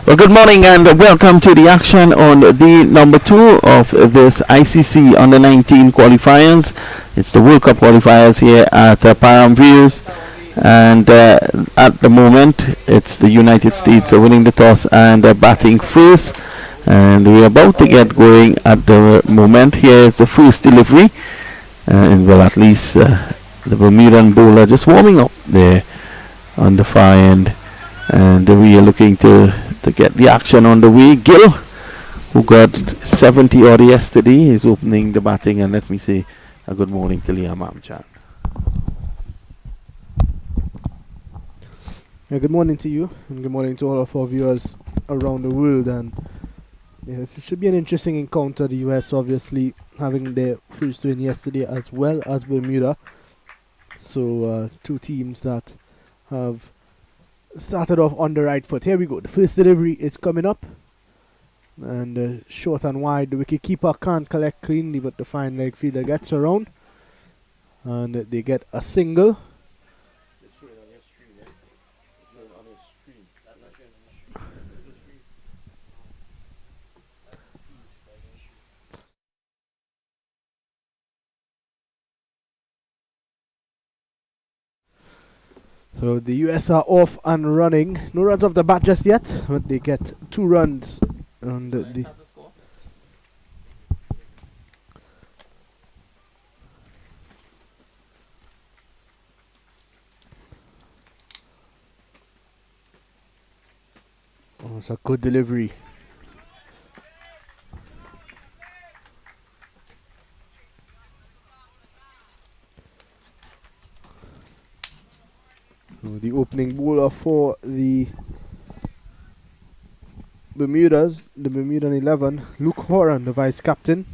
Well, good morning and welcome to the action on the number 2 of this ICC Under 19 qualifiers. It's the World Cup qualifiers here at Paramviews, and at the moment it's the United States winning the toss and batting first, and we're about to get going at the moment. Here's the first delivery, and well, at least the Bermudan bowler just warming up there on the far end, and we are looking to get the action on the way. Gill, who got 70 odd yesterday, is opening the batting, and let me say a good morning to Liam Amchan. Yeah, good morning to you, and good morning to all of our viewers around the world. And yes, it should be an interesting encounter. The US obviously having their first win yesterday, as well as Bermuda. So two teams that have started off on the right foot. Here we go. The first delivery is coming up, and short and wide. The wicket keeper can't collect cleanly, but the fine leg fielder gets around, and they get a single. So the US are off and running. No runs off the bat just yet, but they get 2 runs on the Oh, it's a good delivery. So the opening bowler for the Bermudan 11, Luke Horan, the vice captain.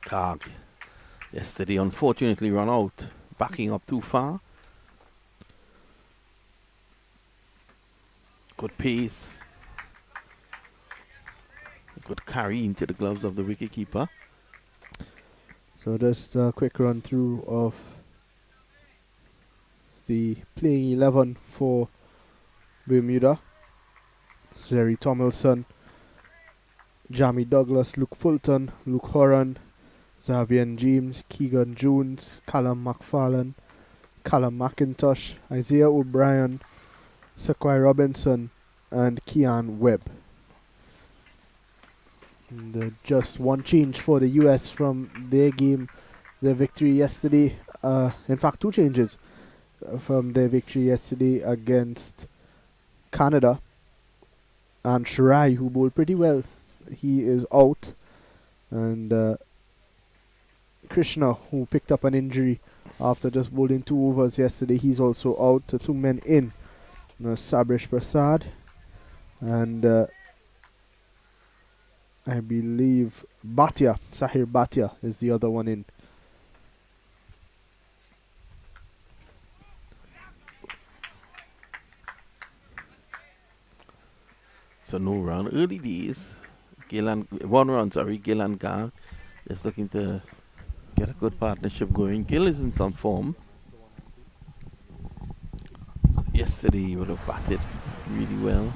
Carg yesterday unfortunately run out, backing up too far. Good pace, good carry into the gloves of the wicketkeeper. So just a quick run through of the playing 11 for Bermuda. Zeri Tomlinson, Jamie Douglas, Luke Fulton, Luke Horan, Xavier James, Keegan Jones, Callum McFarlane, Callum McIntosh, Isaiah O'Brien, Saquai Robinson, and Kean Webb. And just one change for the US from their victory yesterday. In fact, 2 changes from their victory yesterday against Canada. And Shirai, who bowled pretty well, he is out. And Krishna, who picked up an injury after just bowling 2 overs yesterday, he's also out. 2 men in. Sabrish Prasad and I believe Sahir Bhatia is the other one in. So no run. Early days. Gill and Garg is looking to get a good partnership going. Gill is in some form. So yesterday he would have batted really well.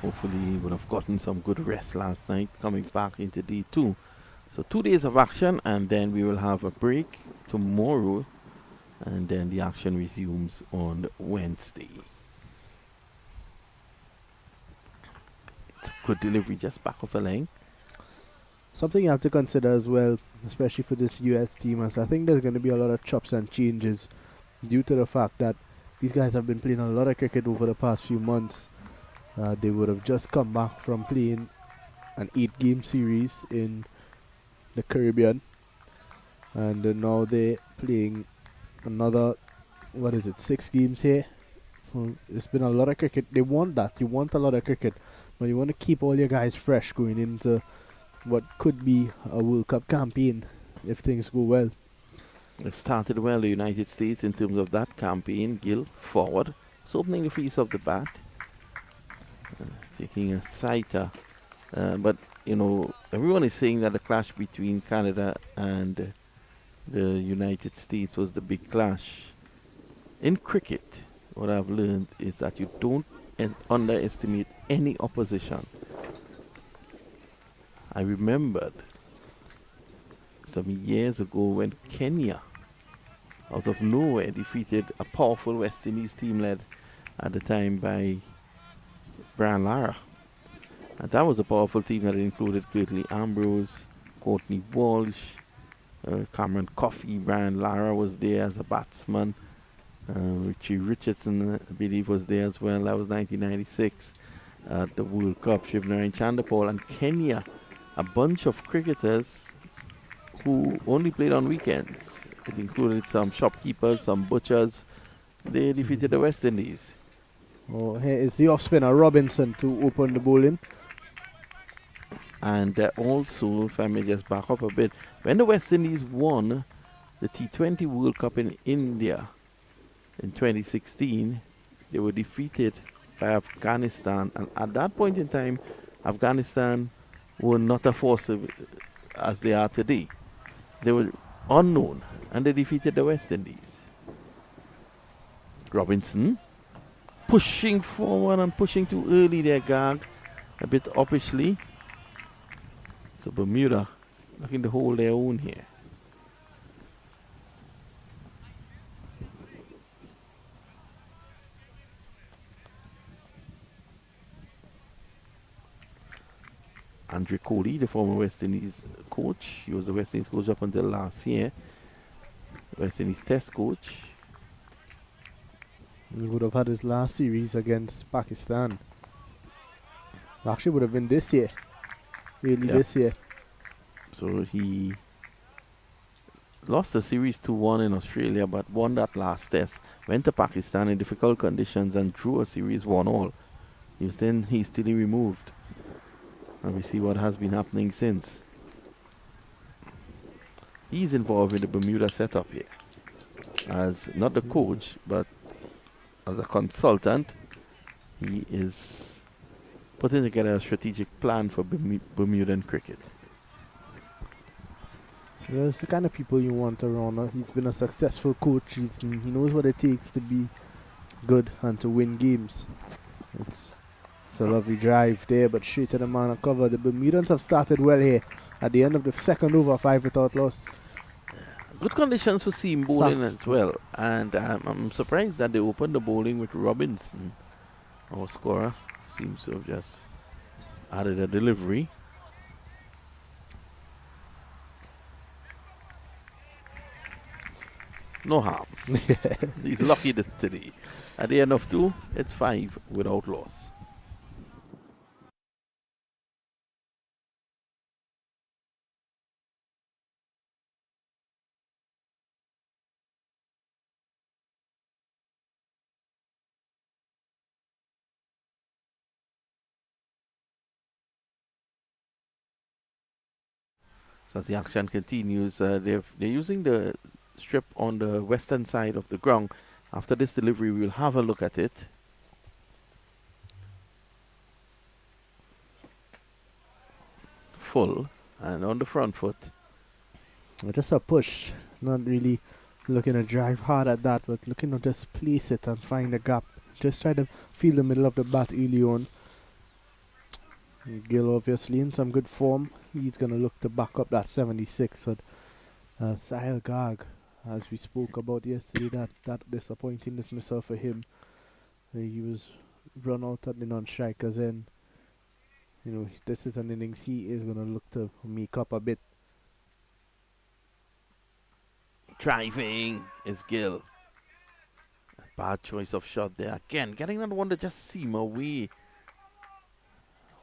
Hopefully he would have gotten some good rest last night, coming back into D2. So 2 days of action, and then we will have a break tomorrow, and then the action resumes on Wednesday. It's a good delivery just back of the line. Something you have to consider as well, especially for this US team, as I think there's going to be a lot of chops and changes due to the fact that these guys have been playing a lot of cricket over the past few months. They would have just come back from playing an 8-game series in the Caribbean, and now they're playing another 6 games here. So it's been a lot of cricket. They want that. You want a lot of cricket, but you want to keep all your guys fresh going into what could be a World Cup campaign if things go well. They've started well, the United States, in terms of that campaign. Gill forward, so opening the face of the bat. Taking a sighter, but you know, everyone is saying that the clash between Canada and the United States was the big clash. In cricket, what I've learned is that you don't underestimate any opposition. I remembered some years ago when Kenya, out of nowhere, defeated a powerful West Indies team led at the time by Brian Lara. And that was a powerful team that included Curtly Ambrose, Courtney Walsh, Cameron Coffey, Brian Lara was there as a batsman. Richie Richardson, I believe, was there as well. That was 1996 at the World Cup. Shivnarine Chanderpaul and Kenya, a bunch of cricketers who only played on weekends. It included some shopkeepers, some butchers. They defeated the West Indies. Oh, here is the off-spinner Robinson to open the bowling. And also, if I may just back up a bit, when the West Indies won the T20 World Cup in India in 2016, they were defeated by Afghanistan. And at that point in time, Afghanistan were not a force as they are today. They were unknown, and they defeated the West Indies. Robinson pushing forward and pushing too early there, Gag, a bit uppishly. So Bermuda looking to hold their own here. Andre Cody, the former West Indies coach. He was the West Indies coach up until last year. West Indies test coach. He would have had his last series against Pakistan. Actually would have been this year. Really this year. So he lost the series 2-1 in Australia, but won that last test. Went to Pakistan in difficult conditions and drew a series 1-all. He was then hastily removed. And we see what has been happening since. He's involved in the Bermuda setup here. As not the coach, but as a consultant, he is putting together a strategic plan for Bermudan cricket. There's the kind of people you want around. He's been a successful coach. He knows what it takes to be good and to win games. It's a lovely drive there, but straight to the man of cover. The Bermudans have started well here. At the end of the second over, 5 without loss. Good conditions for seam bowling as well. And I'm surprised that they opened the bowling with Robinson. Our scorer seems to have just added a delivery. No harm. He's lucky today. At the end of 2, it's 5 without loss. So as the action continues, they're using the strip on the western side of the ground. After this delivery, we'll have a look at it. Full and on the front foot. Just a push. Not really looking to drive hard at that, but looking to just place it and find the gap. Just try to feel the middle of the bat early on. Gill obviously in some good form. He's going to look to back up that 76. But Sahil Garg, as we spoke about yesterday, that disappointing dismissal for him. He was run out at the non-strikers end. You know, this is an innings he is going to look to make up a bit. Driving is Gill. Bad choice of shot there. Again, getting that one to just seam away.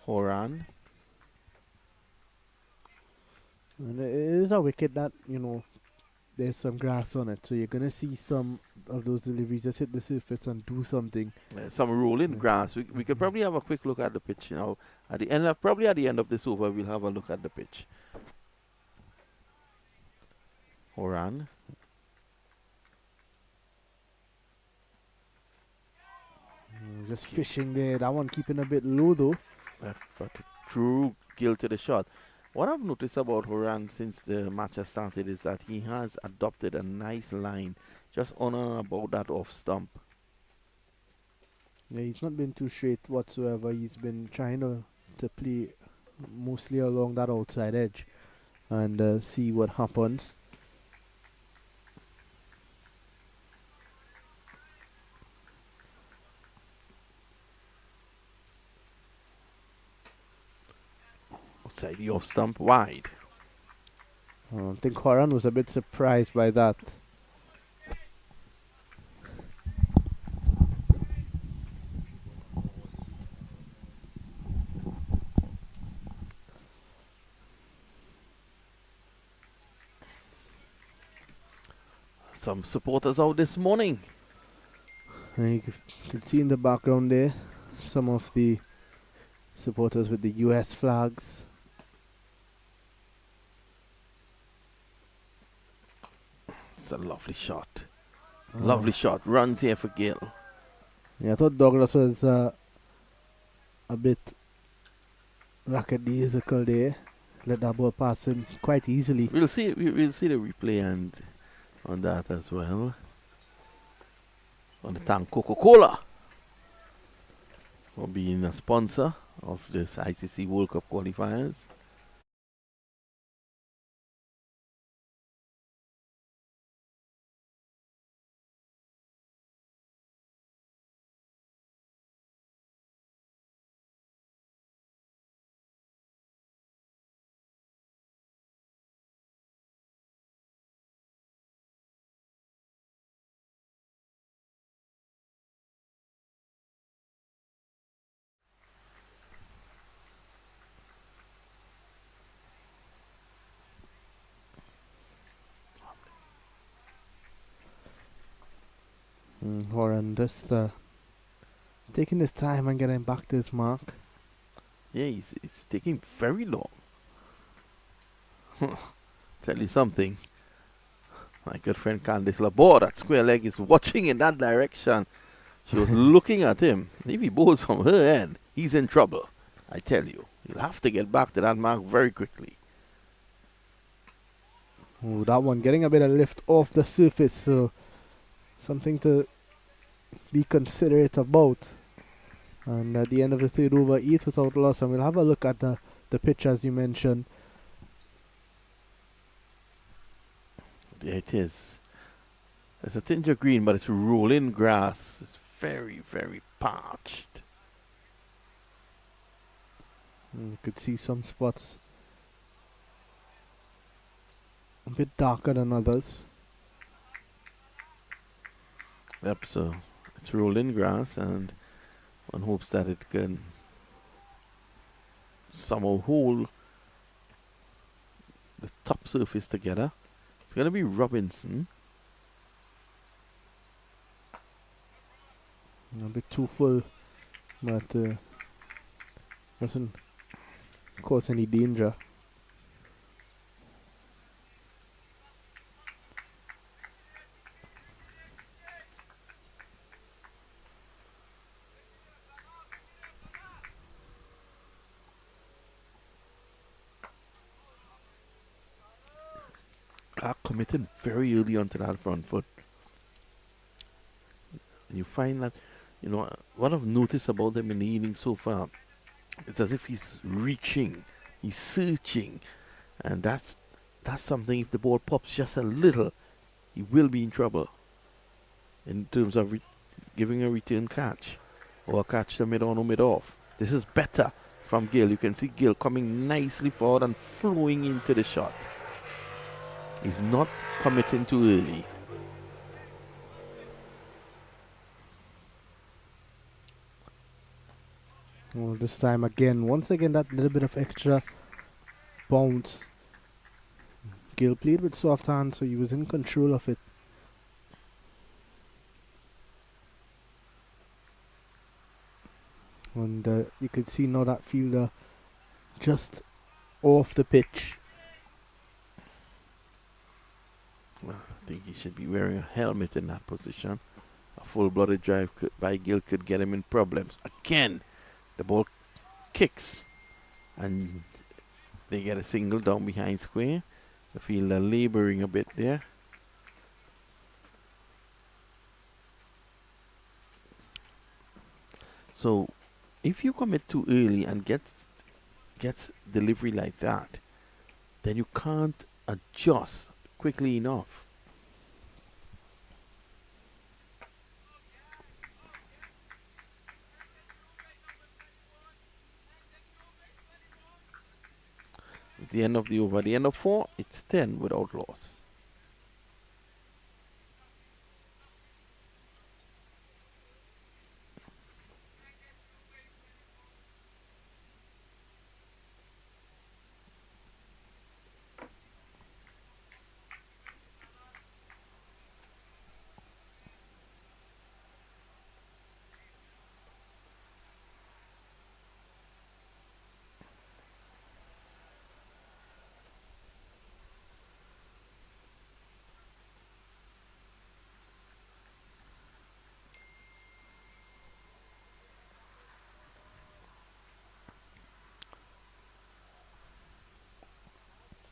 Horan. And it is a wicket that, you know, there's some grass on it. So you're going to see some of those deliveries just hit the surface and do something. Some rolling grass. We could probably have a quick look at the pitch now. At the end of this over, we'll have a look at the pitch. Horan. Just fishing there. That one keeping a bit low though. But drew Gill to the shot. What I've noticed about Horan since the match has started is that he has adopted a nice line just on and about that off stump. Yeah, he's not been too straight whatsoever. He's been trying to play mostly along that outside edge and see what happens. Outside the off stump, wide. I think Horan was a bit surprised by that. Some supporters out this morning. And you can see in the background there some of the supporters with the US flags. It's a lovely shot. Lovely shot. Runs here for Gill. Yeah, I thought Douglas was a bit lackadaisical there. Let that ball pass him quite easily. We'll see the replay and on that as well. On the tank Coca-Cola for being a sponsor of this ICC World Cup qualifiers. Horan just taking his time and getting back to his mark. Yeah, it's taking very long. Tell you something. My good friend Candice Laborde at Square Leg is watching in that direction. She was looking at him. If he bowls from her end, he's in trouble. I tell you. He'll have to get back to that mark very quickly. Oh, that one getting a bit of lift off the surface, so something to be considerate about. And at the end of the third over, 8 without loss, and we'll have a look at the pitch as you mentioned. There it is. It's a tinge of green, but it's rolling grass. It's very, very parched. You could see some spots a bit darker than others. Yep, so it's rolling grass, and one hopes that it can somehow hold the top surface together. It's going to be Robinson. A bit too full, but doesn't cause any danger. Clark committed very early onto that front foot. And you find that, what I've noticed about him in the inning so far, it's as if he's reaching, he's searching, and that's something. If the ball pops just a little, he will be in trouble in terms of giving a return catch or a catch to mid on or mid off. This is better from Gill. You can see Gill coming nicely forward and flowing into the shot. He's not committing too early. Well, this time once again, that little bit of extra bounce. Gill played with soft hands, so he was in control of it. And you can see now that fielder just off the pitch. Well, I think he should be wearing a helmet in that position. A full-blooded drive by Gill could get him in problems. Again, the ball kicks, and They get a single down behind square. The fielder laboring a bit there. So if you commit too early and get delivery like that, then you can't adjust quickly enough. It's the end of the over. At the end of 4, it's 10 without loss.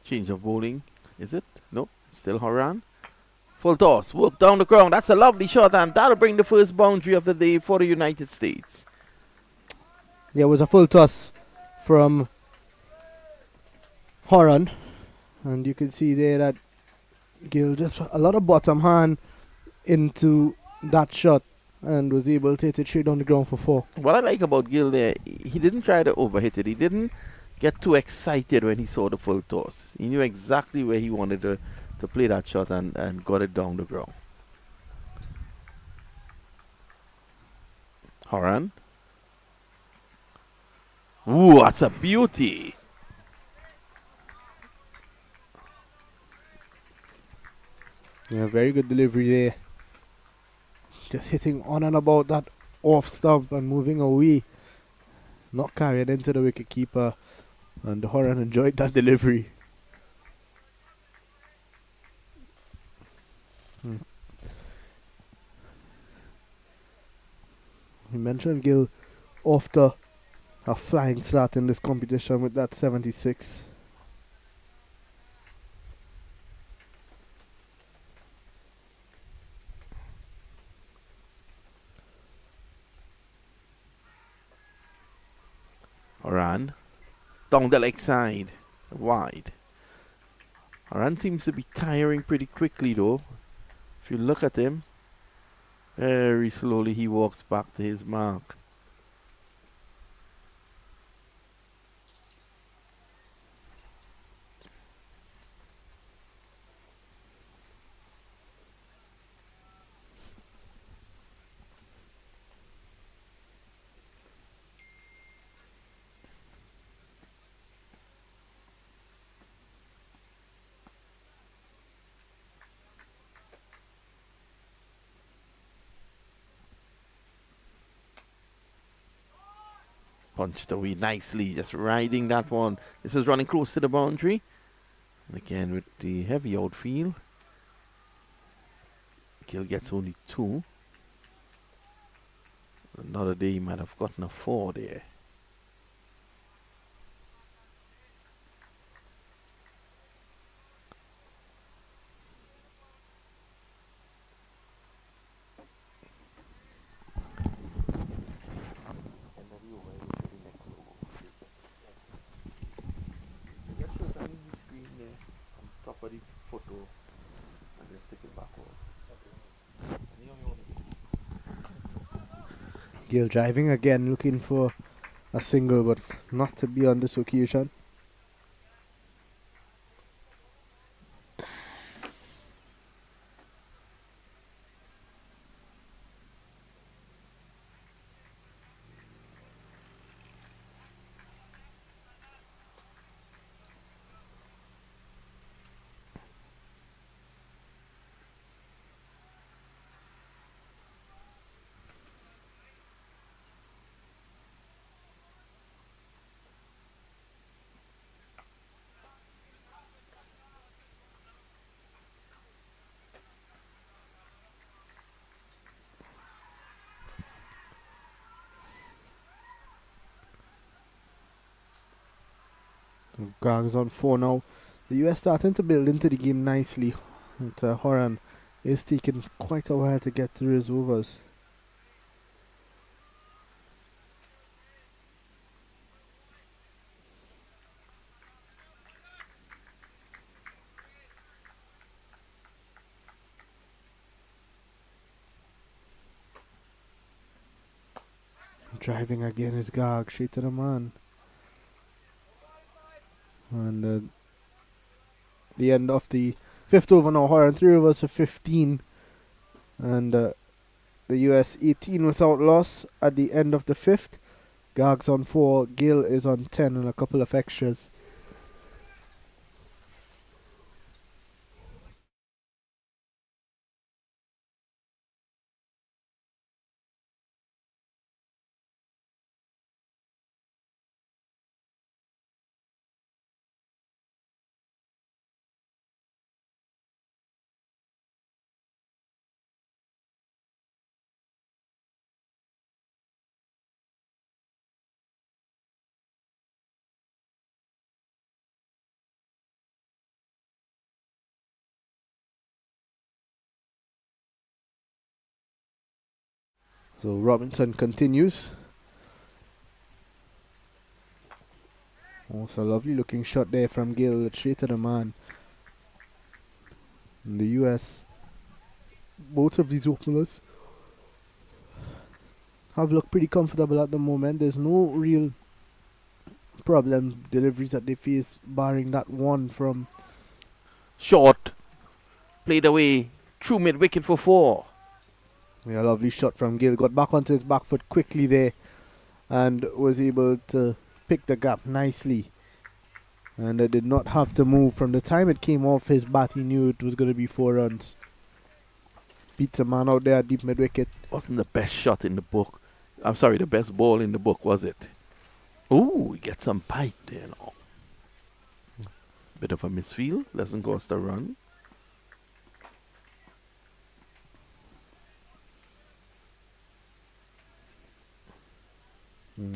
Change of bowling, is it? No, still Horan. Full toss, work down the ground. That's a lovely shot, and that'll bring the first boundary of the day for the United States. There was a full toss from Horan, and you can see there that Gill just a lot of bottom hand into that shot and was able to hit it straight on the ground for 4. What I like about Gill there, he didn't try to overhit it. He didn't get too excited when he saw the full toss. He knew exactly where he wanted to play that shot and got it down the ground. Horan. Ooh, that's a beauty. Yeah, very good delivery there. Just hitting on and about that off stump and moving away. Not carried into the wicket keeper. And Horan enjoyed that delivery. We mentioned Gill after a flying start in this competition with that 76. Horan. Down the leg side. Wide. Horan seems to be tiring pretty quickly though. If you look at him, very slowly he walks back to his mark. Punched away nicely, just riding that one. This is running close to the boundary. And again with the heavy outfield. Gill gets only 2. Another day he might have gotten a 4 there. Gill driving again, looking for a single, but not to be on this occasion. Garg's on 4 now. The US starting to build into the game nicely. And Horan is taking quite a while to get through his overs. Driving again is Garg, straight to the man. And the end of the 5th over now. Horan 3 overs for 15. And the US 18 without loss at the end of the 5th. Garg's on 4, Gill is on 10 and a couple of extras. So Robinson continues. Also a lovely looking shot there from Gill, straight to the man. In the US, both of these openers have looked pretty comfortable at the moment. There's no real problem deliveries that they face, barring that one from Short. Played away. True mid wicket for 4. a lovely shot from Gill. Got back onto his back foot quickly there and was able to pick the gap nicely. And did not have to move. From the time it came off his bat, he knew it was going to be 4 runs. Beats a man out there at deep mid wicket. Wasn't the best shot in the book. I'm sorry, the best ball in the book, was it? Ooh, we get some bite there now. Bit of a misfield. Doesn't cost a run.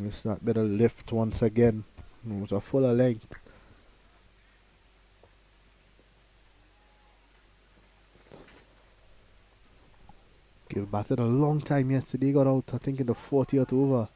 It's that bit of lift once again. It was a fuller length. Gill batted a long time yesterday. Got out, I think, in the 40th over.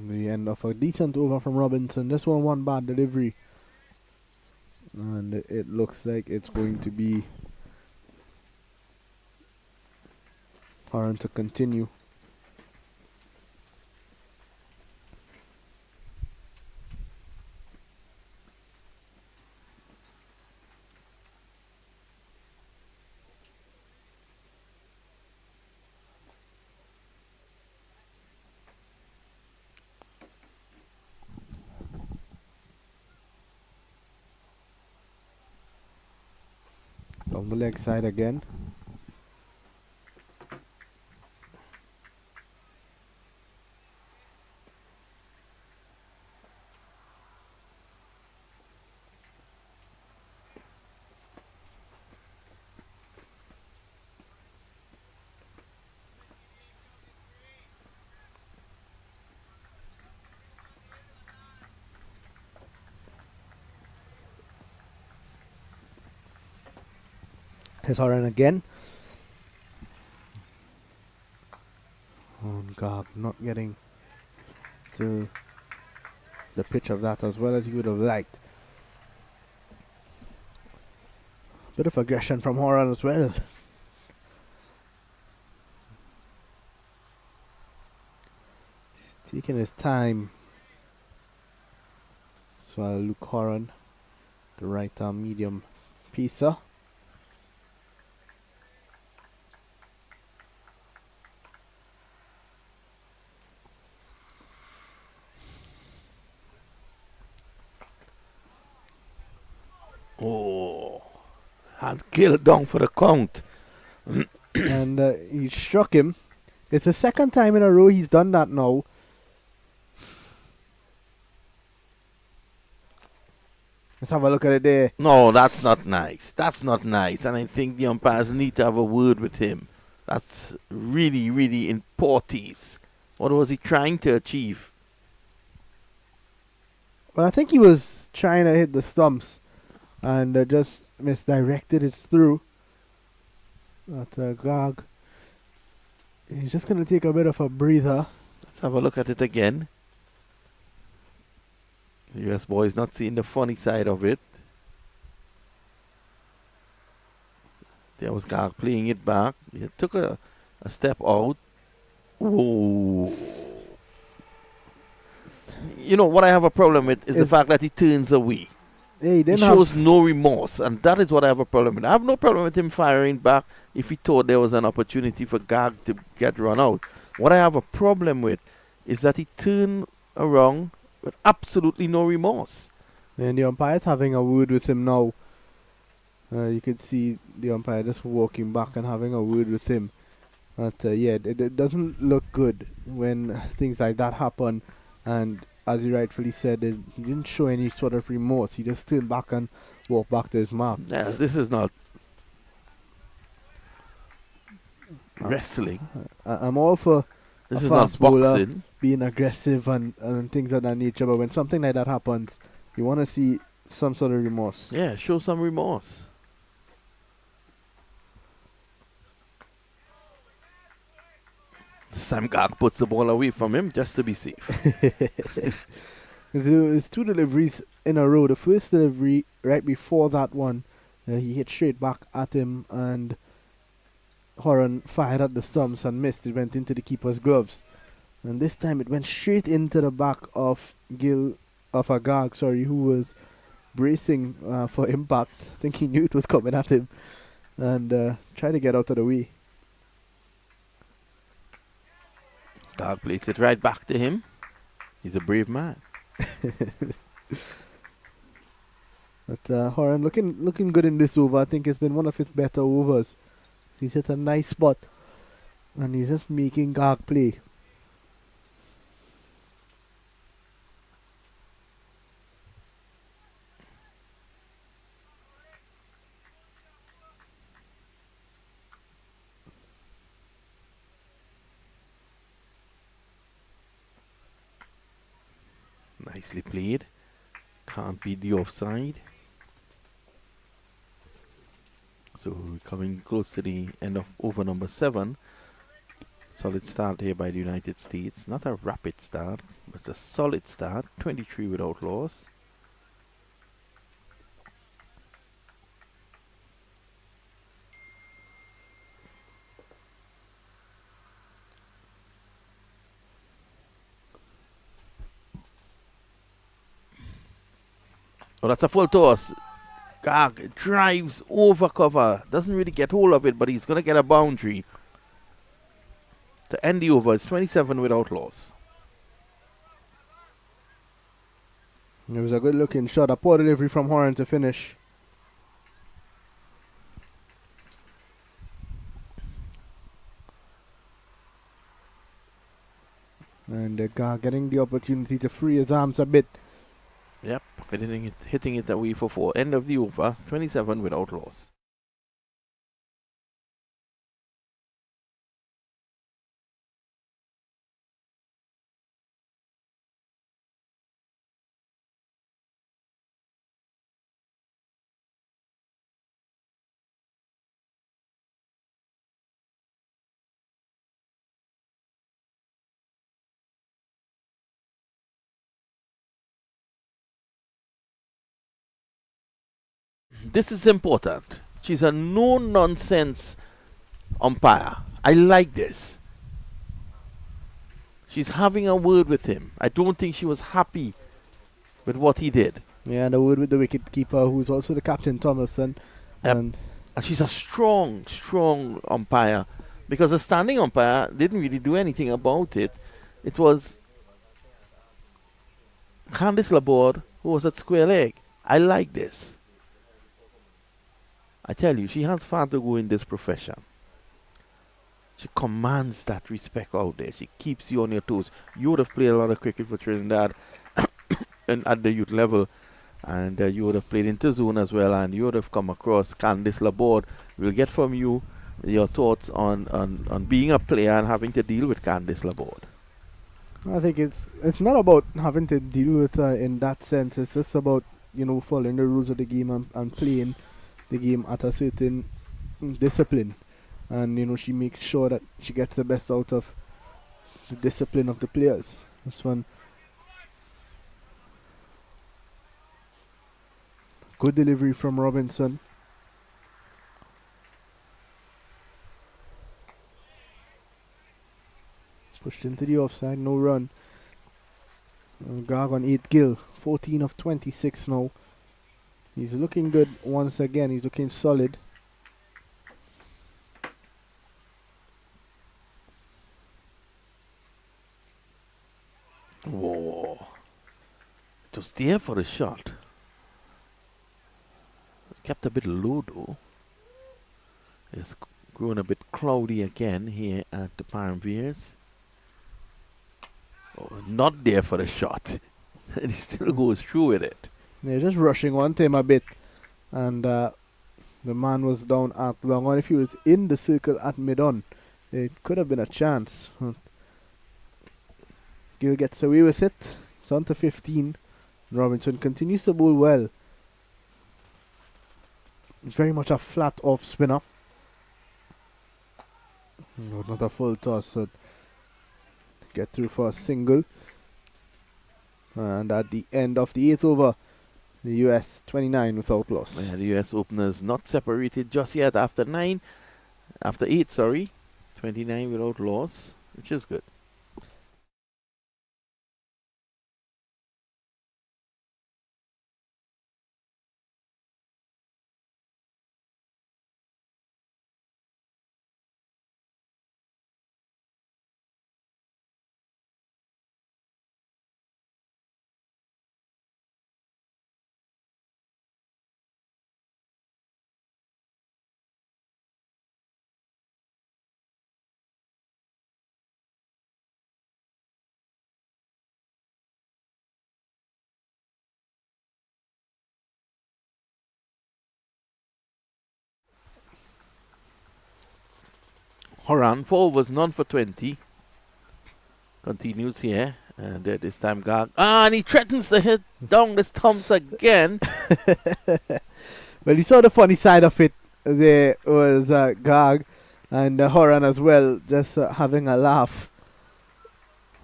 The end of a decent over from Robinson. This one bad delivery. And it looks like it's going to be Horan to continue. Down the leg side again. Here's Horan again. And Garg not getting to the pitch of that as well as he would have liked. Bit of aggression from Horan as well. He's taking his time. So Luke Horan, the right arm medium pacer. Had Gill down for the count. And he struck him. It's the second time in a row he's done that now. Let's have a look at it there. No, that's not nice. That's not nice. And I think the umpires need to have a word with him. That's really, really in poor taste. What was he trying to achieve? Well, I think he was trying to hit the stumps and just misdirected his through. But Gag, he's just going to take a bit of a breather. Let's have a look at it again. The US boys not seeing the funny side of it. There was Gag playing it back. He took a step out. Whoa. You know, what I have a problem with is the fact that he turns away. Hey, He shows no remorse, and that is what I have a problem with. I have no problem with him firing back if he thought there was an opportunity for Gag to get run out. What I have a problem with is that he turned around with absolutely no remorse. And the umpire's having a word with him now. You could see the umpire just walking back and having a word with him. But yeah, it doesn't look good when things like that happen. And as you rightfully said, he didn't show any sort of remorse. He just turned back and walked back to his mark. Yes, this is not wrestling. I'm all for This a is not fast bowler boxing. being aggressive and things of that nature. But when something like that happens, you want to see some sort of remorse. Yeah, show some remorse. This time Gag puts the ball away from him just to be safe. There's two deliveries in a row. The first delivery, right before that one, he hit straight back at him, and Horan fired at the stumps and missed. It went into the keeper's gloves. And this time it went straight into the back of Gag, who was bracing for impact. I think he knew it was coming at him and tried to get out of the way. Gag plays it right back to him. He's a brave man. But Horan looking good in this over. I think it's been one of his better overs. He's hit a nice spot and he's just making Gag play. Nicely played. Can't beat the offside. So we're coming close to the end of over number 7. Solid start here by the United States. Not a rapid start, but it's a solid start. 23 without loss. Oh, that's a full toss. Gag drives over cover. Doesn't really get hold of it, but he's going to get a boundary. To end the over, it's 27 without loss. It was a good looking shot. A poor delivery from Horan to finish. And Gag getting the opportunity to free his arms a bit. Yep, hitting it away for 4. End of the over, 27 without loss. This is important. She's a no-nonsense umpire. I like this. She's having a word with him. I don't think she was happy with what he did. Yeah, and a word with the wicket keeper, who's also the captain, Thomason. Yep. And she's a strong umpire. Because the standing umpire didn't really do anything about it. It was Candice Laborde who was at square leg. I like this. I tell you, she has far to go in this profession. She commands that respect out there. She keeps you on your toes. You would have played a lot of cricket for Trinidad and at the youth level, and you would have played interzone as well, and you would have come across Candice Laborde. We'll get from you your thoughts on being a player and having to deal with Candice Laborde. I think it's not about having to deal with her in that sense. It's just about, following the rules of the game and playing the game at a certain discipline. And, she makes sure that she gets the best out of the discipline of the players. This one. Good delivery from Robinson. Pushed into the offside, no run. Garg on 8 Gill, 14 of 26 now. He's looking good once again, he's looking solid. Whoa. It was there for the shot. Kept a bit low though. It's growing a bit cloudy again here at the Paramveers. Oh, not there for the shot. And he still goes through with it. They're just rushing on him a bit. And the man was down at long on. If he was in the circle at mid-on, it could have been a chance. Gill gets away with it. It's on to 15. Robinson continues to bowl well. Very much a flat off spinner. No, not a full toss, so get through for a single. And at the end of the 8th over, the US 29 without loss. Yeah, the US openers not separated just yet after 8, 29 without loss, which is good. Horan, 4 overs, none for 20. Continues here. And this time Garg. And he threatens to hit down the stumps again. Well, you saw the funny side of it. There was Garg and Horan as well, just having a laugh.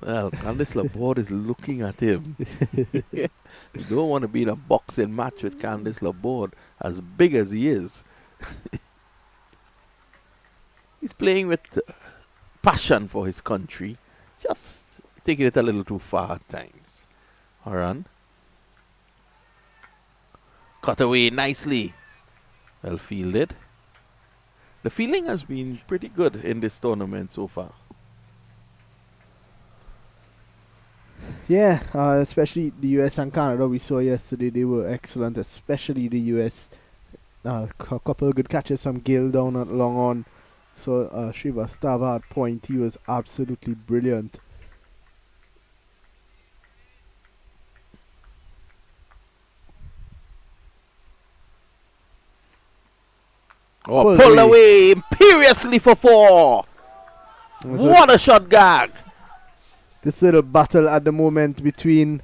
Well, Candice Laborde is looking at him. You don't want to be in a boxing match with Candice Laborde, as big as he is. He's playing with passion for his country, just taking it a little too far at times. Horan. Cut away nicely. Well fielded. The fielding has been pretty good in this tournament so far. Yeah, especially the US and Canada we saw yesterday, they were excellent, especially the US. A couple of good catches from Gill down at long on. So Srivastava at point, he was absolutely brilliant. Oh, pulled away imperiously for 4. What a shot, Garg. This little battle at the moment between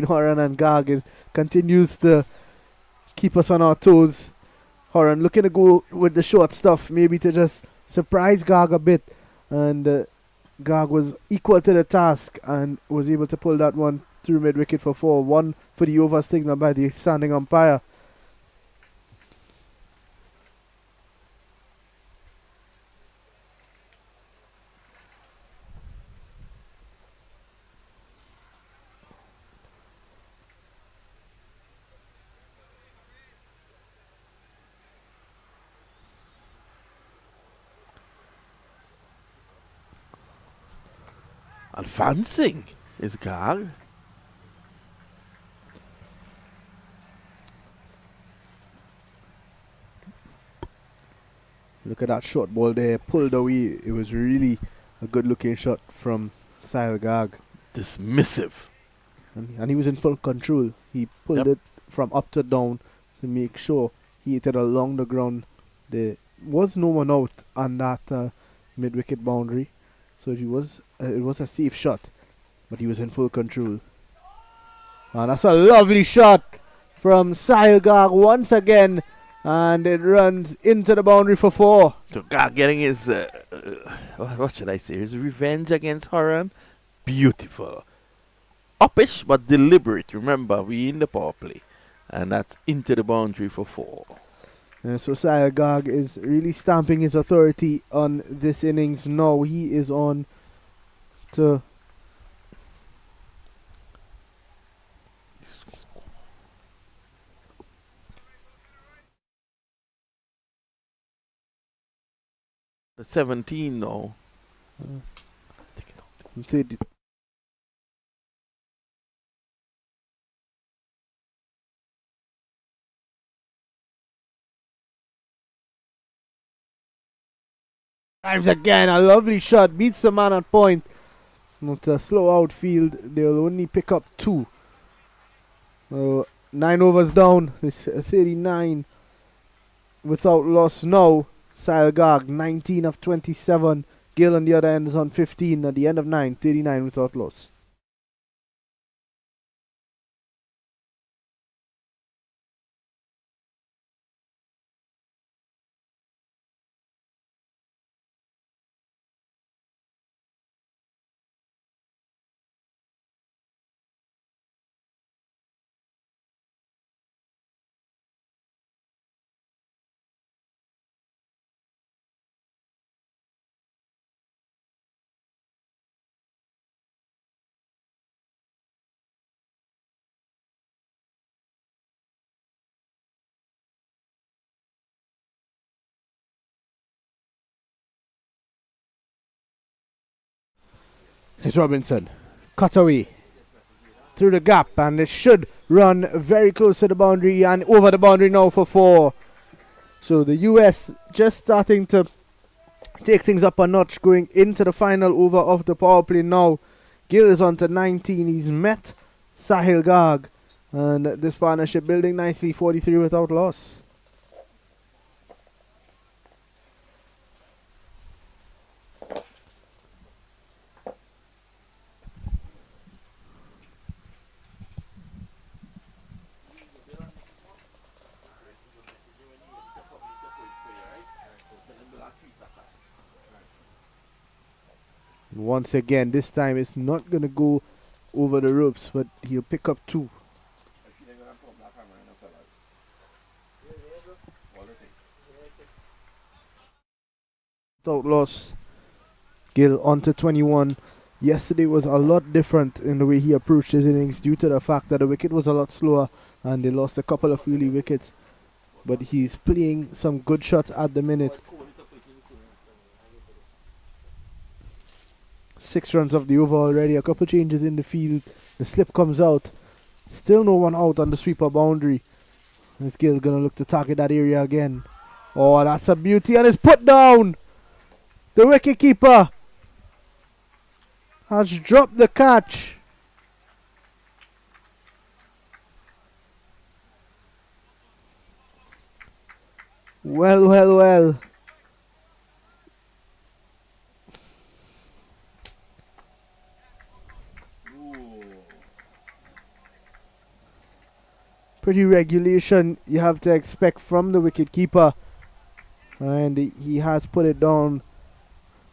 Horan and Garg continues to keep us on our toes. Horan looking to go with the short stuff, maybe to just surprise Garg a bit, and Garg was equal to the task and was able to pull that one through mid-wicket for 4. 1 for the over signal by the standing umpire. Advancing is Garg. Look at that short ball there, pulled away. It was really a good looking shot from Sahil Garg. Dismissive. And he was in full control. He pulled Yep. it from up to down to make sure he hit it along the ground. There was no one out on that mid-wicket boundary. So it was a safe shot. But he was in full control. And that's a lovely shot from Sahil Garg once again. And it runs into the boundary for 4. So God getting his, what should I say, his revenge against Horan. Beautiful. Uppish but deliberate. Remember, we in the power play. And that's into the boundary for 4. So Sahil Garg is really stamping his authority on this innings. Now he is on to the 17 now. Take it out. 30. Drives again, a lovely shot, beats the man at point. Not a slow outfield, they'll only pick up 2. 9 overs down, it's 39 without loss now. Sahil Garg, 19 of 27. Gill on the other end is on 15 at the end of 9, 39 without loss. It's Robinson. Cut away. Through the gap, and it should run very close to the boundary and over the boundary now for 4. So the US just starting to take things up a notch, going into the final over of the power play now. Gill is on to 19. He's met Sahil Garg. And this partnership building nicely, 43 without loss. Once again, this time it's not going to go over the ropes, but he'll pick up 2. Without loss. Gill on to 21. Yesterday was a lot different in the way he approached his innings due to the fact that the wicket was a lot slower and they lost a couple of early wickets. But he's playing some good shots at the minute. 6 runs off the over already. A couple changes in the field. The slip comes out. Still no one out on the sweeper boundary. This Gill gonna look to target that area again. Oh, that's a beauty, and it's put down. The wicket keeper has dropped the catch. Well, well, well. Pretty regulation you have to expect from the wicket keeper, and he has put it down.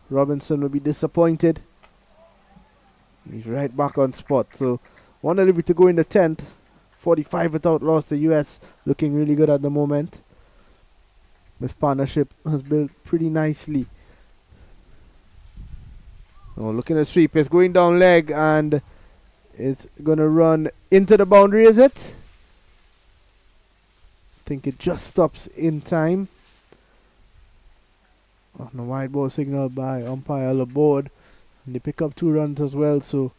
Robinson will be disappointed. He's right back on spot. So one delivery to go in the 10th. 45 without loss. The US looking really good at the moment. This partnership has built pretty nicely. Oh, looking at sweep. It's going down leg and it's gonna run into the boundary, is it? I think it just stops in time. Oh, no wide ball signal by umpire Laborde. And they pick up 2 runs as well. So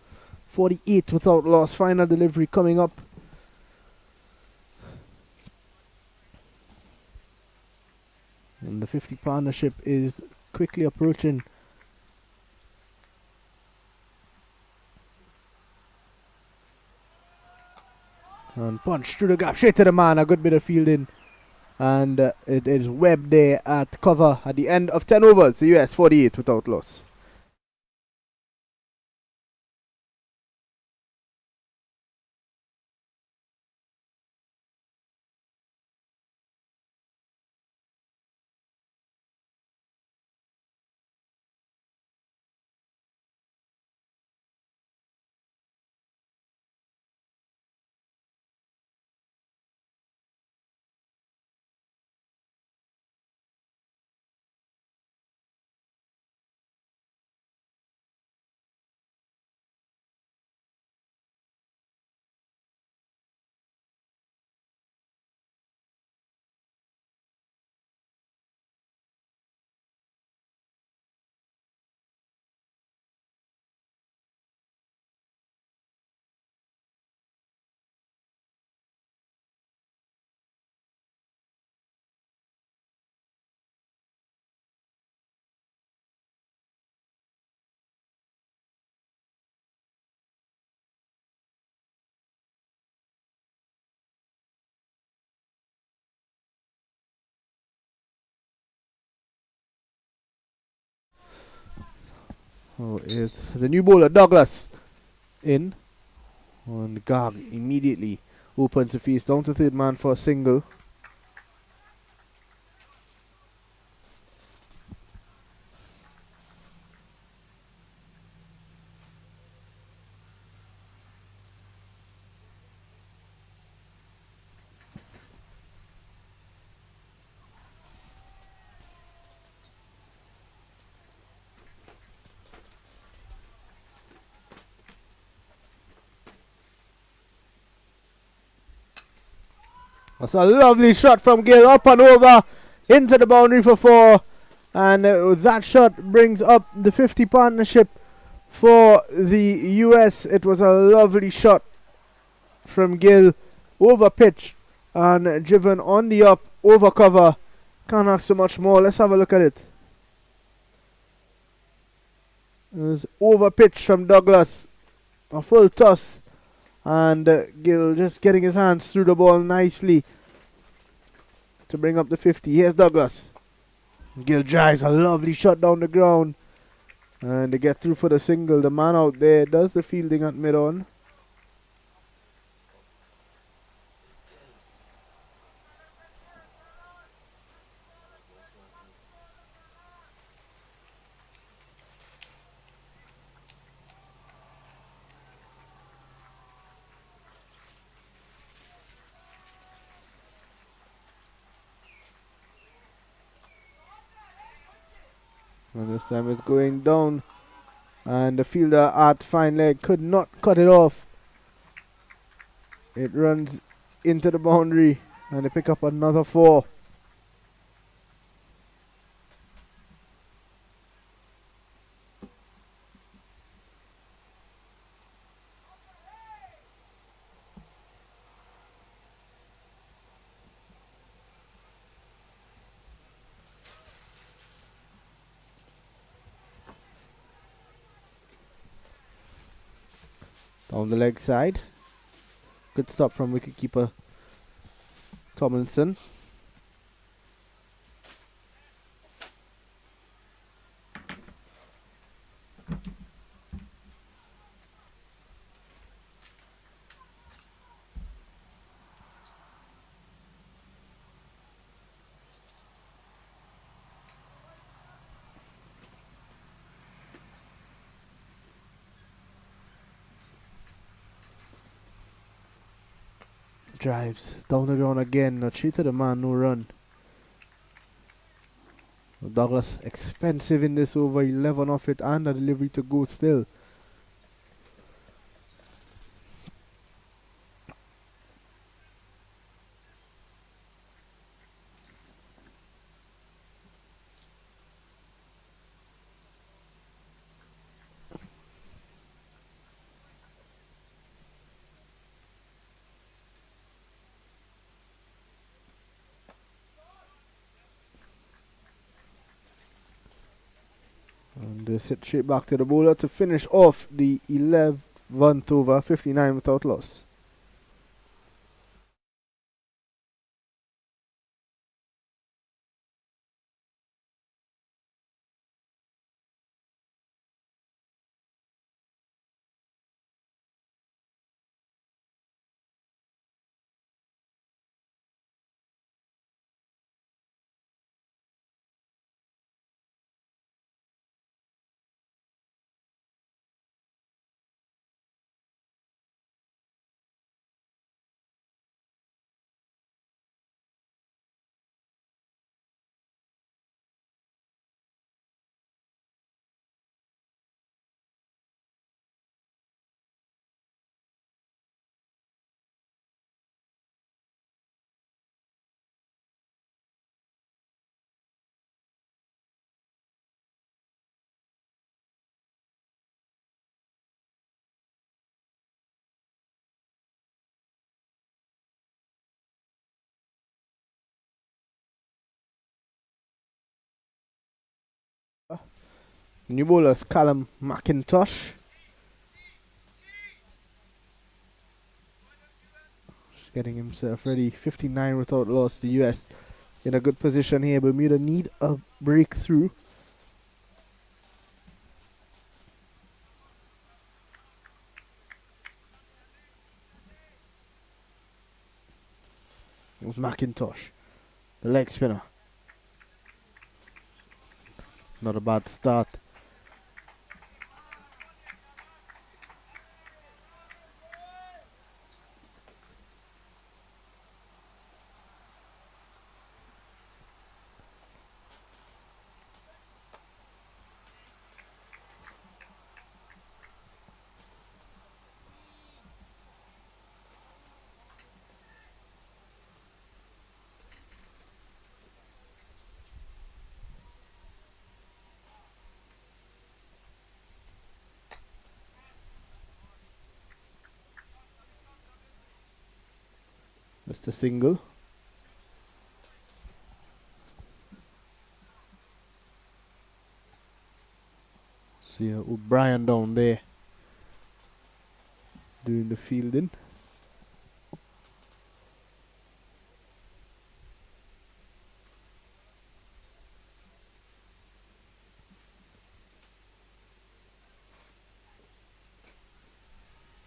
48 without loss. Final delivery coming up. And the 50 partnership is quickly approaching. And punch through the gap, straight to the man. A good bit of fielding. And it is Webb there at cover at the end of 10 overs. The US 48 without loss. Oh, is the new bowler Douglas in. And Garg immediately opens the face down to third man for a single. That's a lovely shot from Gill, up and over into the boundary for 4. And that shot brings up the 50 partnership for the US. It was a lovely shot from Gill, over pitch and driven on the up, over cover. Can't ask so much more. Let's have a look at it. It was over pitch from Douglas, a full toss. And Gill just getting his hands through the ball nicely to bring up the 50. Here's Douglas. Gill drives a lovely shot down the ground. And they get through for the single. The man out there does the fielding at mid-on. And this time it's going down. And the fielder at fine leg could not cut it off. It runs into the boundary. And they pick up another 4. Down the leg side. Good stop from wicketkeeper Tomlinson. Drives down the ground again. Not cheated the man, no run. Douglas expensive in this over, 11 off it and a delivery to go still. Just hit straight back to the bowler to finish off the 11th over, 59 without loss. New bowlers Callum McIntosh. Just getting himself ready. 59 without loss. The US in a good position here. Bermuda need a breakthrough. It was McIntosh, the leg spinner. Not a bad start. Just a single. See O'Brien down there doing the fielding.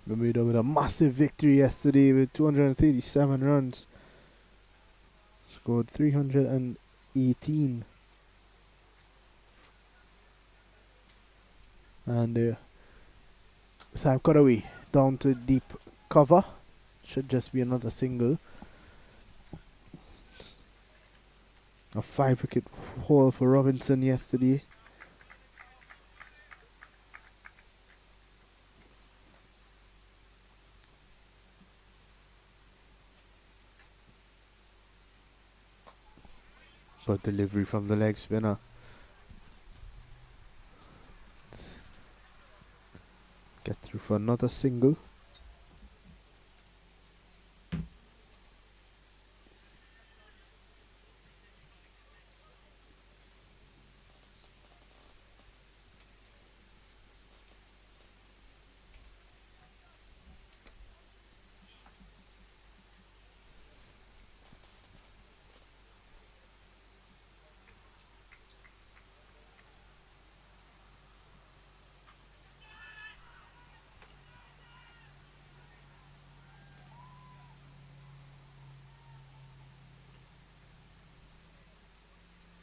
Bermuda with a massive victory yesterday with 237 runs. Scored 318. And Sam Cutaway down to deep cover. Should just be another single. A 5-wicket haul for Robinson yesterday. Good delivery from the leg spinner. Get through for another single.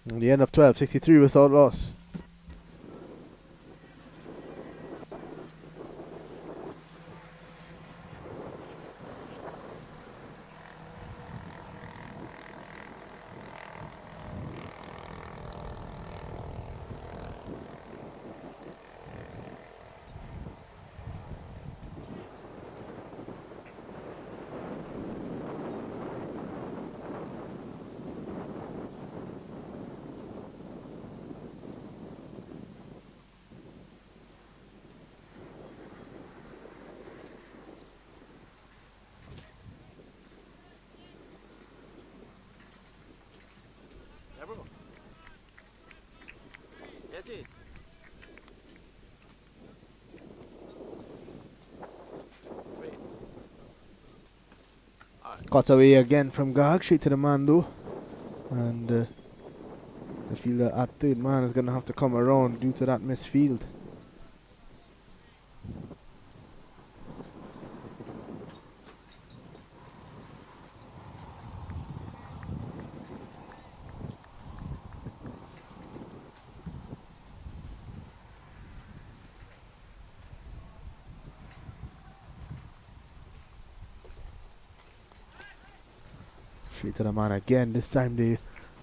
And the end of 12, 63 without loss. Cut away again from Gag, straight to the man though. And I feel that at third man is going to have to come around due to that misfield. Straight to the man again. This time they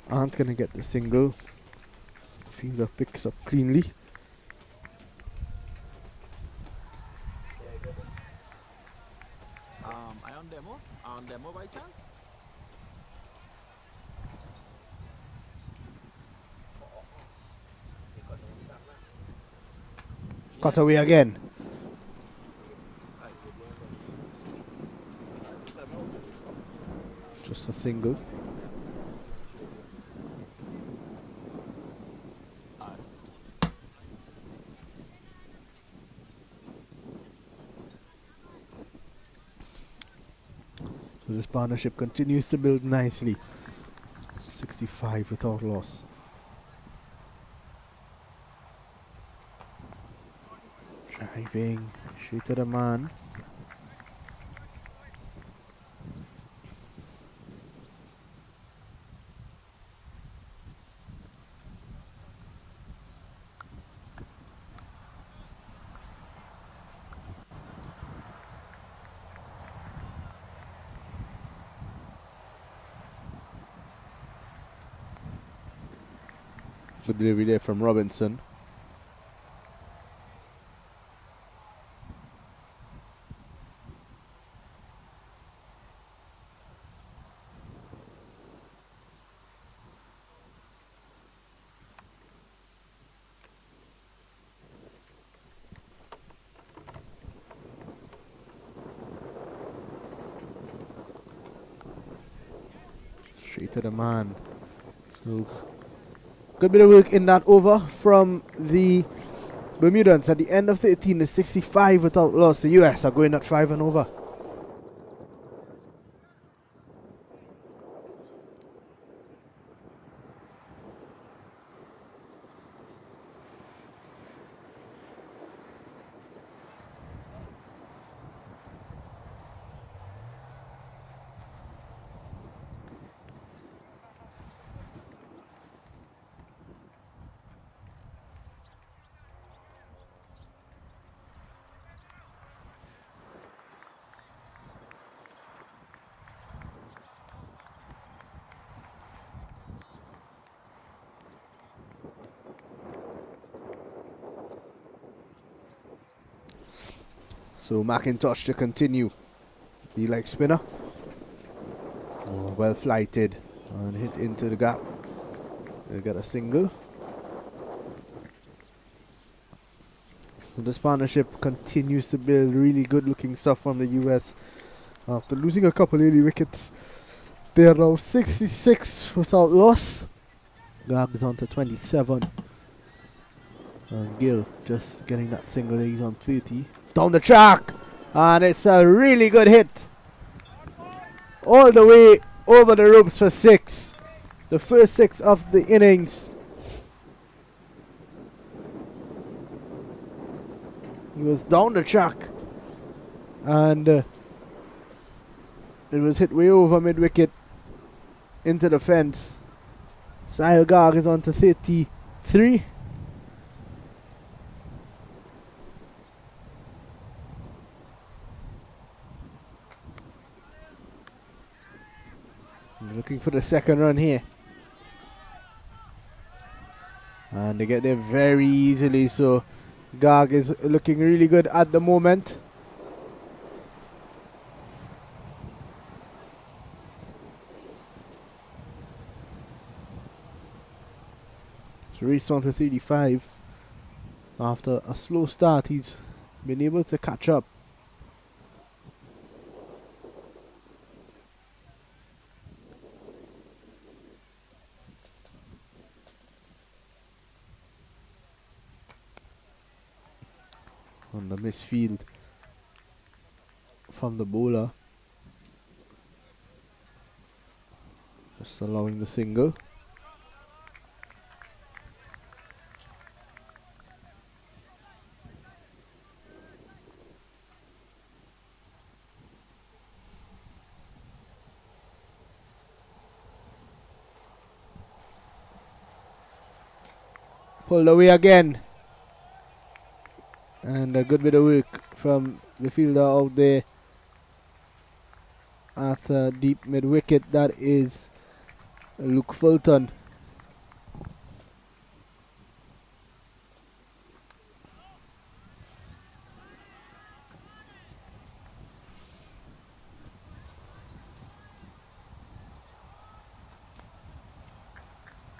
aren't going to get the single. Fielder picks up cleanly. I on demo? On demo by chance? Cut away again. Just a single. So this partnership continues to build nicely. 65 without loss. Driving straight to the man. Good delivery there from Robinson. Straight to the man. So good bit of work in that over from the Bermudans. At the end of 13 is 65 without loss. The US are going at 5 and over. So McIntosh to continue. The leg spinner. Oh, well flighted and hit into the gap. They got a single. So this partnership continues to build really good looking stuff from the US. After losing a couple early wickets, they are now 66 without loss. Gag is on to 27. And Gill just getting that single. He's on 30. Down the track. And it's a really good hit. All the way over the ropes for 6. The first 6 of the innings. He was down the track. And it was hit way over mid-wicket into the fence. Sahil Garg is on to 33. Looking for the second run here. And they get there very easily. So Garg is looking really good at the moment. So raced on to 35. After a slow start, he's been able to catch up. On the misfield from the bowler. Just allowing the single. Pulled away again. And a good bit of work from the fielder out there at deep mid wicket. That is Luke Fulton.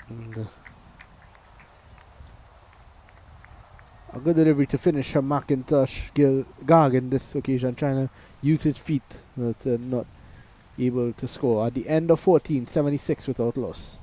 And a good delivery to finish from McIntosh. Gargan this occasion trying to use his feet, but not able to score. At the end of 14, 76 without loss.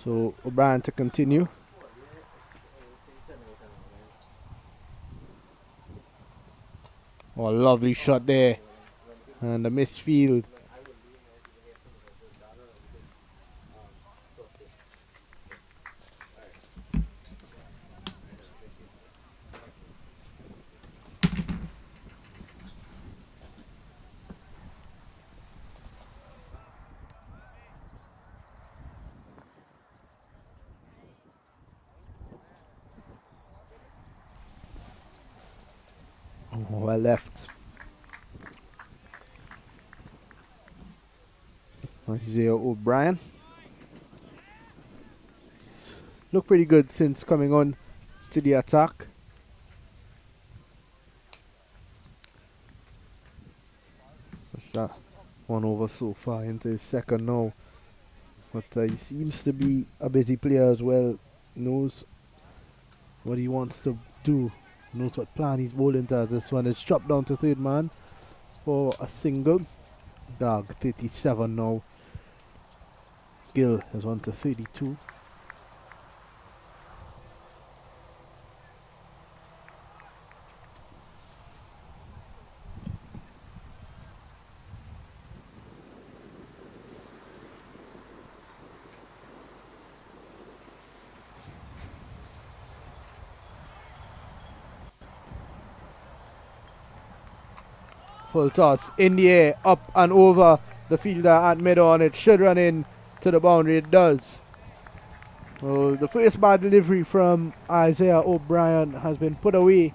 So O'Brien to continue. Oh, lovely shot there. And a missed field. Oh, well left. Isaiah O'Brien. Look pretty good since coming on to the attack. What's that? 1 over so far into his second now. But he seems to be a busy player as well. Knows what he wants to do. Knows what plan he's bowling to. This one is chopped down to third man for a single. Dog 37 now. Gill has on to 32. Full toss in the air, up and over the fielder at mid-on. It should run in to the boundary. It does. Well, the first bad delivery from Isaiah O'Brien has been put away.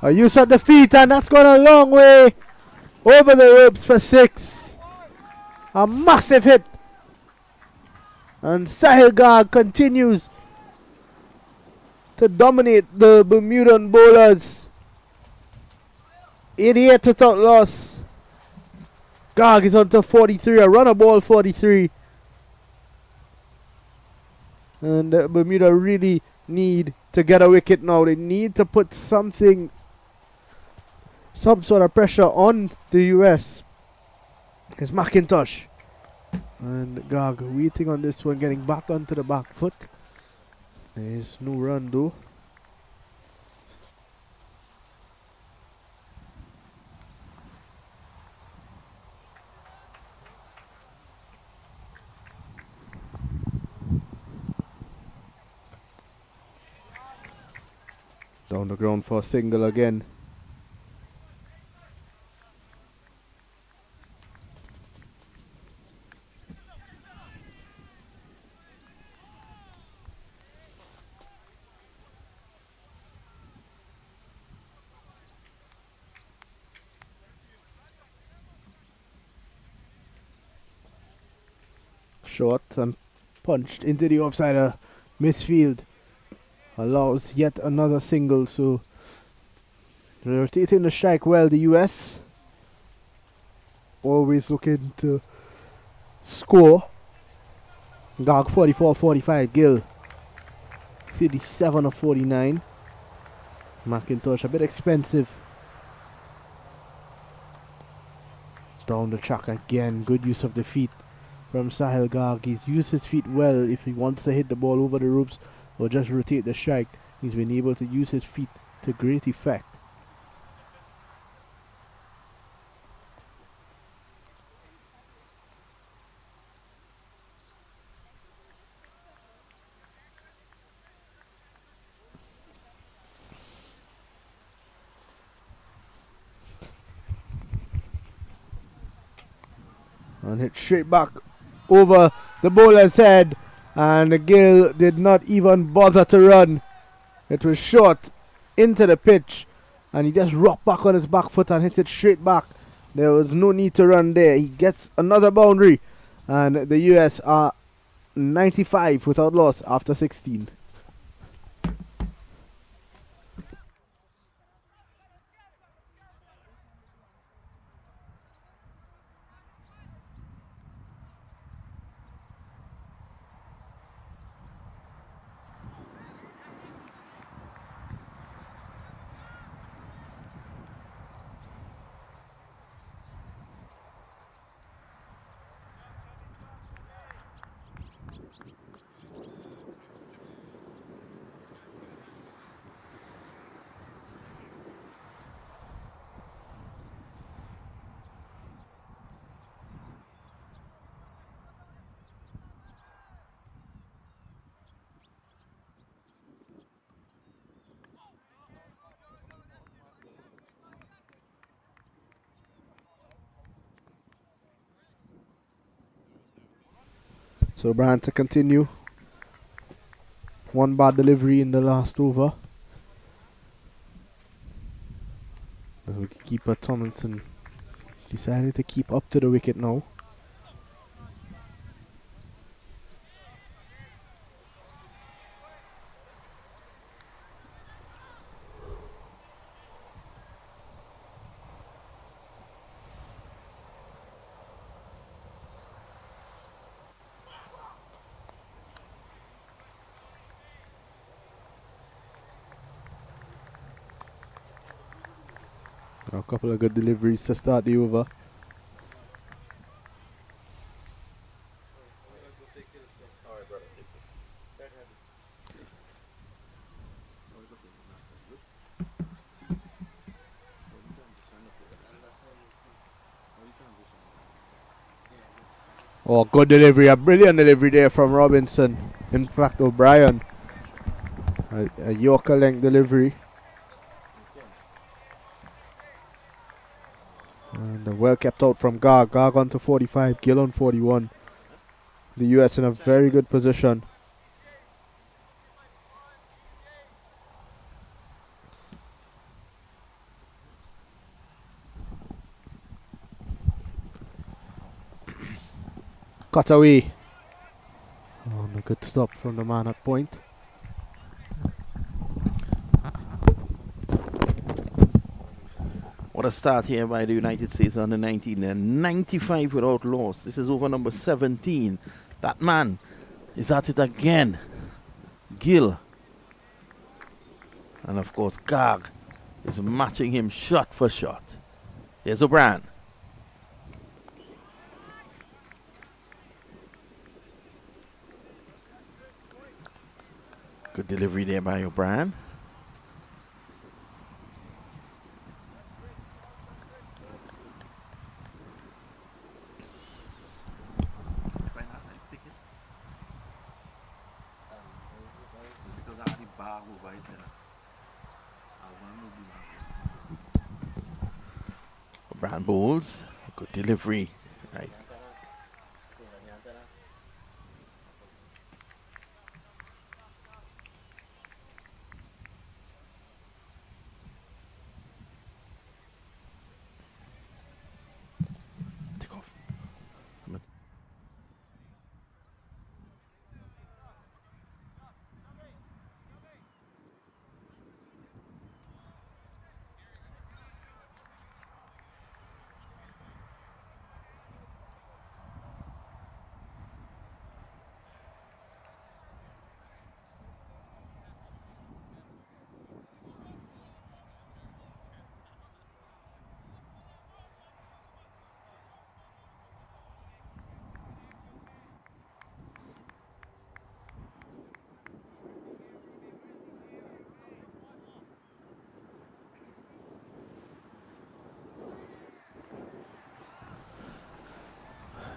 A use of the feet, and that's gone a long way over the ropes for 6. A massive hit. And Sahil Garg continues to dominate the Bermudan bowlers. 88 without loss. Garg is on to 43, a runner ball 43. And Bermuda really need to get a wicket now. They need to put some sort of pressure on the US. It's McIntosh. And Garg waiting on this one, getting back onto the back foot. There's no run though. Down the ground for a single again. Short and punched into the offside. Misfield allows yet another single, so rotating the strike well. The US always looking to score. Garg 44-45, Gill 37 of 49. McIntosh a bit expensive. Down the track again, good use of the feet from Sahil Garg. He's used his feet well if he wants to hit the ball over the ropes or just rotate the strike. He's been able to use his feet to great effect. And hit straight back over the bowler's head, and Gill did not even bother to run. It was short into the pitch, and he just rocked back on his back foot and hit it straight back. There was no need to run there. He gets another boundary, and the US are 95 without loss after 16. So Brian to continue. One bad delivery in the last over. The wicketkeeper Tomlinson decided to keep up to the wicket now. A couple of good deliveries to start the over. Oh, good delivery. A brilliant delivery there from Robinson. In fact, O'Brien. A Yorker length delivery. And well kept out from Garg. Garg on to 45, Gill on 41. The US in a very good position. Cut away. Oh, and a good stop from the man at point. What a start here by the United States under 19. They're 95 without loss. This is over number 17. That man is at it again. Gill. And of course, Gag is matching him shot for shot. Here's O'Brien. Good delivery there by O'Brien. O'Brien bowls. Good delivery. Right. Take off.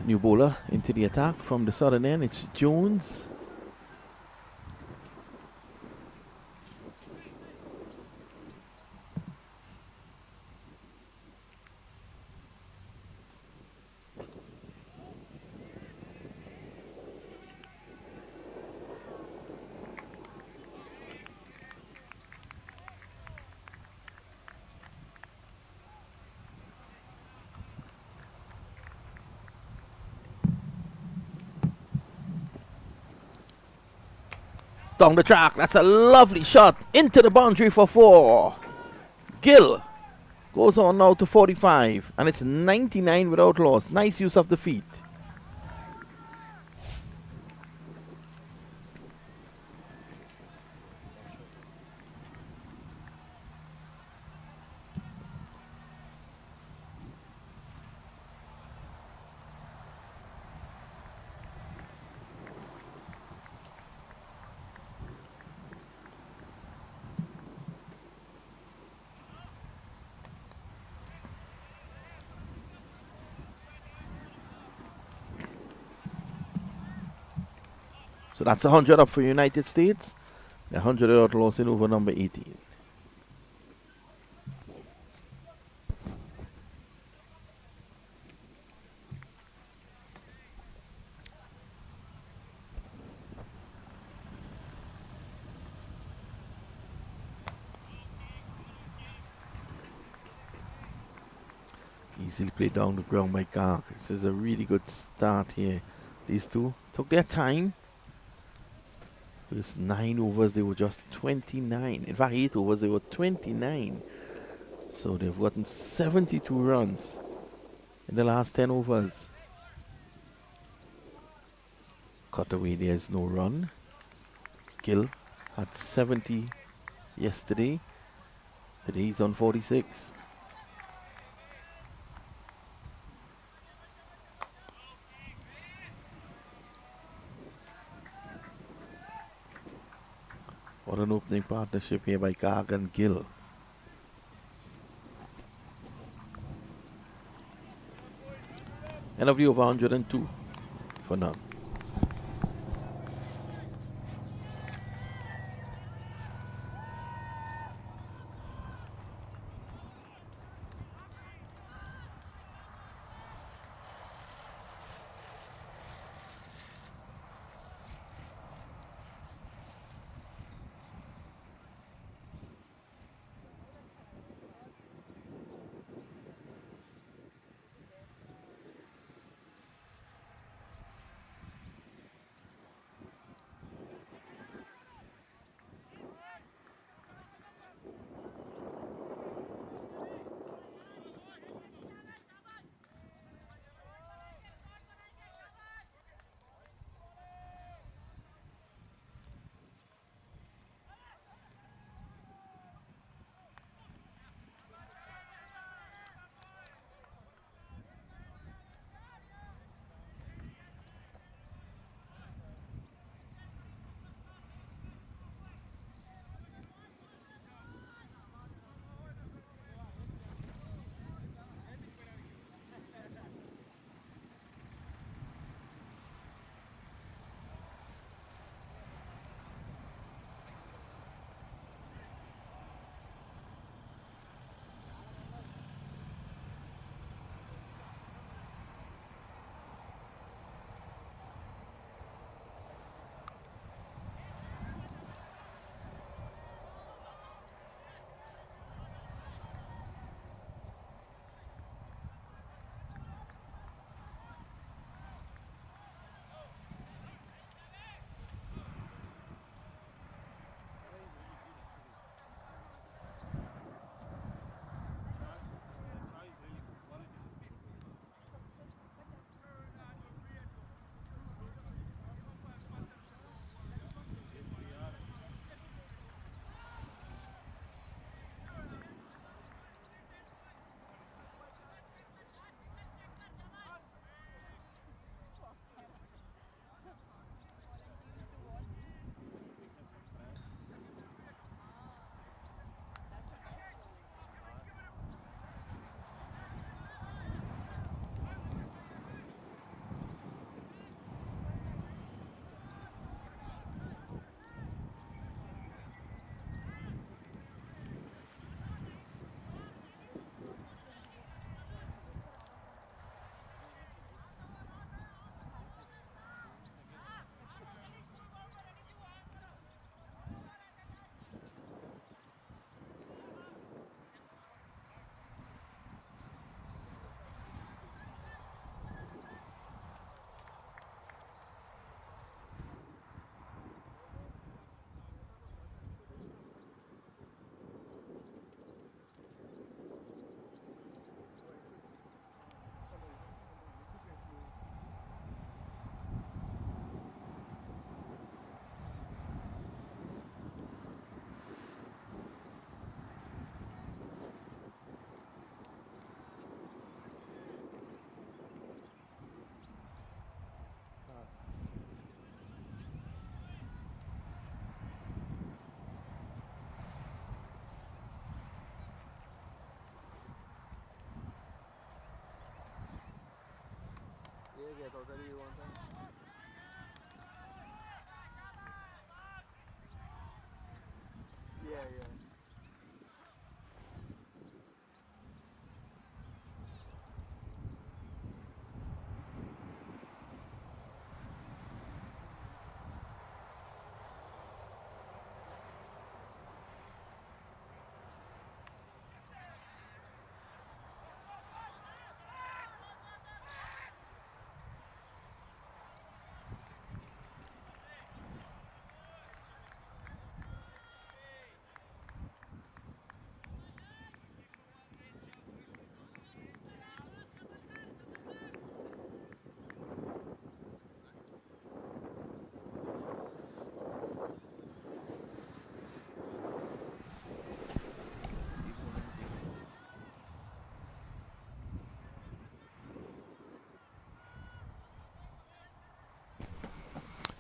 New bowler into the attack from the southern end. It's Jones. Down the track. That's a lovely shot into the boundary for 4. Gill goes on now to 45. And it's 99 without loss. Nice use of the feet. So that's 100 up for United States. The 100 without loss in over number 18. Easily played down the ground by Garg. This is a really good start here. These two took their time. First 9 overs, they were just 29. In fact, 8 overs, they were 29. So they've gotten 72 runs in the last 10 overs. Cut away, there's no run. Gill had 70 yesterday. Today he's on 46. What an opening partnership here by Garg and Gill. End of the over 102 for now.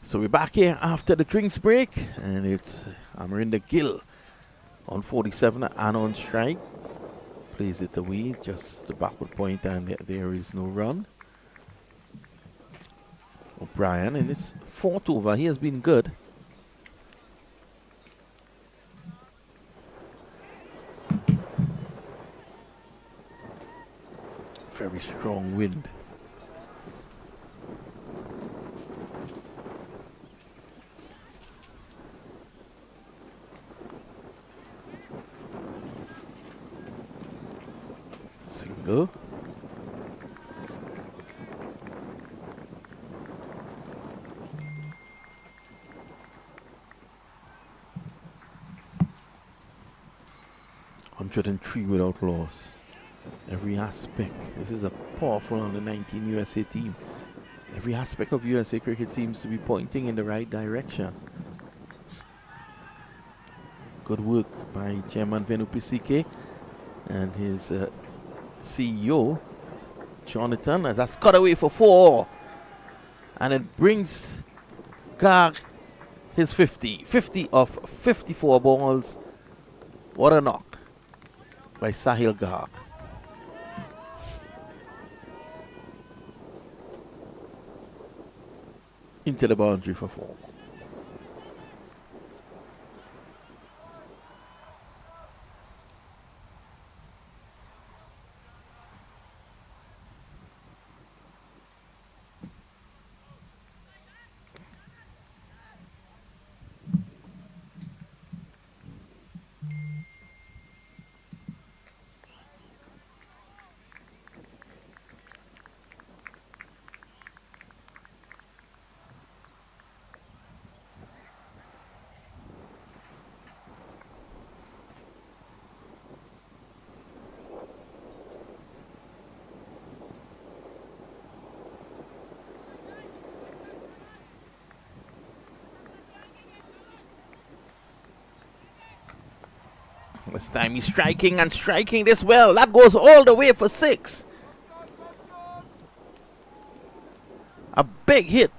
So we're back here after the drinks break, and it's Amarinda Gill on 47 and on strike. Plays it away, just the backward point, and there is no run. O'Brien in his fourth over, he has been good. Very strong wind. Single. $103 without loss. Every aspect. This is a powerful under 19 USA team. Every aspect of USA cricket seems to be pointing in the right direction. Good work by Chairman Venu Pisike and his CEO, Jonathan, as that's cut away for 4. And it brings Garg his 50. 50 of 54 balls. What a knock by Sahil Garg. Into the boundary for 4. This time he's striking and striking this well. That goes all the way for 6. A big hit.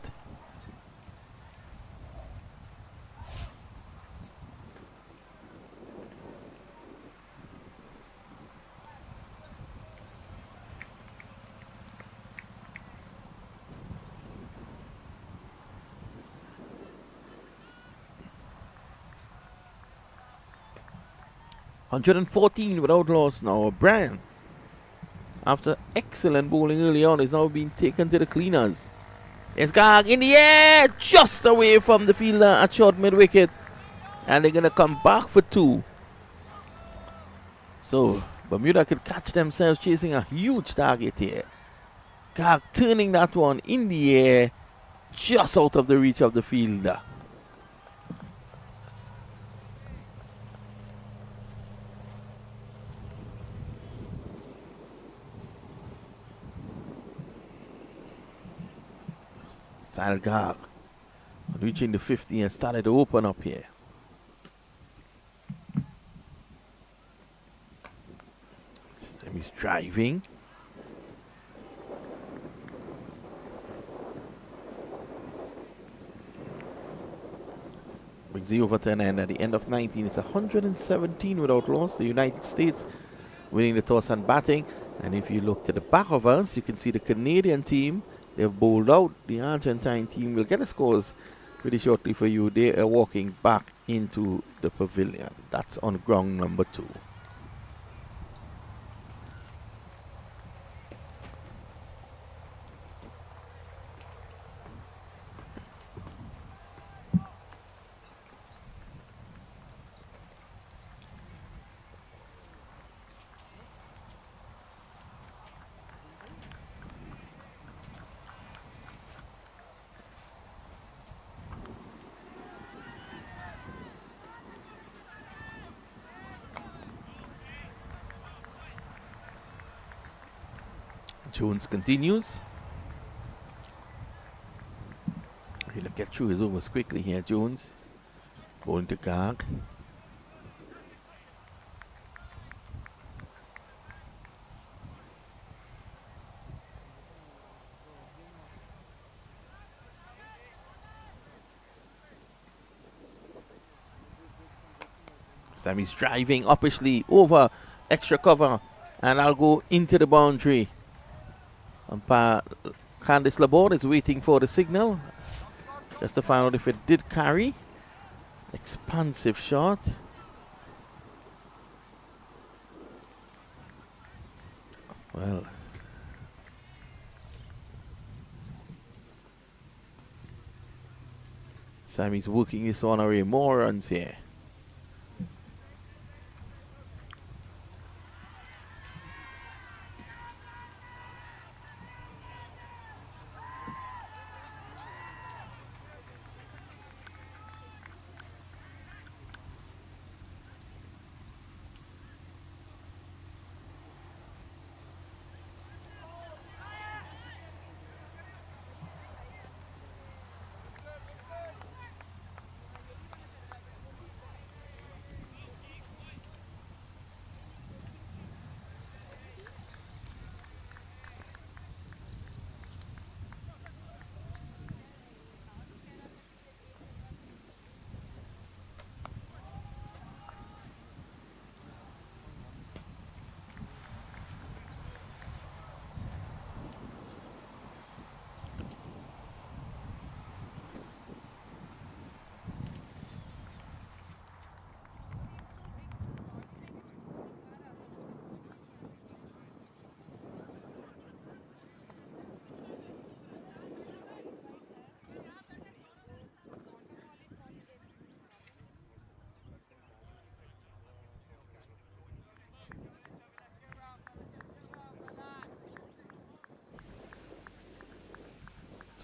$114 without loss now. Brian, after excellent bowling early on, is now being taken to the cleaners. It's Garg in the air, just away from the fielder at short mid wicket, and they're gonna come back for 2. So Bermuda could catch themselves chasing a huge target here. Garg turning that one in the air, just out of the reach of the fielder. Sahil Garg reaching the 50 and started to open up here. He's driving. Brings the over to an end at the end of 19. It's 117 without loss. The United States winning the toss and batting. And if you look to the back of us, you can see the Canadian team They've bowled out. The Argentine team will get the scores pretty shortly for you. They are walking back into the pavilion. That's on ground number 2. Jones continues. He'll get through his overs quickly here, Jones. Bowling to Garg. Sammy's driving uppishly over extra cover, and I'll go into the boundary. Umpire Candice Laborde is waiting for the signal just to find out if it did carry. Expansive shot. Well, Sammy's working his on away. More runs here.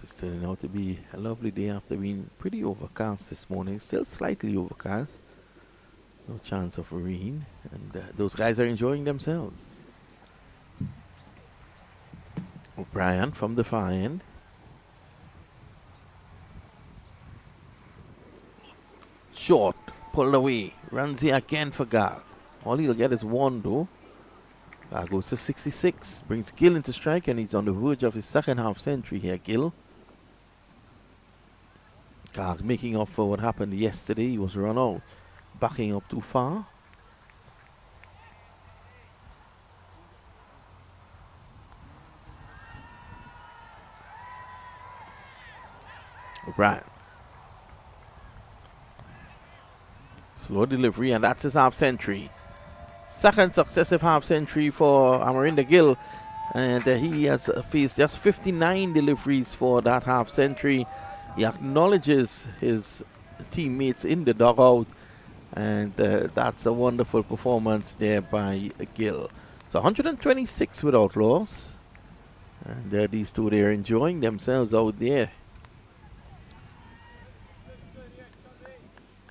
It's turning out to be a lovely day after being pretty overcast this morning. Still slightly overcast. No chance of rain. And those guys are enjoying themselves. O'Brien from the far end. Short. Pulled away. Runs here again for Gar. All he'll get is one though. Gar goes to 66. Brings Gill into strike, and he's on the verge of his second half century here, Gill. Garg making up for what happened yesterday. He was run out, backing up too far. O'Brien. Slow delivery, and that's his half century. Second successive half century for Amarinda Gill, and he has faced just 59 deliveries for that half century. He acknowledges his teammates in the dugout, and that's a wonderful performance there by Gill. So 126 without loss, and these two, they're enjoying themselves out there.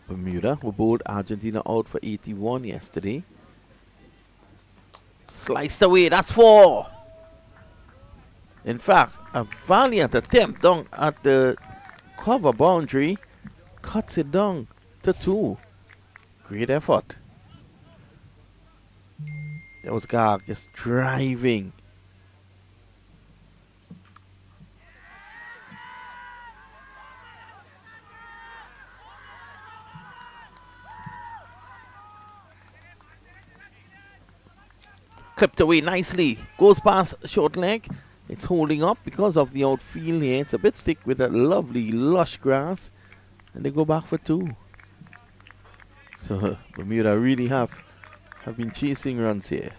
Bermuda, who bowled Argentina out for 81 yesterday. Sliced away, that's 4. In fact, a valiant attempt down at the cover boundary, cuts it down to 2. Great effort. There was Garg just driving. Clipped away nicely. Goes past short leg. It's holding up because of the outfield here. It's a bit thick with that lovely lush grass. And they go back for 2. So Bermuda really have been chasing runs here.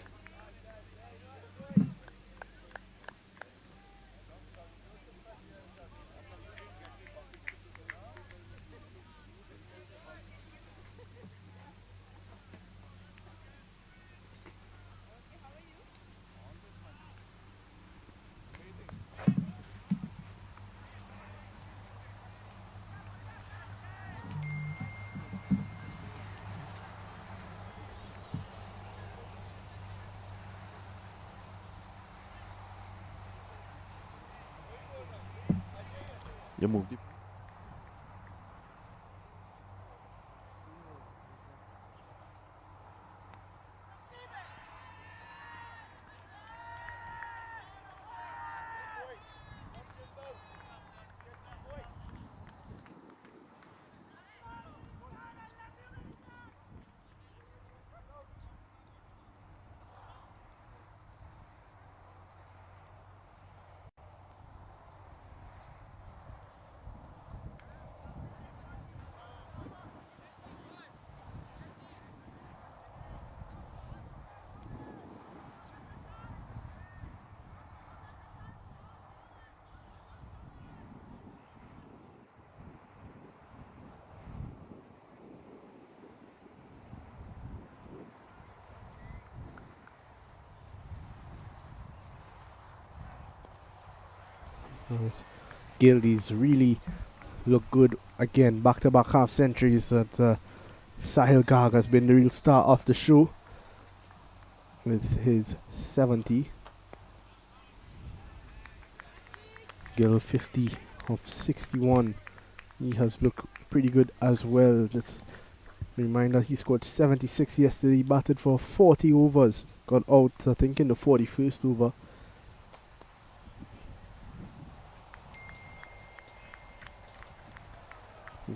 You move the Yes. Gildies really look good again. Back-to-back half centuries. That Sahil Garg has been the real star of the show with his 70. Gill 50 of 61. He has looked pretty good as well. This reminder, he scored 76 yesterday. He batted for 40 overs. Got out, I think, in the 41st over.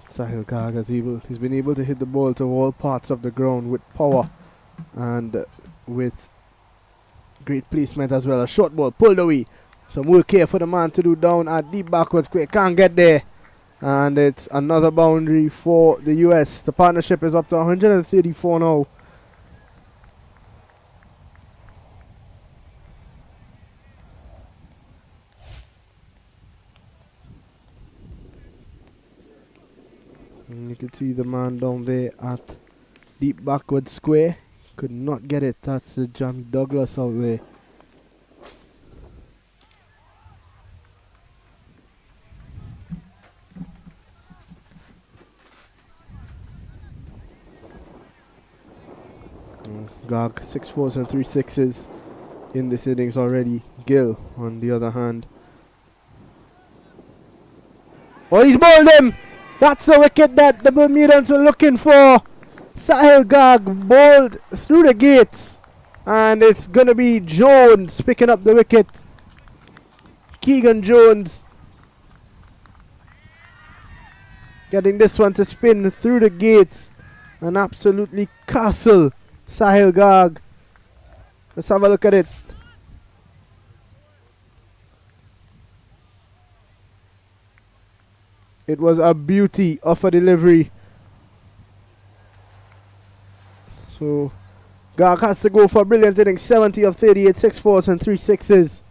Sahil Garg he's been able to hit the ball to all parts of the ground with power and with great placement as well. A short ball pulled away. Some work here for the man to do down at deep backwards. Quick, can't get there. And it's another boundary for the US. The partnership is up to 134 now. And you can see the man down there at deep backward square. Could not get it. That's John Douglas out there. Garg 6 4s and 3 6s in this innings already. Gill on the other hand. Oh, he's bowled him! That's the wicket that the Bermudans were looking for. Sahil Garg bowled through the gates. And it's going to be Jones picking up the wicket. Keegan Jones getting this one to spin through the gates and absolutely castle Sahil Garg. Let's have a look at it. It was a beauty of a delivery. So Garg has to go for a brilliant inning. 70 of 38, 6 4s and 3 6s.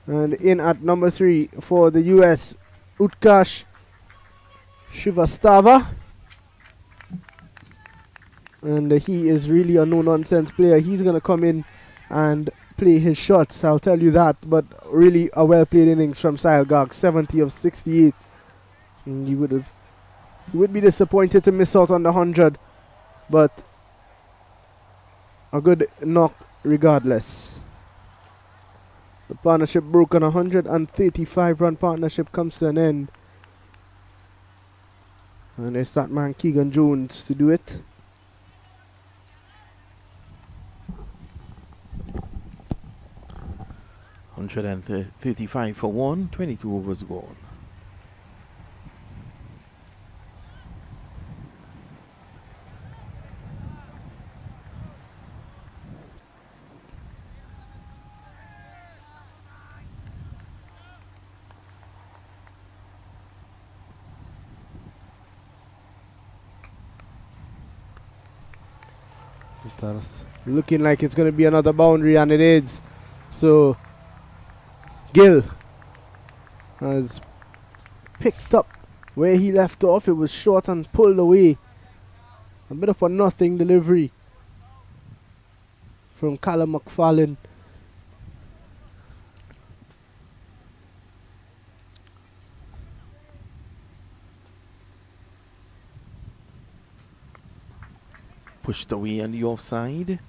And in at number 3 for the US, Utkarsh Shrivastava. And he is really a no-nonsense player. He's going to come in and play his shots, I'll tell you that. But really a well-played innings from Sahil Garg. 70 of 68. And he would be disappointed to miss out on the 100. But a good knock regardless. The partnership broke on a 135-run partnership comes to an end. And it's that man Keegan Jones to do it. $135 for 1, 22 overs gone. That's looking like it's going to be another boundary, and it is. So Gill has picked up where he left off. It was short and pulled away. A bit of a nothing delivery from Callum McFarlane. Pushed away on the offside.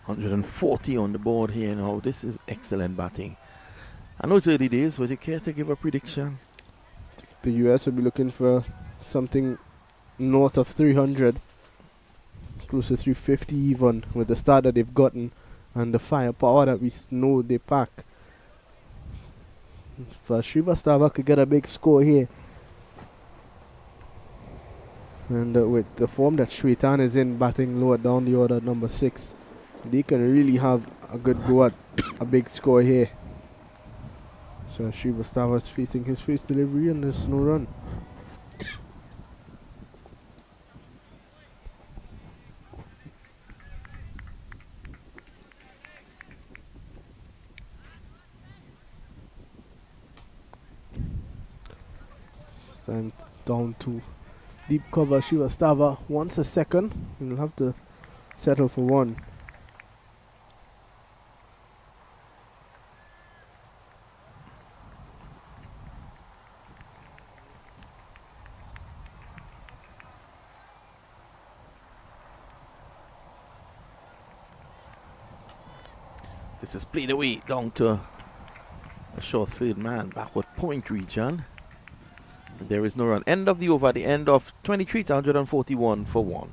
.140 on the board here now. This is excellent batting. I know it's early days, but you care to give a prediction? The US will be looking for something north of 300, close to 350 even, with the start that they've gotten and the firepower that we know they pack. So Srivastava could get a big score here. And with the form that Shwetan is in, batting lower down the order, number 6, they can really have a good go at a big score here. So Srivastava is facing his first delivery and there's no run. It's time down to deep cover. Srivastava wants a second. He'll have to settle for one. This is played away down to a short third man, backward point region. And there is no run. End of the over, the end of 23 to 141 for 1.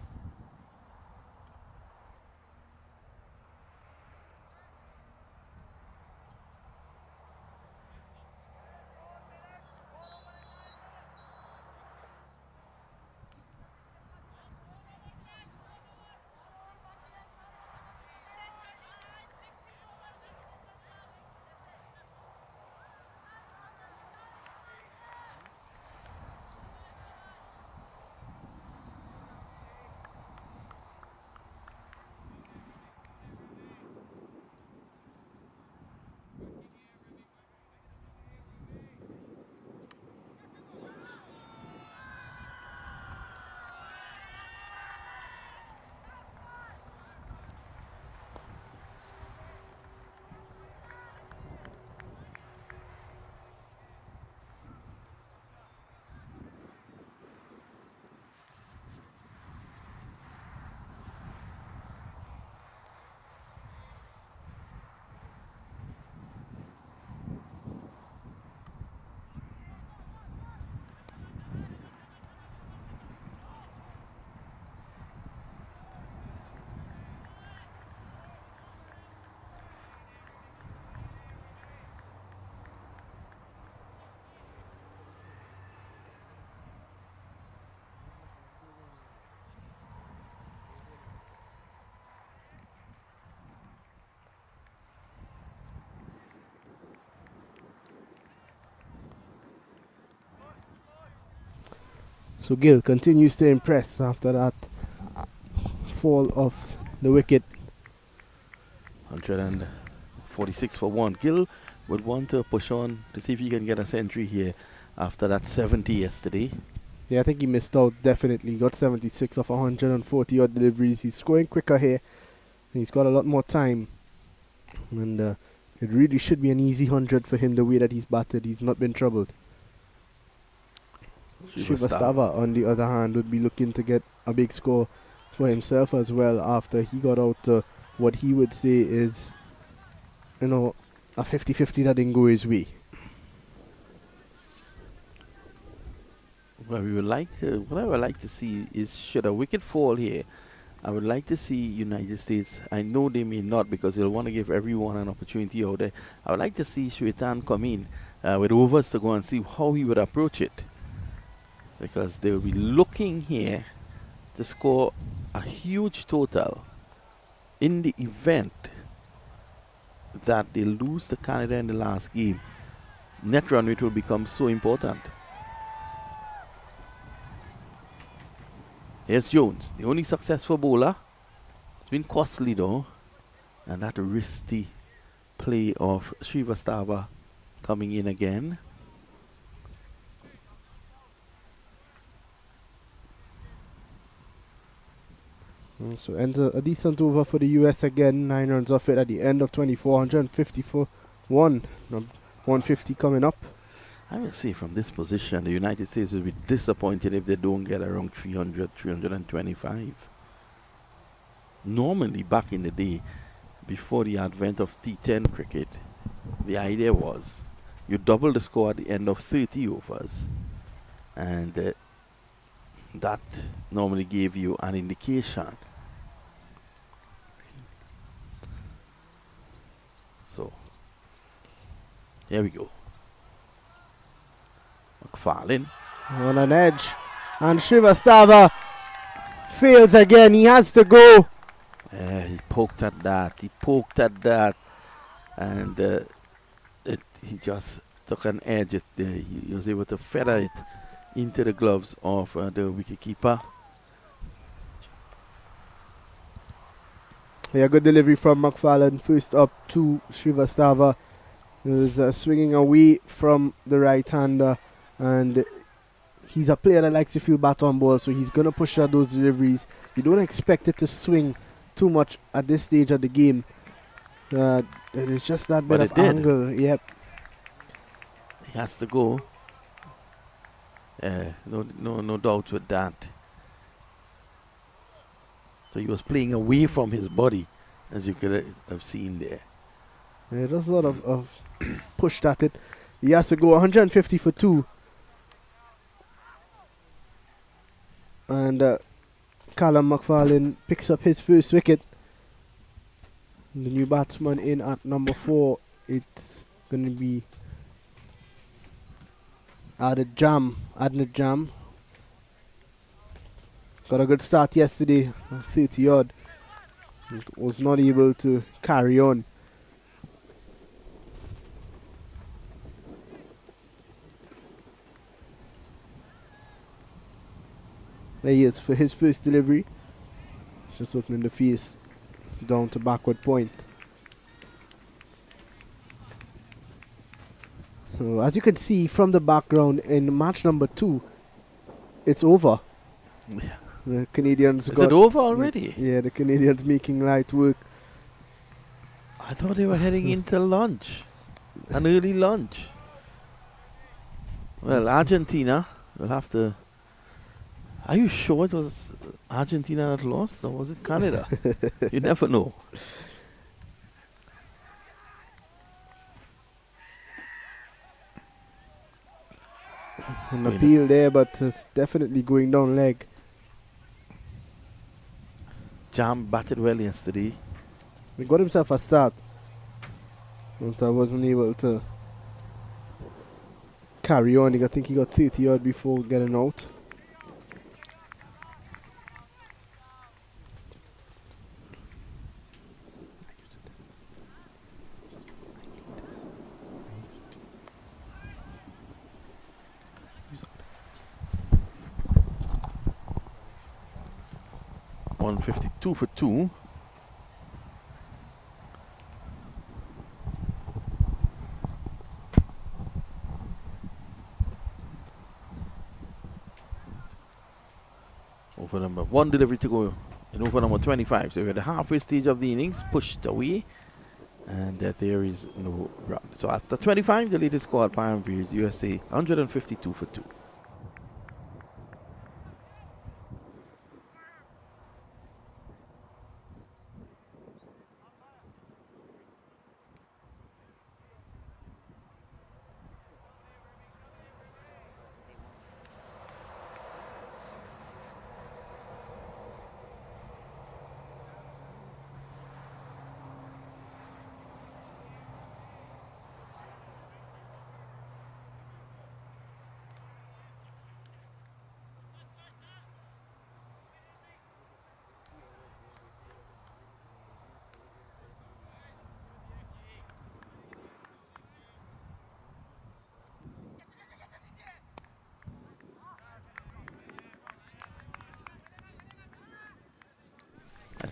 So Gill continues to impress after that fall of the wicket. 146 for 1. Gill would want to push on to see if he can get a century here after that 70 yesterday. Yeah, I think he missed out definitely. Got 76 off 140 odd deliveries. He's scoring quicker here. He's got a lot more time. And it really should be an easy 100 for him the way that he's batted. He's not been troubled. Srivastava, on the other hand, would be looking to get a big score for himself as well after he got out what he would say is, a 50-50 that didn't go his way. What I would like to see is, should a wicket fall here, I would like to see United States. I know they may not because they'll want to give everyone an opportunity out there. I would like to see Shwetan come in with overs to go and see how he would approach it. Because they'll be looking here to score a huge total in the event that they lose to Canada in the last game. Net run rate will become so important. Here's Jones, the only successful bowler. It's been costly though. And that risky play of Srivastava coming in again. So ends a decent over for the US again. 9 runs off it at the end of 24. 150 for 150 coming up. I will say from this position, the United States will be disappointed if they don't get around 300, 325. Normally, back in the day, before the advent of T10 cricket, the idea was you double the score at the end of 30 overs. And that normally gave you an indication. So, here we go. McFarlane on an edge, and Srivastava fails again. He has to go. He poked at that. And he just took an edge. He was able to feather it into the gloves of the wicketkeeper. Yeah, good delivery from McFarlane. First up to Srivastava. He was swinging away from the right-hander, and he's a player that likes to feel bat on ball, so he's going to push out those deliveries. You don't expect it to swing too much at this stage of the game. It's just that bit of angle. Yep. He has to go. No doubt with that. So he was playing away from his body, as you could have seen there. Yeah, there's a lot of pushed at it. He has to go 150 for 2. And Callum McFarlane picks up his first wicket. The new batsman in at number 4. It's going to be Adnan Jam. Got a good start yesterday, 30 odd. Was not able to carry on. There he is for his first delivery. Just opening the face down to backward point. So as you can see from the background in match number 2, it's over. Yeah. The Canadians Is it over already? Yeah, the Canadians making light work. I thought they were heading into lunch. An early lunch. Well, Argentina will have to... Are you sure it was Argentina that lost, or was it Canada? You never know. An appeal there, but it's definitely going down leg. Jam batted well yesterday. He got himself a start, but I wasn't able to carry on. I think he got 30 odd before getting out. $152 for 2. Over number 1 delivery to go in over number 25. So we're at the halfway stage of the innings, pushed away, and there is no run. So after 25, the latest score at Pioneer Views, USA 152 for 2.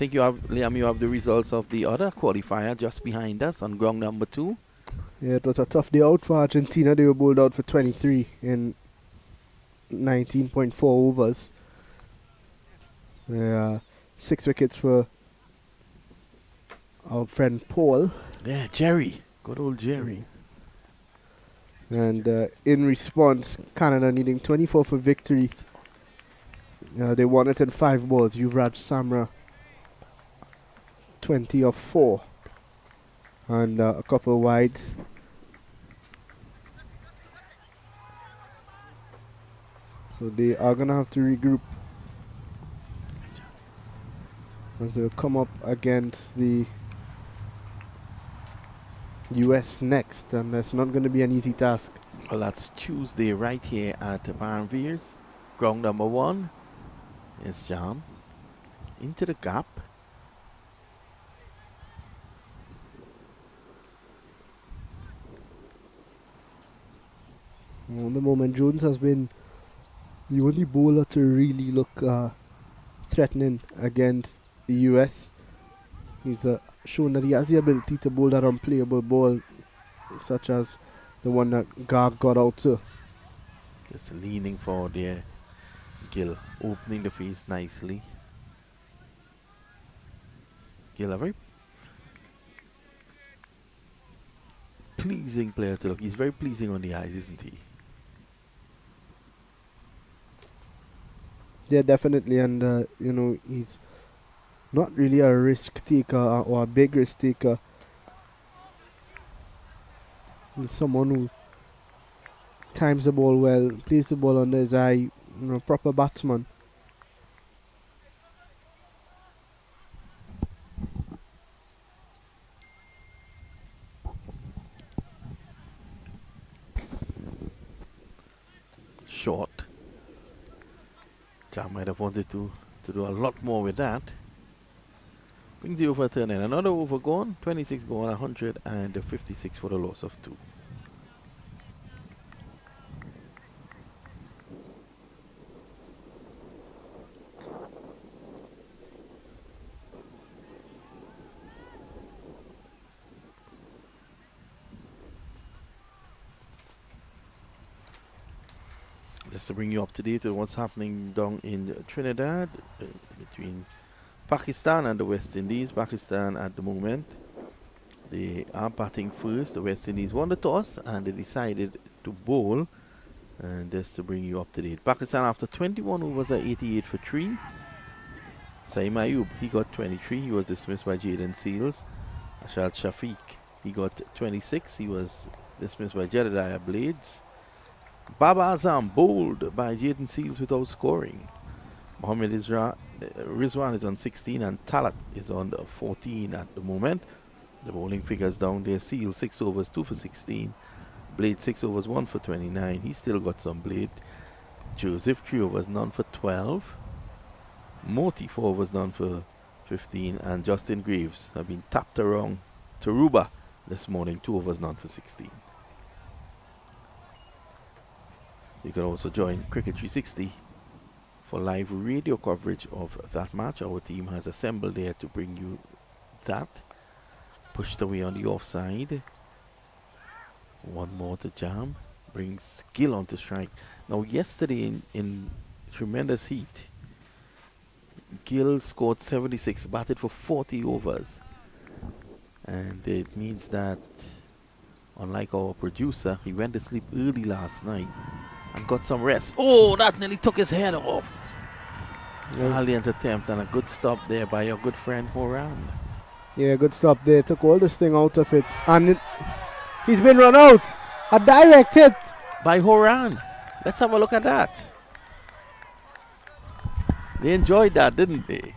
think you have, Liam, you have the results of the other qualifier just behind us on ground number 2. Yeah, it was a tough day out for Argentina. They were bowled out for 23 in 19.4 overs. 6 wickets for our friend Paul. Yeah, Jerry. Good old Jerry. And in response, Canada needing 24 for victory. They won it in 5 balls. Yuvraj Samra 20 of 4. And a couple of wides. So they are going to have to regroup as they'll come up against the US next, and that's not going to be an easy task. Well, that's Tuesday right here at Barnveers. Ground number 1 is Jam. Into the gap. At the moment, Jones has been the only bowler to really look threatening against the US. He's shown that he has the ability to bowl that unplayable ball, such as the one that Garg got out to. Just leaning forward there. Gill opening the face nicely. Gill, a very pleasing player to look. He's very pleasing on the eyes, isn't he? Yeah, definitely, and he's not really a risk taker or a big risk taker. He's someone who times the ball well, plays the ball under his eye, proper batsman. Short. Jam might have wanted to do a lot more with that. Brings the over turn in. Another over gone. 26 gone, 156 for the loss of 2. Just to bring you up to date with what's happening down in Trinidad between Pakistan and the West Indies. Pakistan at the moment, they are batting first. The West Indies won the toss and they decided to bowl. And just to bring you up to date, Pakistan after 21 overs are 88 for 3. Saeem Ayub, he got 23. He was dismissed by Jaden Seals. Ashad Shafiq, he got 26. He was dismissed by Jedediah Blades. Baba Azam bowled by Jaden Seals without scoring. Mohammed Rizwan is on 16 and Talat is on 14 at the moment. The bowling figures down there. Seals 6 overs, 2 for 16. Blade 6 overs, 1 for 29. He still got some Blade. Joseph 3 overs, none for 12. Moti 4 overs, none for 15. And Justin Graves have been tapped around Taruba this morning, 2 overs, none for 16. You can also join Cricket 360 for live radio coverage of that match. Our team has assembled there to bring you that. Pushed away on the offside. One more to Jam. Brings Gill on to strike. Now yesterday in tremendous heat, Gill scored 76, batted for 40 overs. And it means that, unlike our producer, he went to sleep early last night and got some rest. Oh, that nearly took his head off. Valiant attempt and a good stop there by your good friend Moran. Yeah, good stop there. Took all this thing out of it. And he's been run out. A direct hit. By Horan. Let's have a look at that. They enjoyed that, didn't they?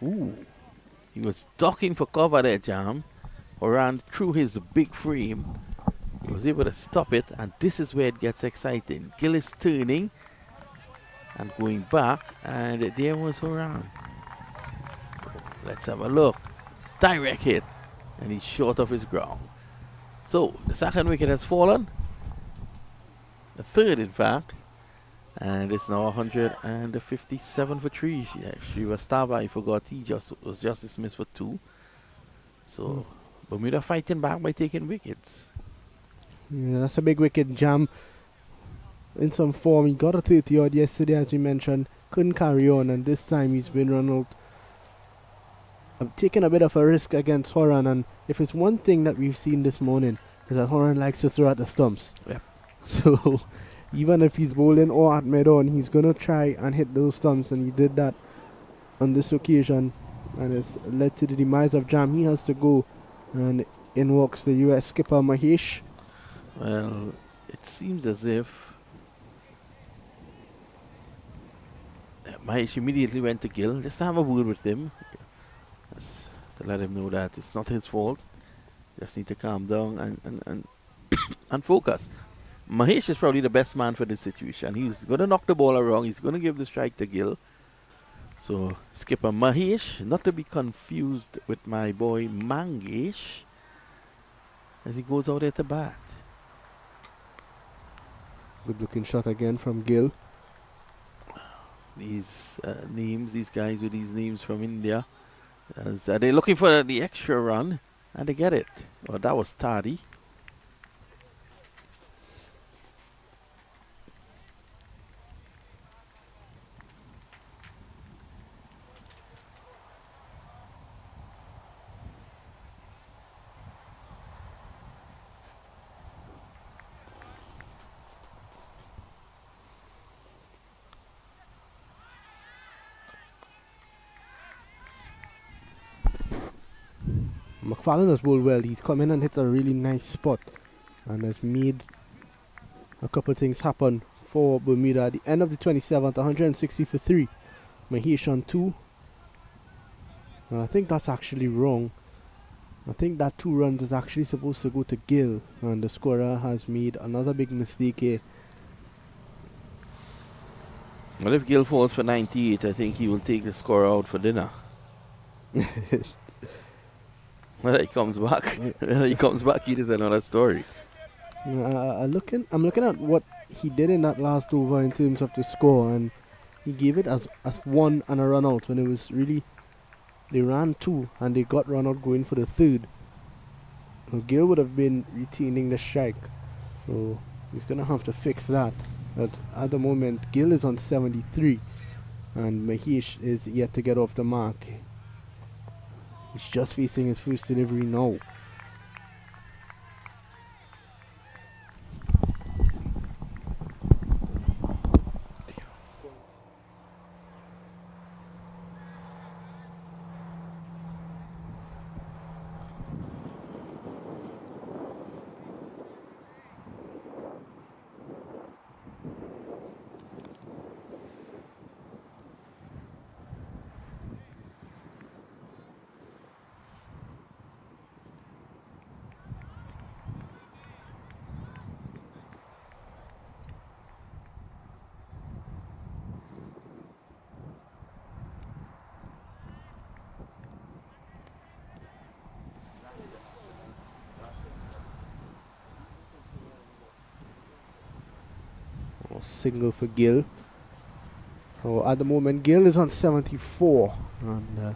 Ooh. He was ducking for cover there, Jam. Horan through his big frame. He was able to stop it, and this is where it gets exciting. Gill is turning and going back, and there was Horan. Let's have a look. Direct hit, and he's short of his ground. So the second wicket has fallen. the third, in fact. And it's now 157 for three. Yeah, Shrivastava, I forgot, was just dismissed for two. So Bermuda fighting back by taking wickets. Yeah, that's a big wicket. Jam in some form. He got a 30 odd yesterday, as we mentioned. Couldn't carry on, and this time he's been run out. I'm taking a bit of a risk against Horan, and if it's one thing that we've seen this morning, is that Horan likes to throw at the stumps. Yep. So even if he's bowling or at mid-on, he's going to try and hit those stumps, and he did that on this occasion, and it's led to the demise of Jam. He has to go, and in walks the US skipper Mahesh. Well, it seems as if Mahesh immediately went to Gill just to have a word with him, just to let him know that it's not his fault. Just need to calm down and and focus. Mahesh is probably the best man for this situation. He's going to knock the ball around. He's going to give the strike to Gill. So, skipper Mahesh, not to be confused with my boy Mangesh, as he goes out there to bat. Good looking shot again from Gill. These names, these guys with these names from India, as they're looking for the extra run, and they get it. Oh, that was tardy. McFarlane has bowled well. He's come in and hit a really nice spot and has made a couple things happen for Bermuda. At the end of the 27th, 160 for 3. Mahesh on 2. I think that's actually wrong. I think that 2 runs is actually supposed to go to Gill, and the scorer has made another big mistake here. Well, if Gill falls for 98, I think he will take the score out for dinner. When he comes back, it is another story. I'm looking at what he did in that last over in terms of the score, and he gave it as 1 and a run out when it was really, they ran 2 and they got run out going for the 3rd. So Gill would have been retaining the strike, so he's gonna have to fix that. But at the moment, Gill is on 73, and Mahesh is yet to get off the mark. He's just facing his first delivery now. Single for Gill. So at the moment, Gill is on 74, and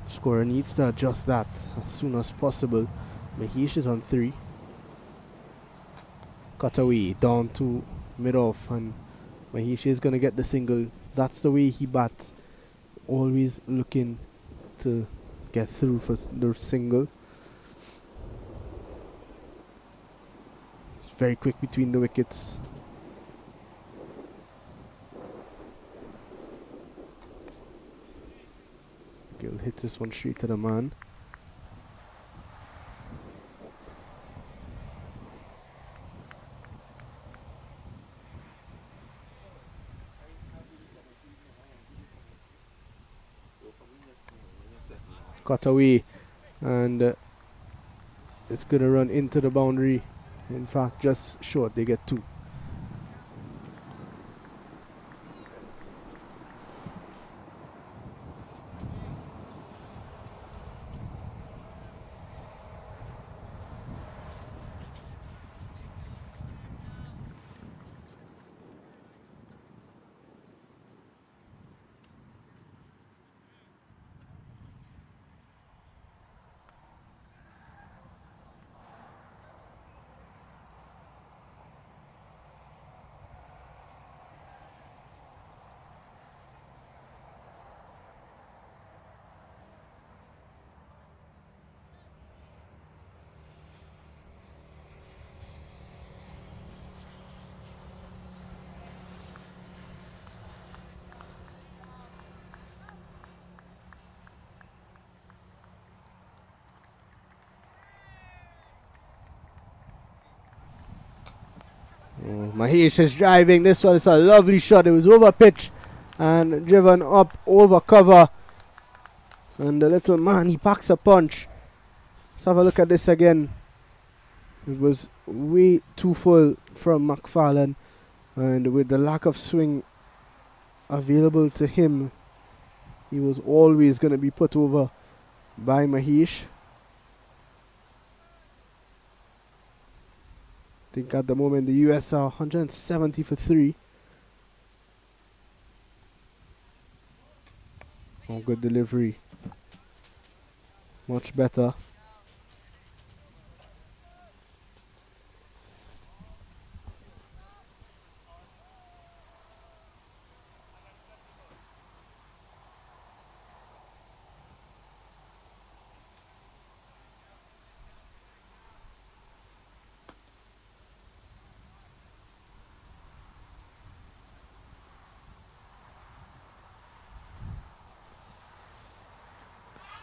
scorer needs to adjust that as soon as possible. Mahesh is on 3. Cut away down to mid-off, and Mahesh is going to get the single. That's the way he bats, always looking to get through for the single. It's very quick between the wickets. Gill hits this one straight to the man. Cut away, and it's going to run into the boundary. In fact, just short, they get 2. Oh, Mahesh is driving. This one is a lovely shot. It was over pitch and driven up over cover. And the little man, he packs a punch. Let's have a look at this again. It was way too full from McFarlane. And with the lack of swing available to him, he was always going to be put over by Mahesh. I think at the moment the US are 170 for 3. Oh, good delivery. Much better.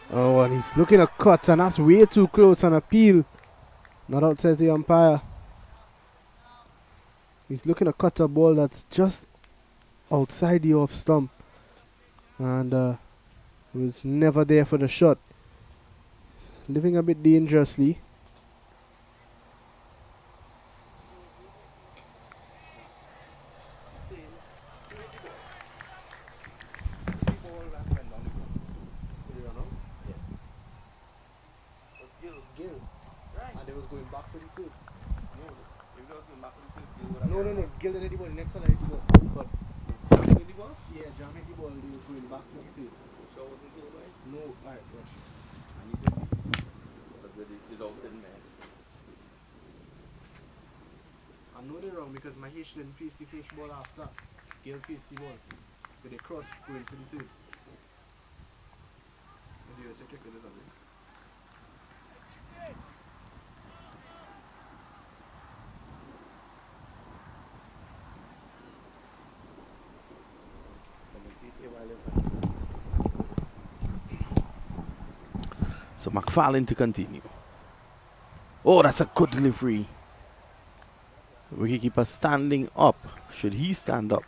Oh, and he's looking at cut, and that's way too close on appeal. Not out, says the umpire. He's looking at cut a ball that's just outside the off stump. And was never there for the shot. Living a bit dangerously. No. Gil did the ball. Next one I hit the ball. But Jam hit the ball? Yeah, Jam hit the ball. They was going back for the two. So was it goal line? No, alright, rush. I need to see. Because the dog didn't man. I know they're wrong because Mahesh didn't face the first ball after. Gil faced the ball. But they crossed going for the two. Is there a second for this one? So McFarlane to continue. Oh, that's a good delivery. Wicketkeeper standing up. Should he stand up?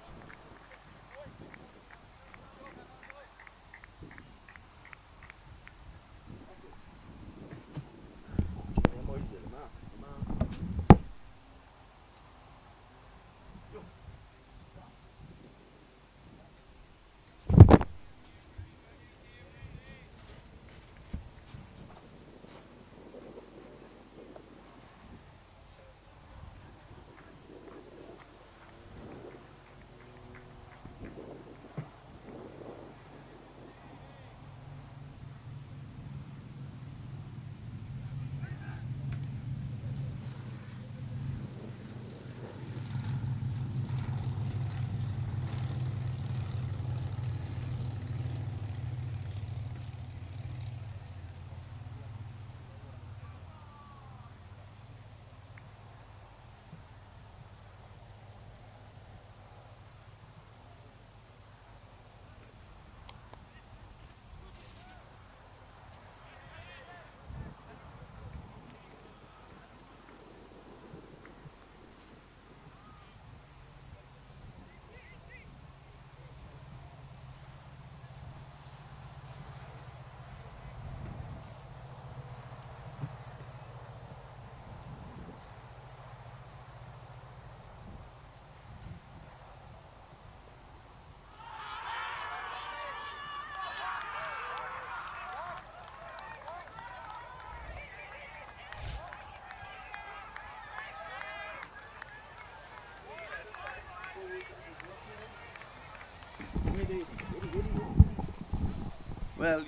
Well,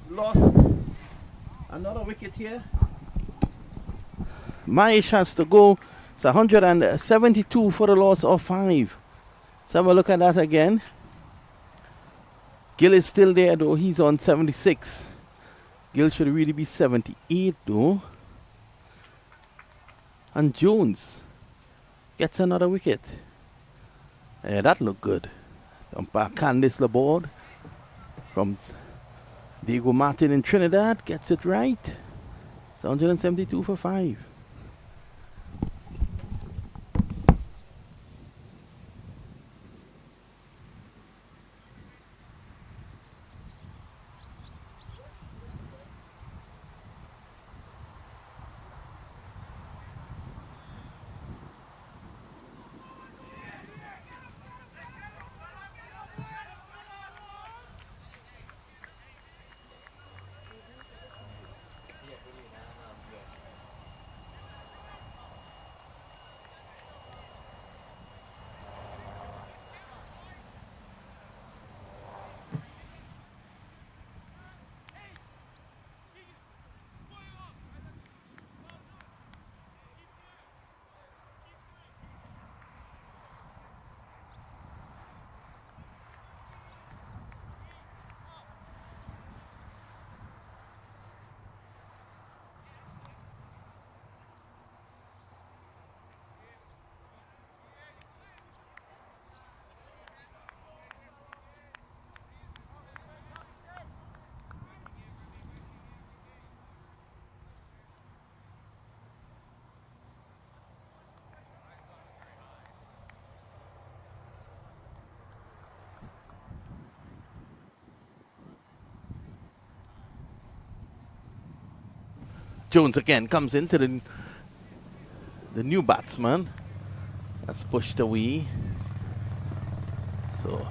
lost another wicket here. Mahesh has to go. It's 172 for the loss of 5. Let's have a look at that again. Gill is still there though. He's on 76. Gill should really be 78 though. And Jones gets another wicket. Yeah, that looked good. Umpire Candice Laborde from Diego Martin in Trinidad gets it right. It's 172 for 5. Jones again comes into the new batsman. That's pushed away. So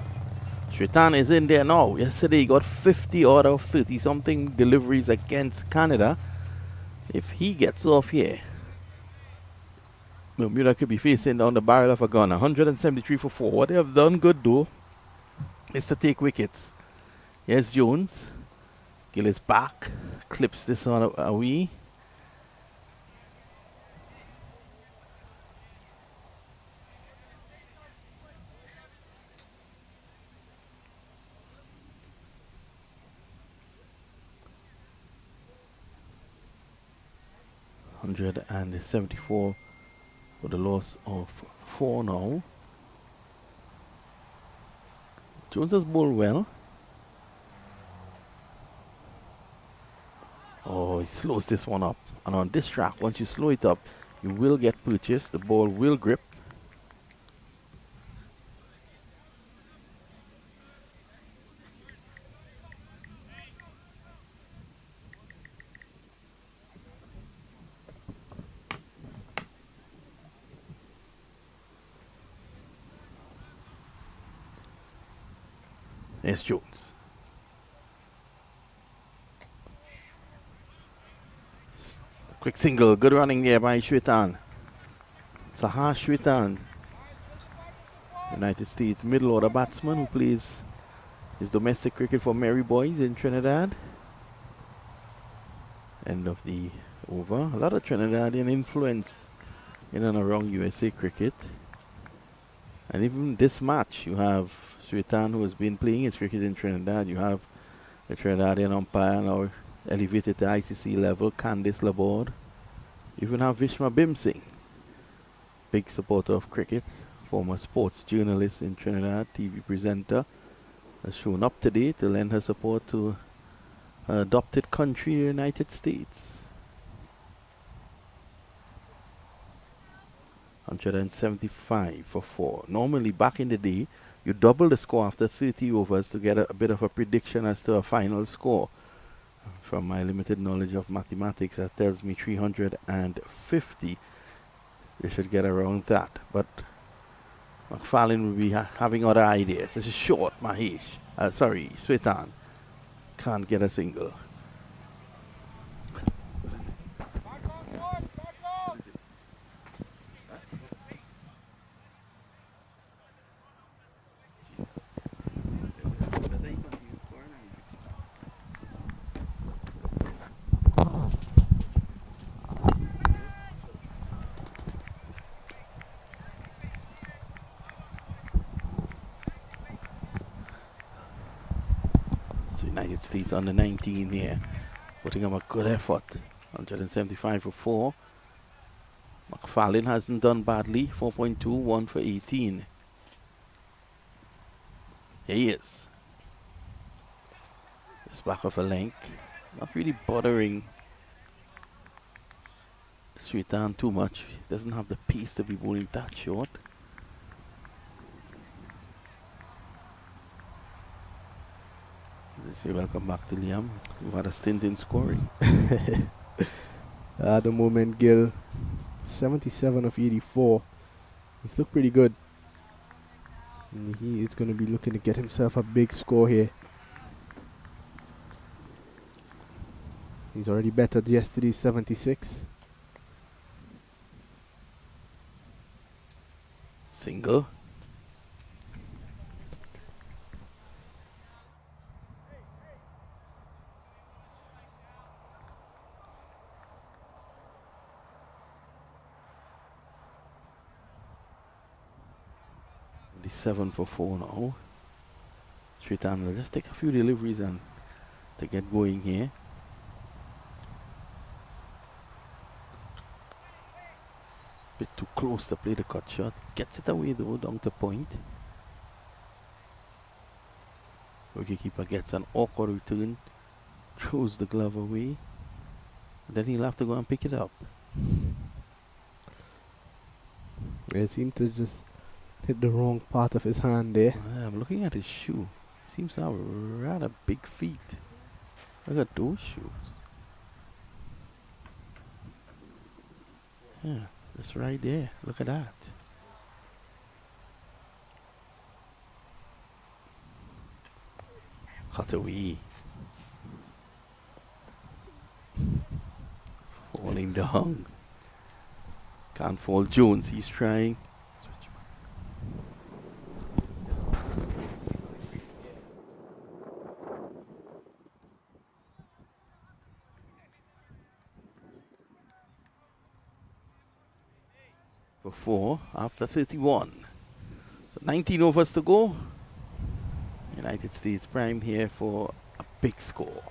Shritan is in there now. Yesterday he got 50 out of 30 something deliveries against Canada. If he gets off here, Bermuda could be facing down the barrel of a gun. 173 for 4. What they have done good though is to take wickets. Here's Jones. Gill is back. Clips this one away. $174 for the loss of 4 now. Jones has bowled well. Oh, he slows this one up. And on this track, once you slow it up, you will get purchased. The ball will grip. There's Jones. Quick single, good running there by Shritan. Sahar Shritan, United States middle order batsman who plays his domestic cricket for Mary Boys in Trinidad. End of the over. A lot of Trinidadian influence in and around USA cricket. And even this match, you have Shritan, who has been playing his cricket in Trinidad. You have the Trinidadian umpire now elevated to ICC level, Candice Laborde. You even have Vishma Bimsing, big supporter of cricket, former sports journalist in Trinidad, TV presenter, has shown up today to lend her support to her adopted country, the United States. 175 for 4. Normally, back in the day, you double the score after 30 overs to get a bit of a prediction as to a final score. From my limited knowledge of mathematics, that tells me 350. They should get around that. But McFarlane will be having other ideas. This is short, Mahesh. Sorry, Swetan. Can't get a single. United States under 19 here, putting up a good effort. 175 for 4. McFarlane hasn't done badly. 4.2, 1 for 18. Here he is. It's back of a length. Not really bothering Shritan too much. Doesn't have the pace to be bowling that short. They say welcome back to Liam. You've had a stint in scoring. At the moment, Gill, 77 of 84. He's looked pretty good. And he is going to be looking to get himself a big score here. He's already bettered yesterday's 76. Single. The 7 for 4 now. Shritan will just take a few deliveries and to get going here. Bit too close to play the cut shot. Gets it away though, down to point. Wicketkeeper gets an awkward return, throws the glove away, and then he'll have to go and pick it up. It seemed to just hit the wrong part of his hand there. I'm looking at his shoe. Seems to have rather big feet. Look at those shoes. Yeah, just right there. Look at that. Cut away. Falling down. Can't fall Jones. He's trying. For 4 after 31. So 19 overs to go. United States prime here for a big score.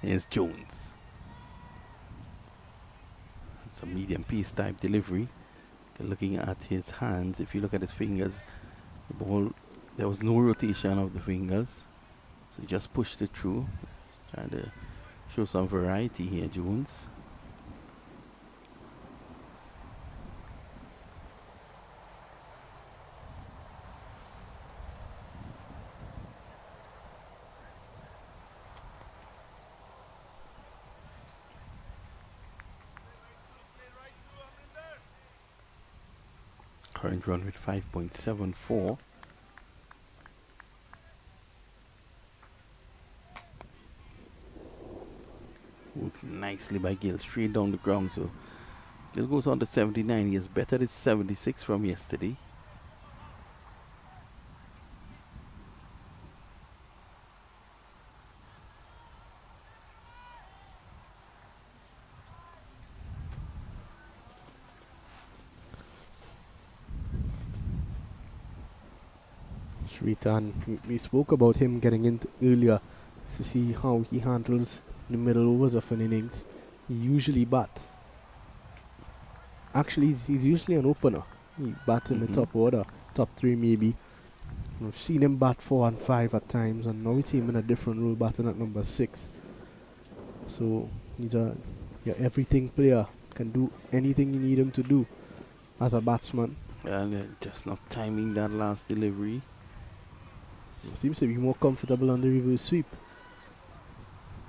Here's Jones. It's a medium pace type delivery. Looking at his hands, if you look at his fingers, the ball, there was no rotation of the fingers. So he just pushed it through. Trying to show some variety here, Jones. Current run with 5.74. Moved nicely by Gill, straight down the ground. So Gill goes on to 79. He has bettered his 76 from yesterday. Shritan, we spoke about him getting in earlier to see how he handles the middle overs of an innings. He usually bats. Actually, he's usually an opener. He bats in the top order, top 3 maybe. We've seen him bat 4 and 5 at times, and now we see him in a different role, batting at number 6. So he's a everything player, can do anything you need him to do as a batsman. And just not timing that last delivery. He seems to be more comfortable on the reverse sweep.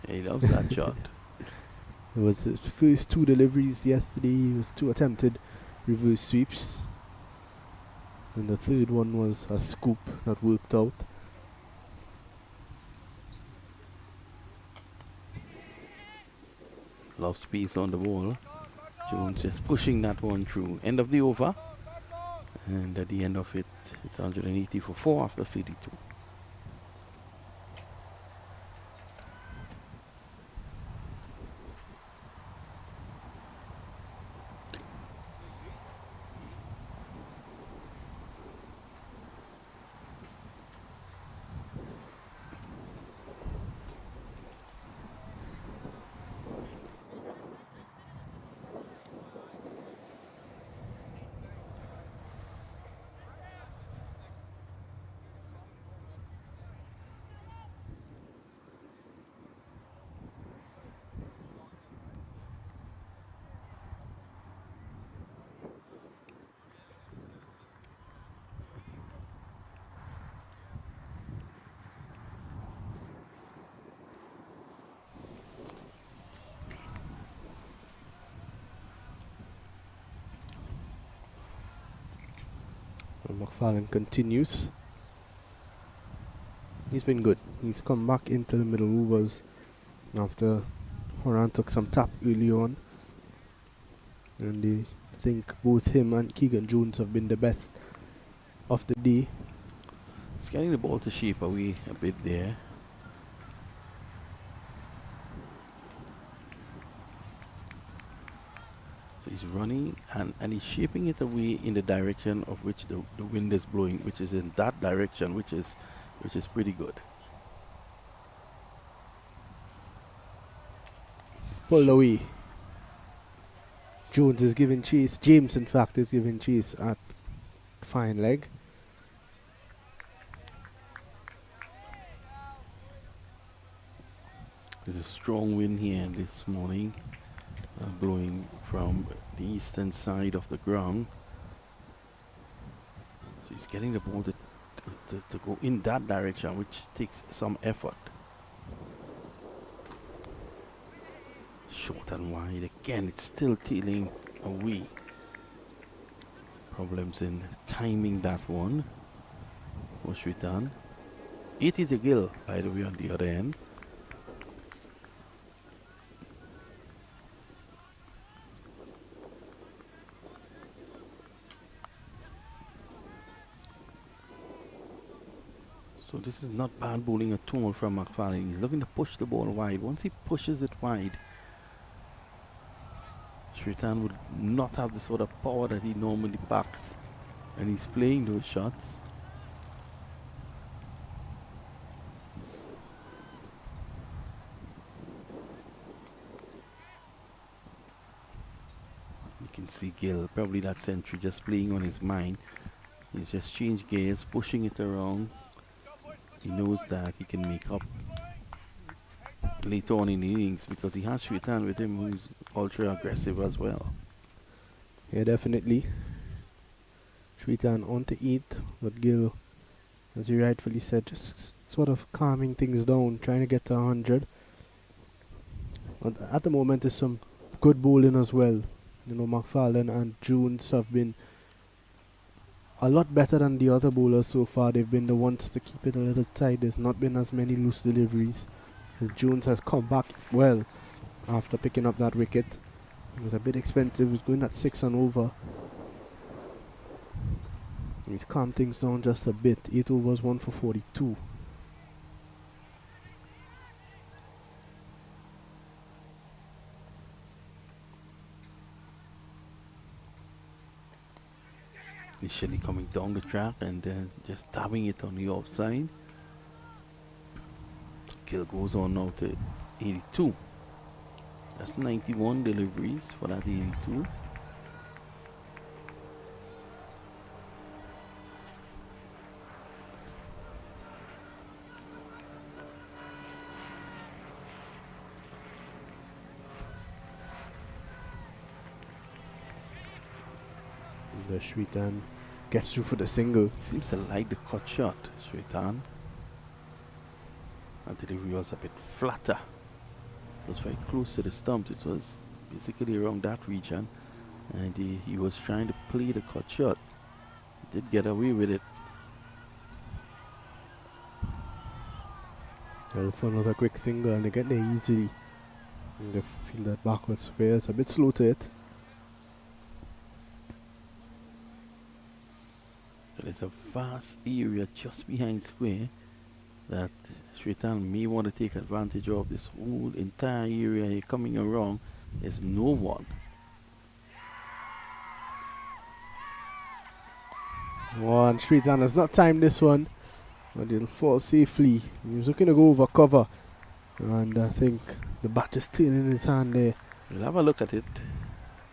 He loves that shot. It was his first 2 deliveries yesterday. It was 2 attempted reverse sweeps. And the third one was a scoop that worked out. Loves space on the ball. Jones just pushing that one through. End of the over. And at the end of it, it's 180 for 4 after 32. McFarlane continues. He's been good. He's come back into the middle overs after Horan took some tap early on. And I think both him and Keegan Jones have been the best of the day. He's getting the ball to shape away a bit there. So he's running and he's shaping it away in the direction of which the wind is blowing, which is in that direction, which is pretty good. Pulled away. Jones is giving chase. James, in fact, is giving chase at fine leg. There's a strong wind here this morning. blowing from the eastern side of the ground. So he's getting the ball to go in that direction, which takes some effort. Short and wide again, it's still tailing away. Problems in timing that one. What's done? 80 to Gill, by the way, on the other end. So this is not bad bowling at all from McFarlane. He's looking to push the ball wide. Once he pushes it wide, Shritan would not have the sort of power that he normally packs, and he's playing those shots. You can see Gill, probably that century just playing on his mind. He's just changed gears, pushing it around. He knows that he can make up later on in the innings because he has Shritan with him, who's ultra aggressive as well. Yeah, definitely. Shritan on to 8, but Gill, as you rightfully said, just sort of calming things down, trying to get to 100. And at the moment, there's some good bowling as well. You know, McFarlane and Jones have been a lot better than the other bowlers so far. They've been the ones to keep it a little tight. There's not been as many loose deliveries. And Jones has come back well after picking up that wicket. It was a bit expensive. He was going at 6 and over. He's calmed things down just a bit. 8 overs, 1 for 42. Initially coming down the track and then just tapping it on the outside. Gill goes on now to 82. That's 91 deliveries for that 82. The Shritan gets through for the single. Seems to like the cut shot, Shritan. That delivery was a bit flatter. It was very close to the stumps. It was basically around that region. And he was trying to play the cut shot. He did get away with it. They'll for another quick single and they get there easily. And they feel that backwards square. It's a bit slow to it. There's a vast area just behind square that Shritan may want to take advantage of. This whole entire area here coming around, there's no one. And Shritan has not timed this one, but he'll fall safely. He was looking to go over cover, and I think the bat just turning in his hand there. We'll have a look at it,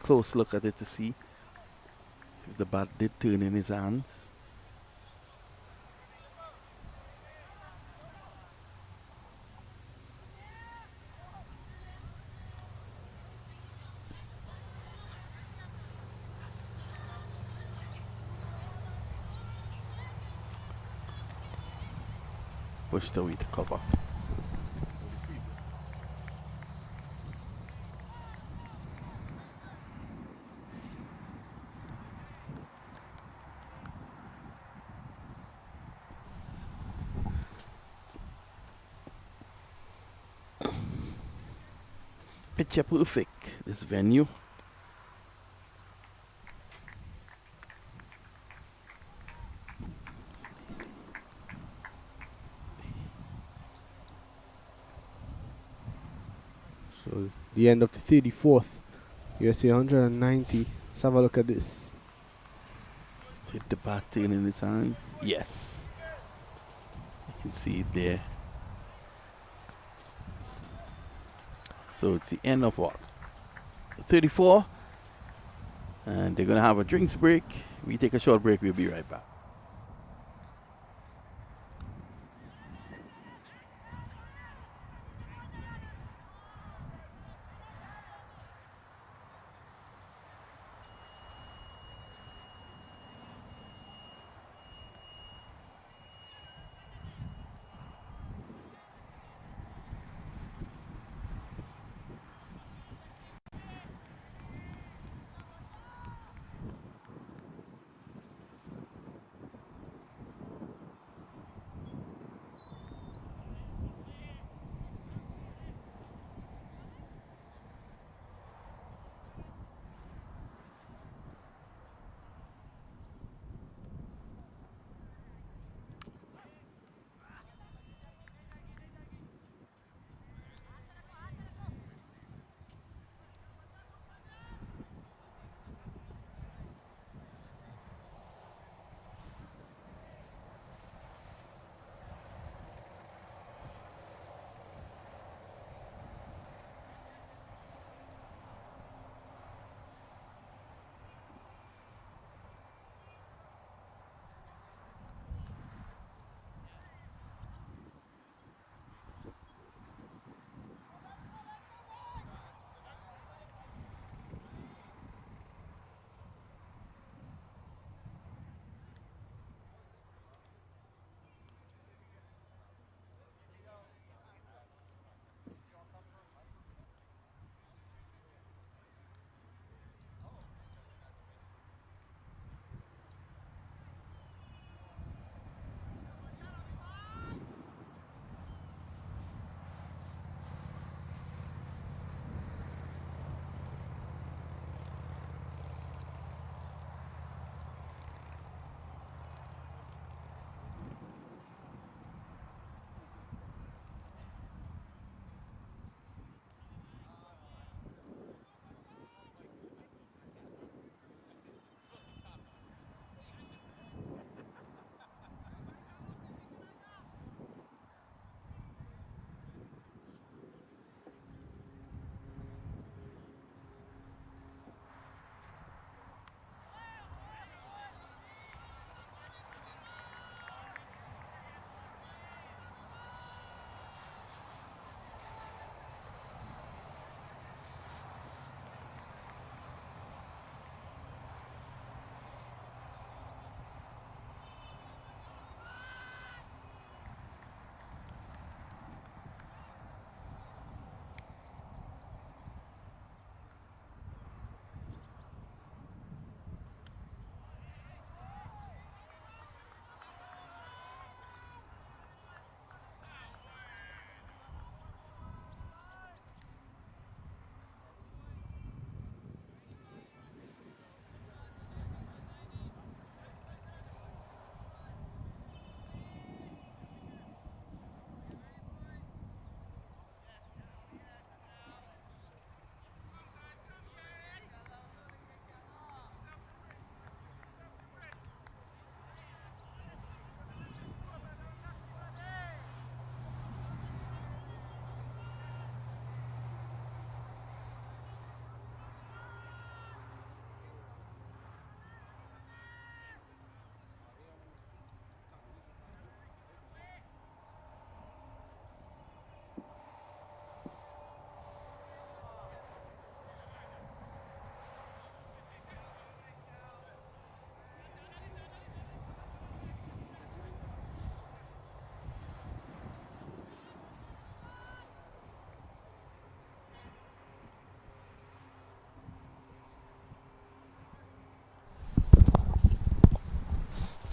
close look at it to see if the bat did turn in his hands. Pushed away to cover. Picture perfect, this venue. So the end of the 34th, USA 190. Let's have a look at this. Did the bat turn in his hand? Yes. You can see it there. So it's the end of what? 34. And they're going to have a drinks break. We take a short break. We'll be right back.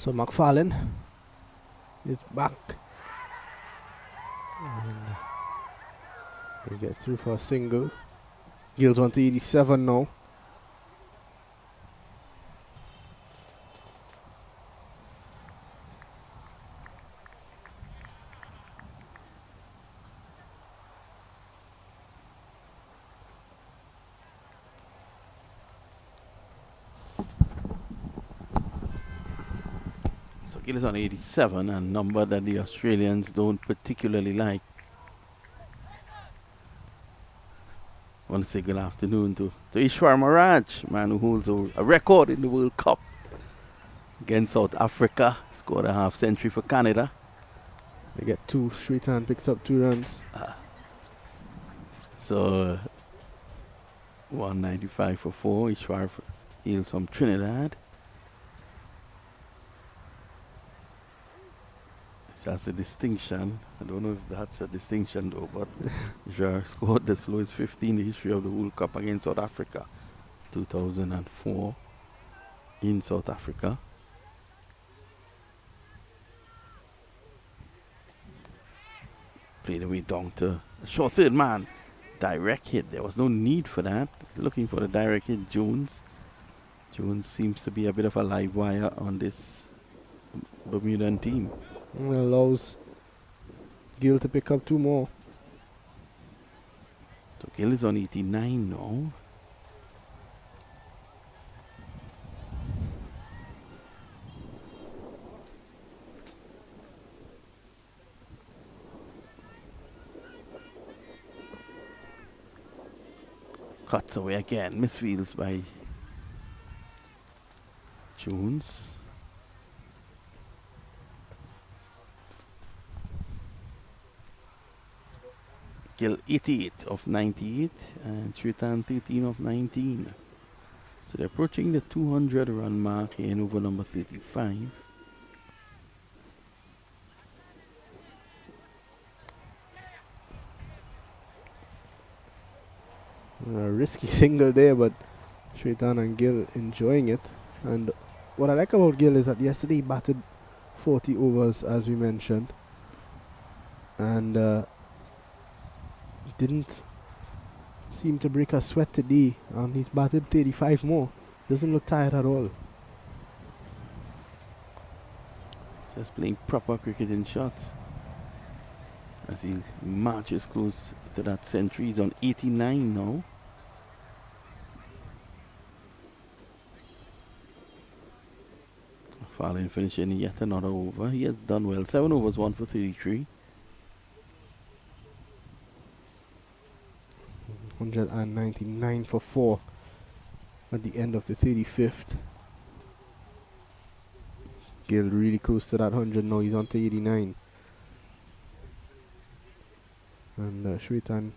So McFarlane is back. And they get through for a single. Gill's on to 87 now. So Gill is on 87, a number that the Australians don't particularly like. I want to say good afternoon to Ishwar Maraj, man who holds a record in the World Cup against South Africa. Scored a half century for Canada. They get 2. Shwetan picks up 2 runs. So 195 for 4. Ishwar hails from Trinidad. That's a distinction. I don't know if that's a distinction though, but Ishwar scored the slowest 15 in the history of the World Cup against South Africa, 2004 in South Africa. Played away down to a short third man. Direct hit. There was no need for that. Looking for the direct hit, Jones. Jones seems to be a bit of a live wire on this Bermudan team. And allows Gill to pick up 2 more. So Gill is on 89 now. Cuts away again. Misfields by Jones. Gill 88 of 98 and Shwetan 13 of 19. So they're approaching the 200 run mark here in over number 35. A risky single there, but Shwetan and Gill enjoying it. And what I like about Gill is that yesterday he batted 40 overs, as we mentioned, and didn't seem to break a sweat today, and he's batted 35 more. Doesn't look tired at all. Just playing proper cricketing shots as he marches close to that century. He's on 89 now. Fallon finishing yet another over. He has done well. 7 overs, 1 for 33. 199 for 4 at the end of the 35th. Gill really close to that 100 now. He's on to 89. And Shwetan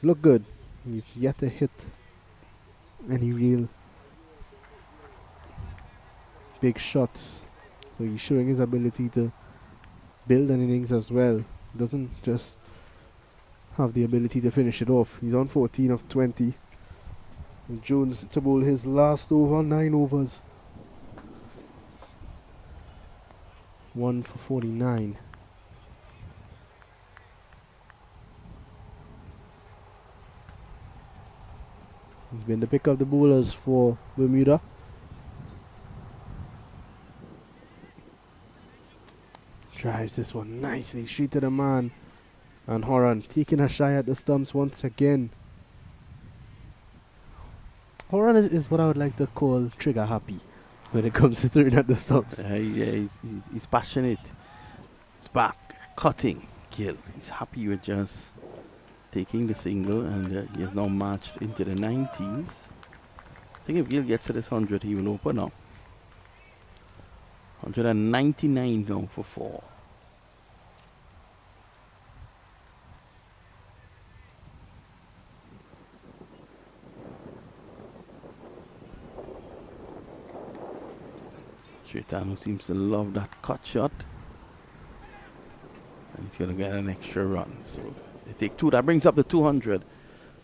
look good. He's yet to hit any real big shots. So he's showing his ability to build an innings as well. Doesn't just have the ability to finish it off. He's on 14 of 20. And Jones to bowl his last over, 9 overs. 1 for 49. He's been to pick up the bowlers for Bermuda. Drives this one nicely straight to the man. And Horan taking a shy at the stumps once again. Horan is what I would like to call trigger happy when it comes to throwing at the stumps. He's passionate. He's back, cutting, Gill. He's happy with just taking the single, and he has now marched into the 90s. I think if Gill gets to this 100, he will open up. 199 now for 4. Shwetan, who seems to love that cut shot. And he's going to get an extra run. So they take 2. That brings up the 200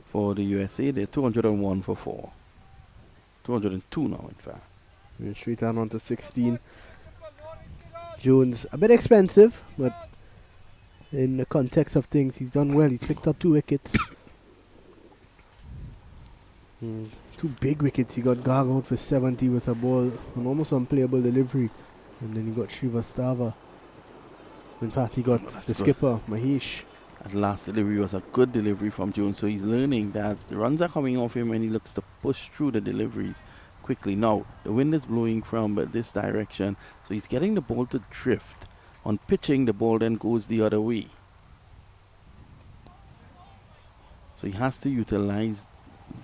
for the USA. They're 201 for 4. 202 now, in fact. And Shwetan on to 16. Jones, a bit expensive, but in the context of things, he's done well. He's picked up 2 wickets. 2 big wickets. He got Garg out for 70 with a ball, an almost unplayable delivery. And then he got Srivastava. In fact, he got That's the good. skipper, Mahesh. That last delivery was a good delivery from Jones, so he's learning that the runs are coming off him and he looks to push through the deliveries quickly. Now, the wind is blowing from this direction, so he's getting the ball to drift. On pitching, the ball then goes the other way. So he has to utilize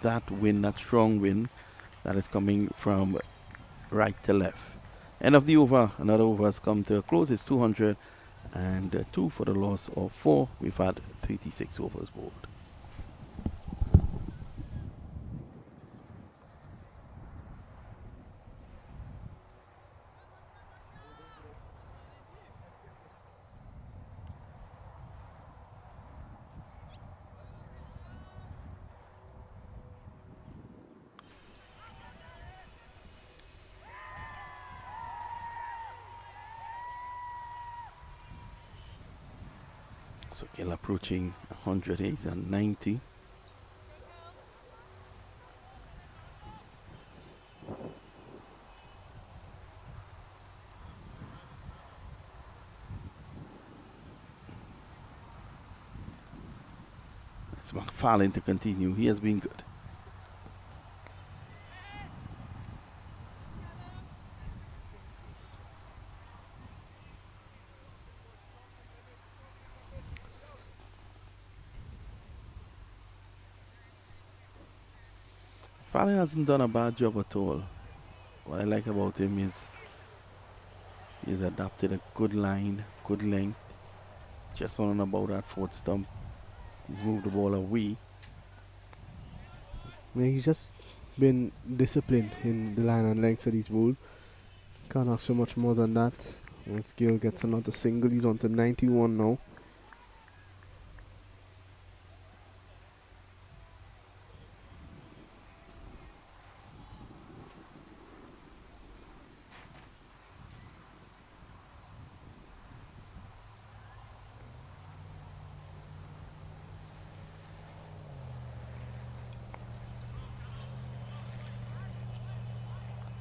that wind, that strong wind that is coming from right to left. End of the over. Another over has come to a close. It's 202 for the loss of 4. We've had 36 overs bowled. So Gill approaching 100. He's at 90. It's McFarlane to continue. He has been good. Fallon hasn't done a bad job at all. What I like about him is he's adapted a good line, good length. Just on and about that fourth stump. He's moved the ball away. He's just been disciplined in the line and length that he's bowled. Can't ask so much more than that. Once Gill gets another single, he's on to 91 now.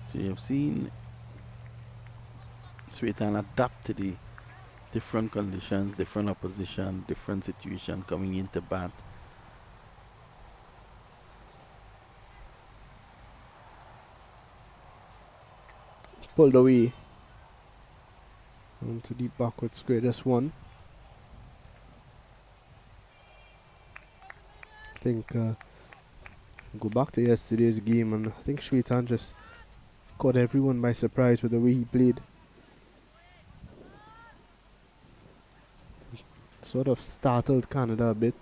So you have seen Sweetan adapt to the different conditions, different opposition, different situation coming into bat. Pulled away. On to deep backwards square, just one. I think go back to yesterday's game, and I think Shwetan just caught everyone by surprise with the way he played. Sort of startled Canada a bit.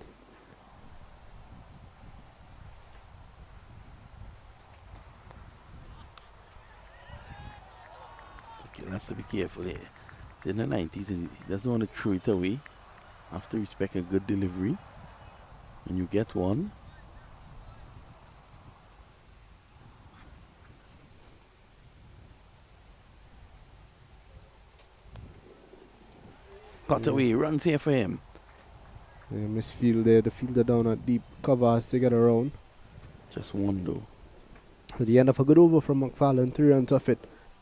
Okay, has to be careful here. It's in the 90s and he doesn't want to throw it away. Have to respect a good delivery. And you get one. Cut away, runs here for him. Misfield there, the fielder down at deep cover has to get around. Just one though. At the end of a good over from McFarlane, 3 runs off it.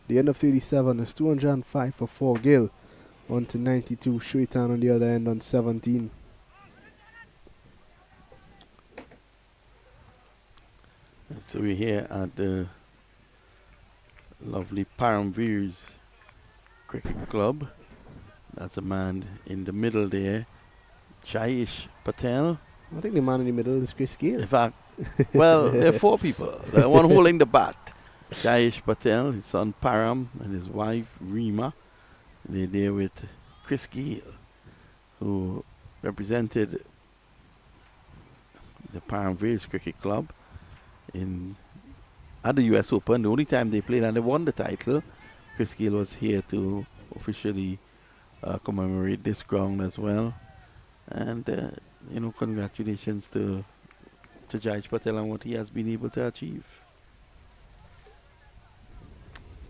The end of 37 is 205 for 4 Gill. On to 92, Shwetan on the other end on 17. And so we're here at the lovely Paramveers Cricket Club. That's a man in the middle there, Jayesh Patel. I think the man in the middle is Chris Gayle. In fact, well, there are 4 people. The one holding the bat, Jayesh Patel, his son Param, and his wife Reema. They're there with Chris Gayle, who represented the Paramveers Cricket Club at the US Open. The only time they played and they won the title, Chris Gayle was here to officially commemorate this ground as well. And, congratulations to Jayesh Patel on what he has been able to achieve.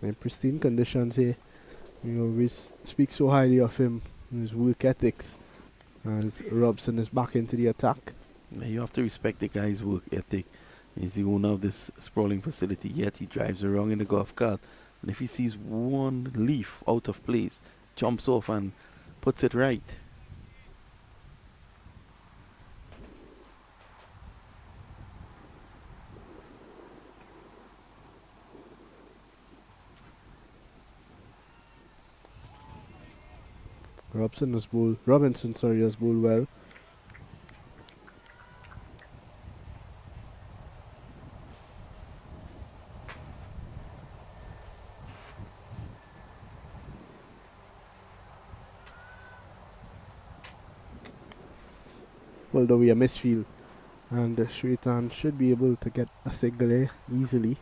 In pristine conditions here. We speak so highly of him and his work ethics. As Robson is back into the attack. Yeah, you have to respect the guy's work ethic. He's the owner of this sprawling facility, yet he drives around in a golf cart. And if he sees one leaf out of place, jumps off and puts it right. Robinson has bowled well. Although we are misfield, and Shwetan should be able to get a single here easily.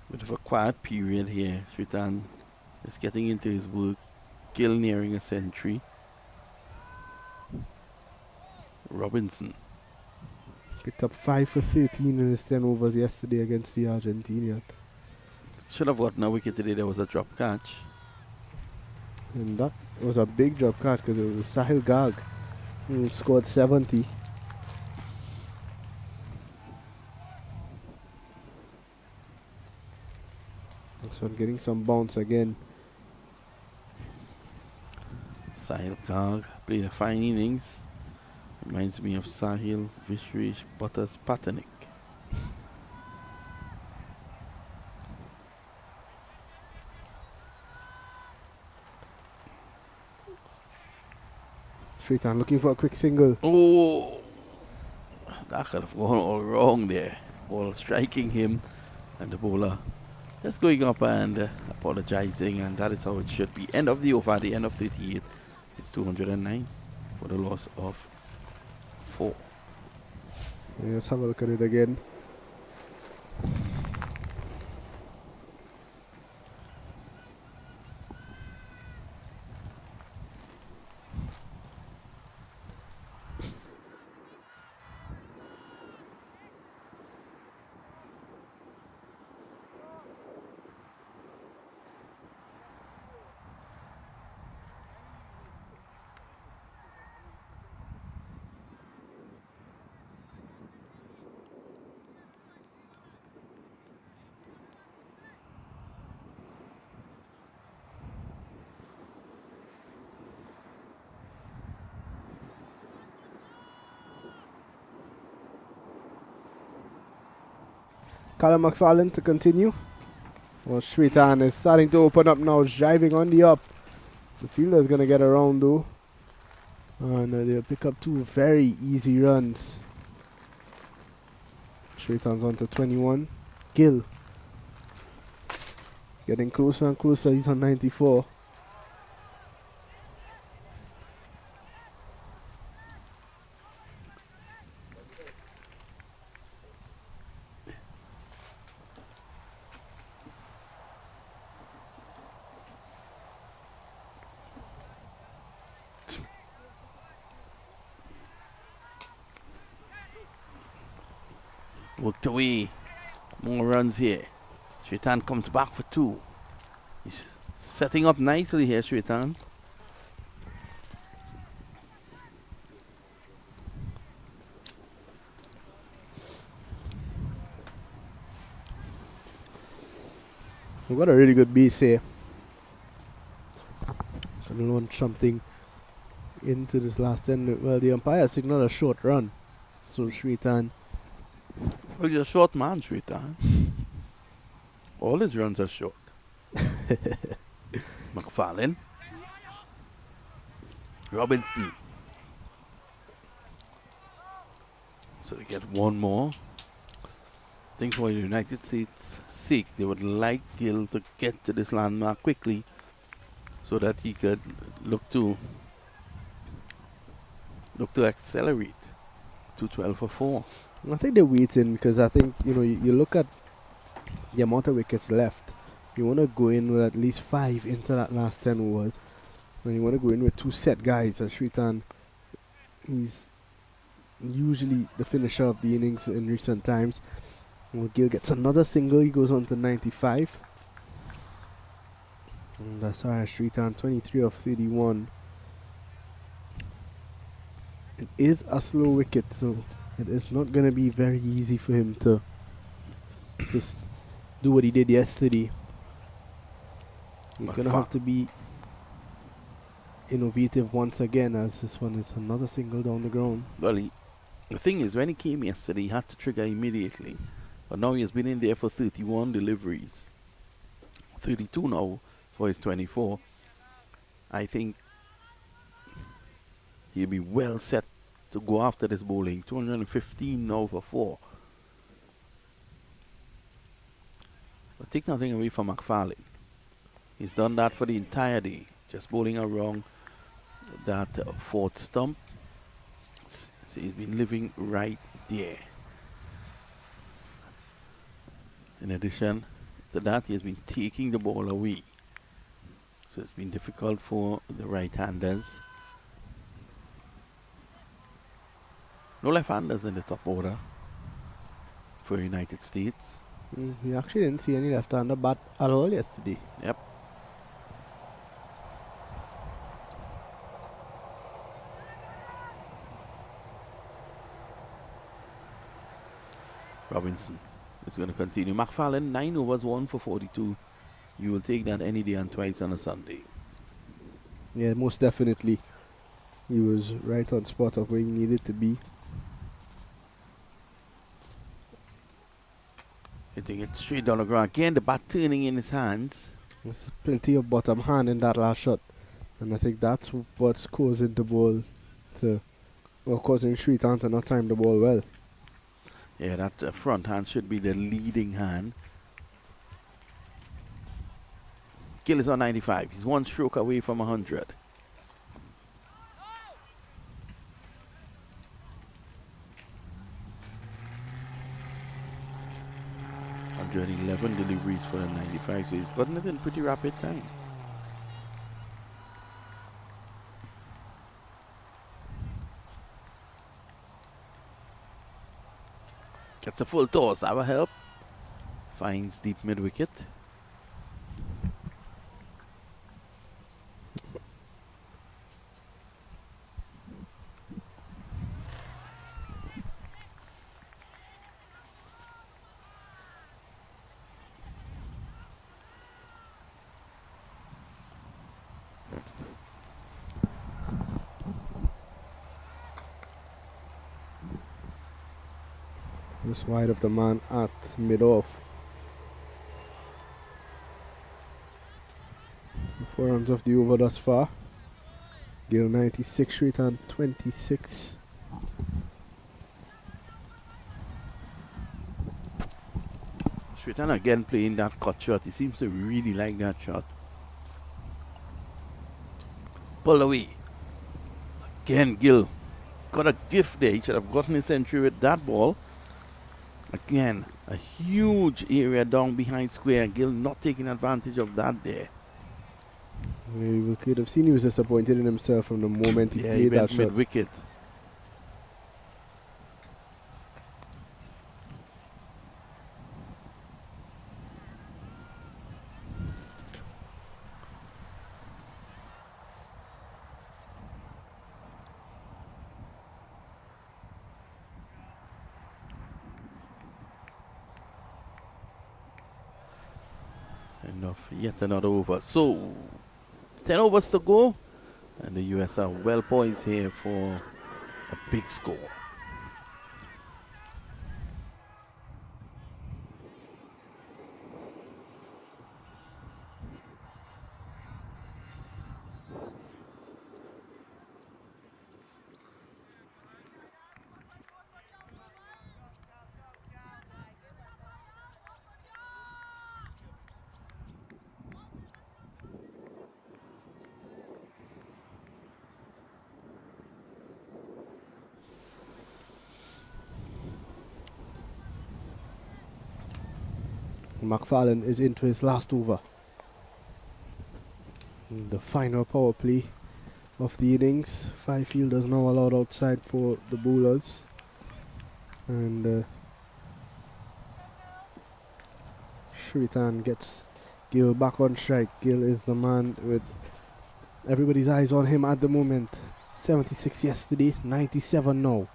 Bit of a quiet period here. Shwetan is getting into his work. Gill nearing a century. Robinson. Picked up 5 for 13 in his 10 overs yesterday against the Argentinian. Should have gotten a wicket today. There was a drop catch. And that was a big drop catch because it was Sahil Garg who scored 70. So getting some bounce again. Sahil Garg played a fine innings. Reminds me of Sahil Vishresh Butters Patanik. Shwetan looking for a quick single. Oh, that could have gone all wrong there. Ball striking him, and the bowler just going up and apologizing, and that is how it should be. End of the over, at the end of 38. It's 209 for the loss of 4. Let's have a look at it again. Callum McFarlane to continue. Well, Shwetan is starting to open up now, driving on the up. The fielder is going to get around though. And they'll pick up 2 very easy runs. Shwetan's on to 21. Gill getting closer and closer. He's on 94. Worked away. More runs here. Shwetan comes back for 2. He's setting up nicely here, Shwetan. We've got a really good base here. So we want something into this last 10. Well, the umpire signaled a short run. So Shwetan. Well, he's a short man, Shwetan. All his runs are short. McFarlane. Robinson. So they get one more. I think for the United States' sake, they would like Gill to get to this landmark quickly so that he could look to accelerate to 12 for 4. I think they're waiting because I think, you look at the amount of wickets left. You want to go in with at least 5 into that last 10 overs. And you want to go in with 2 set guys. And Shwetan, he's usually the finisher of the innings in recent times. Well, Gill gets another single. He goes on to 95. And that's Irish Street on 23 of 31. It is a slow wicket, so it is not going to be very easy for him to just do what he did yesterday. He's going to have to be innovative once again, as this one is another single down the ground. Well, the thing is, when he came yesterday, he had to trigger immediately. But now he has been in there for 31 deliveries. 32 now for his 24. I think he'll be well set to go after this bowling. 215 now for 4. But take nothing away from McFarlane. He's done that for the entire day. Just bowling around that fourth stump. So he's been living right there. In addition to that, he has been taking the ball away. So it's been difficult for the right-handers. No left-handers in the top order for United States. We actually didn't see any left-hander bat at all yesterday. Yep. Robinson is going to continue. McFarlane, 9 overs, 1 for 42. You will take that any day and twice on a Sunday. Yeah, most definitely. He was right on spot of where he needed to be. Hitting it straight down the ground. Again, the bat turning in his hands. There's plenty of bottom hand in that last shot. And I think that's what's causing the ball to... Well, causing Sritan to not time the ball well. Yeah, that front hand should be the leading hand. Gill is on 95. He's one stroke away from 100. And 11 deliveries for the 95, so he's gotten it in pretty rapid time. Gets a full toss, that will help. Finds deep mid wicket. Just wide of the man at mid-off. 4 runs of the over thus far. Gill 96, Sritan 26. Sritan again playing that cut shot. He seems to really like that shot. Pull away. Again, Gill got a gift there. He should have gotten his century with that ball. Again, a huge area down behind square. Gill not taking advantage of that there. We could have seen he was disappointed in himself from the moment he played that shot. Mid-wicket. Enough, yet another over. So, 10 overs to go, and the US are well poised here for a big score. McFarlane is into his last over. And the final power play of the innings. 5 fielders now allowed outside for the bowlers. And Shritan gets Gill back on strike. Gill is the man with everybody's eyes on him at the moment. 76 yesterday, 97 now.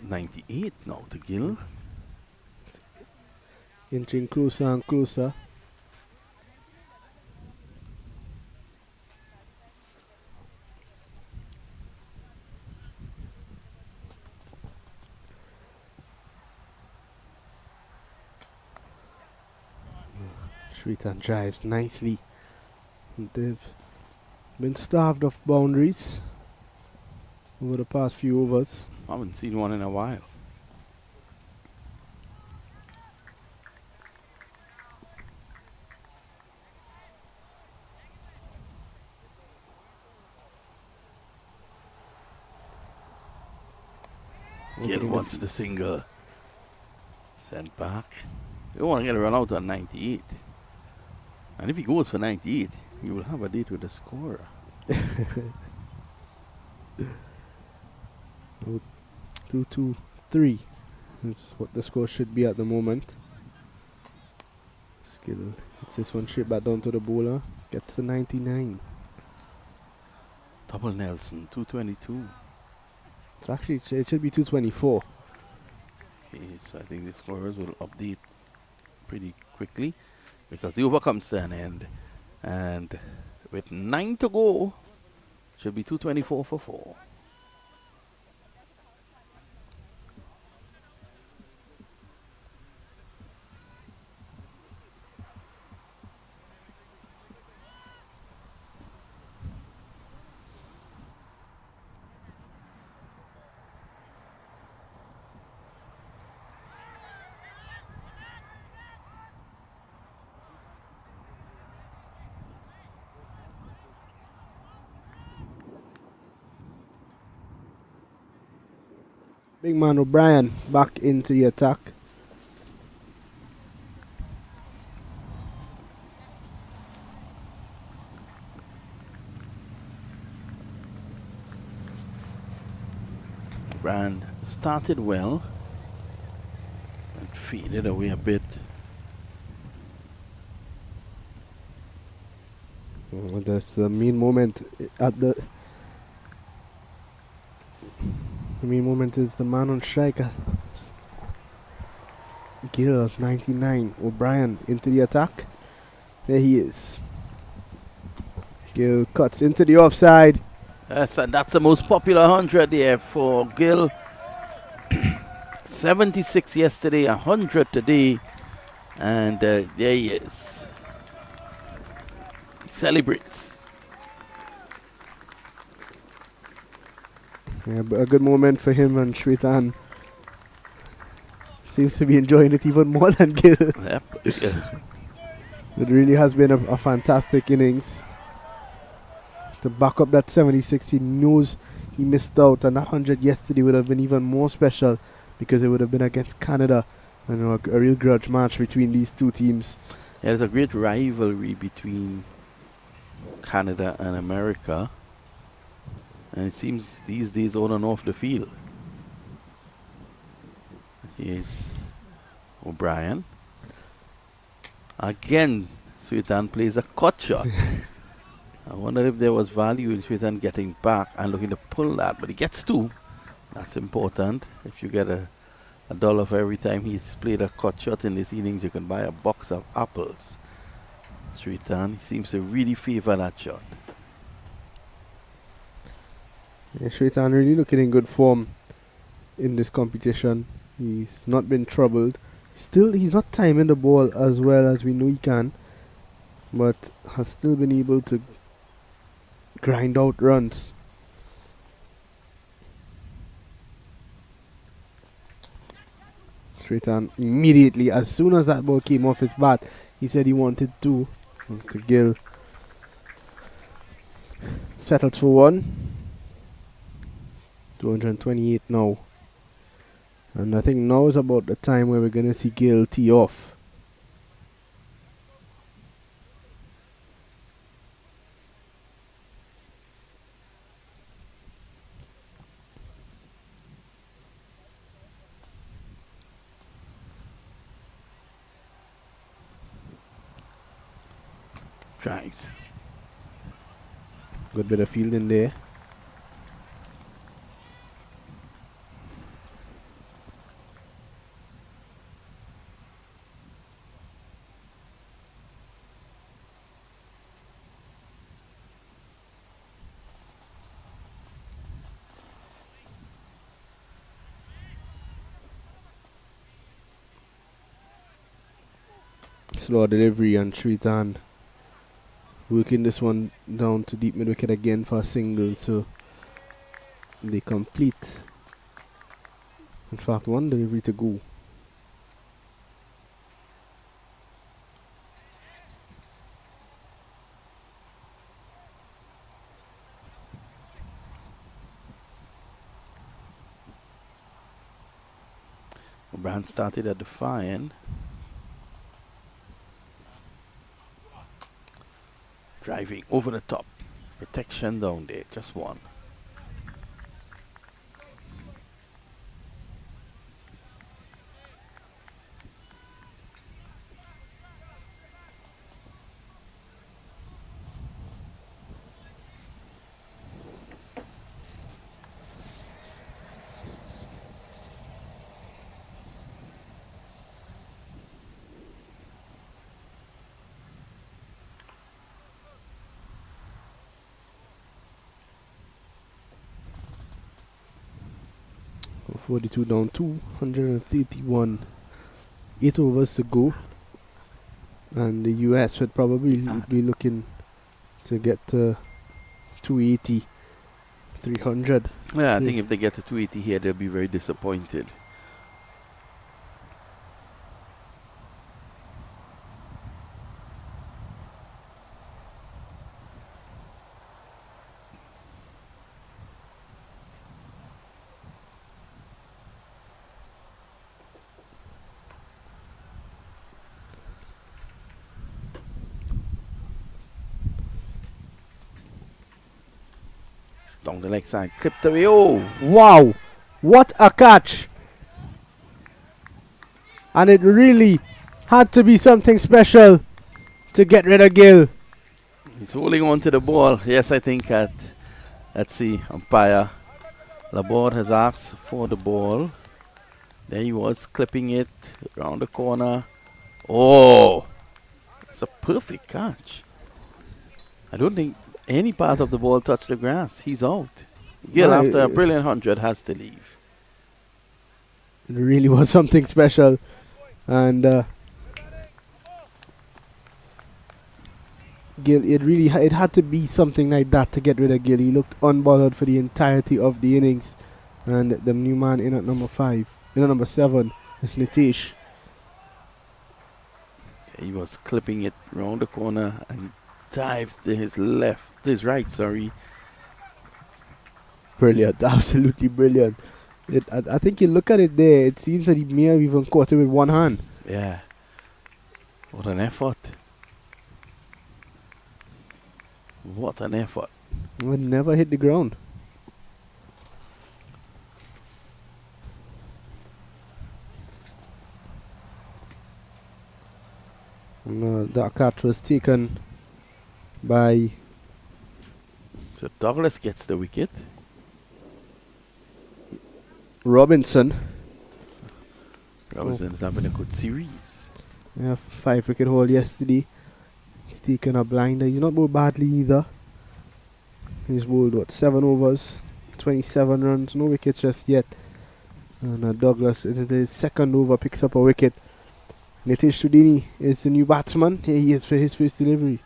.98 now to Gill. Inching closer and closer. Shritan drives nicely. They've been starved of boundaries over the past few overs. I haven't seen one in a while. Gill wants the single. Sent back. You don't want to get a run out on 98. And if he goes for 98, he will have a date with the scorer. 2-2-3 is what the score should be at the moment. Skill hits this one straight back down to the bowler. Gets the 99. Double Nelson, 222. It's actually, it should be 224. Okay, so I think the scorers will update pretty quickly because the over comes to an end. And with 9 to go, should be 224 for 4. Big man O'Brien back into the attack. Brand started well and faded away a bit. That's the main moment at the main moment is the man on strike. Gill 99. O'Brien into the attack. There he is. Gill cuts into the offside. Yes, and that's the most popular 100 there for Gill. 76 yesterday, 100 today, and there he is. He celebrates. Yeah, but a good moment for him, and Shritan seems to be enjoying it even more than Gill. Yep. It really has been a fantastic innings. To back up that 76, he knows he missed out, and that 100 yesterday would have been even more special because it would have been against Canada. You know, a real grudge match between these two teams. Yeah, there's a great rivalry between Canada and America, and it seems these days on and off the field. Here's O'Brien. Again, Sweetan plays a cut shot. I wonder if there was value in Sweetan getting back and looking to pull that, but he gets 2. That's important. If you get a $1 for every time he's played a cut shot in this innings, you can buy a box of apples. Sweetan, he seems to really favor that shot. Yeah, Shritan really looking in good form in this competition. He's not been troubled. Still, he's not timing the ball as well as we know he can, but has still been able to grind out runs. Sritan immediately, as soon as that ball came off his bat, he said he wanted to Gill. Settles for one. 228 now. And I think now is about the time where we're going to see Gill tee off. Drives. Good bit of fielding there. Slow delivery and Sritan working this one down to deep mid wicket again for a single, so they complete. In fact, one delivery to go. O'Brien started at the far end. Driving over the top. Protection down there. Just one. From 42 down to 131. 8 overs to go. And the US would probably be looking to get to 280, 300. Yeah, I think if they get to 280 here, they'll be very disappointed. Down the leg side, clipped away. Oh, Wow! What a catch! And it really had to be something special to get rid of Gill. he's holding on to the ball. Yes, I think let's see, umpire Laborde has asked for the ball. There he was, clipping it around the corner. Oh, it's a perfect catch. I don't think any part of the ball touched the grass. He's out. Gill, No, after a brilliant 100, has to leave. It really was something special. And Gill, it had to be something like that to get rid of Gill. He looked unbothered for the entirety of the innings. And the new man in at number 7 is Nitish. He was clipping it around the corner and dived to his right, sorry. Brilliant, absolutely brilliant. I think you look at it there, it seems that he may have even caught it with one hand. Yeah. What an effort. What an effort. It never hit the ground. That catch was taken by So Douglas gets the wicket. Robinson. Robinson's having a good series. Yeah, 5-wicket haul yesterday. He's taken a blinder. He's not bowled badly either. He's bowled 7 overs, 27 runs, no wickets just yet. And Douglas in his second over picks up a wicket. Nitish Sudini is the new batsman. Here he is for his first delivery.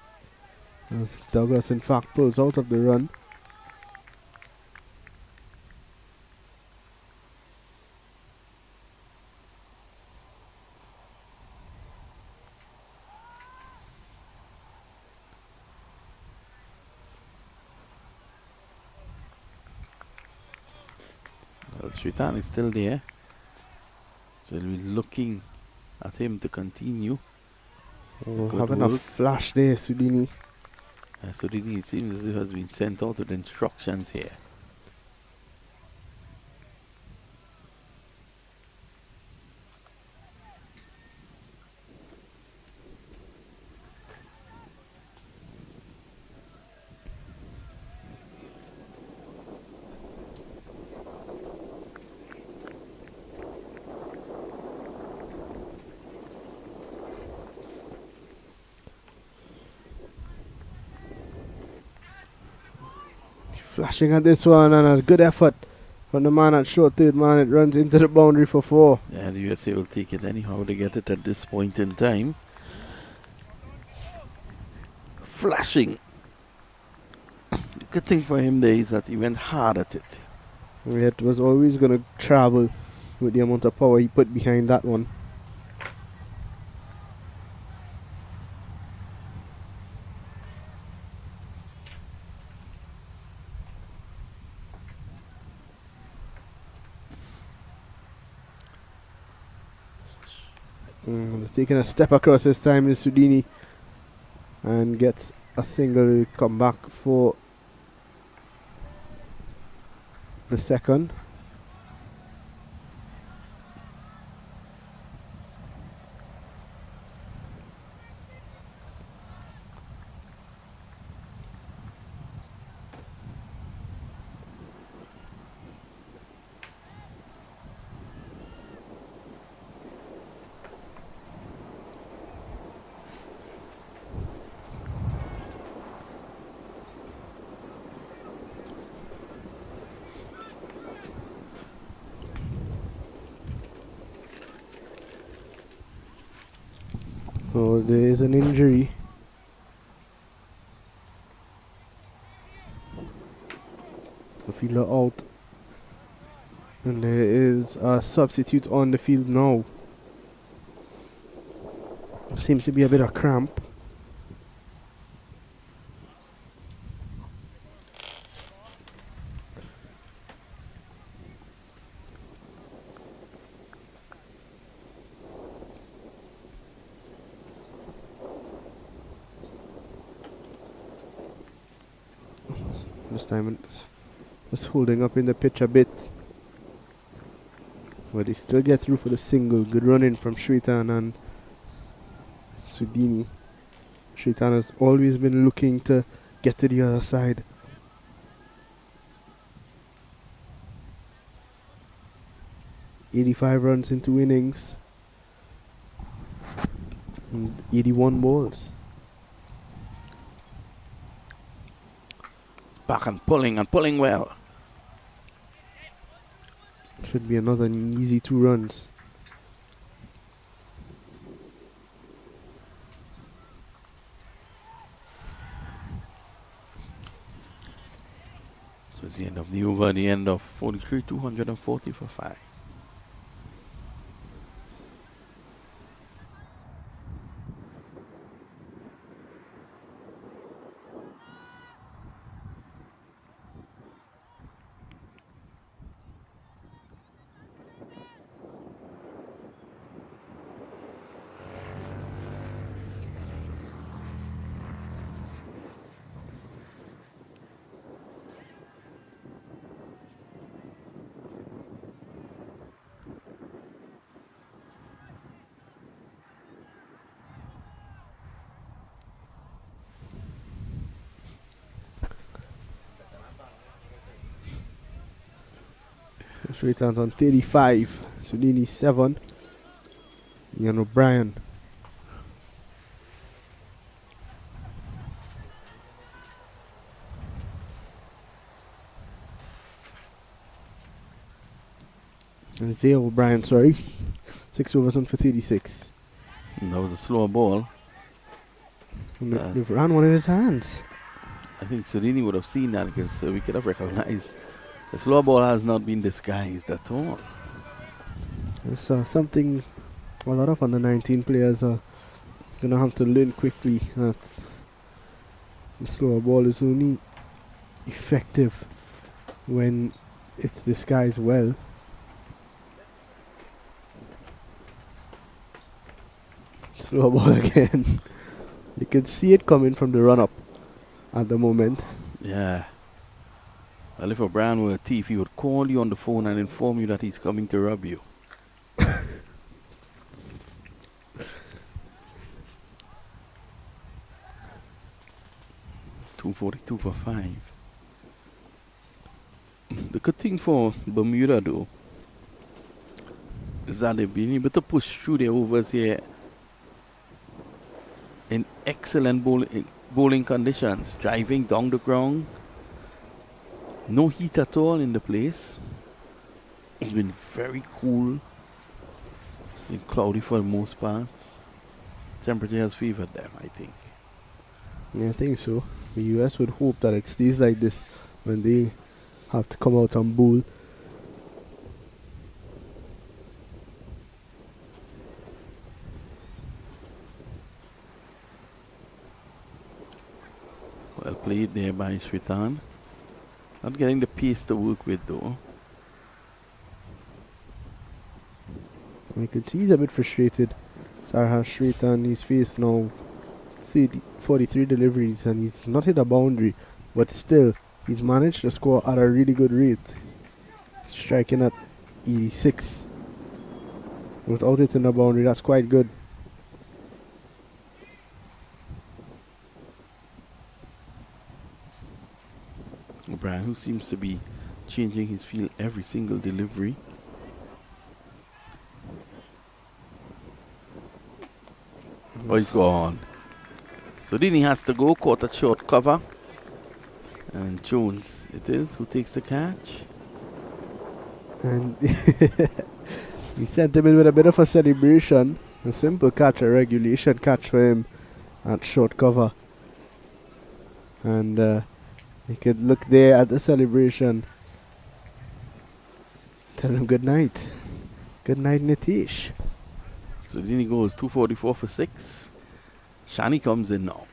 As Douglas in fact pulls out of the run. Shritan is still there. So we're looking at him to continue. Oh, Good having a work. flash there, Sudini. So it seems as if it has been sent out with instructions here. Flashing at this one, and a good effort from the man at short third man. It runs into the boundary for 4. Yeah, the USA will take it anyhow to get it at this point in time. Flashing. The good thing for him there is that he went hard at it. It was always going to travel with the amount of power he put behind that one. Taking a step across this time is Sudini and gets a single comeback for the second. So there is an injury. The fielder out. And there is a substitute on the field now. Seems to be a bit of cramp. This time it was holding up in the pitch a bit. But they still get through for the single. Good running from Shritan and Sudini. Shritan has always been looking to get to the other side. "85 runs in 2 innings. And 81 balls. Back and pulling well. Should be another easy 2 runs. So it's the end of the over, the end of 43, 240 for 5. Shritan's on 35. Sudini 7. Ian O'Brien. And Zay O'Brien, sorry. 6 overs on for 36. And that was a slow ball. And they've ran one in his hands. I think Surini would have seen that because we could have recognized the slow ball has not been disguised at all. It's something a lot of under 19 players are going to have to learn quickly. That the slower ball is only effective when it's disguised well. slow ball again. You can see it coming from the run-up at the moment. Yeah. Well, if O'Brien were a thief, he would call you on the phone and inform you that he's coming to rob you. 242 for 5. The good thing for Bermuda, though, is that they've been able to push through their overs here in excellent bowling conditions. Driving down the ground. No heat at all in the place. It's been very cool and cloudy for the most parts. Temperature has favored them, I think. Yeah, I think so. The US would hope that it stays like this when they have to come out and bowl. Well played there by Shritan. Not getting the pace to work with, though. You can see he's a bit frustrated. Sarha Shritan, he's faced now 43 deliveries and he's not hit a boundary, but still he's managed to score at a really good rate, striking at 86 without hitting a boundary. That's quite good. O'Brien, who seems to be changing his field every single delivery. Oh, he's gone. So Dini has to go, caught a short cover. And Jones, it is, who takes the catch. And he sent him in with a bit of a celebration. A simple catch, a regulation catch for him at short cover. And you could look there at the celebration. Tell him good night. Good night, Nitish. So Dini goes 244 for 6. Shani comes in now.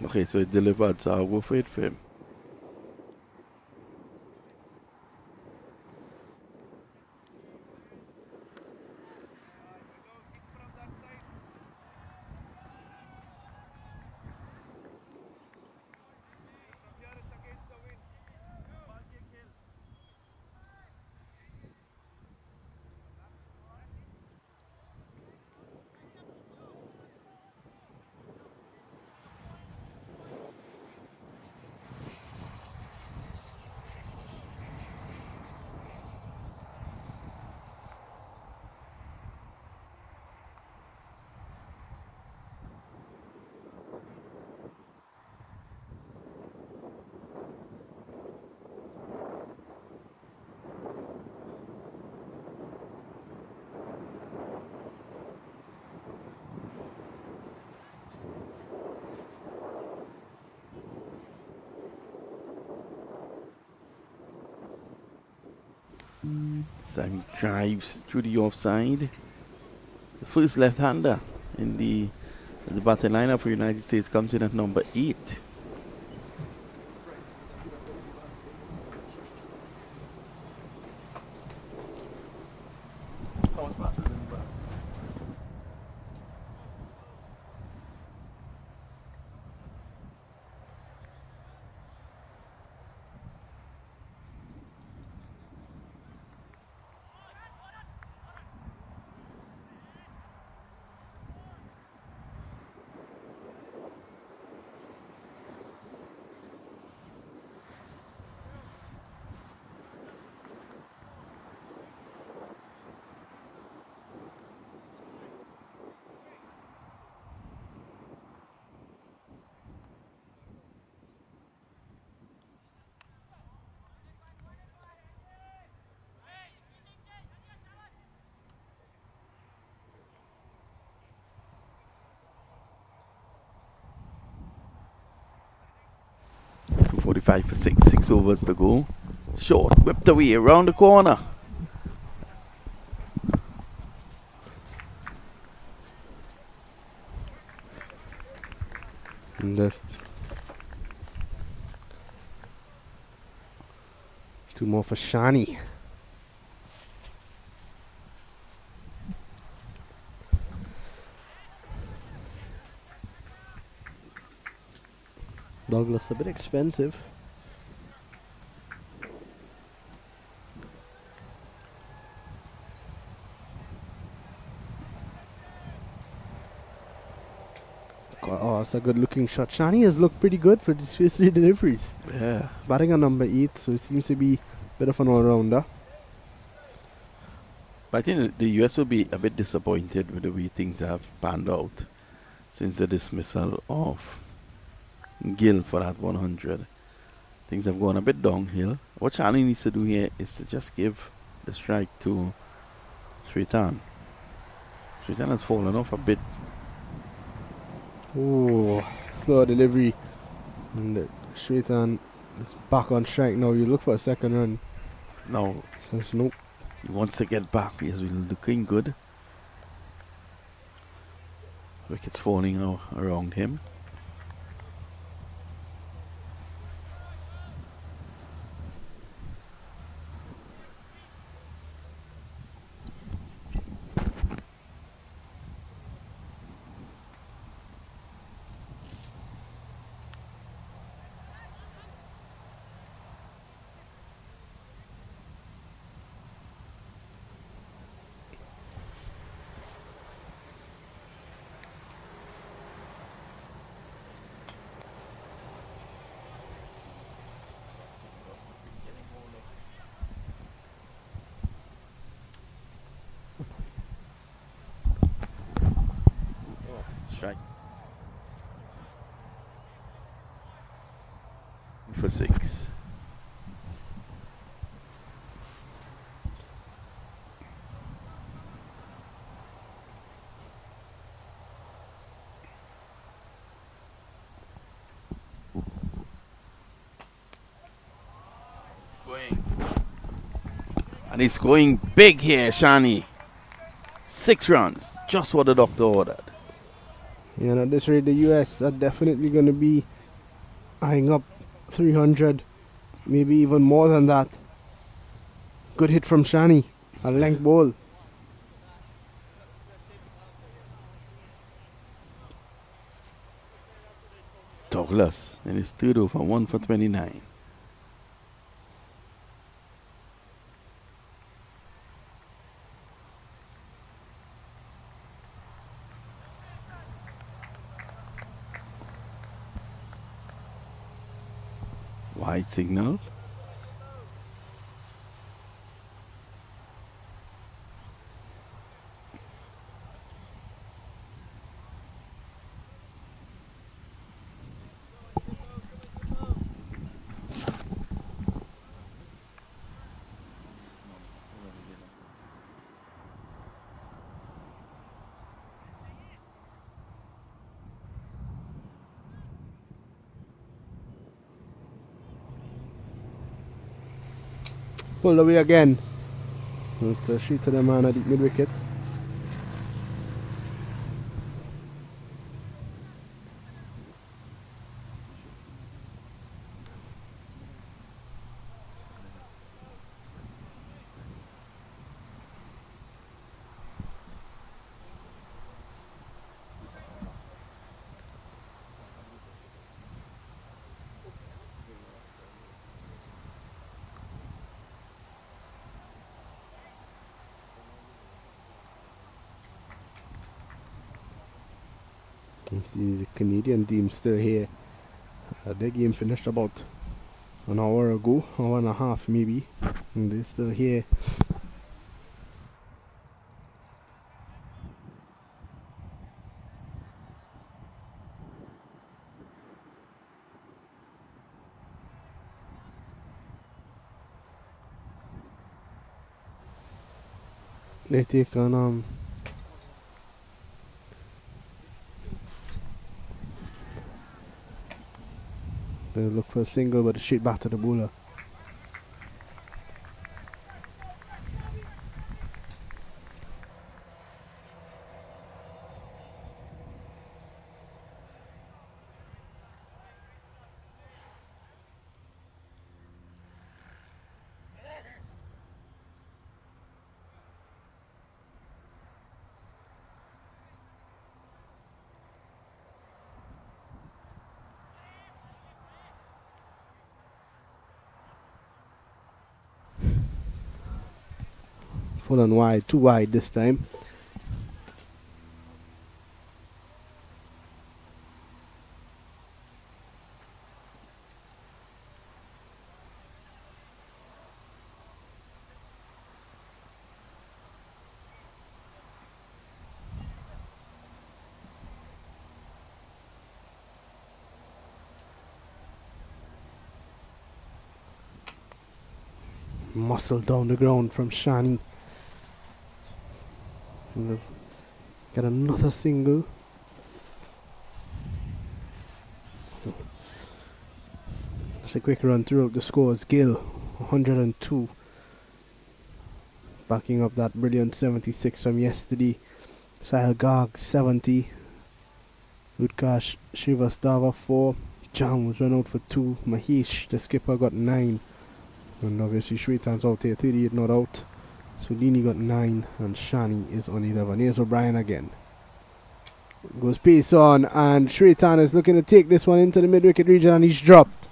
Okay, so it delivered, so I'll go for it for him. Sam drives through the offside. The first left-hander in the batting lineup for United States comes in at number 8. 45 for 6. 6 overs to go. Short, whipped away around the corner. And two more for Shani. Douglas a bit expensive. Oh, it's a good looking shot. Shani has looked pretty good for his first 3 deliveries. Yeah. Batting on number 8, so it seems to be a bit of an all-rounder. But I think the US will be a bit disappointed with the way things have panned out since the dismissal of Gill for that 100. Things have gone a bit downhill. What Shani needs to do here is to just give the strike to Sritan. Sritan has fallen off a bit. Oh, slow delivery. And Shaitan is back on strike now. You look for a second run. Now, Says nope. he wants to get back. He's looking good. Wickets falling around him. Strike. For 6. And he's going big here, Shani. 6 runs. Just what the doctor ordered. Yeah, and at this rate, the US are definitely going to be eyeing up 300, maybe even more than that. Good hit from Shani, a length ball. Douglas in his third over, 1 for 29. Wide signal. Pulled away again. It's a sheet to the man at the mid wicket. You see the Canadian team still here. Their game finished about an hour ago, hour and a half maybe, and they're still here. They take on They look for a single, but straight back to the bowler. Full and wide, too wide this time. Muscle down the ground from Shani. Get another single. Just a quick run through the scores. Gill 102, backing up that brilliant 76 from yesterday. Sahil Garg 70. Utkarsh Srivastava 4. Jones run out for 2. Mahesh, the skipper, got 9. And obviously Shritan's out here, 38 not out. Sudini got 9 and Shani is on 11. Here's O'Brien again. Goes pace on and Shritan is looking to take this one into the mid-wicket region and he's dropped.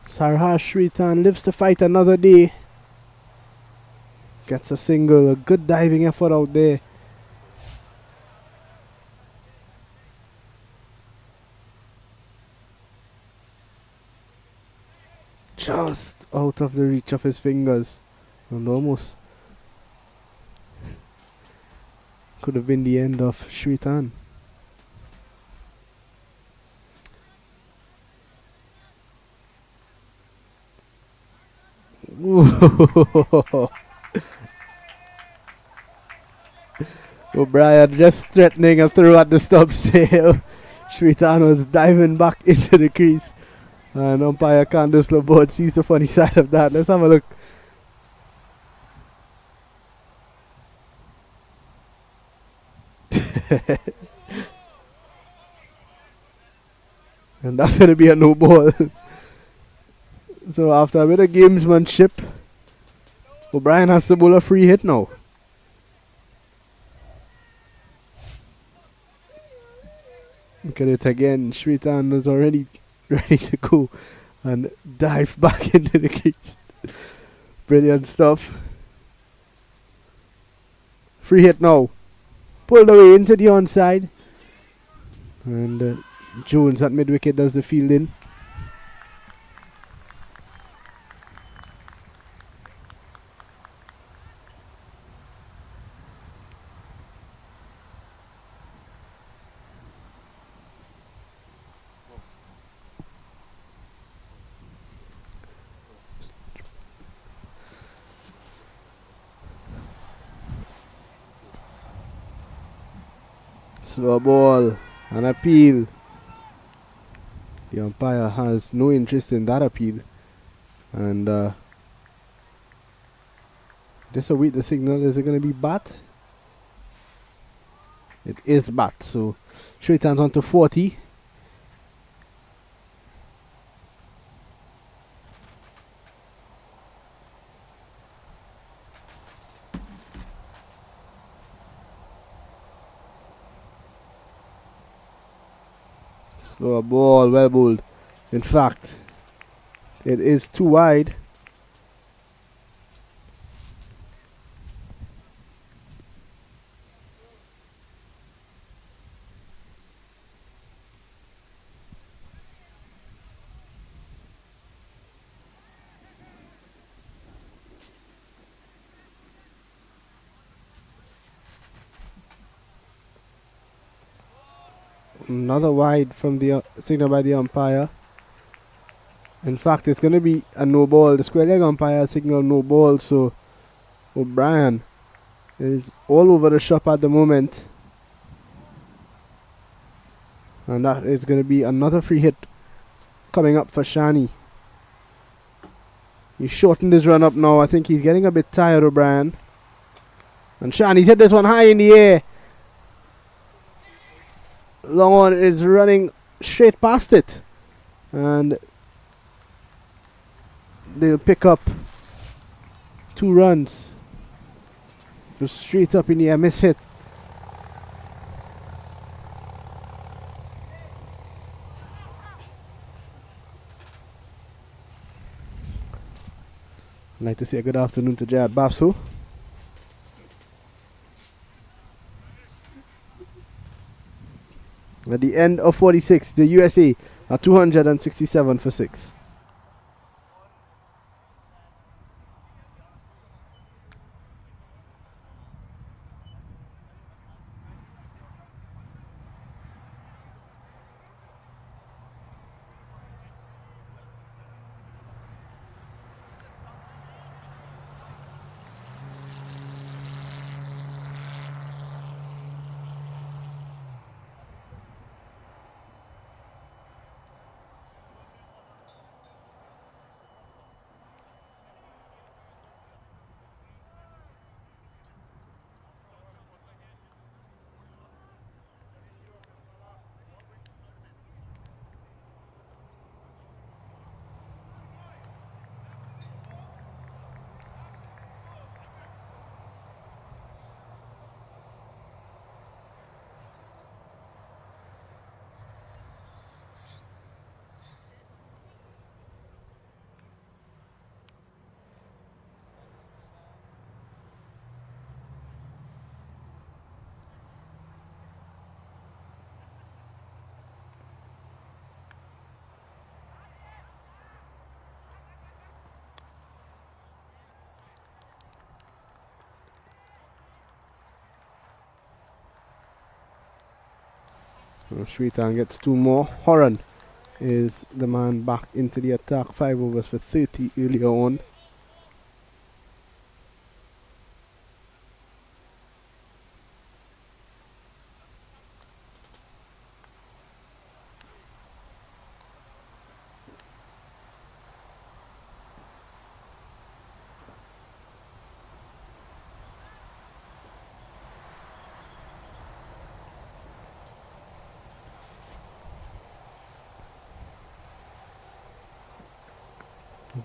Sarhar Shritan lives to fight another day. Gets a single, a good diving effort out there. Just out of the reach of his fingers, and almost could have been the end of Shritan. O'Brien just threatening us through at the stop sail. Shritan was diving back into the crease. And umpire Candice Laborde sees the funny side of that. Let's have a look. And that's going to be a no ball. So after a bit of gamesmanship, O'Brien has to bowl a free hit now. Look at it again. Shritan was already ready to go and dive back into the crease. Brilliant stuff. Free hit now. Pulled away into the onside. And Jones at mid-wicket does the fielding. Slow ball, an appeal. The umpire has no interest in that appeal. And just await the signal. Is it going to be bat? It is bat. So Shritan's on to 40. Slow ball, well bowled. In fact, it is too wide. Another wide from the signal by the umpire. In fact, it's going to be a no ball. The square leg umpire signal no ball, so O'Brien is all over the shop at the moment. And that is going to be another free hit coming up for Shani. He's shortened his run up now. I think he's getting a bit tired, O'Brien. And Shani's hit this one high in the air. Long one is running straight past it. And they'll pick up 2 runs. Just straight up in the air, miss hit. I'd like to say a good afternoon to Jad Basu. At the end of 46, the USA are 267 for 6. Shritan gets 2 more. Horan is the man back into the attack. 5 overs for 30 earlier on.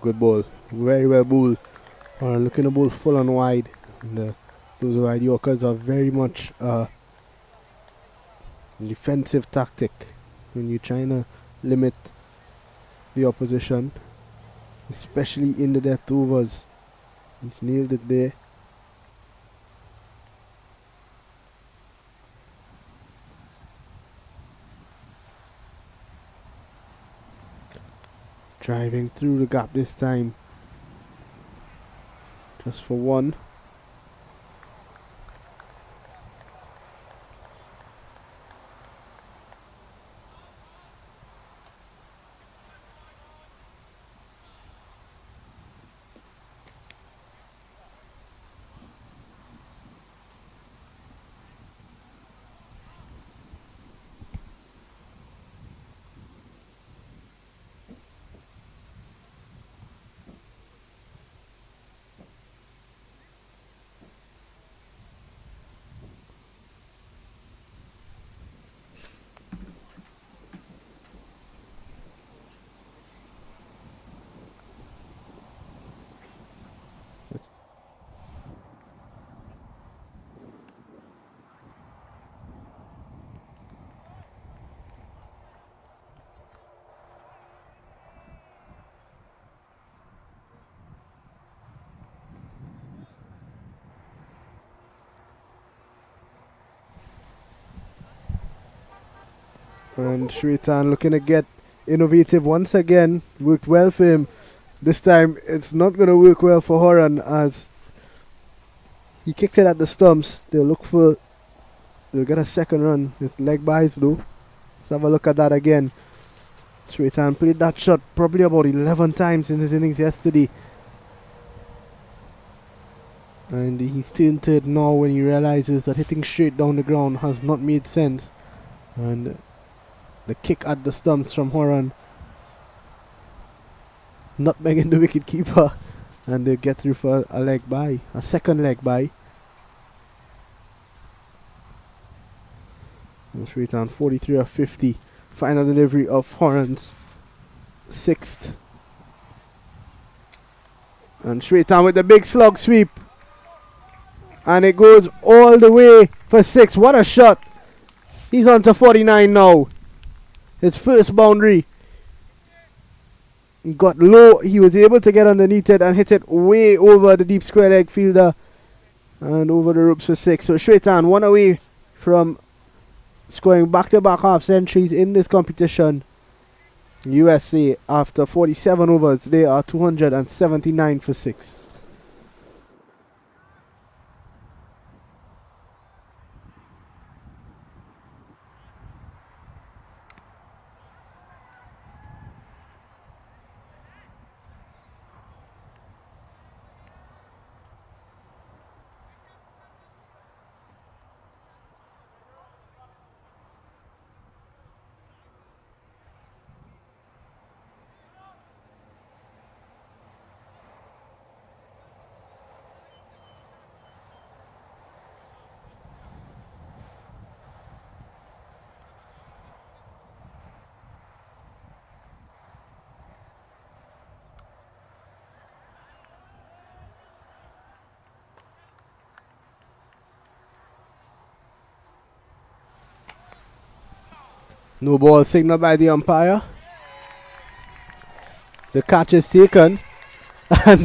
Good ball. Very well bowled. Looking to bowl full and wide. And, those wide Yorkers are very much defensive tactic when you're trying to limit the opposition, especially in the death overs. He's nailed it there. Driving through the gap this time. Just for 1. And Shritan looking to get innovative once again. Worked well for him. This time it's not going to work well for Horan as he kicked it at the stumps. They'll get a second run. It's leg buys though. Let's have a look at that again. Shritan played that shot probably about 11 times in his innings yesterday. And he's turned to it now when he realizes that hitting straight down the ground has not made sense. And The kick at the stumps from Horan. Nutmegging the wicket keeper. And they get through for a leg by. A second leg by. Straight on 43 of 50. Final delivery of Horan's sixth. And straight on with the big slug sweep. And it goes all the way for 6. What a shot. He's on to 49 now. His first boundary. He got low. He was able to get underneath it and hit it way over the deep square leg fielder. And over the ropes for 6. So straight on, one away from scoring back-to-back half centuries in this competition. USA, after 47 overs, they are 279 for 6. No ball signal by the umpire. The catch is taken. And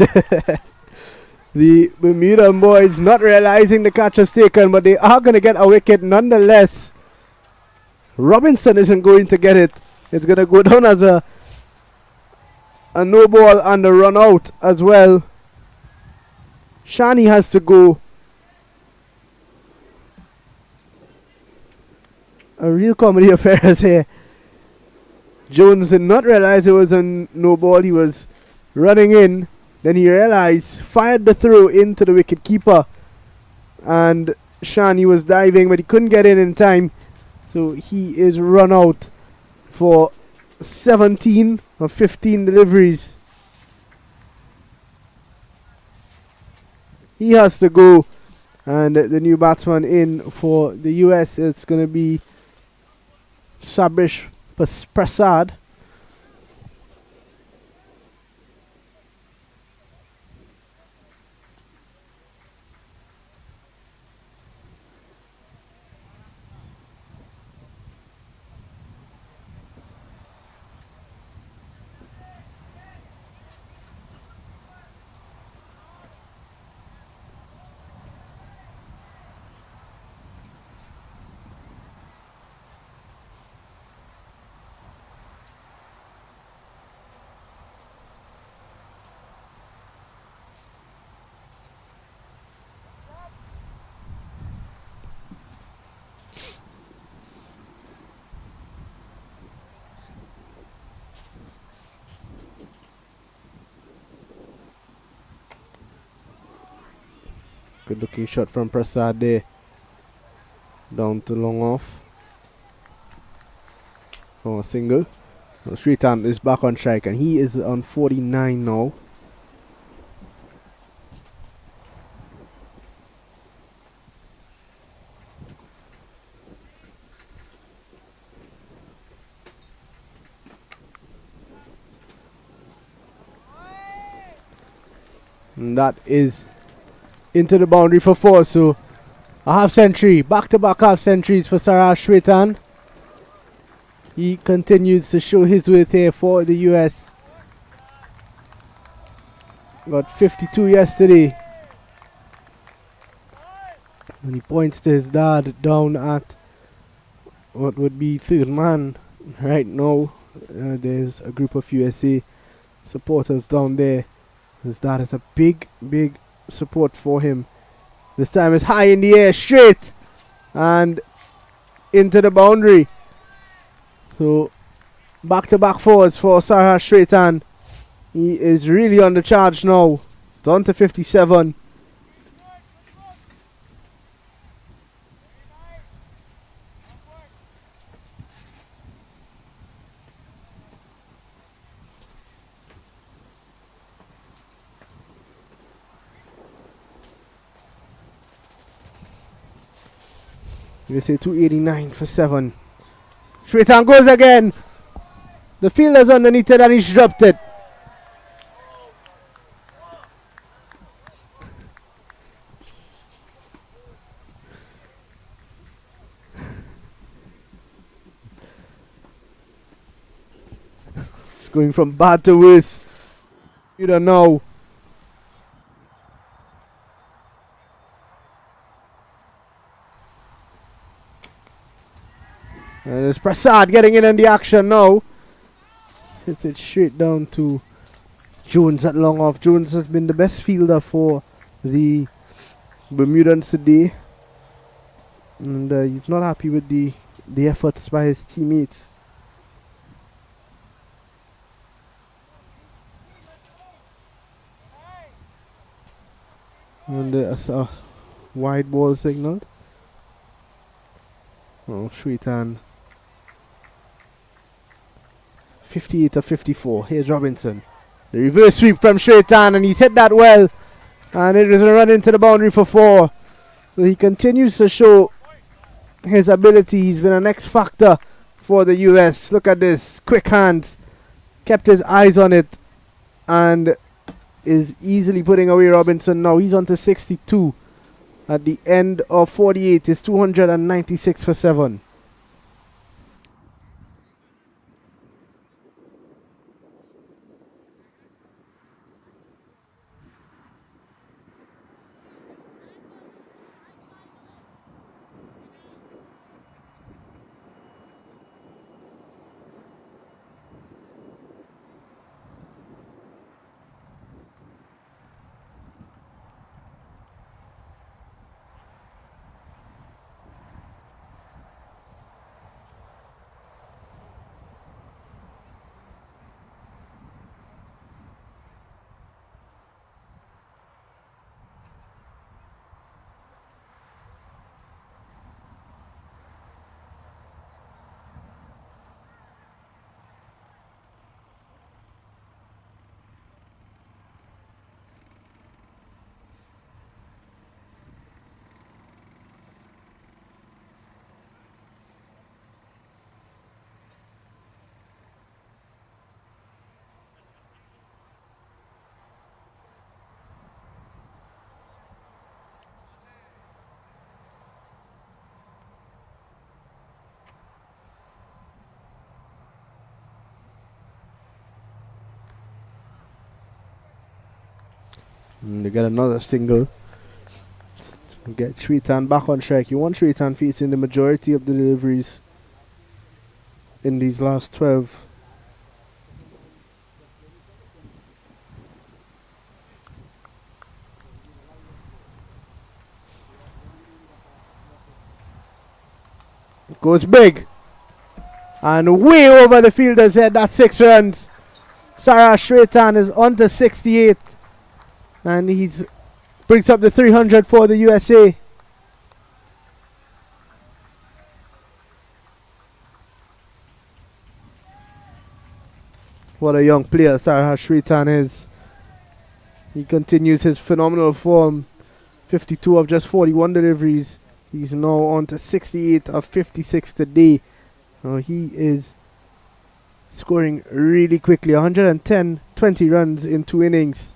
the Bermuda boys not realizing the catch is taken, but they are going to get a wicket nonetheless. Robinson isn't going to get it. It's going to go down as a no ball and a run out as well. Shani has to go. A real comedy of errors here. Jones did not realize it was a no ball. He was running in. Then he realized, fired the throw into the wicket keeper. And Shani was diving, but he couldn't get in time. So he is run out for 17 of 15 deliveries. He has to go. And the new batsman in for the US, it's going to be Sabrish Prasad. Good looking shot from Prasad there. Down to long off. For a single. So Sritam is back on strike and he is on 49 now. And that is into the boundary for 4. So a half century, back-to-back half centuries for Saraj Shwetan. He continues to show his worth here for the US. Got 52 yesterday. And he points to his dad down at what would be third man right now. There's a group of USA supporters down there. His dad is a big support for him. This time it's high in the air, straight and into the boundary. So back-to-back fours for Saraj Shwetan. He is really on the charge now. Down to 57. USA 289 for 7. Shwetan goes again. The fielder's underneath it and he's dropped it. It's going from bad to worse. You don't know. And there's Prasad getting in the action now. Hits it straight down to Jones at long off. Jones has been the best fielder for the Bermudans today. And he's not happy with the efforts by his teammates. And there's a wide ball signaled. Oh, Shwetan. 58 of 54. Here's Robinson. The reverse sweep from Shwetan, and he's hit that well. And it is a run into the boundary for 4. So he continues to show his ability. He's been an X factor for the US. Look at this. Quick hands. Kept his eyes on it. And is easily putting away Robinson now. He's on to 62. At the end of 48 is 296 for 7. And they get another single. Get Shwetan back on track. You want Shwetan facing the majority of the deliveries in these last 12. Goes big. And way over the fielder's head. That's 6 runs. Sarah Shwetan is on to 68. And he's brings up the 300 for the USA. What a young player Sarah Shwetan is. He continues his phenomenal form. 52 of just 41 deliveries. He's now on to 68 of 56 today. He is scoring really quickly. 110, 20 runs in 2 innings.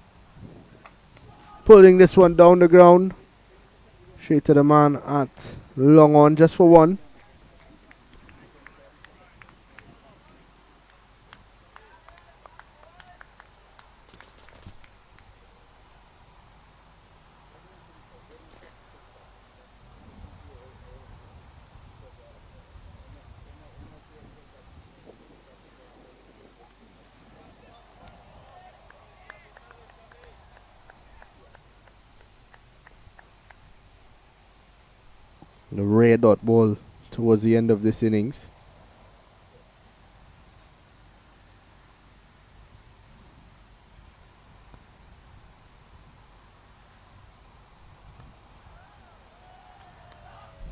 Pulling this one down the ground. Straight to the man at long on just for 1. The rare dot ball towards the end of this innings.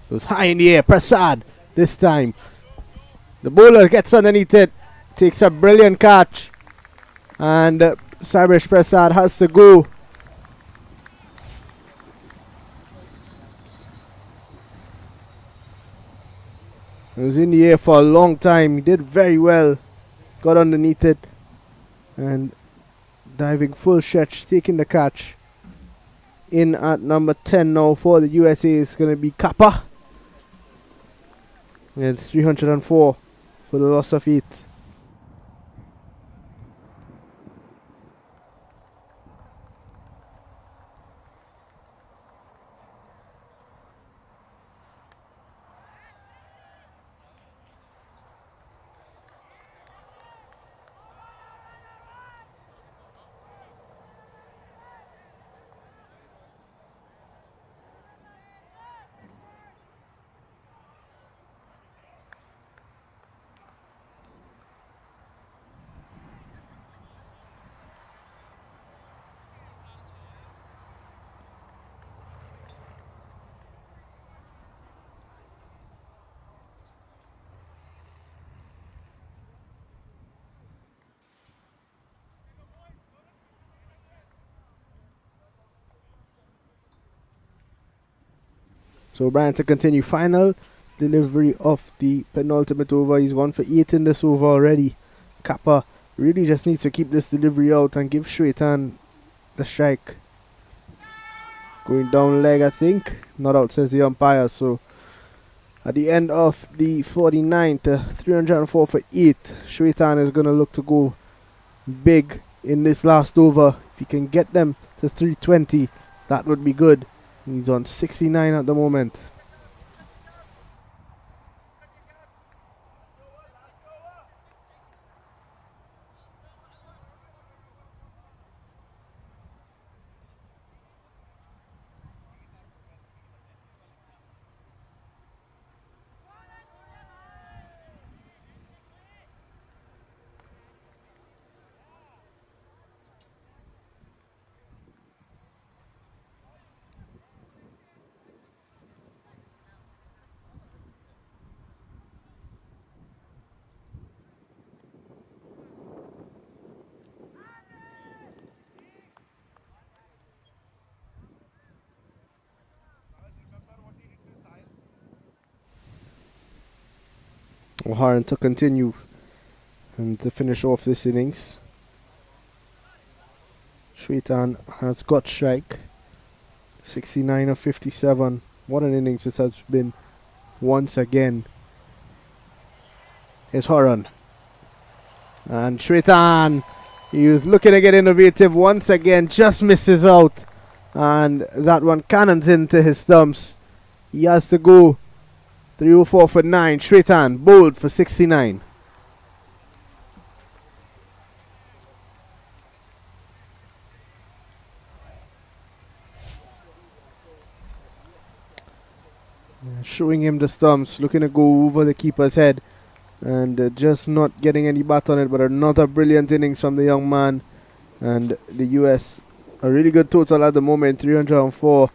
Goes high in the air. Prasad this time. The bowler gets underneath it. Takes a brilliant catch. And Sarbesh Prasad has to go. It was in the air for a long time. He did very well. Got underneath it. And diving full stretch, taking the catch. In at number 10 now for the USA is going to be Kappa. And 304 for the loss of 8. So Brian to continue. Final delivery of the penultimate over. He's 1 for 8 in this over already. Kappa really just needs to keep this delivery out and give Shwetan the strike. Going down leg, I think. Not out, says the umpire. So at the end of the 49th, 304 for 8. Shwetan is going to look to go big in this last over. If he can get them to 320, that would be good. He's on 69 at the moment. O'Haran to continue and to finish off this innings. Shwetan has got strike. 69 of 57. What an innings this has been once again. Here's Horan. And Shwetan, he was looking to get innovative once again, just misses out. And that one cannons into his stumps. He has to go 304 for 9. Shwetan bowled for 69. Showing him the stumps, looking to go over the keeper's head and just not getting any bat on it. But another brilliant innings from the young man. And the US, a really good total at the moment, 304.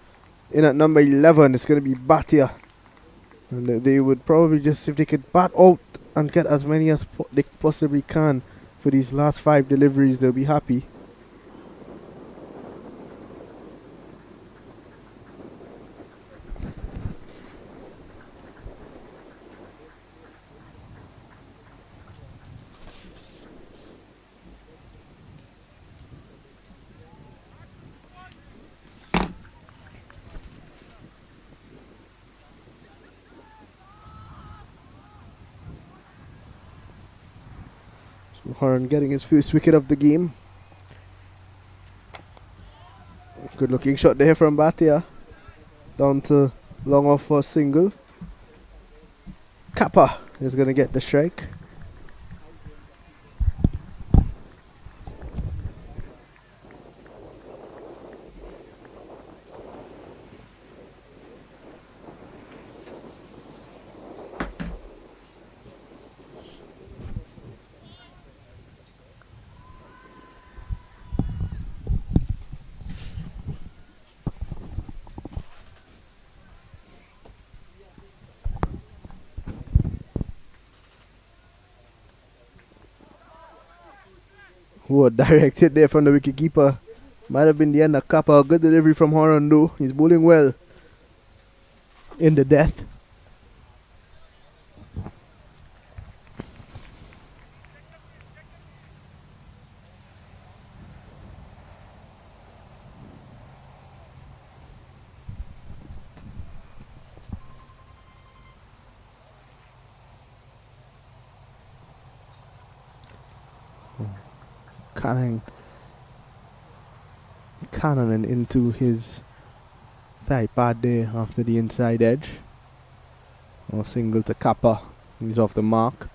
In at number 11, it's going to be Bhatia. And they would probably just, if they could bat out and get as many as they possibly can for these last 5 deliveries, they'll be happy. Horan getting his first wicket of the game. Good looking shot there from Bhatia. Down to long off for a single. Kappa is going to get the strike. Whoa, direct hit there from the wicketkeeper. Might have been the end of Kappa. Good delivery from Horan though. He's bowling well in the death. Cannoning into his thigh pad there after the inside edge. Or single to Kappa. He's off the mark.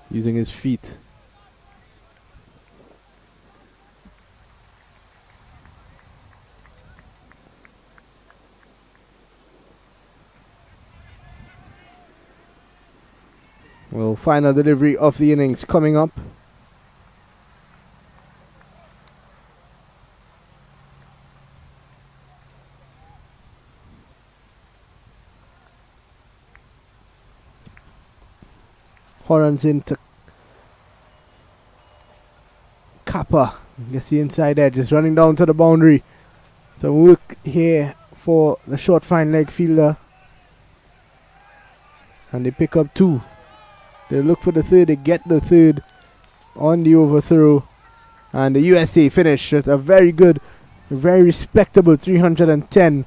Using his feet. Well, final delivery of the innings coming up. Horan's into Kappa. I guess the inside edge is running down to the boundary. So work here for the short fine leg fielder. And they pick up 2. They look for the third. They get the third on the overthrow. And the USA finish with a very good, very respectable 310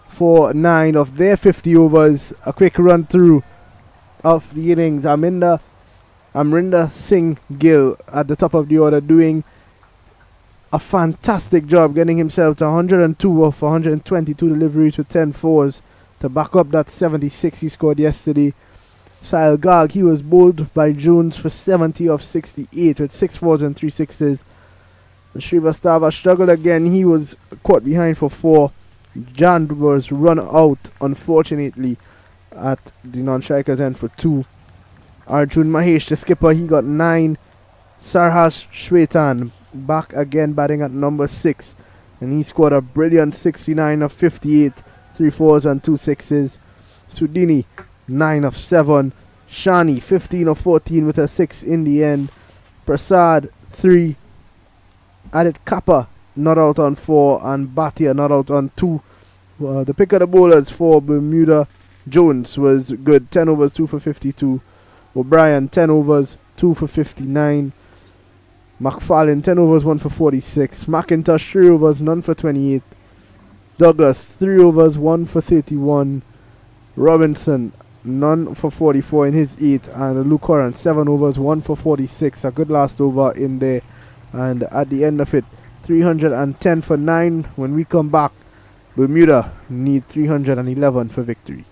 for 9 of their 50 overs. A quick run through of the innings. Amrinder Singh Gill at the top of the order doing a fantastic job getting himself to 102 of 122 deliveries with 10 fours to back up that 76 he scored yesterday. Sahil Garg, he was bowled by Jones for 70 of 68 with 6 fours and 3 sixes. Srivastava struggled again. He was caught behind for 4. Jan was run out, unfortunately, at the non-striker's end for 2. Arjun Mahesh, the skipper, he got 9. Sarhas Shwetan back again, batting at number 6. And he scored a brilliant 69 of 58, 3 fours and 2 sixes. Sudini, 9 of 7. Shani, 15 of 14 with a 6 in the end. Prasad, 3. Adit Kappa, not out on 4. And Bhatia, not out on 2. The pick of the bowlers for Bermuda, Jones was good. 10 overs, 2 for 52. O'Brien, 10 overs, 2 for 59. McFarlane, 10 overs, 1 for 46. McIntosh, 3 overs, none for 28. Douglas, 3 overs, 1 for 31. Robinson, none for 44 in his 8. And Luke Horan, 7 overs, 1 for 46. A good last over in there. And at the end of it, 310 for 9. When we come back, Bermuda need 311 for victory.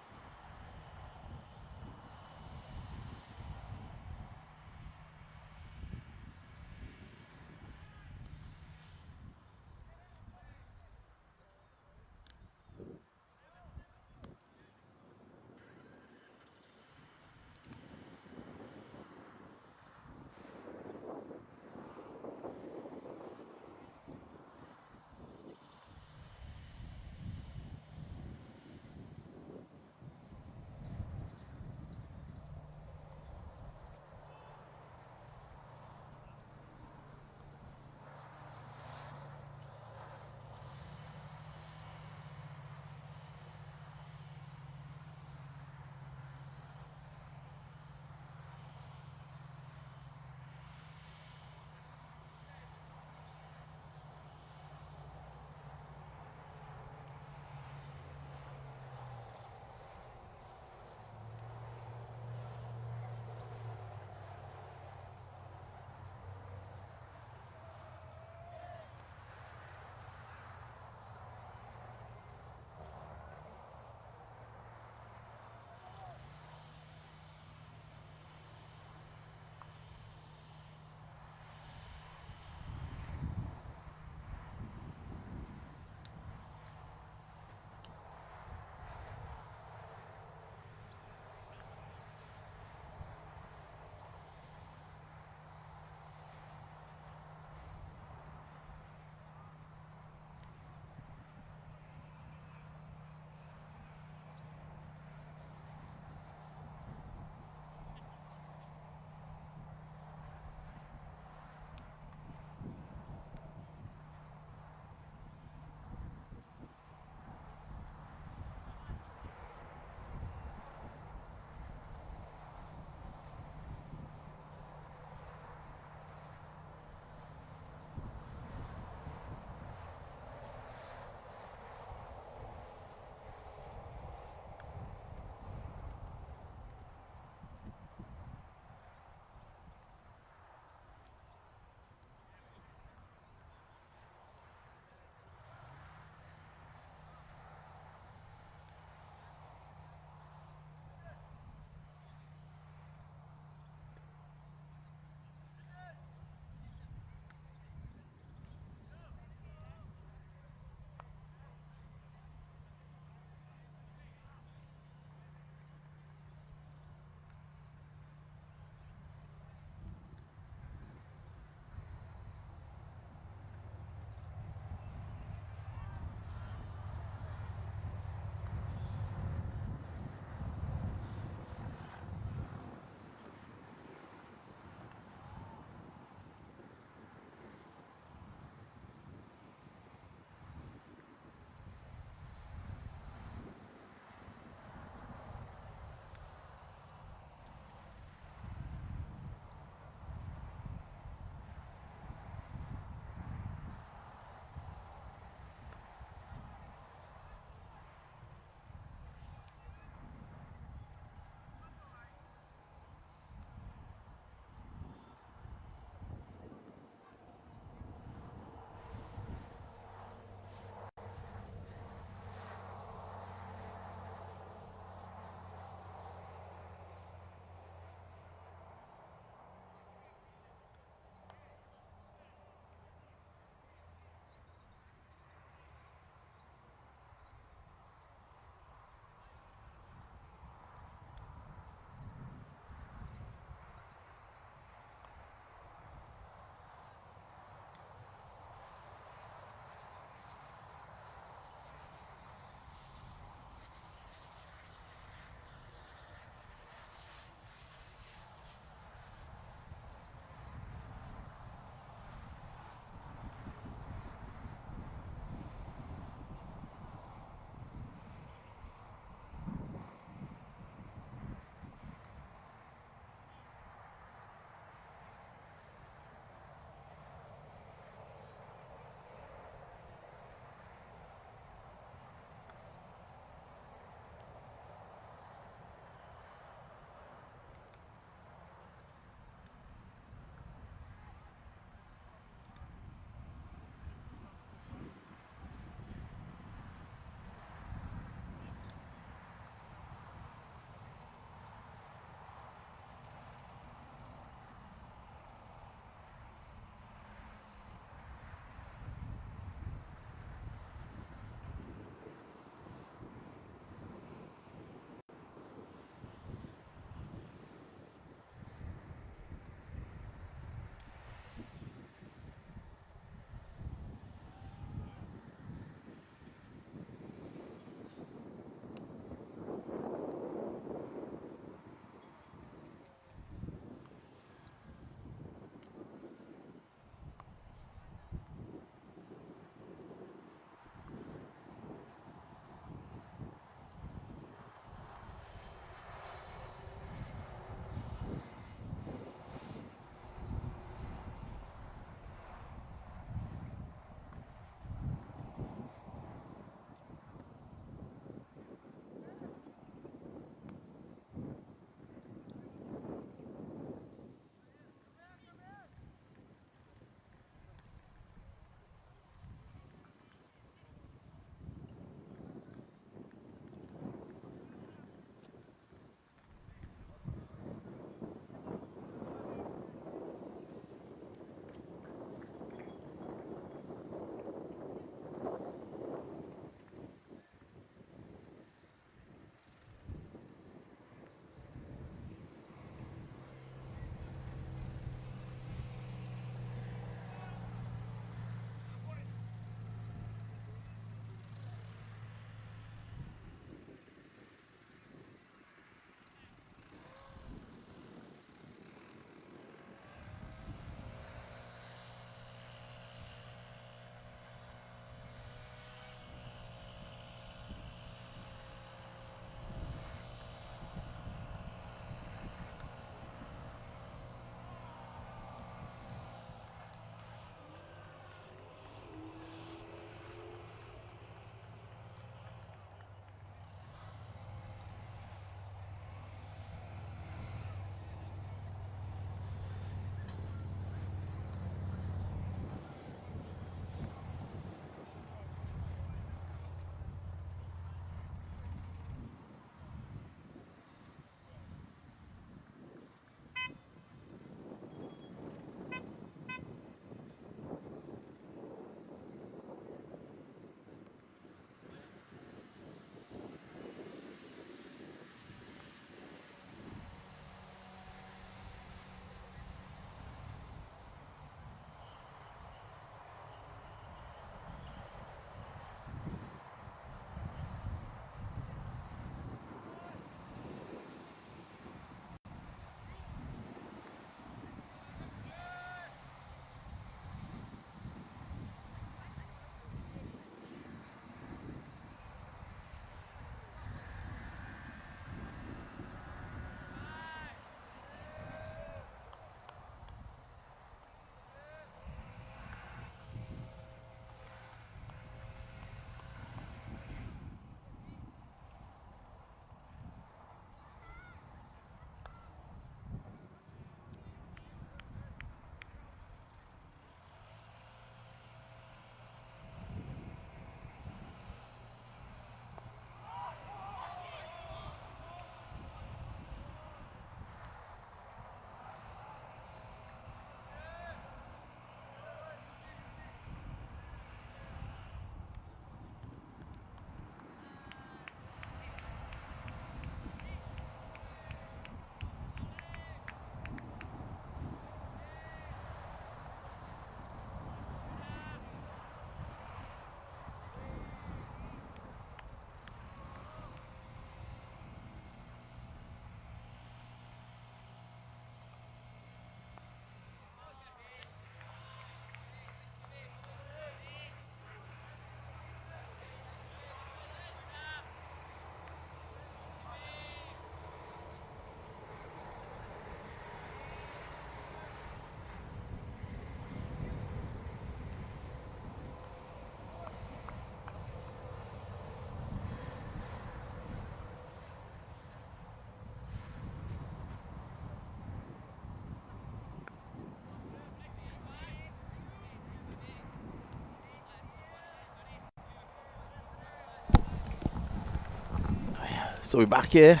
So we're back here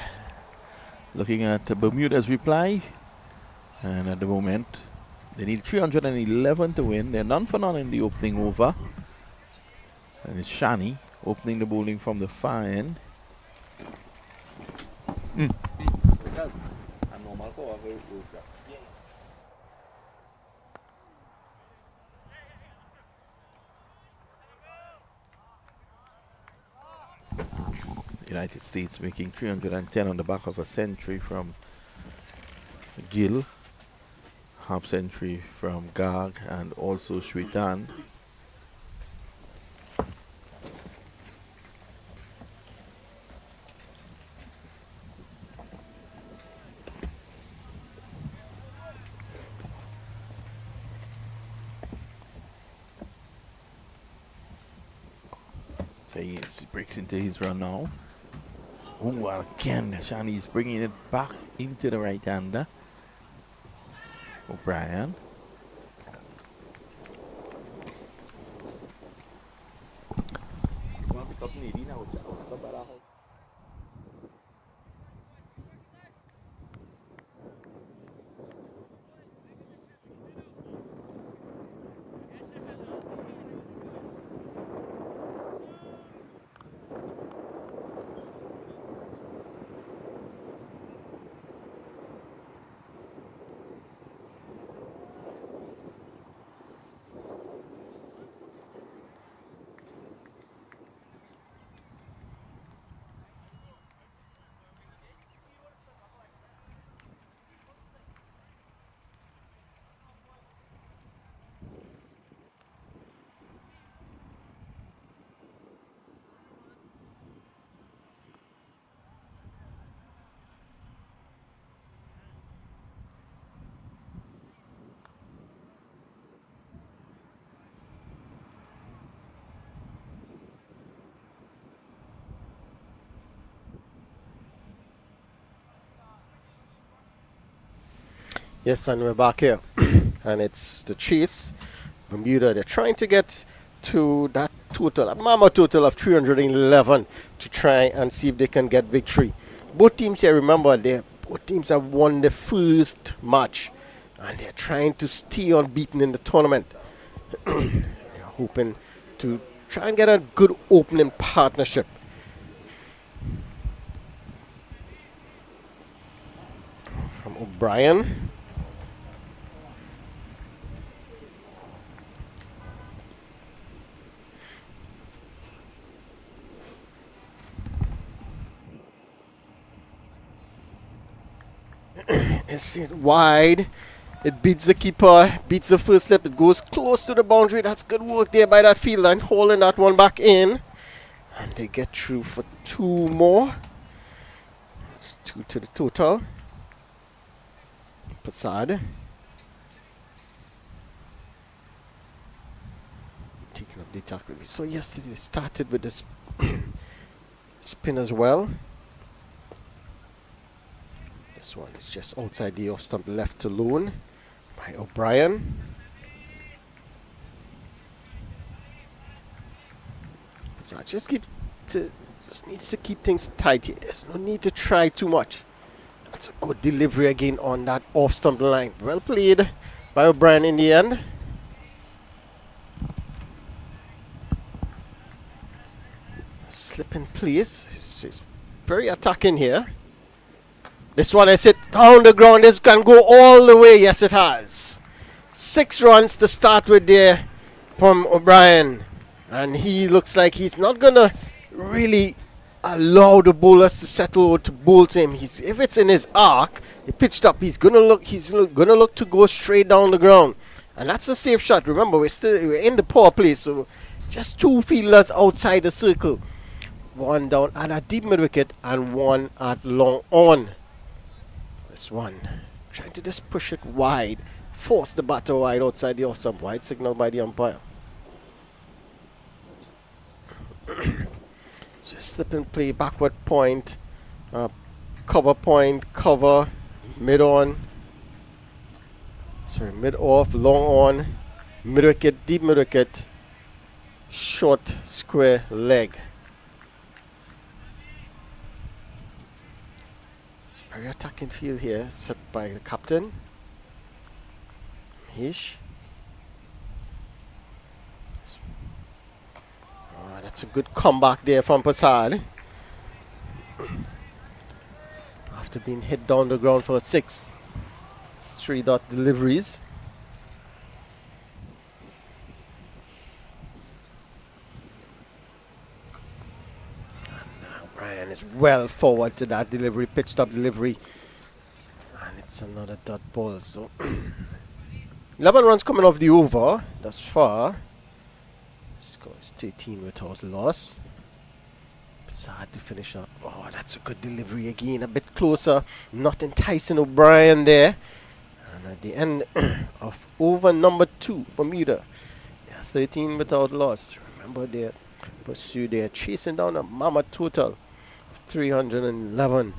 looking at Bermuda's reply. And at the moment, they need 311 to win. They're none for none in the opening over. And it's Shani opening the bowling from the far end. United States making 310 on the back of a century from Gill, half century from Garg, and also Shwetan. So he breaks into his run now. Oh, well, again, Shani is bringing it back into the right-hander. O'Brien. Yes, and we're back here. And it's the chase. Bermuda, they're trying to get to that total, a mama total of 311 to try and see if they can get victory. Both teams here, remember, both teams have won the first match. And they're trying to stay unbeaten in the tournament. They're hoping to try and get a good opening partnership. From O'Brien. It's wide. It beats the keeper, beats the first slip. It goes close to the boundary. That's good work there by that fielder and holding that one back in. And they get through for two more. It's two to the total. Passad. Taking up the tackle. So yesterday they started with this spin as well. This one is just outside the off stump, left alone by O'Brien. So just needs to keep things tight here. There's no need to try too much. That's a good delivery again on that off stump line. Well played by O'Brien in the end. Slip in place. It's very attacking here. This one is hit down the ground. This can go all the way. Yes, it has. 6 runs to start with there from O'Brien. And he looks like he's not going to really allow the bowlers to settle to bowl to him. If it's in his arc, he pitched up, he's going to look to go straight down the ground. And that's a safe shot. Remember, we're in the power play, so just 2 fielders outside the circle. One down at a deep mid wicket and one at long on. This one trying to just push it wide, force the batter wide outside the off stump. Wide signal by the umpire. Just slip and play, backward point, cover point, cover, mid on. Sorry, mid off, long on, mid wicket, deep mid wicket, short square leg. Very attacking field here, set by the captain. Hish. Oh, that's a good comeback there from Passad. After being hit down the ground for a 6. 3-dot deliveries. And Brian is well forward to that delivery, pitch stop delivery. And it's another dot ball. So 11 runs coming off the over thus far. Score is 13 without loss. It's hard to finish up. Oh, that's a good delivery again. A bit closer. Not enticing O'Brien there. And at the end of over number 2, Bermuda. They are 13 without loss. Remember, they pursued. They are chasing down a mama total of 311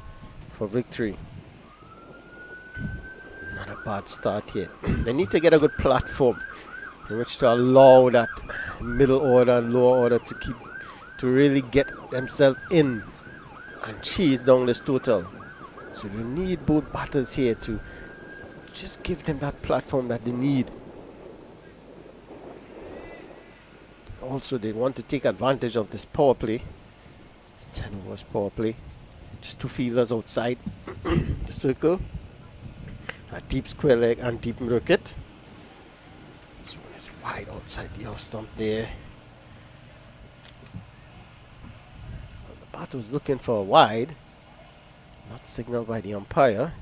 for victory. Not a bad start yet. They need to get a good platform in which to allow that middle order and lower order to really get themselves in and chase down this total. So you need both batters here to just give them that platform that they need. Also, they want to take advantage of this power play. It's 10 overs power play. Just 2 fielders outside the circle. A deep square leg and deep wicket. So it's wide outside the off stump there. Well, the batter was looking for a wide. Not signaled by the umpire.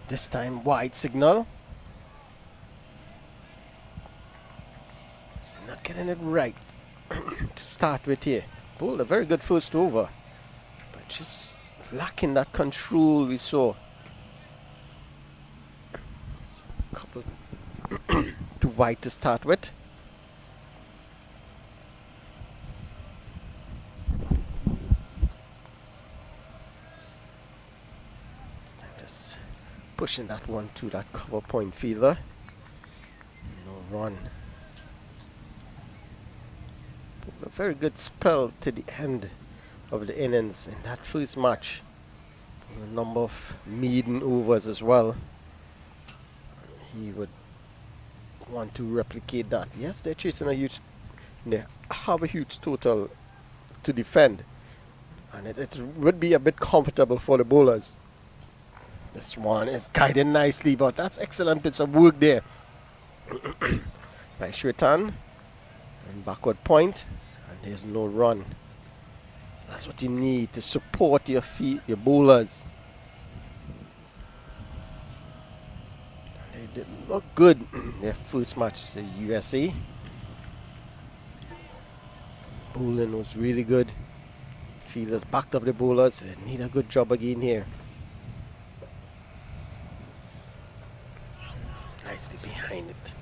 This time wide signal. So not getting it right to start with here. Bowled a very good first over, but just lacking that control we saw. So a couple too wide to start with. Pushing that one to that cover point fielder. No run. A very good spell to the end of the innings in that first match. A number of maiden overs as well. He would want to replicate that. Yes, they're chasing they have a huge total to defend. And it would be a bit comfortable for the bowlers. This one is guided nicely, but that's excellent bits of work there. Nice return and backward point, and there's no run. So that's what you need to support your your bowlers. They did look good in their first match, the USA. Bowling was really good. Fielders backed up the bowlers. They need a good job again here. Nicely behind it.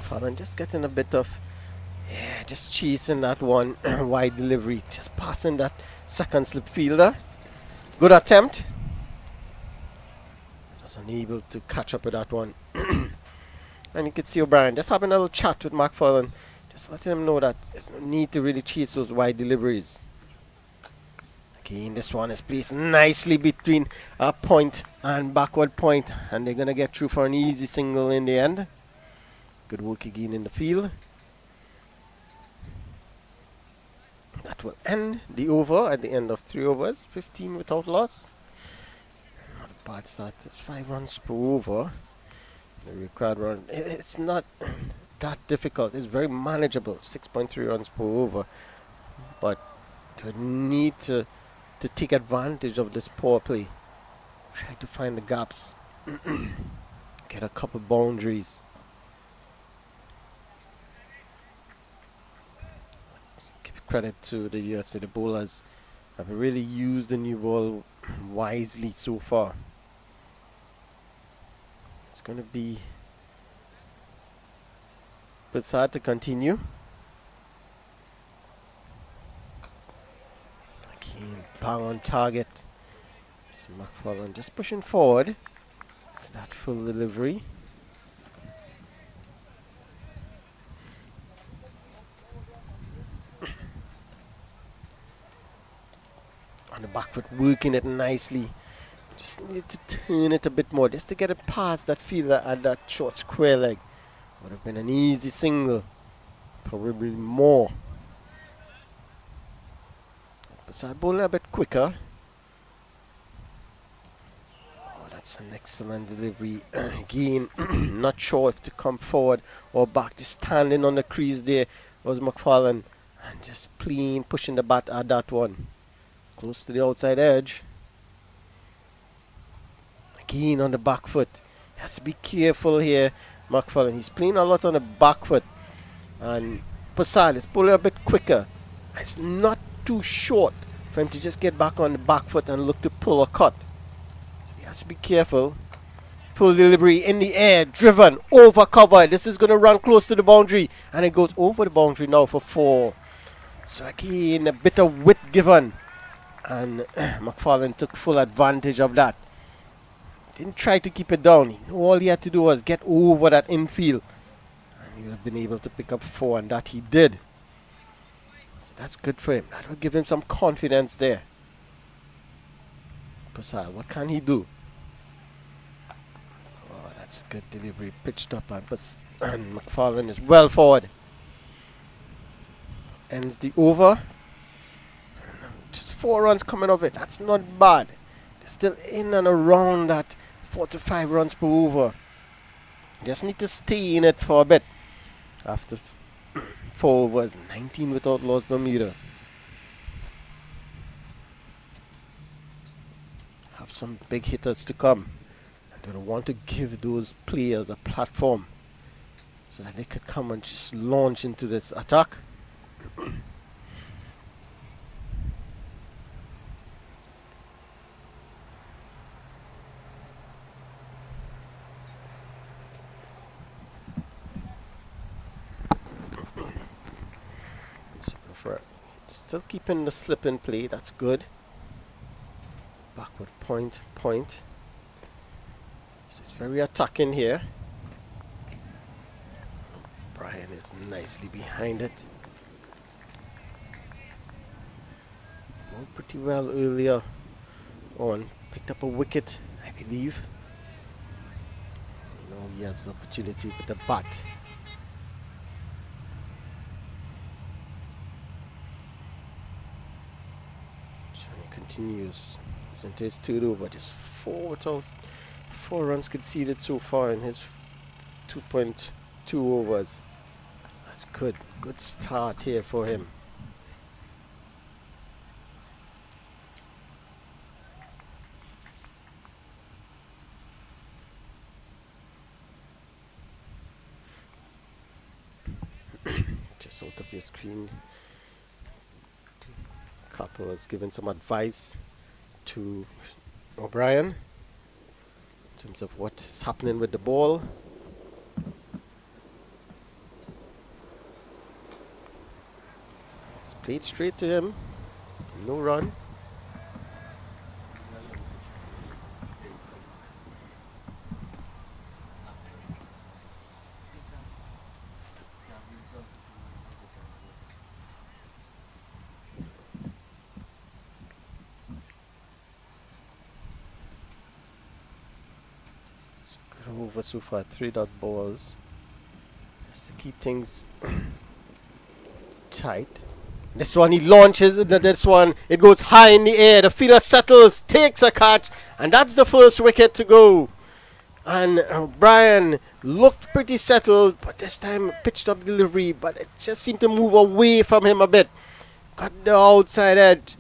Fallon just getting a bit of, just chasing that one wide delivery, just passing that second slip fielder. Good attempt. Was unable to catch up with that one. And you could see O'Brien just having a little chat with Mark Fallon, just letting him know that there's no need to really chase those wide deliveries. Again, this one is placed nicely between a point and backward point, and they're going to get through for an easy single in the end. Good work again in the field. That will end the over at the end of 3 overs, 15 without loss. Not a bad start. It's 5 runs per over. The required run, it's not that difficult. It's very manageable. 6.3 runs per over. But they need to take advantage of this power play. Try to find the gaps. Get a couple boundaries. Give credit to the bowlers. Have really used the new ball wisely so far. It's going to be Prasad to continue. Again, bang on target. It's McFarlane just pushing forward. It's that full delivery. On the back foot, working it nicely. Just need to turn it a bit more just to get it past that fielder at that short square leg. Would have been an easy single. Probably more. But so I bowl a bit quicker. Oh, that's an excellent delivery. Again, not sure if to come forward or back. Just standing on the crease there was McFarlane. And just clean pushing the bat at that one. Close to the outside edge. Again on the back foot. Has to be careful here, McFarlane. He's playing a lot on the back foot. And Prasad is pulling a bit quicker. It's not too short for him to just get back on the back foot and look to pull a cut. So he has to be careful. Full delivery in the air, driven, over cover. This is going to run close to the boundary. And it goes over the boundary now for 4. So again, a bit of width given. And McFarlane took full advantage of that. Didn't try to keep it down. All he had to do was get over that infield. And he would have been able to pick up 4, and that he did. So that's good for him. That will give him some confidence there. Prasad, what can he do? Oh, that's good delivery. Pitched up, and McFarlane is well forward. Ends the over. Just 4 runs coming off it. That's not bad. They're still in and around that 4 to 5 runs per over. Just need to stay in it for a bit. After 4 overs, 19 without loss, Bermuda. Have some big hitters to come. And they want to give those players a platform so that they could come and just launch into this attack. Still keeping the slip in play, that's good. Backward point. So it's very attacking here. Brian is nicely behind it. Moved pretty well earlier on. Picked up a wicket, I believe. Now he has the opportunity with the bat. Continues into his 2 over, just 4 without 4 runs conceded so far in his 2.2 overs. That's good start here for him. Just out of your screen. Copper was giving some advice to O'Brien in terms of what's happening with the ball. It's played straight to him. No run. Over so far, 3 dot balls just to keep things tight. This one he launches into this one. It goes high in the air. The fielder settles, takes a catch, and that's the first wicket to go. And Brian looked pretty settled, but this time pitched up delivery, but it just seemed to move away from him a bit. Got the outside edge,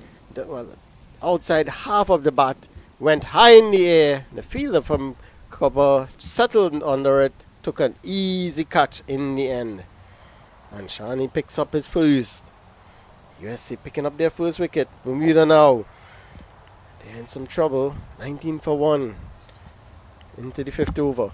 outside half of the bat, went high in the air. The fielder from cover settled under it, took an easy catch in the end. And Shani picks up his first. USC picking up their first wicket. Bermuda now. They're in some trouble. 19 for 1. Into the 5th over.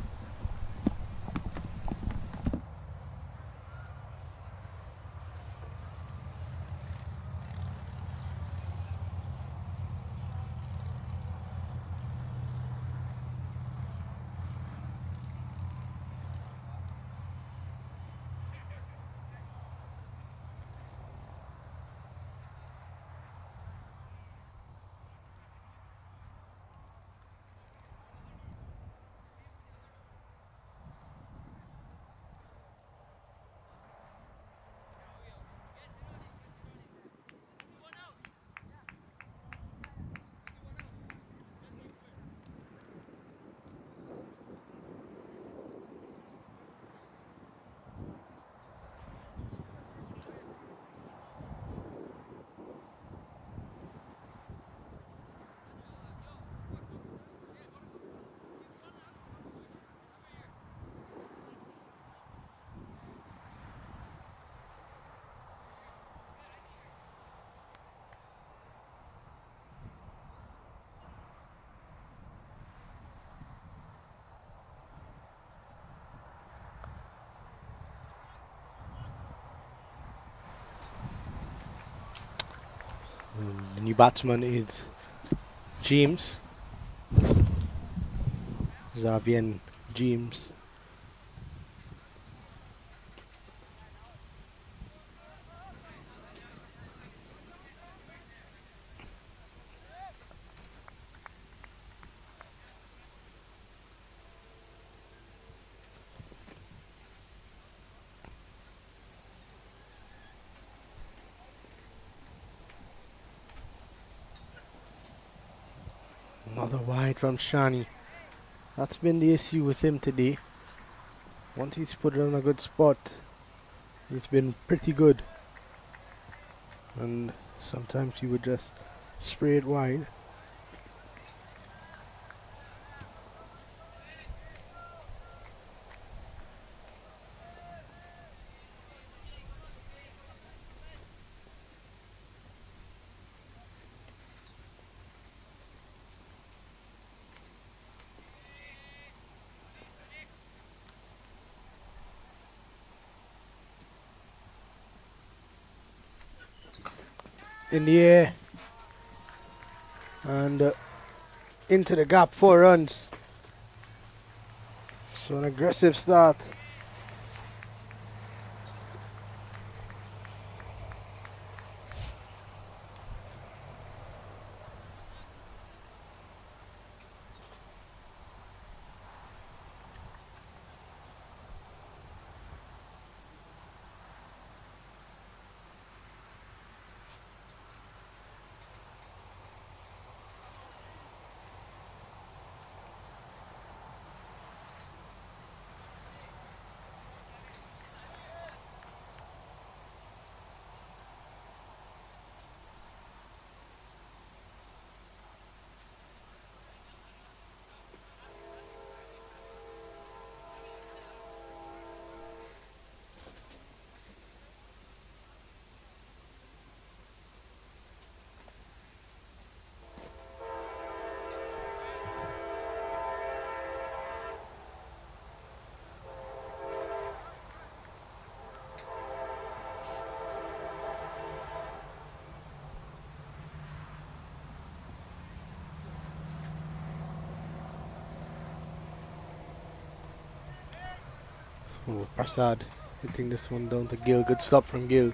The new batsman is James. Xavier James. Another wide from Shani. That's been the issue with him today. Once he's put it on a good spot, he's been pretty good. And sometimes he would just spray it wide. In the air and into the gap, 4 runs. So an aggressive start. Oh, Prasad hitting this one down to Gill. Good stop from Gill.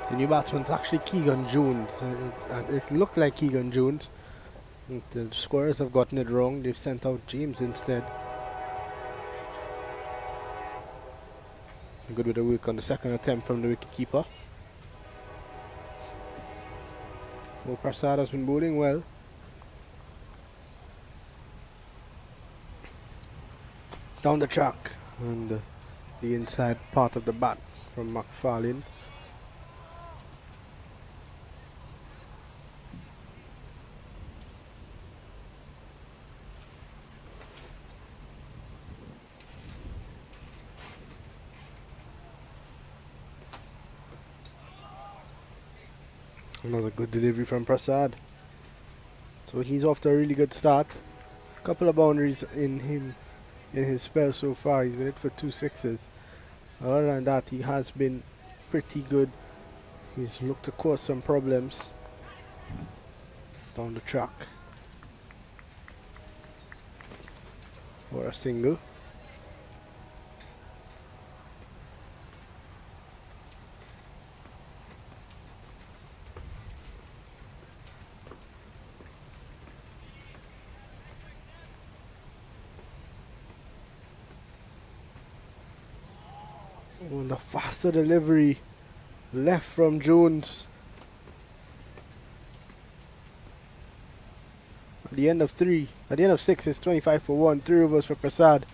The new batsman's actually Keegan Jones. It looked like Keegan Jones. The squares have gotten it wrong. They've sent out James instead. Good with the work on the second attempt from the wicketkeeper. Well, Prasad has been bowling well. Down the track and the inside part of the bat from McFarlane. Another good delivery from Prasad. So he's off to a really good start. Couple of boundaries in his spell so far. He's been hit for 2 sixes. Other than that, he has been pretty good. He's looked to cause some problems down the track for a single. Oh, the faster delivery left from Jones. At the end of 6, it's 25 for 1. 3 overs for Prasad.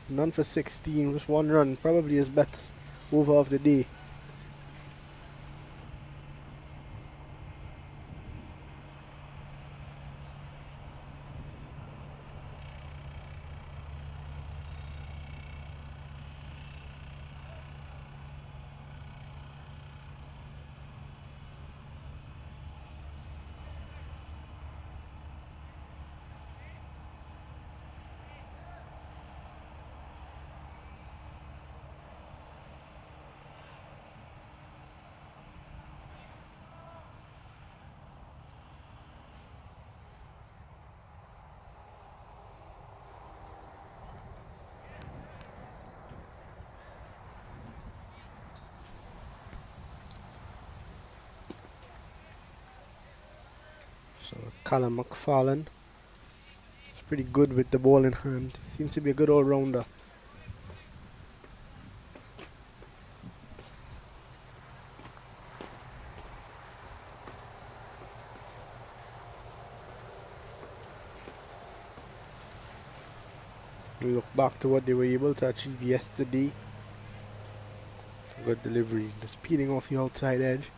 None for 16, just 1 run. Probably his best over of the day. So Callum McFarlane is pretty good with the ball in hand. Seems to be a good all-rounder. We look back to what they were able to achieve yesterday. Good delivery, just peeling off the outside edge.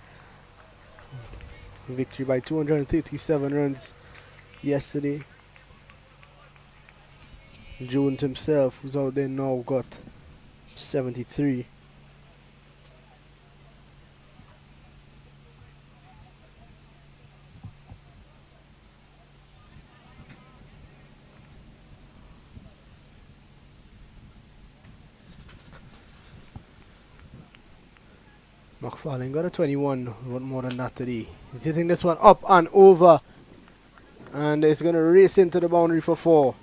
Victory by 237 runs yesterday. Jones himself, who's out there now, got 73. McFarlane got a 21, what more than that today. He's hitting this one up and over, and it's going to race into the boundary for 4.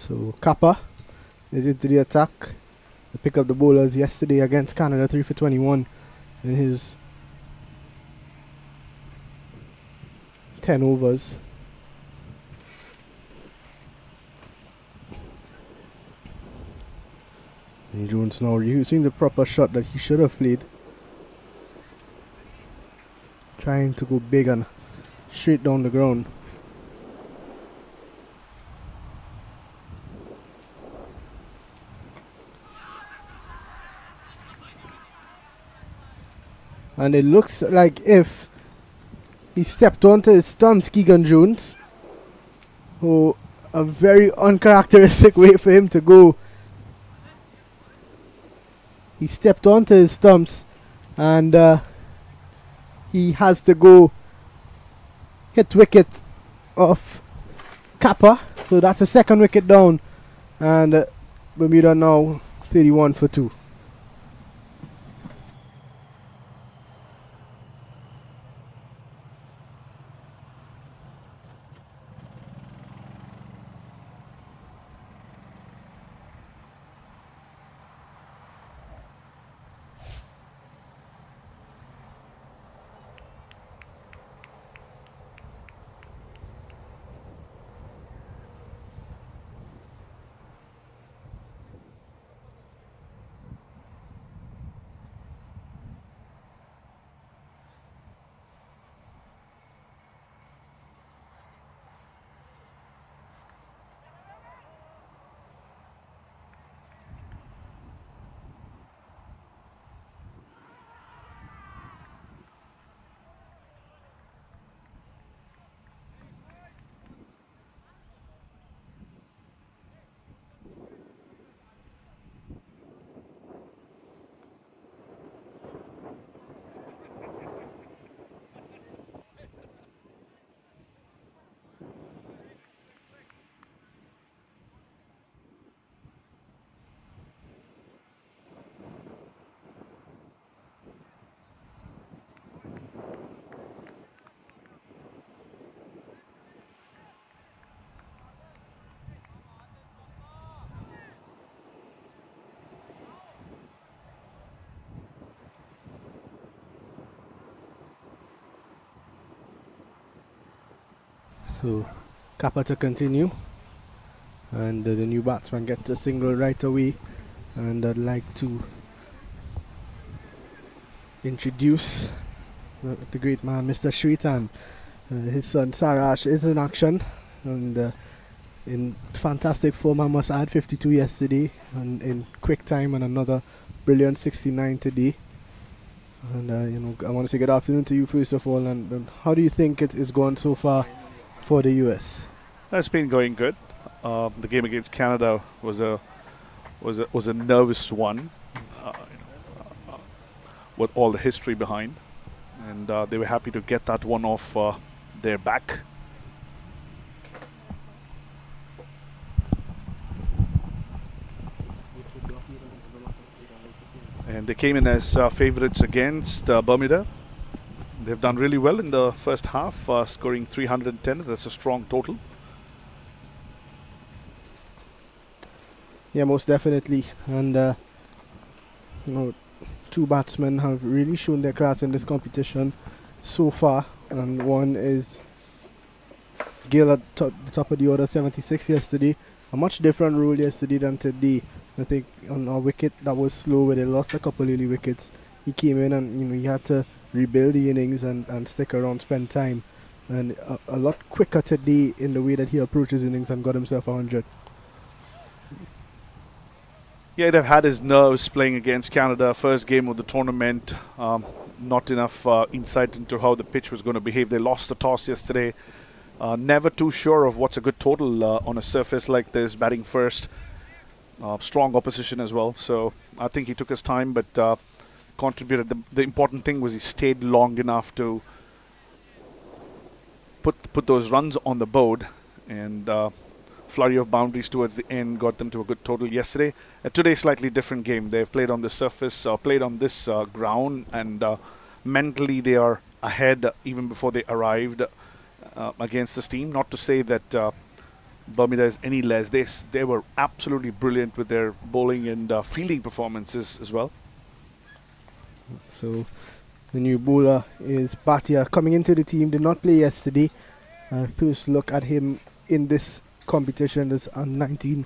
So Kappa is into the attack. They pick up the bowlers yesterday against Canada, 3 for 21 in his 10 overs. And Jones now using the proper shot that he should have played. Trying to go big and straight down the ground. And it looks like if he stepped onto his stumps, Keegan Jones, who a very uncharacteristic way for him to go. He stepped onto his stumps and he has to go hit wicket of Kappa. So that's the second wicket down. And Bermuda now 31 for 2. So Kappa to continue, and the new batsman gets a single right away. And I'd like to introduce the great man, Mr. Shwetan. His son Sarash is in action and in fantastic form, I must add. 52 yesterday and in quick time, and another brilliant 69 today. And I want to say good afternoon to you first of all. And how do you think it is going so far for the US? It's been going good. The game against Canada was a nervous one, with all the history behind, and they were happy to get that one off their back. And they came in as favorites against Bermuda. They've done really well in the first half, scoring 310. That's a strong total. Yeah, most definitely. And two batsmen have really shown their class in this competition so far. And one is Gill at the top of the order, 76 yesterday. A much different role yesterday than today. I think on our wicket that was slow, where they lost a couple early wickets. He came in and he had to rebuild the innings and stick around, spend time, and a lot quicker today in the way that he approaches innings, and got himself 100. Yeah, he'd have had his nerves playing against Canada, first game of the tournament. Not enough insight into how the pitch was going to behave. They lost the toss yesterday. Never too sure of what's a good total on a surface like this, batting first. Strong opposition as well. So I think he took his time, but contributed. The important thing was he stayed long enough to put those runs on the board, and flurry of boundaries towards the end got them to a good total yesterday. Today, slightly different game. They've played on the surface, played on this ground, and mentally they are ahead even before they arrived against this team. Not to say that Bermuda is any less. They were absolutely brilliant with their bowling and fielding performances as well. So the new bowler is Bhatia, coming into the team. Did not play yesterday. First look at him in this competition, this U19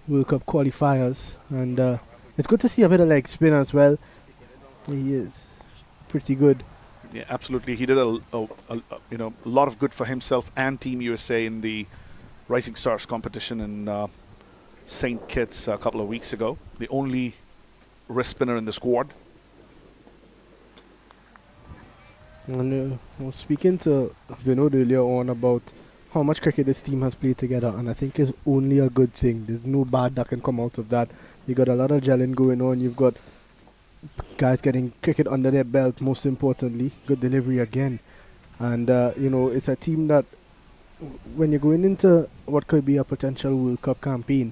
World Cup qualifiers, and it's good to see a bit of leg spin as well. He is pretty good. Yeah, absolutely. He did a lot of good for himself and Team USA in the Rising Stars competition in St. Kitts a couple of weeks ago. The only wrist spinner in the squad. And I was speaking to Vinod earlier on about how much cricket this team has played together, and I think it's only a good thing. There's no bad that can come out of that. You got a lot of gelling going on. You've got guys getting cricket under their belt, most importantly. Good delivery again. And, it's a team that when you're going into what could be a potential World Cup campaign,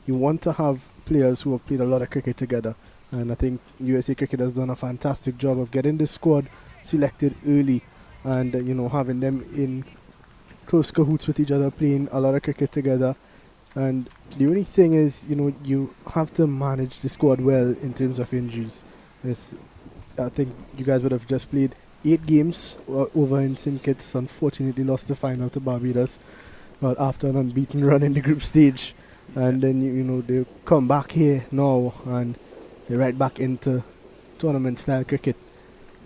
you want to have players who have played a lot of cricket together. And I think USA Cricket has done a fantastic job of getting this squad selected early and, having them in close cahoots with each other, playing a lot of cricket together. And the only thing is, you have to manage the squad well in terms of injuries. I think you guys would have just played 8 games over in St. Kitts. Unfortunately lost the final to Barbados after an unbeaten run in the group stage. And then, they come back here now and they're right back into tournament-style cricket.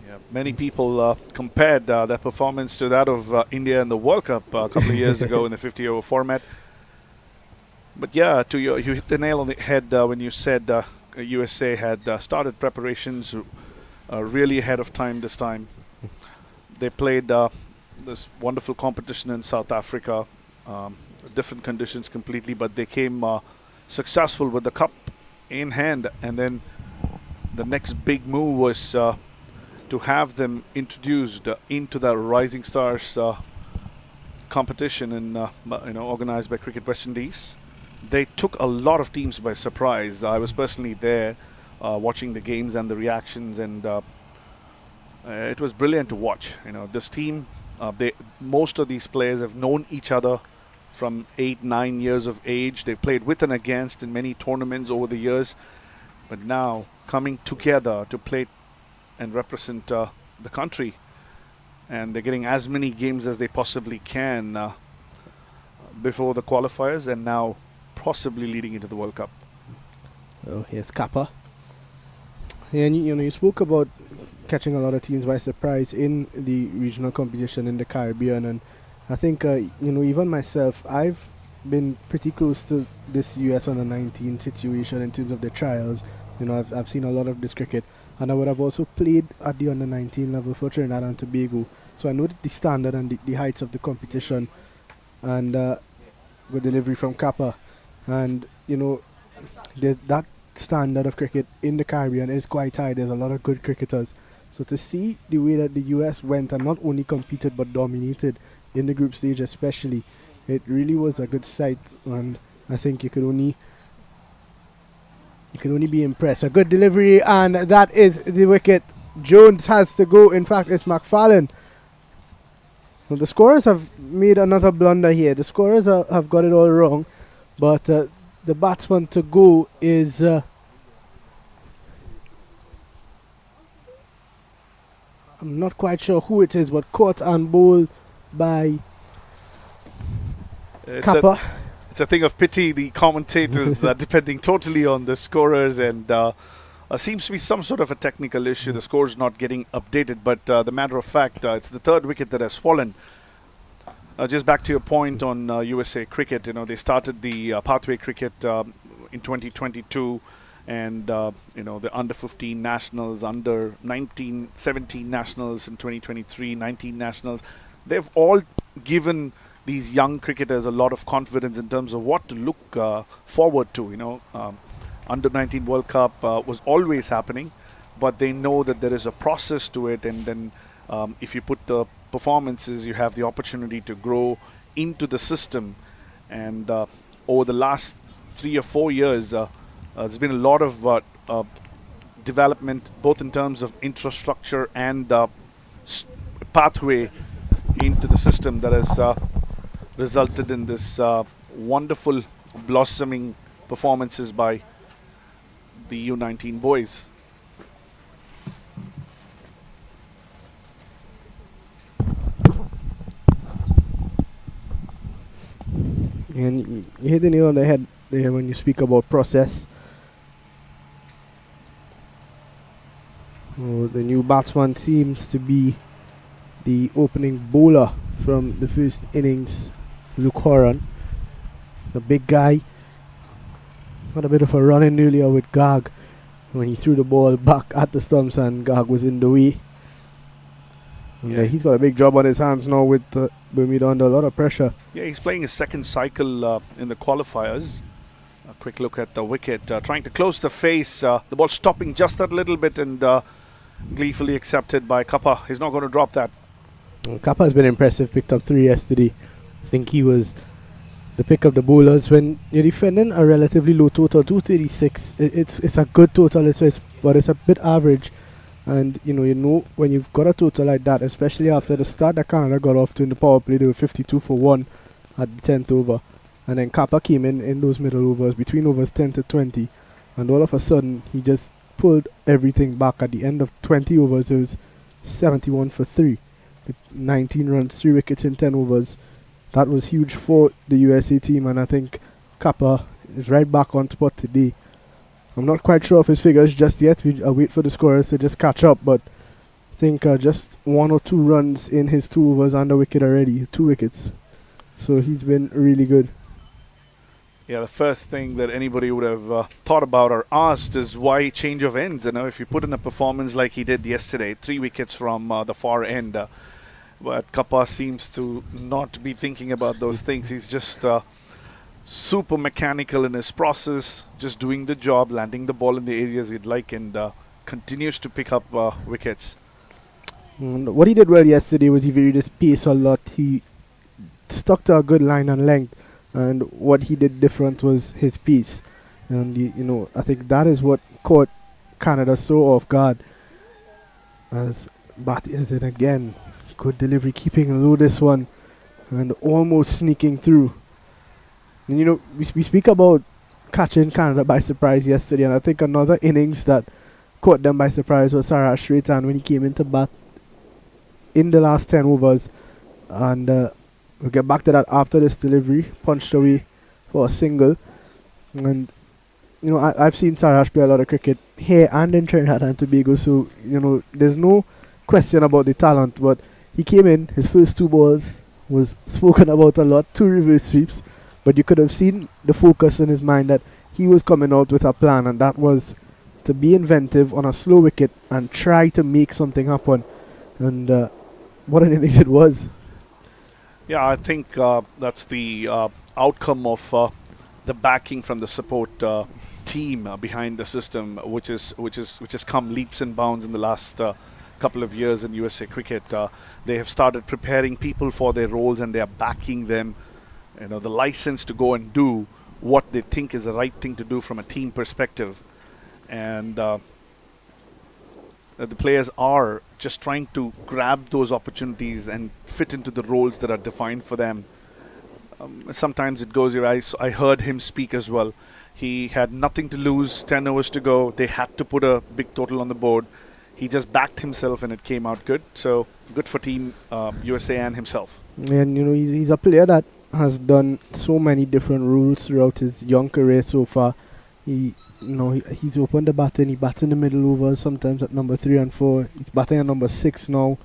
Yeah, many people compared their performance to that of India in the World Cup a couple of years ago in the 50-over format. But yeah, you hit the nail on the head when you said USA had started preparations really ahead of time this time. They played this wonderful competition in South Africa, different conditions completely, but they came successful with the cup in hand. And then the next big move was to have them introduced into the Rising Stars competition and organized by Cricket West Indies. They took a lot of teams by surprise. I was personally there watching the games and the reactions, and it was brilliant to watch. This team, most of these players have known each other from 8-9 years of age. They've played with and against in many tournaments over the years, but now coming together to play and represent the country, and they're getting as many games as they possibly can before the qualifiers, and now possibly leading into the World Cup. Oh, here's Kappa. And you spoke about catching a lot of teams by surprise in the regional competition in the Caribbean, and I think even myself, I've been pretty close to this US under-19 situation in terms of the trials. I've seen a lot of this cricket, and I would have also played at the under-19 level for Trinidad and Tobago, so I know the standard and the heights of the competition, and with delivery from Kappa. And that standard of cricket in the Caribbean is quite high. There's a lot of good cricketers. So to see the way that the US went and not only competed but dominated in the group stage especially, it really was a good sight, and I think you could only be impressed. A good delivery, and that is the wicket. Jones has to go. In fact, it's McFarlane. Well, the scorers have made another blunder here. The scorers have got it all wrong. But the batsman to go is I'm not quite sure who it is, but caught and bowled by Kappa. It's a thing of pity. The commentators are depending totally on the scorers, and seems to be some sort of a technical issue. The score's not getting updated, but the matter of fact, it's the third wicket that has fallen. Just back to your point on USA Cricket, they started the pathway cricket in 2022, and the under 15 nationals, under 19, 17 nationals in 2023, 19 nationals. They've all given these young cricketers a lot of confidence in terms of what to look forward to. Under 19 World Cup was always happening, but they know that there is a process to it, and then if you put the performances, you have the opportunity to grow into the system. And over the last 3 or 4 years, there's been a lot of development, both in terms of infrastructure and pathway into the system that has resulted in this wonderful, blossoming performances by the U19 boys. And you hit the nail on the head there when you speak about process. The new batsman seems to be the opening bowler from the first innings, Luke Horan. The big guy had a bit of a run-in earlier with Gag when he threw the ball back at the stumps and Gag was in the way. And he's got a big job on his hands now with Bermuda under a lot of pressure. Yeah, he's playing his second cycle in the qualifiers. A quick look at the wicket, trying to close the face. The ball stopping just that little bit and gleefully accepted by Kappa. He's not going to drop that. Kappa has been impressive, picked up 3 yesterday. I think he was the pick of the bowlers. When you're defending a relatively low total, 236, it's a good total, but it's a bit average. And you know when you've got a total like that, especially after the start that Canada got off to in the power play, they were 52 for 1 at the 10th over. And then Kappa came in those middle overs, between overs 10 to 20. And all of a sudden, he just pulled everything back. At the end of 20 overs, it was 71 for 3. 19 runs, 3 wickets in 10 overs. That was huge for the USA team, and I think Kappa is right back on spot today. I'm not quite sure of his figures just yet. We wait for the scorers to just catch up, but I think just 1 or 2 runs in his 2 overs under wicket already, 2 wickets. So he's been really good. Yeah, the first thing that anybody would have thought about or asked is why change of ends. If you put in a performance like he did yesterday, 3 wickets from the far end, but Kappa seems to not be thinking about those things. He's just super mechanical in his process, just doing the job, landing the ball in the areas he'd like, and continues to pick up wickets. What he did well yesterday was he varied his pace a lot. He stuck to a good line and length, and what he did different was his pace. And I think that is what caught Canada so off guard. As Bhatti is it again. Good delivery, keeping low this one, and almost sneaking through. And we speak about catching Canada by surprise yesterday, and I think another innings that caught them by surprise was Saraj Shraitan when he came into bat in the last 10 overs. And we'll get back to that after this delivery, punched away for a single. And I've seen Saraj play a lot of cricket here and in Trinidad and Tobago, so there's no question about the talent, but he came in, his first 2 balls was spoken about a lot, 2 reverse sweeps, but you could have seen the focus in his mind that he was coming out with a plan, and that was to be inventive on a slow wicket and try to make something happen. And what an innings it was. Yeah, I think that's the outcome of the backing from the support team behind the system, which has come leaps and bounds in the last couple of years in USA cricket. They have started preparing people for their roles, and they are backing them. The license to go and do what they think is the right thing to do from a team perspective, and the players are just trying to grab those opportunities and fit into the roles that are defined for them. Sometimes it goes your eyes. I heard him speak as well. He had nothing to lose, 10 overs to go. They had to put a big total on the board. He just backed himself and it came out good. So good for Team USA and himself. And he's a player that has done so many different roles throughout his young career so far. He's opened the bat and he bats in the middle overs, sometimes at number 3 and 4. He's batting at number 6 now.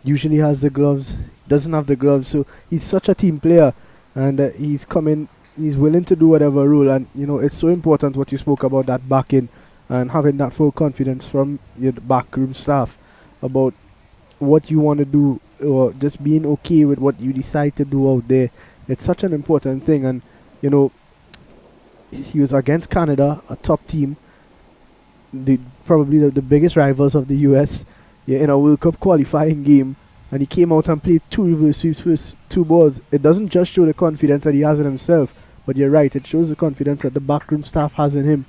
Usually has the gloves, doesn't have the gloves. So he's such a team player, and he's willing to do whatever role. And it's so important what you spoke about, that backing and having that full confidence from your backroom staff about what you want to do, or just being okay with what you decide to do out there. It's such an important thing. And he was against Canada, a top team, probably the biggest rivals of the US, in a World Cup qualifying game, and he came out and played 2 reverse sweeps first 2 balls. It doesn't just show the confidence that he has in himself, but you're right, it shows the confidence that the backroom staff has in him.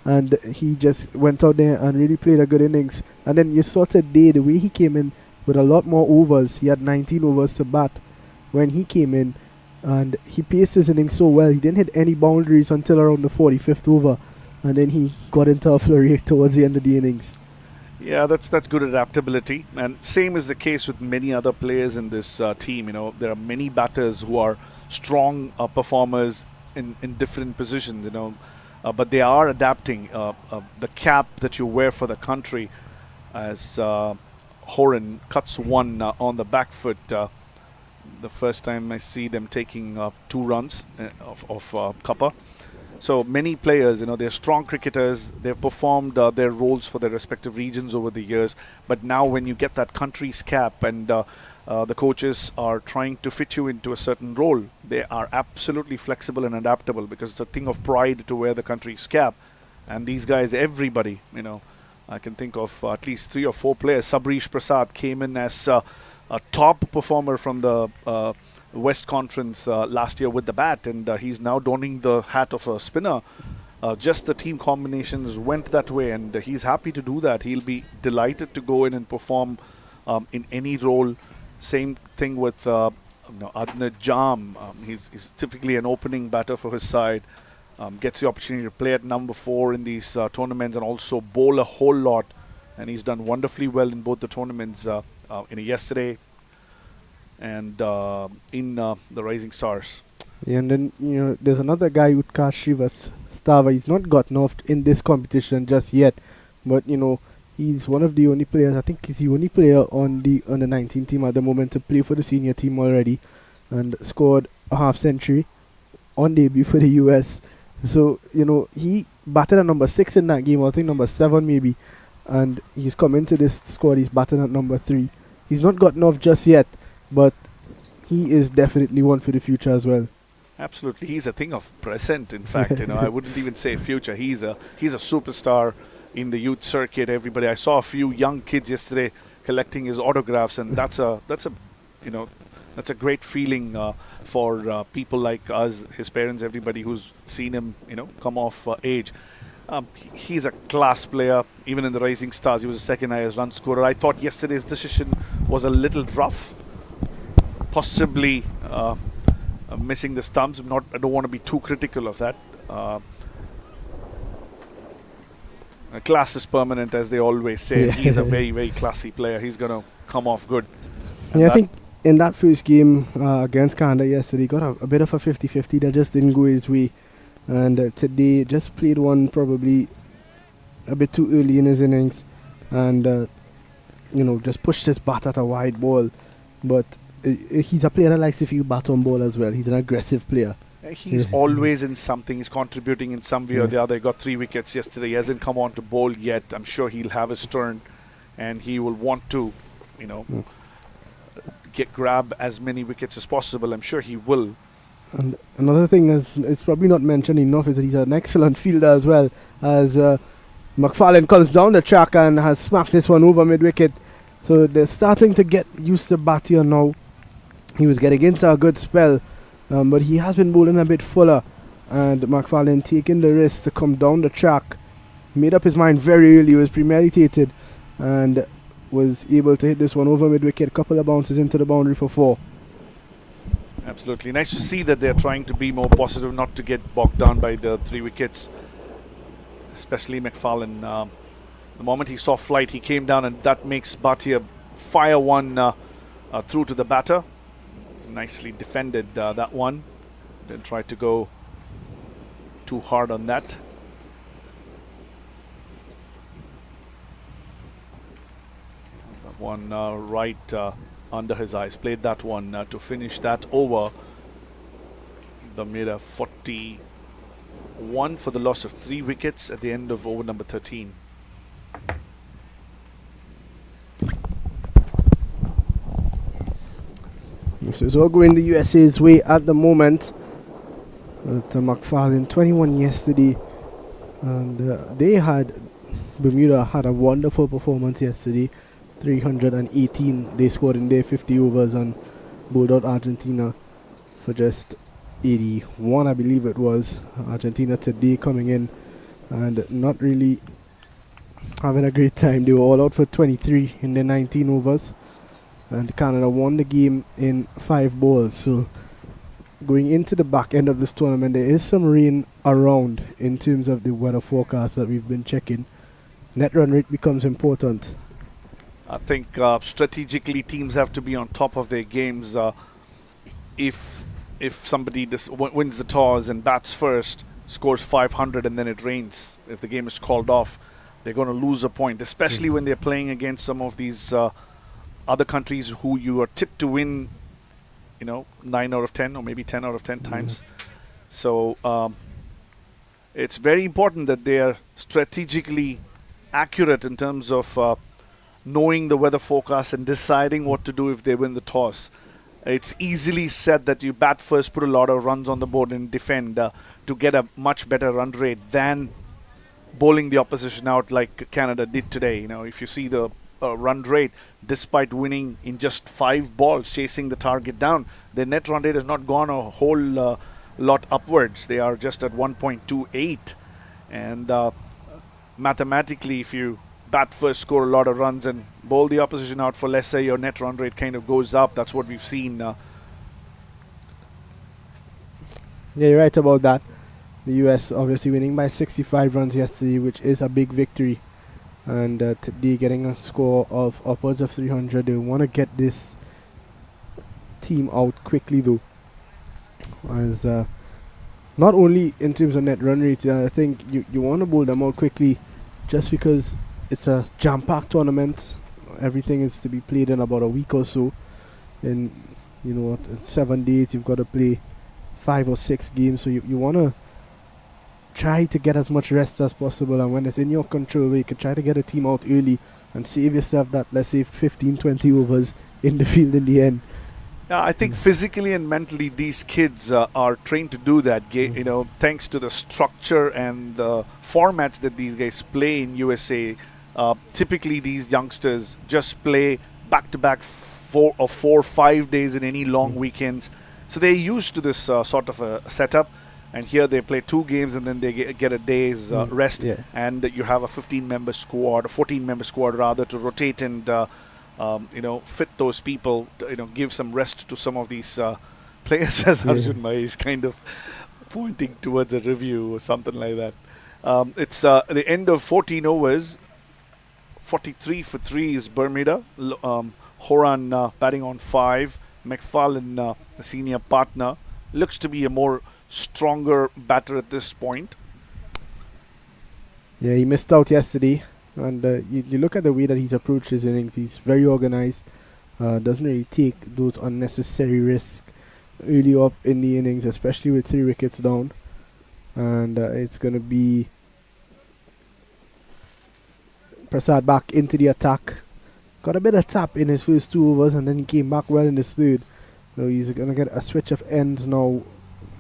And he just went out there and really played a good innings. And then you saw today the way he came in with a lot more overs. He had 19 overs to bat when he came in, and he paced his innings so well. He didn't hit any boundaries until around the 45th over, and then he got into a flurry towards the end of the innings. Yeah, that's good adaptability, and same is the case with many other players in this team. You know, there are many batters who are strong performers in different positions. You know, but they are adapting. The cap that you wear for the country, as Horan cuts one on the back foot. The first time I see them taking 2 runs of Cupper. So many players, you know, they're strong cricketers. They've performed their roles for their respective regions over the years. But now when you get that country's cap and the coaches are trying to fit you into a certain role, they are absolutely flexible and adaptable, because it's a thing of pride to wear the country's cap. And these guys, everybody, you know, I can think of at least 3 or 4 players. Sabrish Prasad came in as a top performer from the West Conference last year with the bat, and he's now donning the hat of a spinner. Just the team combinations went that way, and he's happy to do that. He'll be delighted to go in and perform in any role. Same thing with Adnan Jam. He's typically an opening batter for his side. Gets the opportunity to play at number 4 in these tournaments, and also bowl a whole lot. And he's done wonderfully well in both the tournaments. Yesterday and in the Rising Stars. Yeah, and then, you know, there's another guy, Utkarsh Shrivastava. He's not gotten off in this competition just yet, but, you know, he's one of the only players, I think he's the only player on the under 19 team at the moment to play for the senior team already, and scored a half century on debut for the US. So, you know, he batted at number 6 in that game, or I think number 7 maybe, and he's come into this squad, he's batting at number 3. He's not gotten off just yet, but he is definitely one for the future as well. Absolutely, he's a thing of present. In fact, you know, I wouldn't even say future. He's a superstar in the youth circuit. Everybody, I saw a few young kids yesterday collecting his autographs, and that's a great feeling for people like us, his parents, everybody who's seen him, you know, come off age. He's a class player. Even in the Rising Stars, he was the second highest run scorer. I thought yesterday's decision was a little rough, possibly missing the stumps. I don't want to be too critical of that. Class is permanent, as they always say. He's a very, very classy player. He's going to come off good. Yeah, I think in that first game against Canada yesterday, he got a bit of a 50-50 that just didn't go his way. And today just played one probably a bit too early in his innings, and you know, just pushed his bat at a wide ball. But he's a player that likes to feel bat on ball as well. He's an aggressive player. He's always in something. He's contributing in some way or the other. He got 3 wickets yesterday. He hasn't come on to bowl yet. I'm sure he'll have his turn, and he will want to, you know, grab as many wickets as possible. I'm sure he will. And another thing is, it's probably not mentioned enough, is that he's an excellent fielder as well. As McFarlane comes down the track and has smacked this one over mid-wicket. So they're starting to get used to Bhatia now. He was getting into a good spell, but he has been bowling a bit fuller. And McFarlane taking the risk to come down the track. Made up his mind very early, was premeditated, and was able to hit this one over mid-wicket. A couple of bounces into the boundary for 4. Absolutely. Nice to see that they're trying to be more positive, not to get bogged down by the 3 wickets, especially McFarlane. The moment he saw flight, he came down, and that makes Bhatia fire one through to the batter. Nicely defended that one. Didn't try to go too hard on that. That one right under his eyes. Played that one to finish that over. Bermuda 41 for the loss of 3 wickets at the end of over number 13. So it's all going the USA's way at the moment. To McFarlane, 21 yesterday. And Bermuda had a wonderful performance yesterday. 318 they scored in their 50 overs and bowled out Argentina for just 81, I believe it was. Argentina today coming in and not really having a great time. They were all out for 23 in their 19 overs, and Canada won the game in 5 balls. So going into the back end of this tournament, there is some rain around in terms of the weather forecast that we've been checking. Net run rate becomes important. I think strategically teams have to be on top of their games. If somebody wins the toss and bats first, scores 500 and then it rains, if the game is called off, they're going to lose a point, especially when they're playing against some of these other countries who you are tipped to win, 9 out of 10 or maybe 10 out of 10 times. So it's very important that they are strategically accurate in terms of knowing the weather forecast and deciding what to do if they win the toss. It's easily said that you bat first, put a lot of runs on the board and defend to get a much better run rate than bowling the opposition out like Canada did today. If you see the run rate, despite winning in just 5 balls, chasing the target down, their net run rate has not gone a whole lot upwards. They are just at 1.28. And mathematically, if you bat first, score a lot of runs and bowl the opposition out for lesser, your net run rate kind of goes up. That's what we've seen. Yeah, you're right about that. The US obviously winning by 65 runs yesterday, which is a big victory. And today getting a score of upwards of 300. They want to get this team out quickly though. As not only in terms of net run rate, I think you want to bowl them out quickly just because it's a jam-packed tournament. Everything is to be played in about a week or so. In 7 days you've got to play 5 or 6 games, so you want to try to get as much rest as possible, and when it's in your control, you can try to get a team out early and save yourself that, let's say, 15-20 overs in the field in the end. I think physically and mentally these kids are trained to do that, thanks to the structure and the formats that these guys play in USA. Typically these youngsters just play back-to-back 4 or 5 days in any long weekends, so they're used to this sort of a setup. And here they play 2 games and then they get a day's rest. Yeah. And you have a 15-member squad, a 14-member squad rather, to rotate and fit those people, give some rest to some of these players, as Arjun Mai is kind of pointing towards a review or something like that. It's the end of 14 overs. 43 for 3 is Bermuda. Horan batting on 5. McFarlane, the senior partner, looks to be a more stronger batter at this point. Yeah, he missed out yesterday, and you look at the way that he's approached his innings. He's very organized, doesn't really take those unnecessary risks early up in the innings, especially with 3 wickets down. And it's going to be Prasad back into the attack. Got a bit of tap in his first 2 overs, and then he came back well in his third. So he's going to get a switch of ends now,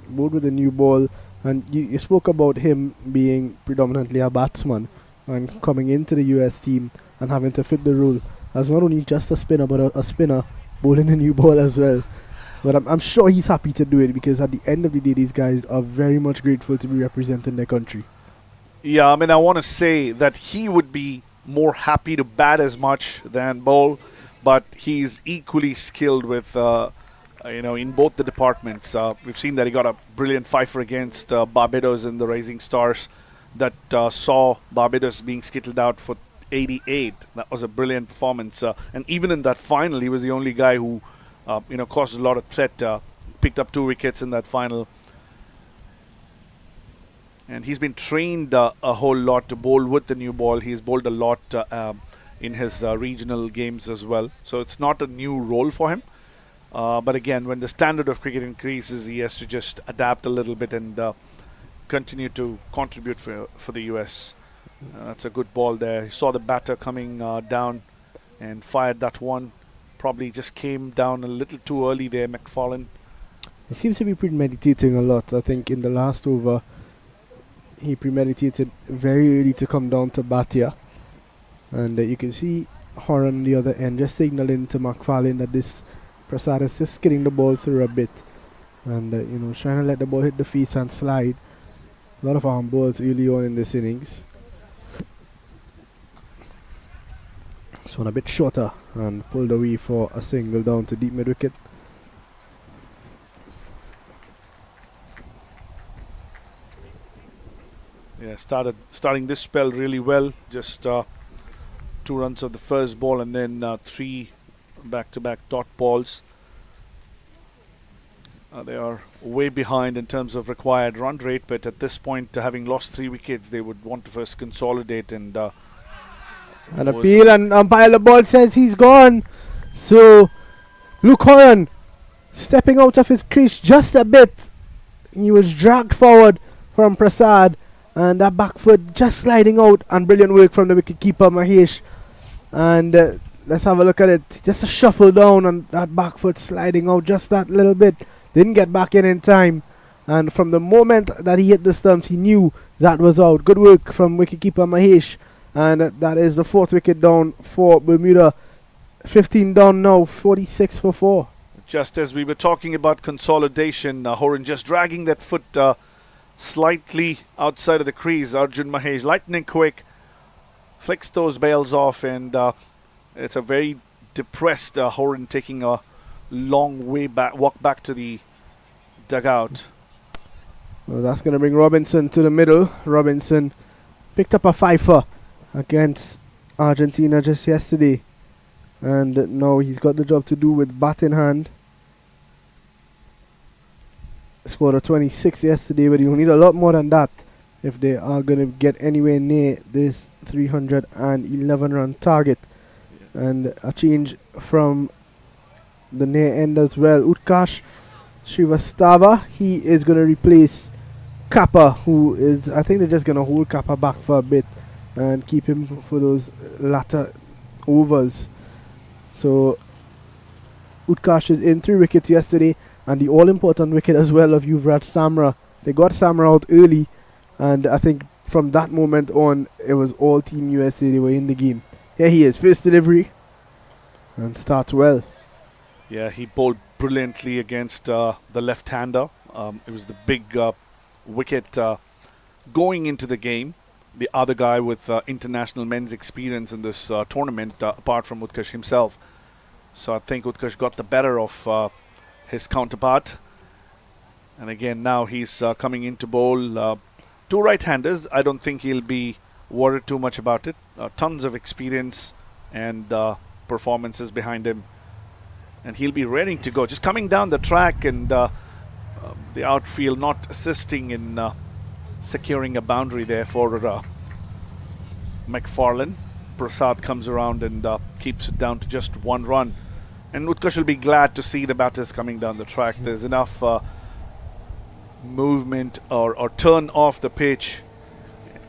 both with a new ball. And you spoke about him being predominantly a batsman and coming into the US team and having to fit the role as not only just a spinner, but a spinner bowling a new ball as well. But I'm sure he's happy to do it, because at the end of the day, these guys are very much grateful to be representing their country. Yeah, I mean, I want to say that he would be more happy to bat as much than bowl, but he's equally skilled with in both the departments. We've seen that he got a brilliant fifer against Barbados in the Rising Stars that saw Barbados being skittled out for 88. That was a brilliant performance. And even in that final, he was the only guy who, caused a lot of threat, picked up 2 wickets in that final. And he's been trained a whole lot to bowl with the new ball. He's bowled a lot in his regional games as well. So it's not a new role for him. But again, when the standard of cricket increases, he has to just adapt a little bit and continue to contribute for the US. That's a good ball there. He saw the batter coming down and fired that one. Probably just came down a little too early there, McFarlane. He seems to be premeditating a lot. I think in the last over, he premeditated very early to come down to bat here. And you can see Horan on the other end just signaling to McFarlane that this Prasad is just getting the ball through a bit. And, trying to let the ball hit the face and slide. A lot of arm balls early on in this innings. This one a bit shorter and pulled away for a single down to deep mid wicket. Yeah, starting this spell really well. Just 2 runs of the first ball and then 3 back-to-back dot balls. They are way behind in terms of required run rate, but at this point, having lost 3 wickets, they would want to first consolidate and An appeal, and umpire the ball says he's gone. So Luke Horan stepping out of his crease just a bit. He was dragged forward from Prasad, and that back foot just sliding out, and brilliant work from the wicket keeper Mahesh. And let's have a look at it. Just a shuffle down, and that back foot sliding out just that little bit. Didn't get back in time, and from the moment that he hit the stumps, he knew that was out. Good work from wicketkeeper Mahesh, and that is the 4th wicket down for Bermuda. 15 down now, 46 for 4. just as we were talking about consolidation, Horan just dragging that foot slightly outside of the crease. Arjun Mahesh, lightning quick, flicks those bails off, and it's a very depressed Horan taking a long walk back to the dugout. Well, that's going to bring Robinson to the middle. Robinson picked up a fifer against Argentina just yesterday, and now he's got the job to do with bat in hand. Scored a 26 yesterday, but he'll need a lot more than that if they are going to get anywhere near this 311 run target. And a change from the near end as well. Utkarsh Srivastava, he is going to replace Kappa, who is, I think they're just going to hold Kappa back for a bit and keep him for those latter overs. So Utkarsh is in 3 wickets yesterday, and the all-important wicket as well of Yuvraj Samra. They got Samra out early, and I think from that moment on, it was all Team USA. They were in the game. Here he is, first delivery, and starts well. Yeah, he bowled brilliantly against the left-hander. It was the big wicket going into the game. The other guy with international men's experience in this tournament, apart from Utkarsh himself. So I think Utkarsh got the better of his counterpart. And again, now he's coming in to bowl 2 right-handers. I don't think he'll be worried too much about it. Tons of experience and performances behind him. And he'll be ready to go. Just coming down the track, and the outfield not assisting in securing a boundary there for McFarlane. Prasad comes around and keeps it down to just 1 run. And Utkarsh will be glad to see the batters coming down the track. There's enough movement or turn off the pitch.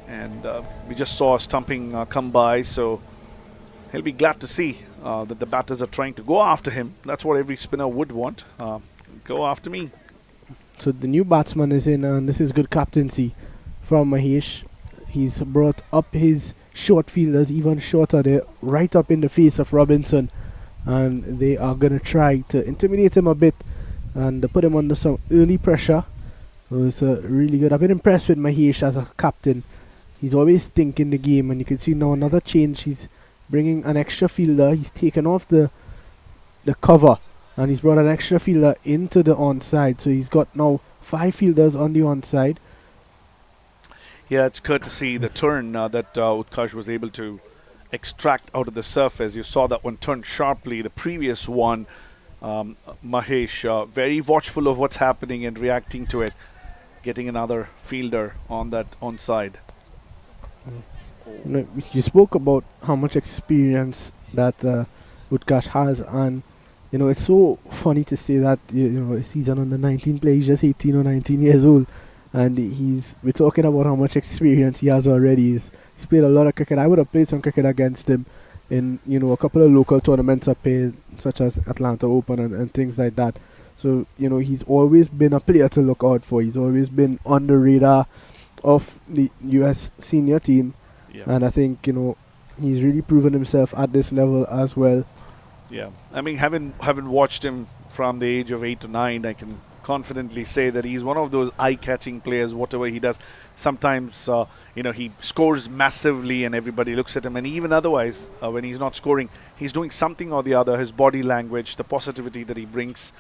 And we just saw a stumping come by, so he'll be glad to see that the batters are trying to go after him. That's what every spinner would want. Go after me. So the new batsman is in, and this is good captaincy from Mahesh. He's brought up his short fielders even shorter. They're right up in the face of Robinson, and they are going to try to intimidate him a bit and put him under some early pressure. So it's really good. I've been impressed with Mahesh as a captain. He's always thinking the game, and you can see now another change. He's bringing an extra fielder. He's taken off the cover, and he's brought an extra fielder into the onside. So he's got now 5 fielders on the onside. Yeah, it's courtesy the turn that Utkarsh was able to extract out of the surface. You saw that one turn sharply. The previous one, Mahesh, very watchful of what's happening and reacting to it, getting another fielder on that onside. You spoke about how much experience that Utkarsh has, and it's so funny to say that he's an under 19 player. He's just 18 or 19 years old, and we're talking about how much experience he has already. He's played a lot of cricket. I would have played some cricket against him in a couple of local tournaments up here, such as Atlanta Open and things like that. So he's always been a player to look out for. He's always been on the radar of the US senior team. Yeah. And I think he's really proven himself at this level as well. Yeah, I mean, having watched him from the age of 8 to 9, I can confidently say that he's one of those eye-catching players. Whatever he does, sometimes he scores massively and everybody looks at him, and even otherwise when he's not scoring, he's doing something or the other. His body language, the positivity that he brings,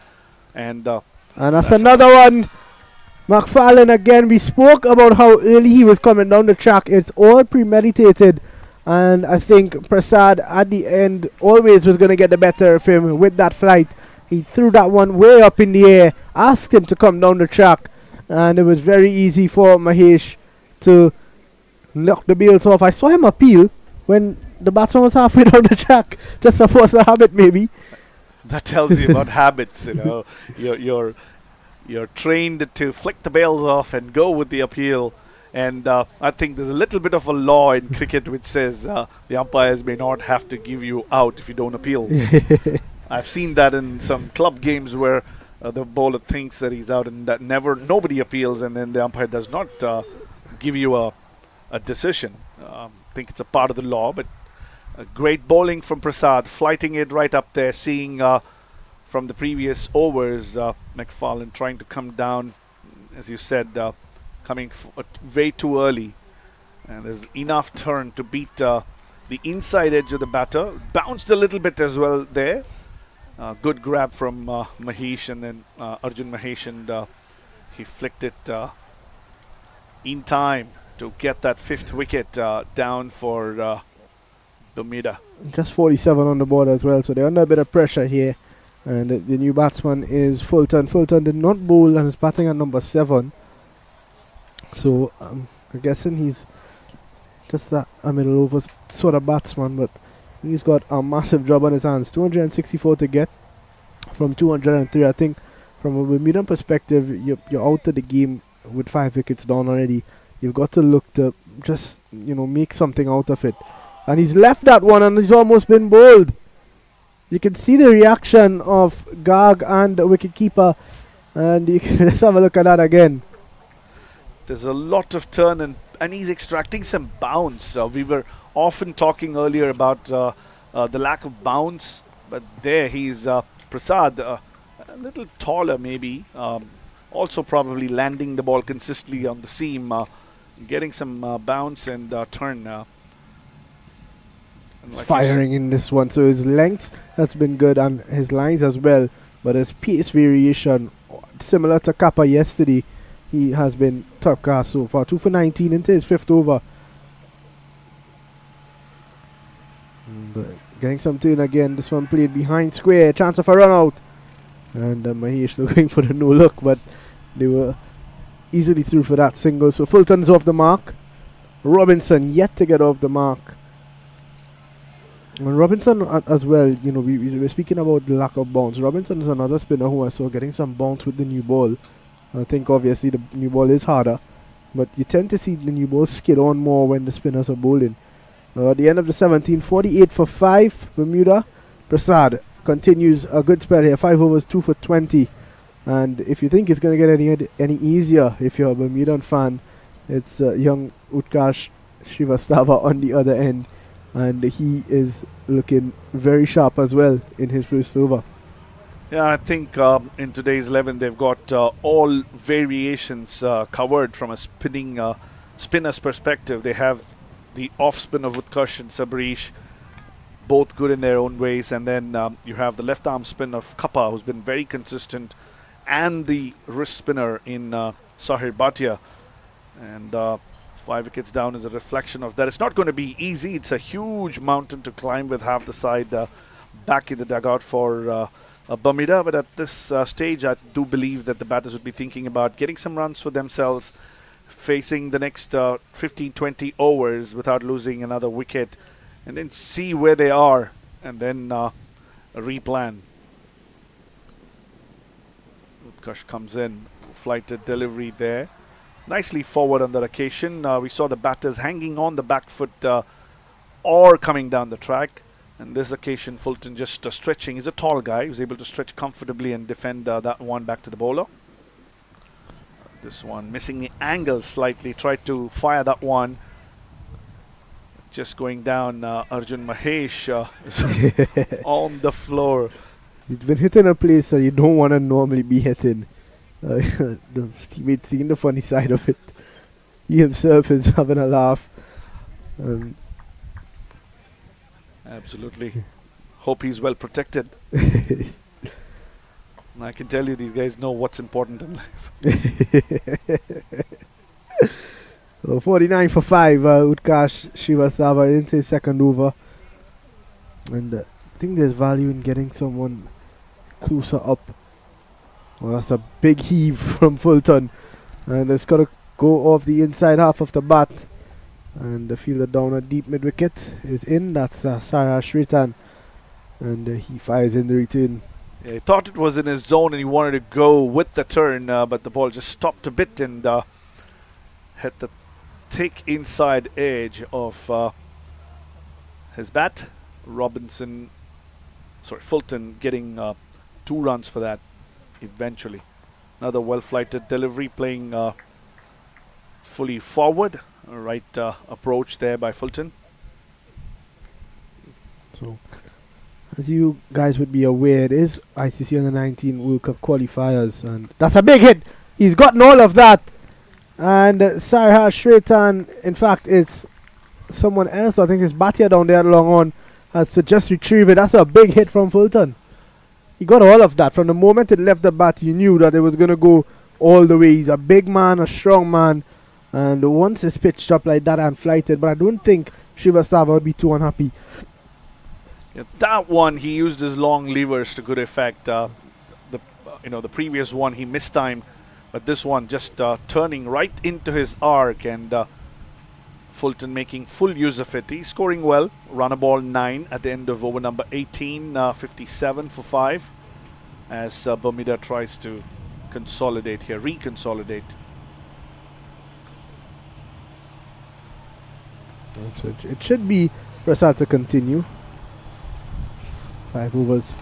and that's another one. McFarlane again. We spoke about how early he was coming down the track. It's all premeditated. And I think Prasad at the end always was going to get the better of him with that flight. He threw that one way up in the air, asked him to come down the track. And it was very easy for Mahesh to knock the bails off. I saw him appeal when the batsman was halfway down the track. Just a force of habit, maybe. That tells you about habits, You're trained to flick the bails off and go with the appeal. And I think there's a little bit of a law in cricket which says the umpires may not have to give you out if you don't appeal. I've seen that in some club games where the bowler thinks that he's out and that nobody appeals, and then the umpire does not give you a decision. I think it's a part of the law, but great bowling from Prasad, flighting it right up there, seeing from the previous overs, McFarlane trying to come down, as you said, coming way too early. And there's enough turn to beat the inside edge of the batter. Bounced a little bit as well there. Good grab from Mahesh, and then Arjun Mahesh, and he flicked it in time to get that 5th wicket down for Bermuda. Just 47 on the board as well, so they're under a bit of pressure here. And the new batsman is Fulton. Fulton did not bowl and is batting at number 7. So I'm guessing he's just a middle over sort of batsman, but he's got a massive job on his hands. 264 to get from 203. I think from a Bermudan perspective, you're out of the game with 5 wickets down already. You've got to look to just, make something out of it. And he's left that one and he's almost been bowled. You can see the reaction of Garg and the wicketkeeper. And let's have a look at that again. There's a lot of turn and he's extracting some bounce. We were often talking earlier about the lack of bounce, but there he's Prasad, a little taller maybe. Also probably landing the ball consistently on the seam, getting some bounce and turn. Like firing in this one, so his length has been good and his lines as well, but his pace variation, similar to Kappa yesterday, he has been top class so far. 2 for 19 into his 5th over. And, getting some turn again. This one played behind square, chance of a run out, and Mahesh looking for the no look, but they were easily through for that single. So Fulton's off the mark. Robinson yet to get off the mark. And Robinson as well, we were speaking about the lack of bounce. Robinson is another spinner who I saw getting some bounce with the new ball. I think obviously the new ball is harder, but you tend to see the new ball skid on more when the spinners are bowling. At the end of the 17, 48 for 5, Bermuda. Prasad continues a good spell here, 5 overs, 2 for 20. And if you think it's going to get any easier, if you're a Bermudan fan, it's young Utkarsh Srivastava on the other end. And he is looking very sharp as well in his first over. Yeah, I think in today's 11 they've got all variations covered from a spinner's perspective. They have the off spin of Utkarsh and Sabrish, both good in their own ways, and then you have the left arm spin of Kappa, who's been very consistent, and the wrist spinner in Sahir Bhatia. And 5 wickets down is a reflection of that. It's not going to be easy. It's a huge mountain to climb with half the side back in the dugout for Bermuda. But at this stage, I do believe that the batters would be thinking about getting some runs for themselves, facing the next 15-20 overs without losing another wicket, and then see where they are and then replan. Utkarsh comes in, flighted delivery there. Nicely forward on that occasion. We saw the batters hanging on the back foot or coming down the track. And this occasion, Fulton just stretching. He's a tall guy. He was able to stretch comfortably and defend that one back to the bowler. This one missing the angle slightly. Tried to fire that one. Just going down. Arjun Mahesh is on the floor. He's been hitting a place that you don't want to normally be hitting. The teammates seeing the funny side of it. He himself is having a laugh. Absolutely. Hope he's well protected. And I can tell you these guys know what's important in life. So 49 for 5, Utkarsh Srivastava into his second over. And I think there's value in getting someone closer up. Well, that's a big heave from Fulton. And it's got to go off the inside half of the bat. And the fielder down a deep mid wicket is in. That's Sarah Shritan. And he fires in the return. Yeah, he thought it was in his zone and he wanted to go with the turn, but the ball just stopped a bit and hit the thick inside edge of his bat. Fulton getting 2 runs for that eventually. Another well-flighted delivery, playing fully forward. Right approach there by Fulton. So, as you guys would be aware, it is ICC Under-19 World Cup qualifiers, and that's a big hit. He's gotten all of that, and Sarha Shretan, in fact, it's someone else. I think it's Bhatia down there long on has to just retrieve it. That's a big hit from Fulton. He got all of that from the moment it left the bat. You knew that it was going to go all the way. He's a big man, a strong man. And once it's pitched up like that and flighted, but I don't think Srivastava would be too unhappy. Yeah, that one he used his long levers to good effect. The previous one he mistimed, but this one just turning right into his arc, and Fulton making full use of it. He's scoring well. Run a ball 9 at the end of over number 18, 57 for 5, as Bermuda tries to consolidate here, reconsolidate. So it should be Prasad to continue. 5 overs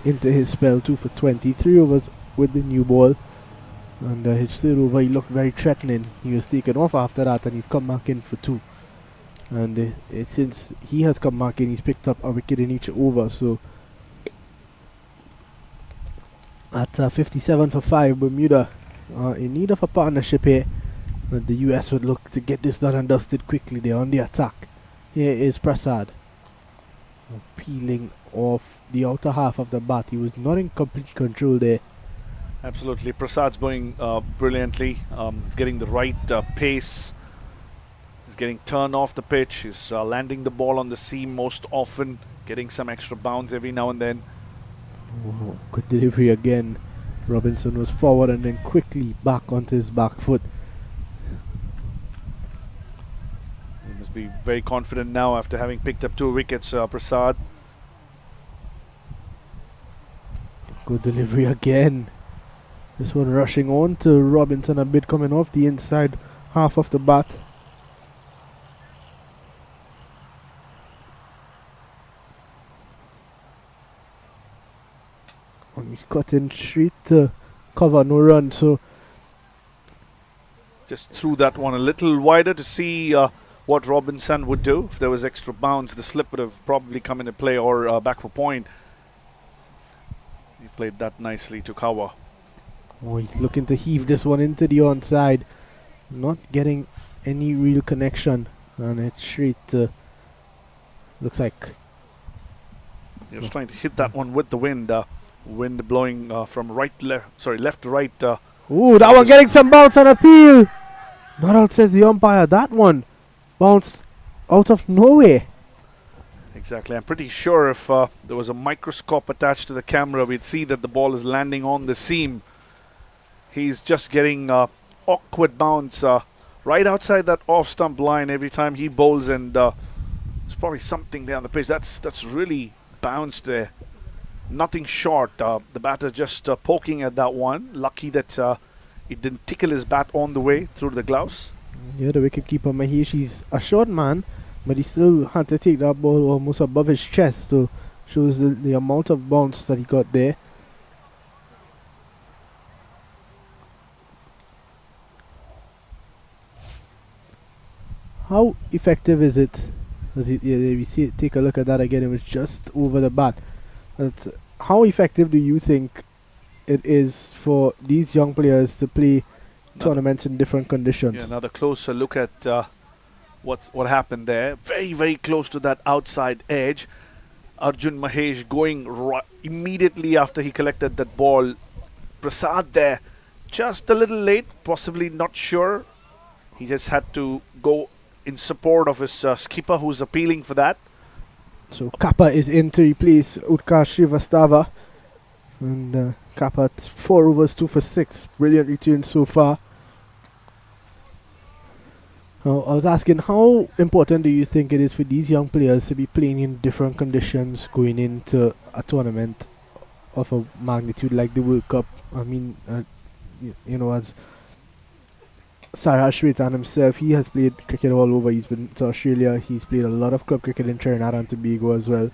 into his spell, 2 for 23 overs with the new ball. And his third over, he looked very threatening. He was taken off after that, and he's come back in for 2. And since he has come back in, he's picked up a wicket in each over. So at 57 for 5, Bermuda in need of a partnership here. But the US would look to get this done and dusted quickly. They're on the attack. Here is Prasad. Peeling off the outer half of the bat. He was not in complete control there. Absolutely. Prasad's going brilliantly. He's getting the right pace. He's getting turned off the pitch. He's landing the ball on the seam most often. Getting some extra bounce every now and then. Oh, good delivery again. Robinson was forward and then quickly back onto his back foot. He must be very confident now after having picked up 2 wickets, Prasad. Good delivery again. This one rushing on to Robinson, a bit coming off the inside half of the bat. And he's cutting straight to cover, no run. So Just threw that one a little wider to see what Robinson would do. If there was extra bounce, the slip would have probably come into play, or back for point. He played that nicely to cover. oh, he's looking to heave this one into the onside. Not getting any real connection. And it's straight to, looks like, He was trying to hit that one with the wind. Wind blowing from left to right. ooh, that one getting some bounce and appeal. Not out, says the umpire. That one bounced out of nowhere. Exactly. I'm pretty sure if there was a microscope attached to the camera, we'd see that the ball is landing on the seam. He's just getting awkward bounce right outside that off-stump line every time he bowls, and there's probably something there on the pitch. That's really bounced there. Nothing short. The batter just poking at that one. Lucky that it didn't tickle his bat on the way through the gloves. Yeah, the wicketkeeper Mahesh, he's a short man, but he still had to take that ball almost above his chest. So shows the amount of bounce that he got there. How effective is it? We see it, take a look at that again. It was just over the bat. But how effective do you think it is for these young players to play tournaments in different conditions? Yeah, another closer look at what happened there. Very, very close to that outside edge. Arjun Mahesh going immediately after he collected that ball. Prasad there, just a little late, possibly not sure. He just had to go in support of his skipper who's appealing for that. So Kappa is in to replace Utkarsh Srivastava. And Kappa 4 overs, 2 for 6. Brilliant return so far. Now, I was asking, how important do you think it is for these young players to be playing in different conditions going into a tournament of a magnitude like the World Cup? I mean, you know, as Saraj Shwetan himself, he has played cricket all over. He's been to Australia. He's played a lot of club cricket in Trinidad and Tobago as well.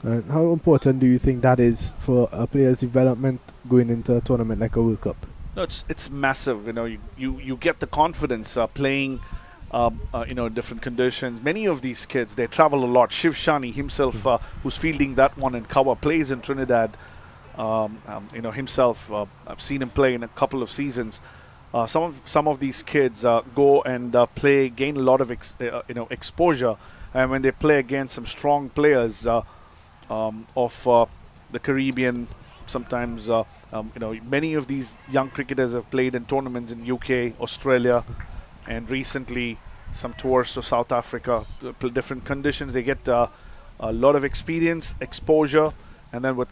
How important do you think that is for a player's development going into a tournament like a World Cup? No, it's massive. You know, you get the confidence playing, different conditions. Many of these kids, they travel a lot. Shiv Shani himself, who's fielding that one in cover, plays in Trinidad. Himself, I've seen him play in a couple of seasons. Some of these kids go and play, gain a lot of exposure, and when they play against some strong players of the Caribbean, sometimes many of these young cricketers have played in tournaments in UK, Australia, and recently some tours to South Africa. Different conditions, they get a lot of experience, exposure, and then with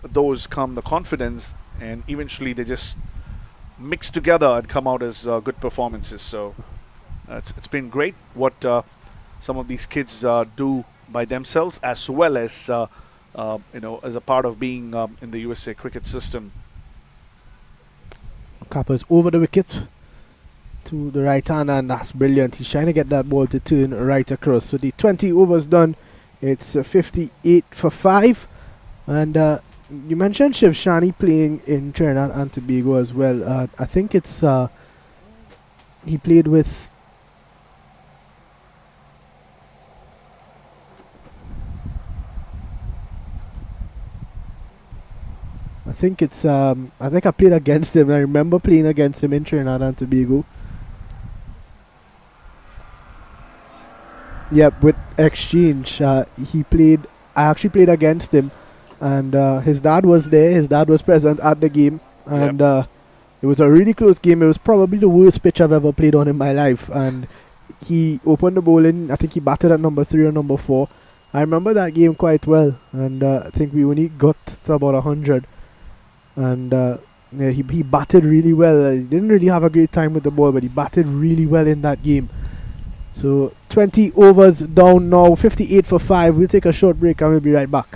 those come the confidence, and eventually they just mix together and come out as good performances. So it's been great what some of these kids do by themselves, as well as as a part of being in the USA cricket system. Kappa's over the wicket to the right hand, and that's brilliant. He's trying to get that ball to turn right across. So the 20 overs done. It's 58 for 5. And you mentioned Shiv Shani playing in Trinidad and Tobago as well. I think it's he played with I think I played against him. I remember playing against him in Trinidad and Tobago. Yep, with exchange. He played. I actually played against him, and his dad was there. His dad was present at the game, and it was a really close game. It was probably the worst pitch I've ever played on in my life. And he opened the bowling. I think he batted at number 3 or number 4. I remember that game quite well, and I think we only got to about 100. And he batted really well. He didn't really have a great time with the ball, but he batted really well in that game. So 20 overs down now, 58 for 5. We'll take a short break and we'll be right back.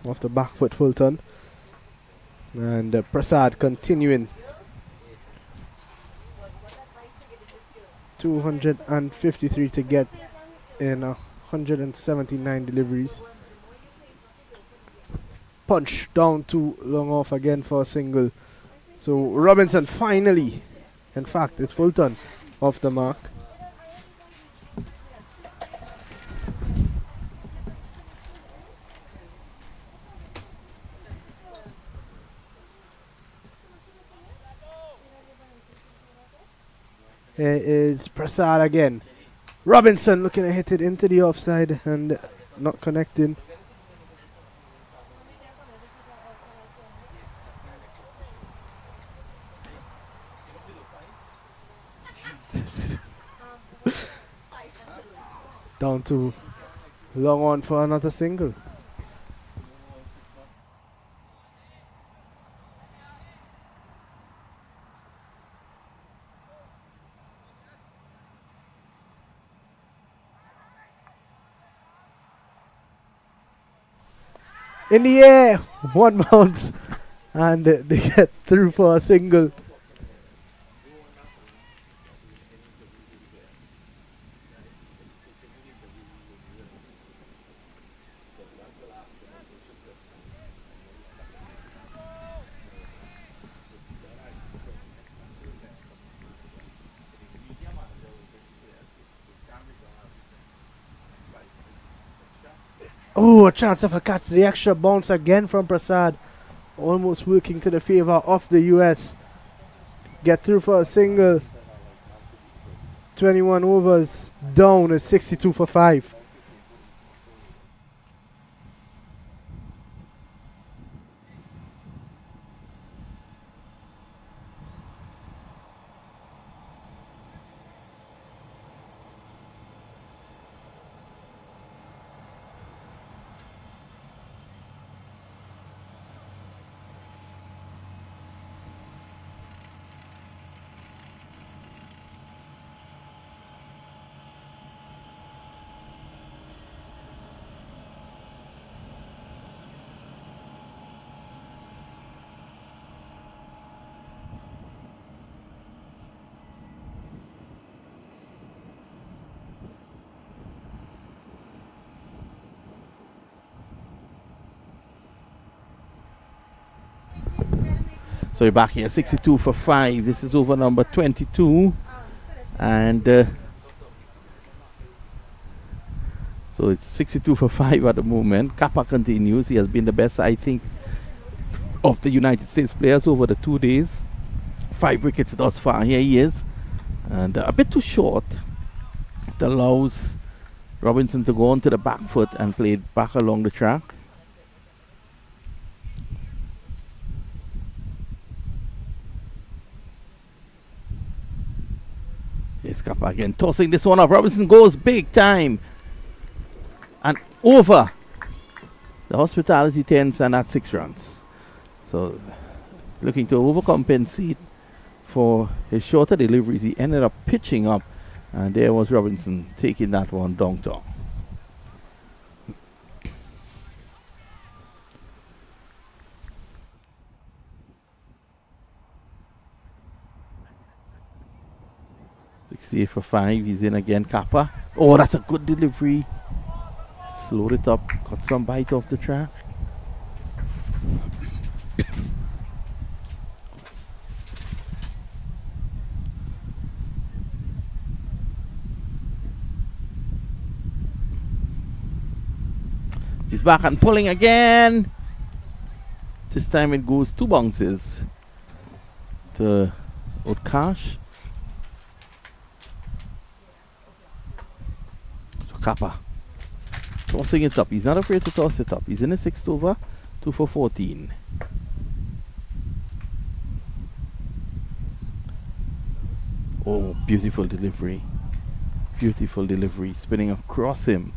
off the back foot full turn. And Prasad continuing. 253 to get in 179 deliveries. Punch down too long off again for a single. So Robinson finally, in fact, it's full turn off the mark. Here is Prasad again. Robinson looking to hit it into the offside and not connecting. Down to long on for another single. In the air, one bounce, and they get through for a single. Oh, a chance of a catch. The extra bounce again from Prasad. Almost working to the favor of the US. Get through for a single. 21 overs. Down at 62 for 5. So you're back here, 62 for 5. This is over number 22. And so it's 62 for 5 at the moment. Kappa continues. He has been the best, I think, of the United States players over the 2 days. 5 wickets thus far. Here he is. And a bit too short. It allows Robinson to go onto the back foot and play it back along the track. Here's Kappa again, tossing this one up. Robinson goes big time. And over the Hospitality 10s and at 6 runs. So looking to overcompensate for his shorter deliveries. He ended up pitching up. And there was Robinson taking that one downtown. For 5, he's in again. Kappa. Oh, that's a good delivery. Slowed it up. Got some bite off the track. He's back and pulling again. This time it goes 2 bounces to Utkarsh. Kappa tossing it up. He's not afraid to toss it up. He's in a 6th over, 2 for 14. Oh, beautiful delivery. Beautiful delivery. Spinning across him.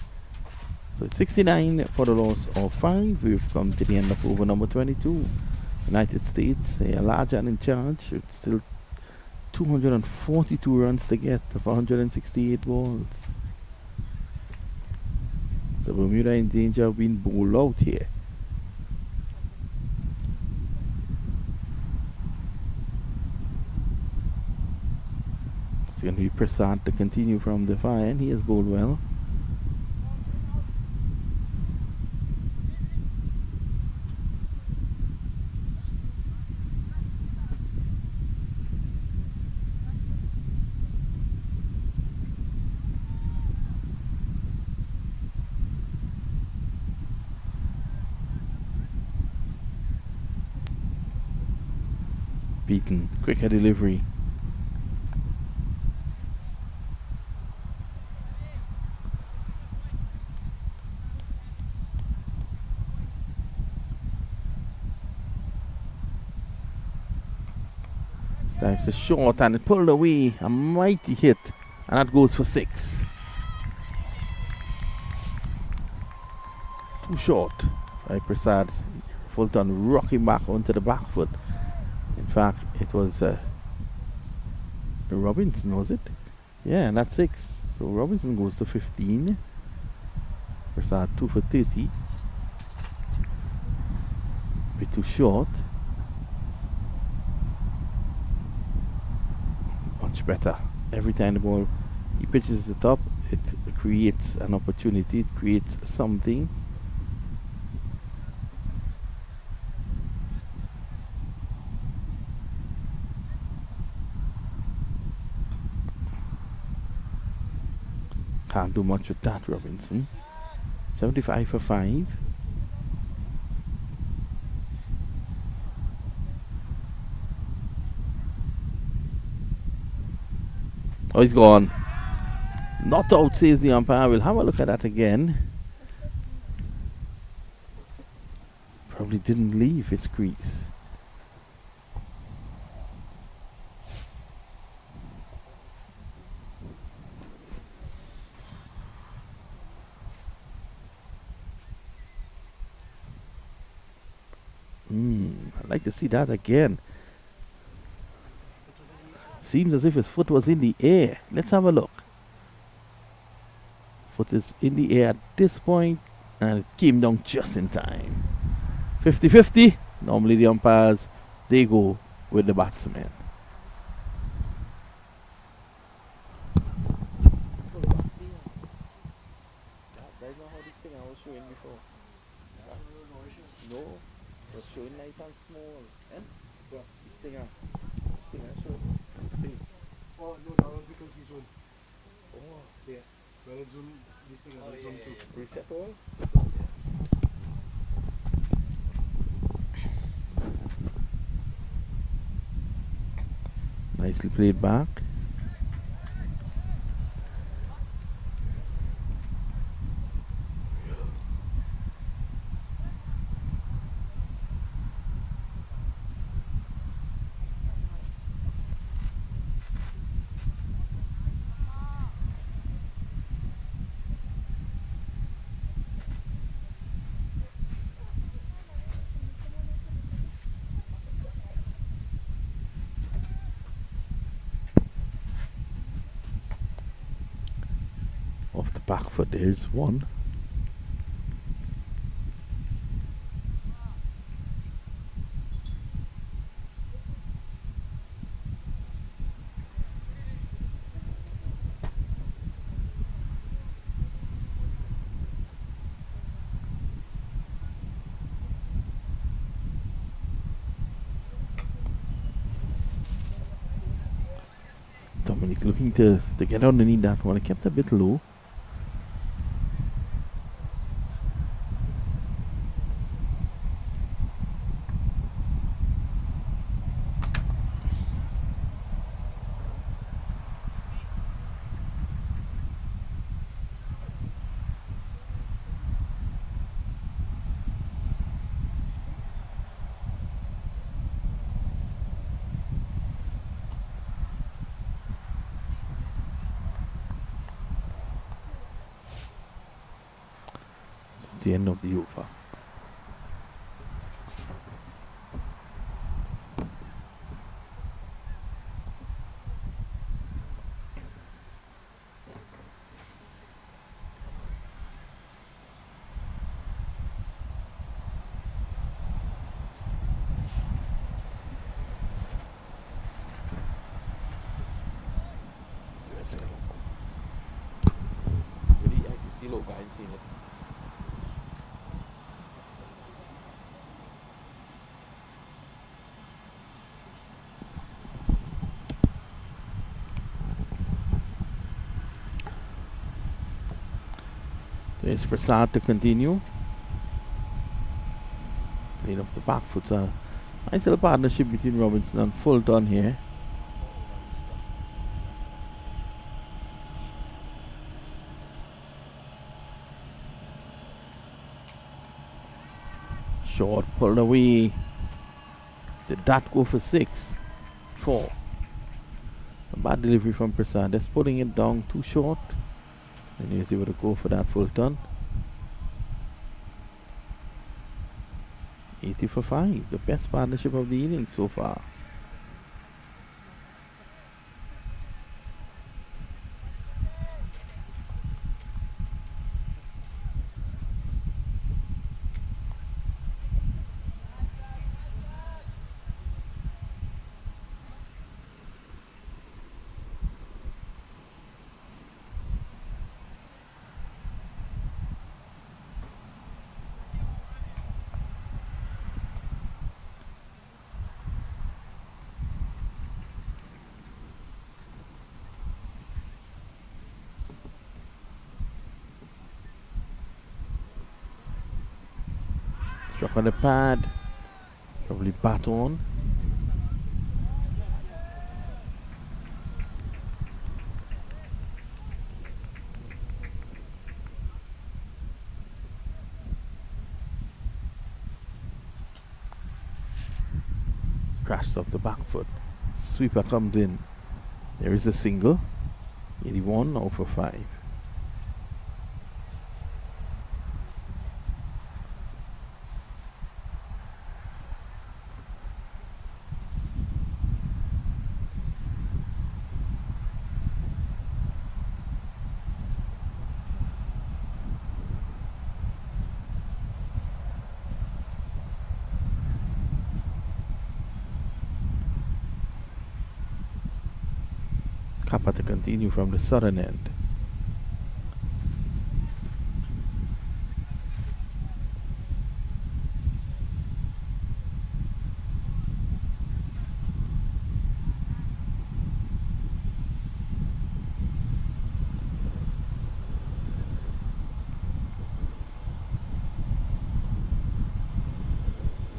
So it's 69 for the loss of 5. We've come to the end of over number 22. United States, they are large and in charge. It's still 242 runs to get of 168 balls. So Bermuda in danger of being bowled out here. going to be Prasad to continue from the fire, and he has bowled well. Beaten, quicker delivery. It's a short and it pulled away. A mighty hit. And that goes for 6. Too short by Prasad. Fulton rocking back onto the back foot. In fact, it was Robinson, was it? Yeah, and that's 6. So Robinson goes to 15. Prasad 2 for 30. Bit too short. Much better. Every time the ball he pitches the top, it creates an opportunity, it creates something. Can't do much with that, Robinson. 75 for 5. Oh, he's gone. Not out, says the umpire. We'll have a look at that again. Probably didn't leave his crease. I'd like to see that again. Seems as if his foot was in the air. Let's have a look. Foot is in the air at this point, and it came down just in time. 50-50. Normally the umpires, they go with the batsman. That's not how this thing I was showing before. No, it was showing nice and small. This thing I showed. Oh, no, that was because he zoomed. Oh, Yeah. When it zoomed, this thing has zoomed too. reset all. Nicely played back. Off the back foot, there's one. Dominic looking to get underneath that one. It kept a bit low. The end of the over. slow guy in seeing it. So it's Prasad to continue. Playing off the back foot. Nice little partnership between Robinson and Fulton here. Short pulled away. Did that go for 6? 4. A bad delivery from Prasad. That's putting it down too short. And he was able to go for that full turn. 80 for 5. The best partnership of the innings so far. Struck on the pad. Probably bat on. Crashed off the back foot. Sweeper comes in. There is a single. 81 now for 5. Kappa to continue from the southern end.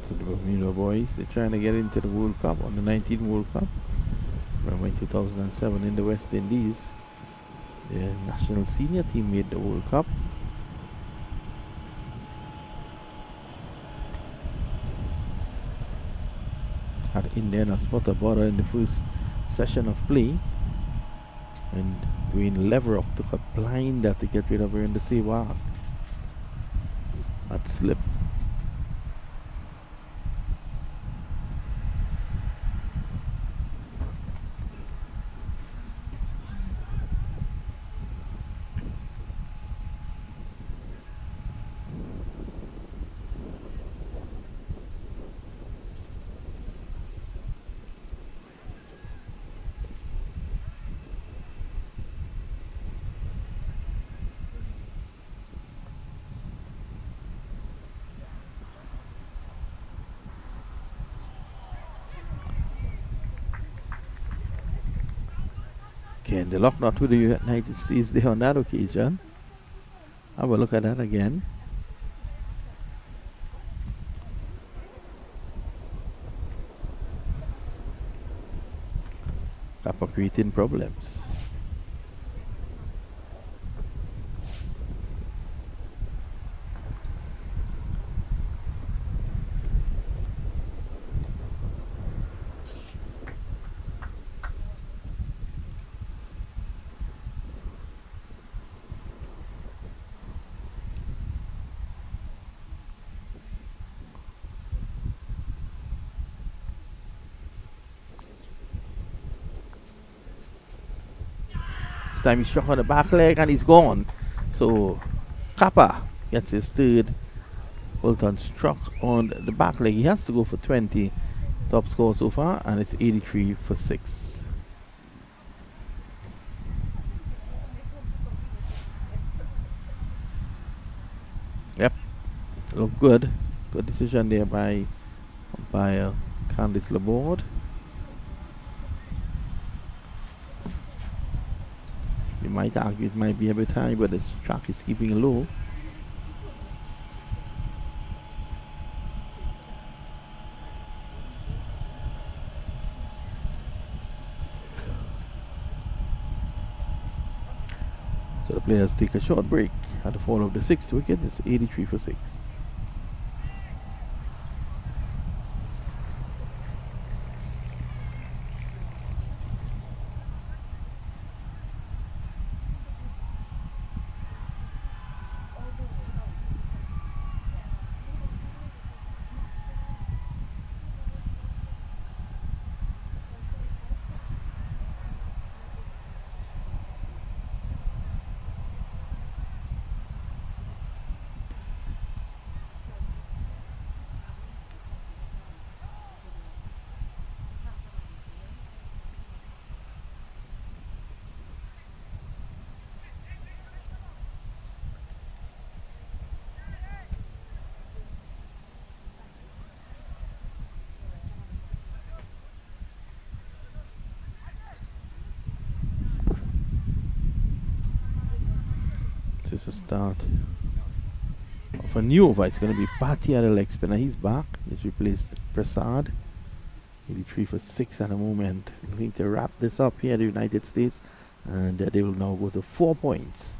So the Bermuda boys, they're trying to get into the World Cup, on the 19 World Cup. Remember in 2007 in the West Indies, their national senior team made the World Cup. Had India and a spot of border in the first session of play. And Dwayne Leverock took a blinder to get rid of her in the Seward. That slip. Ken the lock not with the United States there on that occasion. Have a look at that again. Kappa creating problems. This time he struck on the back leg and he's gone. So Kappa gets his third. Bolton struck on the back leg. He has to go for 20. Top score so far, and it's 83 for 6. Look good. Good decision there by Candice Laborde. You might argue it might be a bit high, but this track is keeping low. So the players take a short break at the fall of the 6th wicket. It's 83 for 6. So it's a start of a new over. It's going to be Bhatia, the leg spinner. He's back. He's replaced Prasad. 83 for 6 at the moment. I'm going to wrap this up here in the United States, and they will now go to 4 points.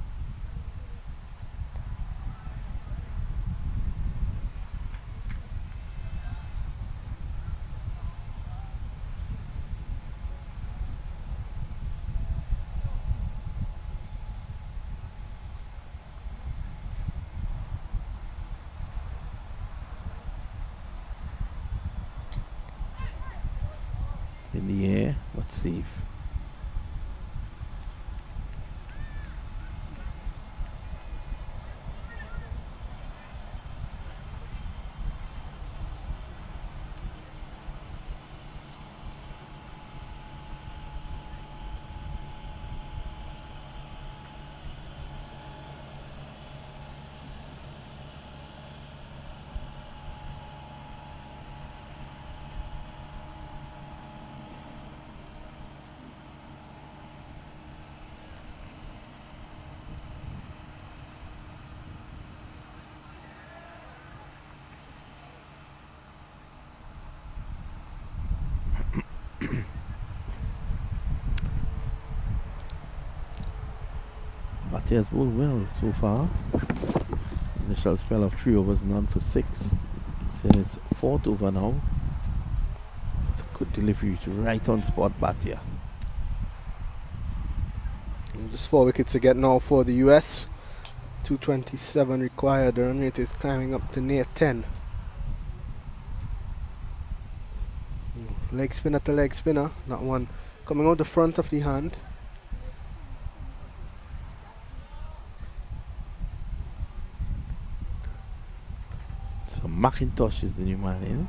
In the air, but safe. Bhatia has bowled well so far. Initial spell of 3 overs, none for 6. So it's 4th over now. It's a good delivery to right on spot Bhatia. And just 4 wickets again now for the US. 227 required. The run rate is climbing up to near 10. Leg spinner to leg spinner. That one coming out the front of the hand. So McIntosh is the new man in.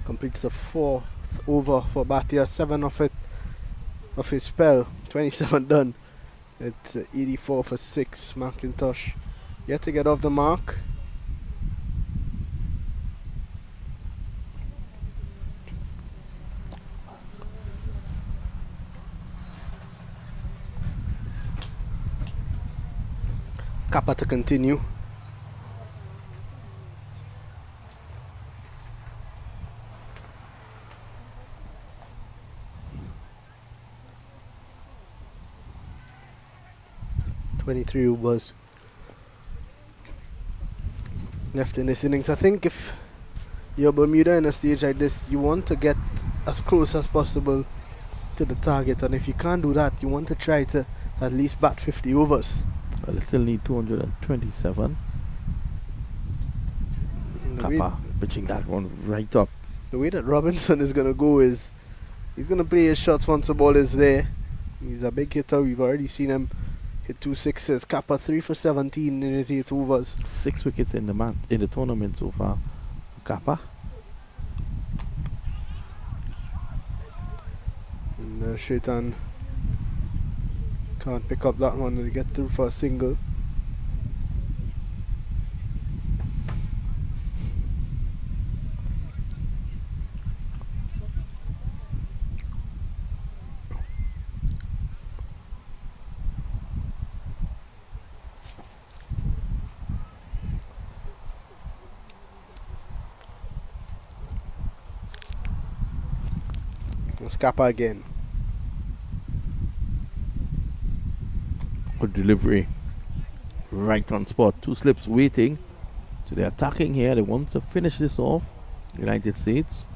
Completes the 4th over for Bhatia. 7 of it of his spell. 27 done. It's 84 for 6. McIntosh yet to get off the mark. Kappa to continue. Three overs left in this innings. I think if you're Bermuda in a stage like this, you want to get as close as possible to the target, and if you can't do that, you want to try to at least bat 50 overs. Well, they still need 227. Kappa pitching that one right up. The way that Robinson is going to go is he's going to play his shots once the ball is there. He's a big hitter. We've already seen him hit 2 sixes. Kappa 3 for 17 in his 8 overs. 6 wickets in the tournament so far. Kappa. Shaitan can't pick up that one to get through for a single. Scapa again. Good delivery. Right on spot. Two slips waiting. So they're attacking here. They want to finish this off. United States.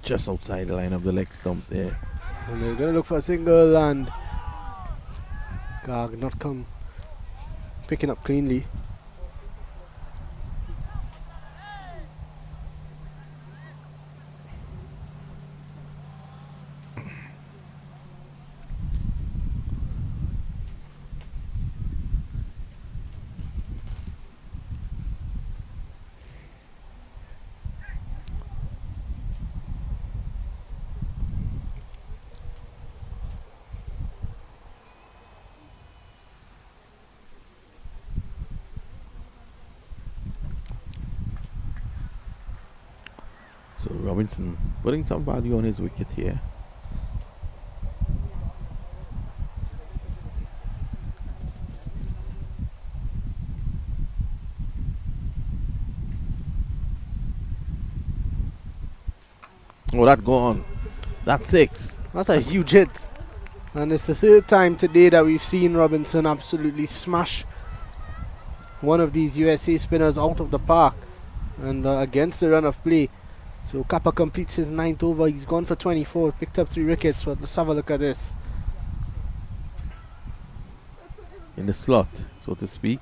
Just outside the line of the leg stump there. And they're going to look for a single, and Garg not come picking up cleanly. So Robinson putting some value on his wicket here. Oh, that gone. That's 6. That's a huge hit. And it's the third time today that we've seen Robinson absolutely smash one of these USA spinners out of the park and against the run of play. So Kappa completes his 9th over. He's gone for 24, picked up 3 wickets. But let's have a look at this. In the slot, so to speak.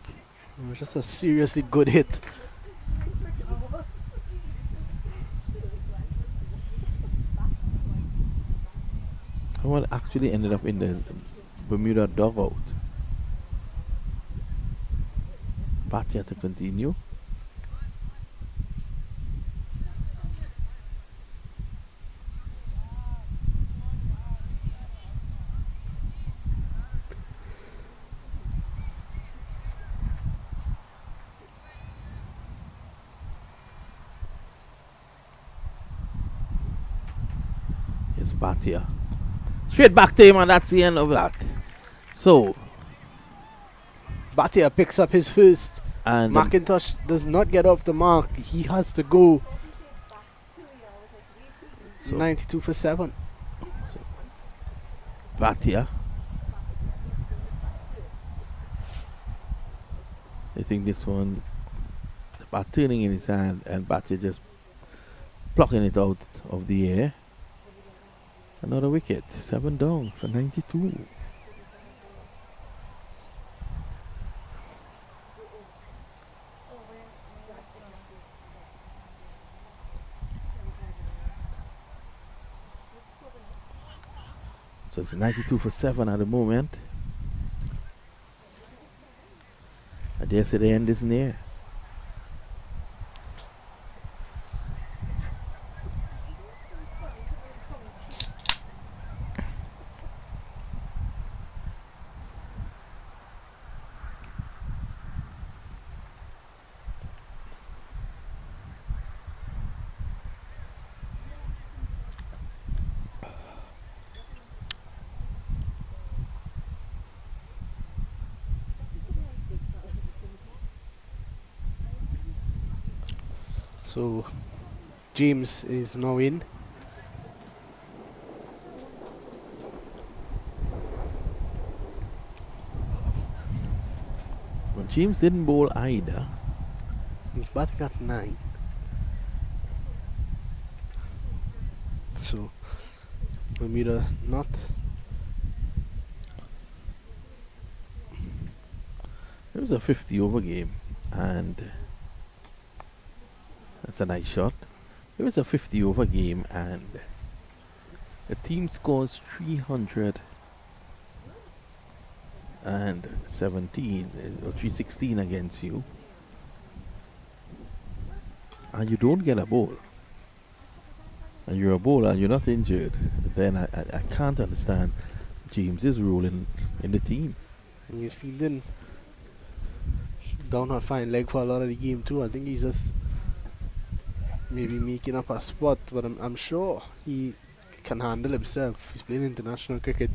It was just a seriously good hit. Someone actually ended up in the Bermuda dugout. Bhatia to continue. Here's Bhatia. Straight back to him, and that's the end of that. So, Bhatia picks up his first. and McIntosh does not get off the mark. He has to go. So- 92 for 7. Bhatia. I think this one, the bat turning in his hand, and Bhatia just plucking it out of the air. Another wicket, 7 down for 92. So it's 92 for 7 at the moment. I dare say the end is near. So James is now in. Well, James didn't bowl either. He's batting at 9. So Bermuda not. It was a 50 over game, and that's a nice shot. It was a 50 over game, and the team scores 300 and 17 or 316 against you, and you don't get a ball, and you're a bowler, you're not injured, then I can't understand James's role in the team. And he's feeling down her fine leg for a lot of the game too. I think he's just maybe making up a spot, but I'm sure he can handle himself. He's playing international cricket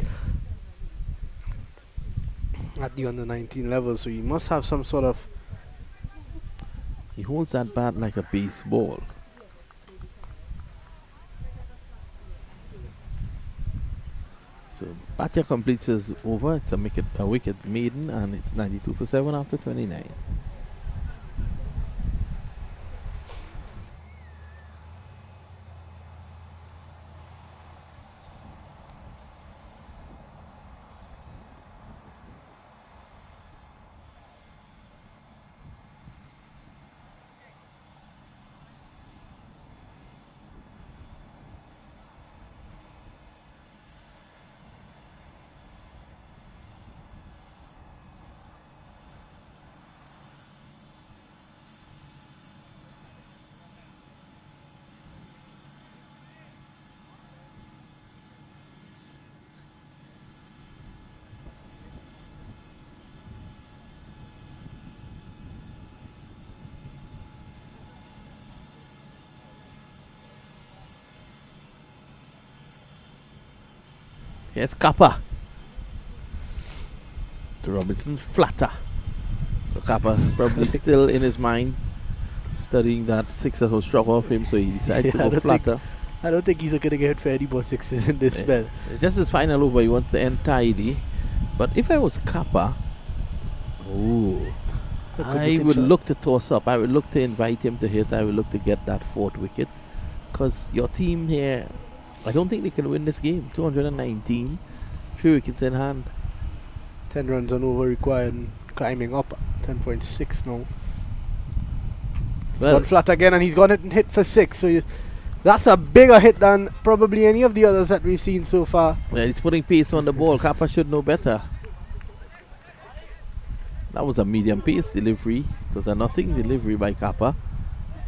at the under 19 level, so he must have some sort of. He holds that bat like a baseball. So Batya completes his over. It's a wicket maiden, and it's 92 for 7 after 29. Here's Kappa. To Robinson, flatter. So Kappa probably still in his mind studying that sixer who struck off him, so he decided to go flatter. I don't think he's going to get for any more sixes in this spell. Just his final over, he wants to end tidy. But if I was Kappa, I would look to toss up. I would look to invite him to hit. I would look to get that fourth wicket. Because your team here, I don't think they can win this game. 219, 3 wickets in hand. 10 runs on over required and climbing up. 10.6 now. He's gone flat again and he's gone and hit for 6. So that's a bigger hit than probably any of the others that we've seen so far. Well, he's putting pace on the ball. Kappa should know better. That was a medium pace delivery. It was a nothing delivery by Kappa.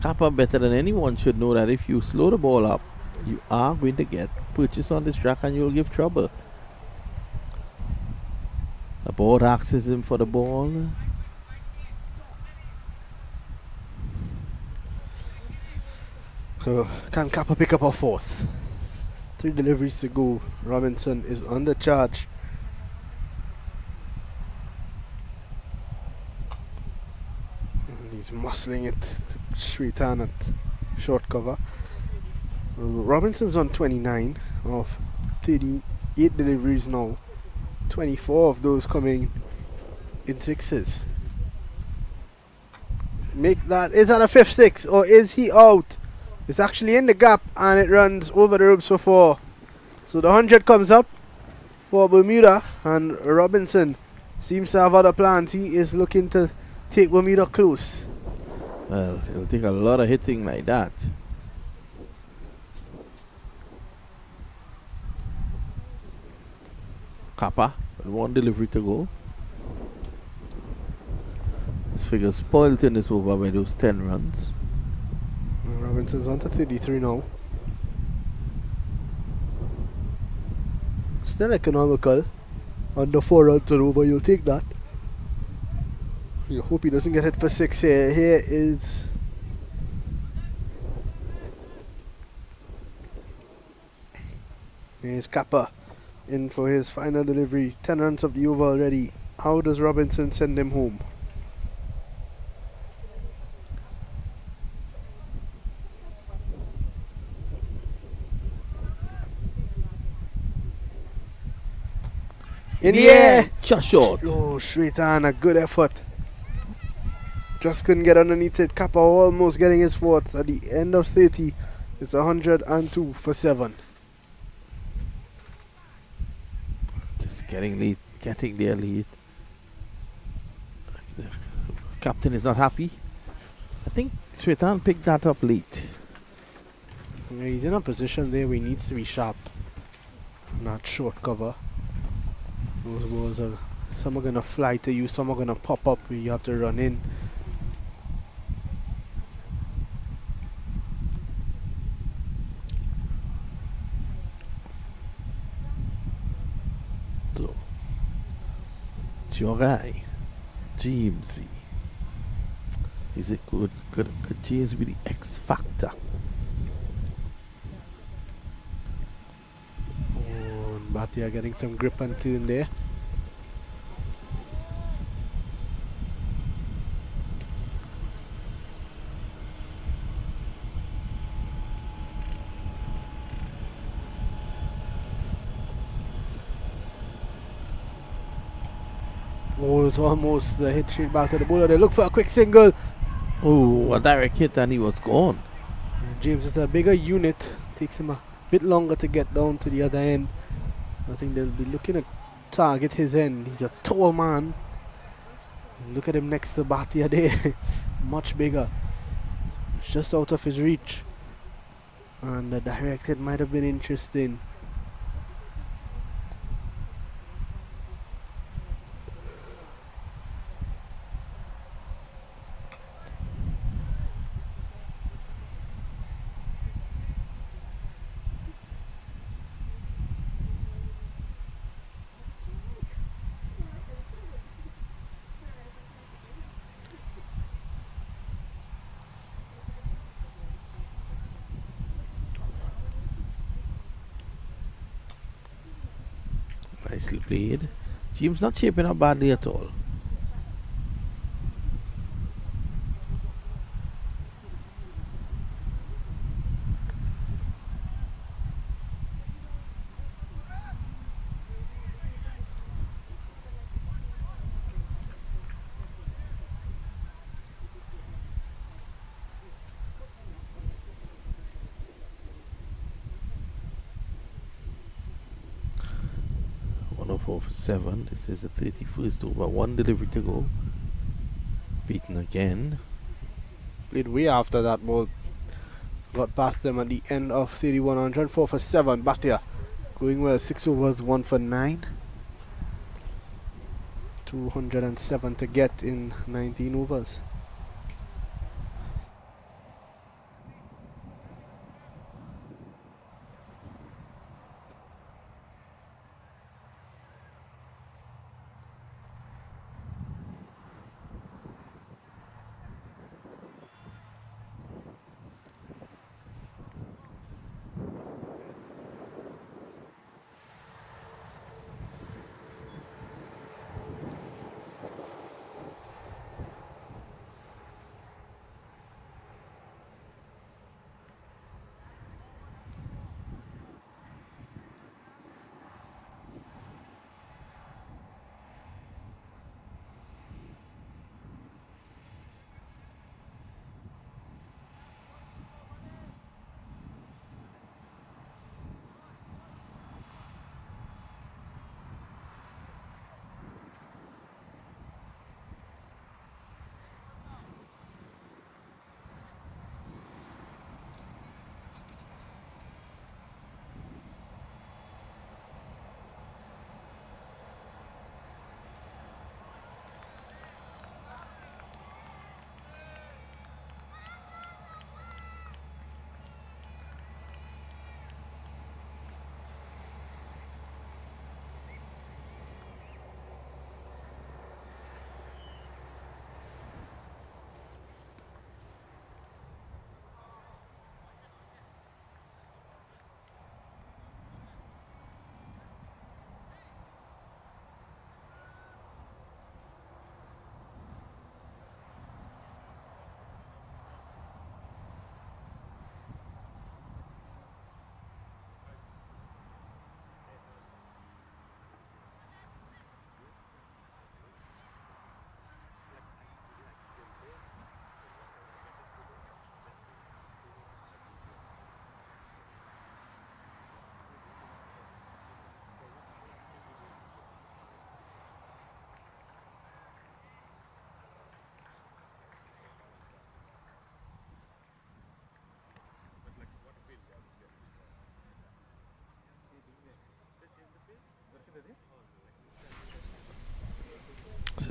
Kappa better than anyone should know that if you slow the ball up, you are going to get purchase on this track and you'll give trouble. The board asks him for the ball. So can Kappa pick up a fourth? 3 deliveries to go. Robinson is under charge. And he's muscling it to Shwetan at short cover. Robinson's on 29 of 38 deliveries now. 24 of those coming in sixes. Is that a 5th 6 or is he out? It's actually in the gap and it runs over the ropes for 4. So the 100 comes up for Bermuda, and Robinson seems to have other plans. He is looking to take Bermuda close. Well, it'll take a lot of hitting like that. Kappa with 1 delivery to go. This figure spoiled in this over by those 10 runs. Robinson's on to 33 now. Still economical. Under 4 runs and over, you'll take that. You hope he doesn't get hit for 6 here. Here is Kappa in for his final delivery. 10 runs of the over already. How does Robinson send him home? In the air! Just short. Oh, Shwetan, a good effort. Just couldn't get underneath it. Kappa almost getting his fourth. At the end of 30, it's 102 for 7. Just getting their lead. The captain is not happy. I think Shwetan picked that up late. Yeah, he's in a position there where he needs to be sharp. Not short cover. Those balls are Some are gonna fly to you, some are gonna pop up where you have to run in. So, it's your guy, Jamesy. Is it good? Could James be the X factor? Oh, Bhatia getting some grip and tune there. Oh, it's almost a hit straight back to the bowler. They look for a quick single. Oh, a direct hit and he was gone. James is a bigger unit. Takes him a bit longer to get down to the other end. I think they'll be looking to target his end. He's a tall man. Look at him next to Bhatia there. Much bigger. It's just out of his reach. And the direct hit might have been interesting. Nicely played. James not shaping up badly at all. Four for 7. This is the 31st over. One delivery to go. Beaten again. Played way after that ball. Got past them at the end of 3100. 4 for 7. Bhatia going well. 6 overs, 1 for 9. 207 to get in 19 overs.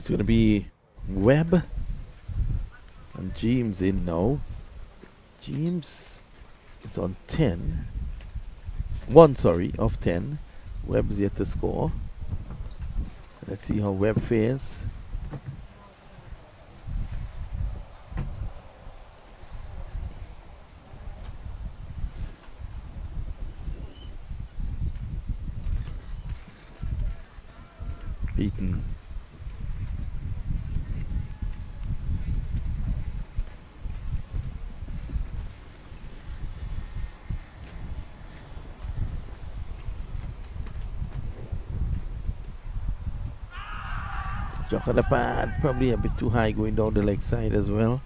it's going to be Webb and James in now. James is on 10. 1, sorry, of 10. Webb is yet to score. Let's see how Webb fares. Beaten. Jock on the pad, probably a bit too high going down the leg side as well.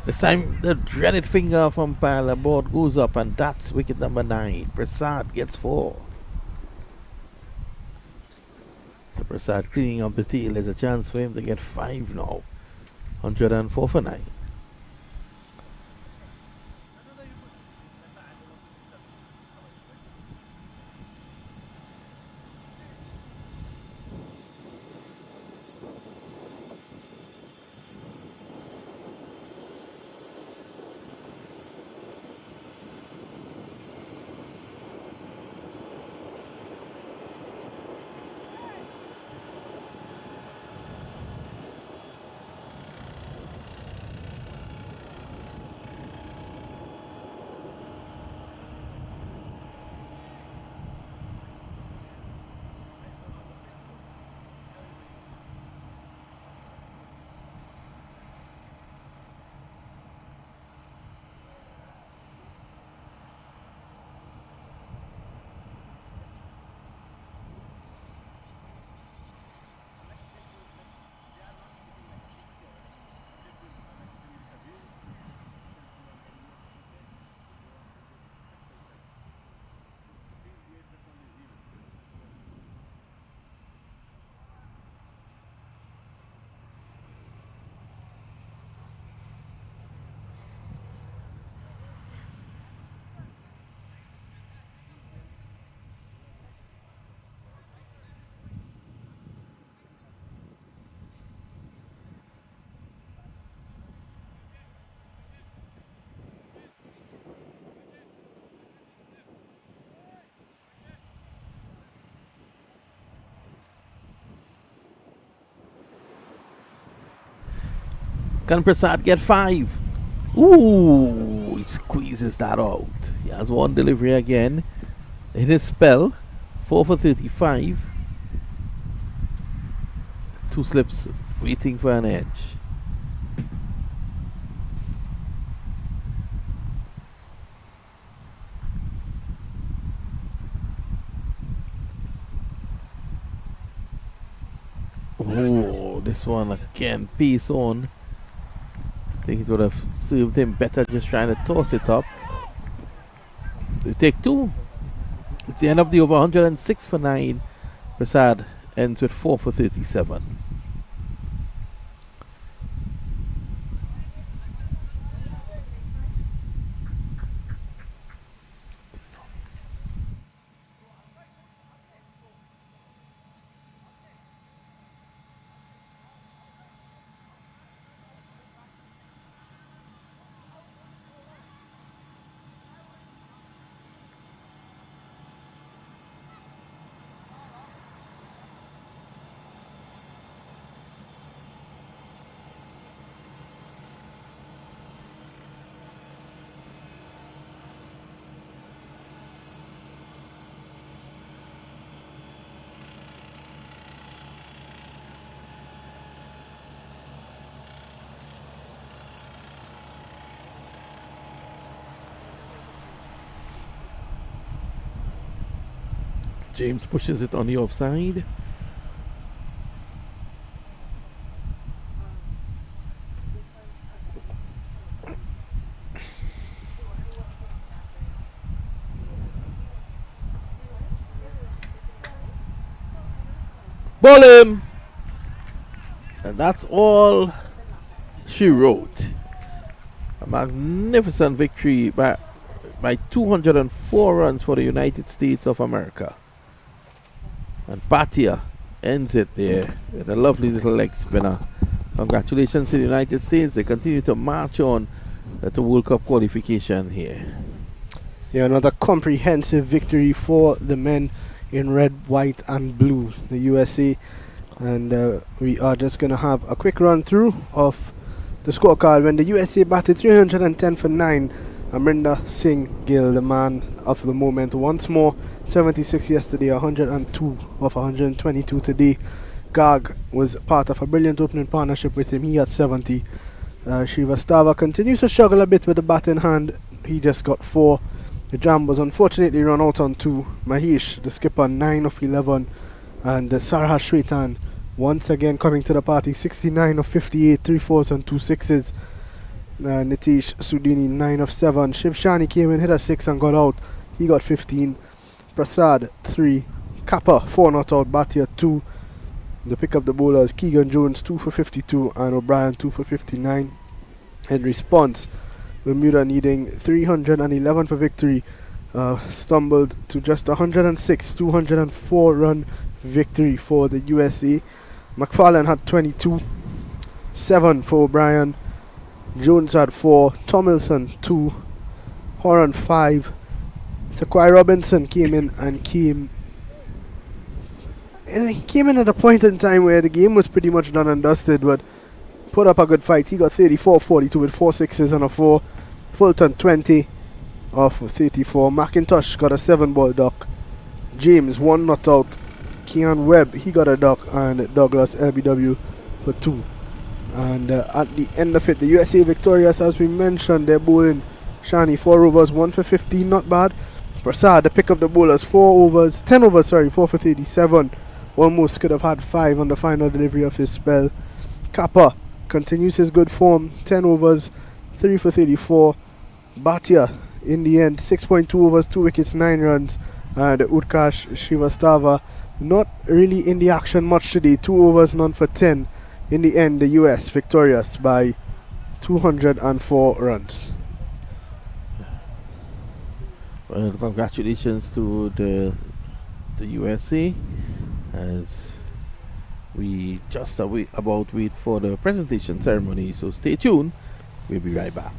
This time the dreaded finger from umpire board goes up, and that's wicket number 9. Prasad gets 4. So Prasad cleaning up the tail. There's a chance for him to get 5 now. 104 for 9. Can Prasad get 5? Ooh, he squeezes that out. He has one delivery again. Hit his spell. 4 for 35. 2 slips waiting for an edge. Oh, this one again, pace on. I think it would have served him better just trying to toss it up. They take 2. It's the end of the over. 106 for 9. Prasad ends with 4 for 37. James pushes it on the offside. Ball him! And that's all she wrote. A magnificent victory by 204 runs for the United States of America. And Bhatia ends it there with a lovely little leg spinner. Congratulations to the United States. They continue to march on to World Cup qualification here. Yeah, another comprehensive victory for the men in red, white, and blue, the USA. And we are just going to have a quick run through of the scorecard. When the USA batted 310 for 9, Amrinder Singh Gill, the man of the moment, once more 76 yesterday, 102 of 122 today. Garg was part of a brilliant opening partnership with him. He got 70. Srivastava continues to struggle a bit with the bat in hand. He just got 4. The jam was unfortunately run out on 2. Mahesh, the skipper, 9 of 11. And Sarha Shwetan once again coming to the party, 69 of 58, 3 4s and 2 6s. Nitish Sudini, 9 of 7. Shiv Shani came in, hit a 6 and got out. He got 15. Prasad, 3. Kappa, 4 not out. Bhatia, 2. The pick up the bowlers, Keegan Jones, 2 for 52, and O'Brien, 2 for 59. In response, Bermuda needing 311 for victory, stumbled to just 106, 204 run victory for the USA. McFarlane had 22, 7 for O'Brien. Jones had 4, Tomlinson 2, Horan 5. Saquai Robinson came in and he came in at a point in time where the game was pretty much done and dusted, but put up a good fight. He got 34-42 with 4 6s and a 4. Fulton 20 off of 34. McIntosh got a 7-ball duck. James 1 not out. Kean Webb, he got a duck, and Douglas LBW for 2. And at the end of it, the USA victorious, as we mentioned. They're bowling Shani 4 overs, 1 for 15, not bad. Prasad, the pick up the bowlers, 10 overs, 4 for 37. Almost could have had 5 on the final delivery of his spell. Kappa continues his good form, 10 overs, 3 for 34. Bhatia, in the end, 6.2 overs, 2 wickets, 9 runs. And Utkarsh Srivastava, not really in the action much today, 2 overs, none for 10. In the end, the US victorious by 204 runs. Well, congratulations to the USA, as we just about wait for the presentation ceremony. So stay tuned. We'll be right back.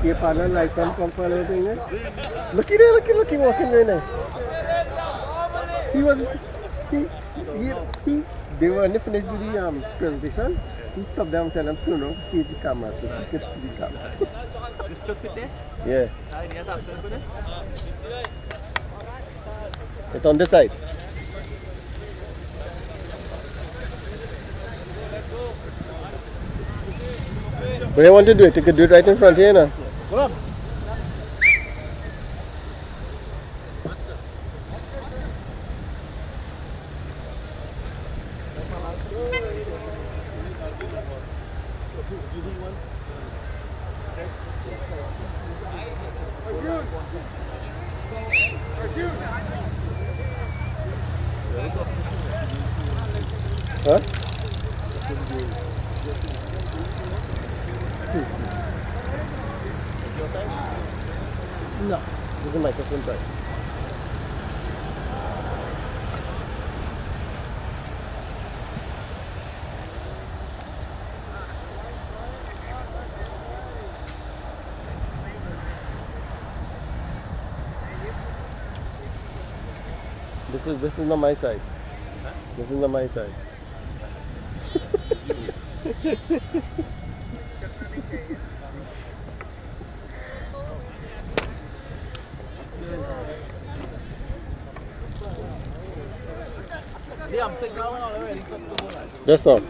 Okay, partner, like come for everything. Looky there, looky, walking right now. They were when they finished with the presentation. He stopped them and tell them turn around, face the camera so he could see the camera. This could fit there? Yeah. Yeah, that's good for this. It's on this side. What do you want to do? You could do it right in front here now. Come on. Huh? No. This is the microphone side. This is not my side. This is not my side. Yeah, I'm thinking already. That's all.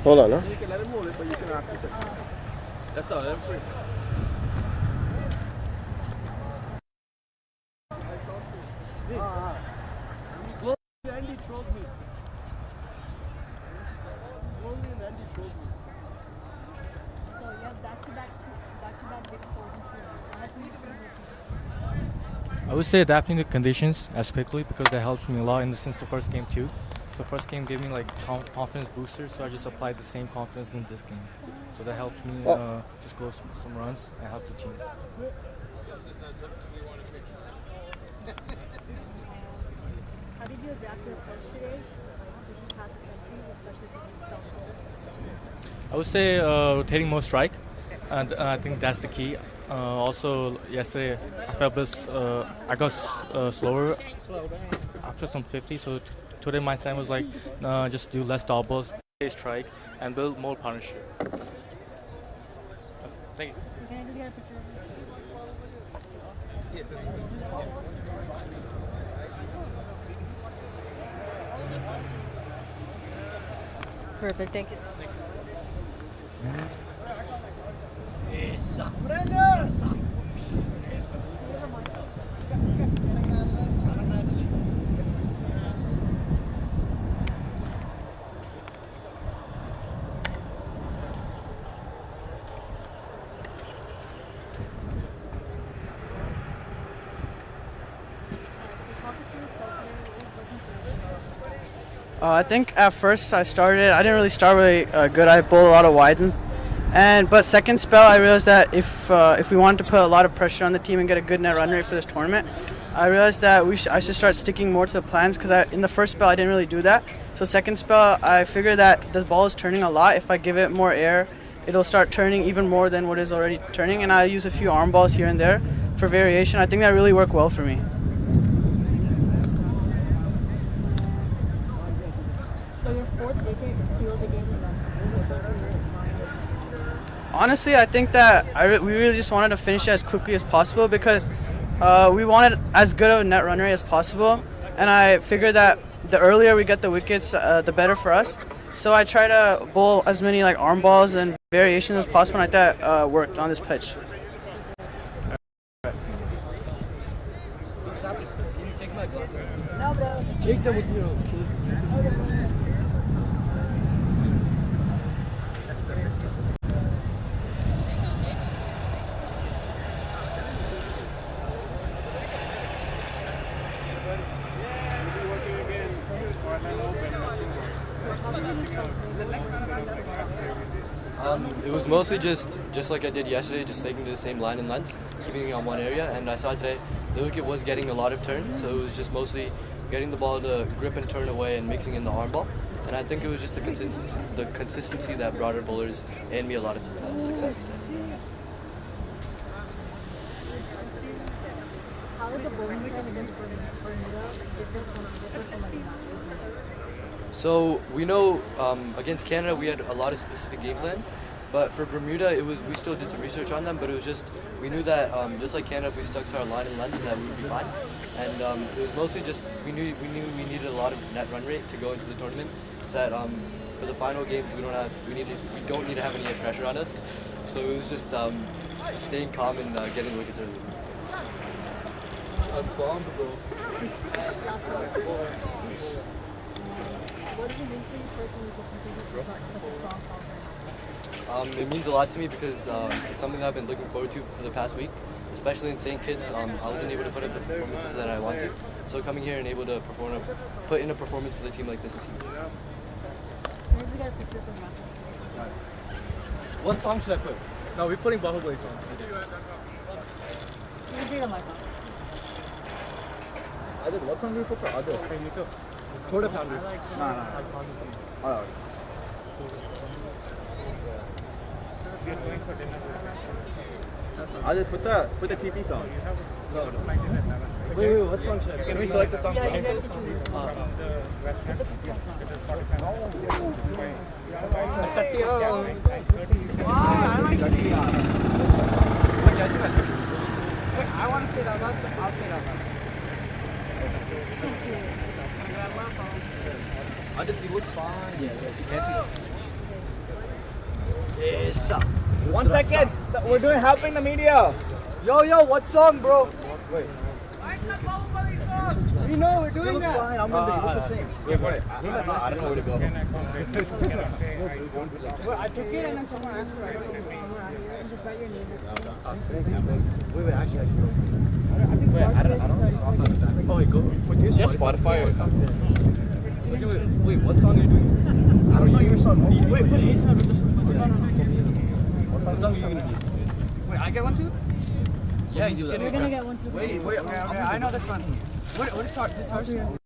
Hold on, huh? You can let him hold it, but you can access it. That's all, let him free. Andy trolled me. Andy trolled me. So you have back-to-back big scores in 2 years. I would say adapting to conditions as quickly because that helps me a lot since the first game too. The first game gave me like confidence booster, so I just applied the same confidence in this game. So that helps me just go some runs and help the team. How did you adapt your approach today? Did you pass the century, especially because you felt I would say rotating more strike, and I think that's the key. Also, yesterday I felt I got slower after some 50, so today my stand was like just do less dot balls, stay strike, and build more partnership. Thank you. Can I just get a picture of you? Perfect, thank you so much. I think at first I didn't really start really good. I bowled a lot of wides, but second spell I realized that if we wanted to put a lot of pressure on the team and get a good net run rate for this tournament, I realized that I should start sticking more to the plans because in the first spell I didn't really do that. So second spell I figured that the ball is turning a lot. If I give it more air, it'll start turning even more than what is already turning, and I use a few arm balls here and there for variation. I think that really worked well for me. So your fourth wicket sealed the game in that. Honestly, I think that we really just wanted to finish it as quickly as possible because we wanted as good of a net run rate as possible, and I figured that the earlier we get the wickets, the better for us. So I try to bowl as many like arm balls and variations as possible, and like that worked on this pitch. It was mostly just like I did yesterday, just sticking to the same line and length, keeping it on one area. And I saw today the wicket was getting a lot of turns, so it was just mostly getting the ball to grip and turn away and mixing in the arm ball. And I think it was just the consistency that brought our bowlers and me a lot of success today. How is the bowling time against Bermuda different from like last? So we know against Canada we had a lot of specific game plans, but for Bermuda we still did some research on them. But it was just we knew that just like Canada, if we stuck to our line and length, that we would be fine. And it was mostly just we knew we needed a lot of net run rate to go into the tournament. So that for the final games we don't need to have any pressure on us. So it was just staying calm and getting wickets early. What does it mean for you personally to continue to such a strong power? It means a lot to me because it's something that I've been looking forward to for the past week, especially in St. Kitts. I wasn't able to put up the performances that I want to, so coming here and able to put in a performance for the team like this is huge. Where's you got a picture from Rafa? What song should I put? No, we're putting Bahubali song. You did on my phone. Adil, what song do we put for Adil? Thoda Pounder. No. Adil, put the TV song. No. Wait, what song should I put? Can we select the song? Yeah, you guys can choose. I want to say that. I'll say that. Adil, you look fine. Yeah. Yes. 1 second. We're doing helping the media. Yo, what song, bro? Wait. We know we're doing that. Fine. I'm gonna look the same. Wait. I don't know where to go. Well, I took it and then someone asked for it. Just write your name. Wait, actually. Wait, I don't know. Oh, wait, go. Just Spotify. Wait, what song are you doing? I don't know your song. Wait, put A side with this. What song are you gonna do? Wait, I get one too? Yeah, you We're gonna get one too. Wait, I know this one. What is this ours?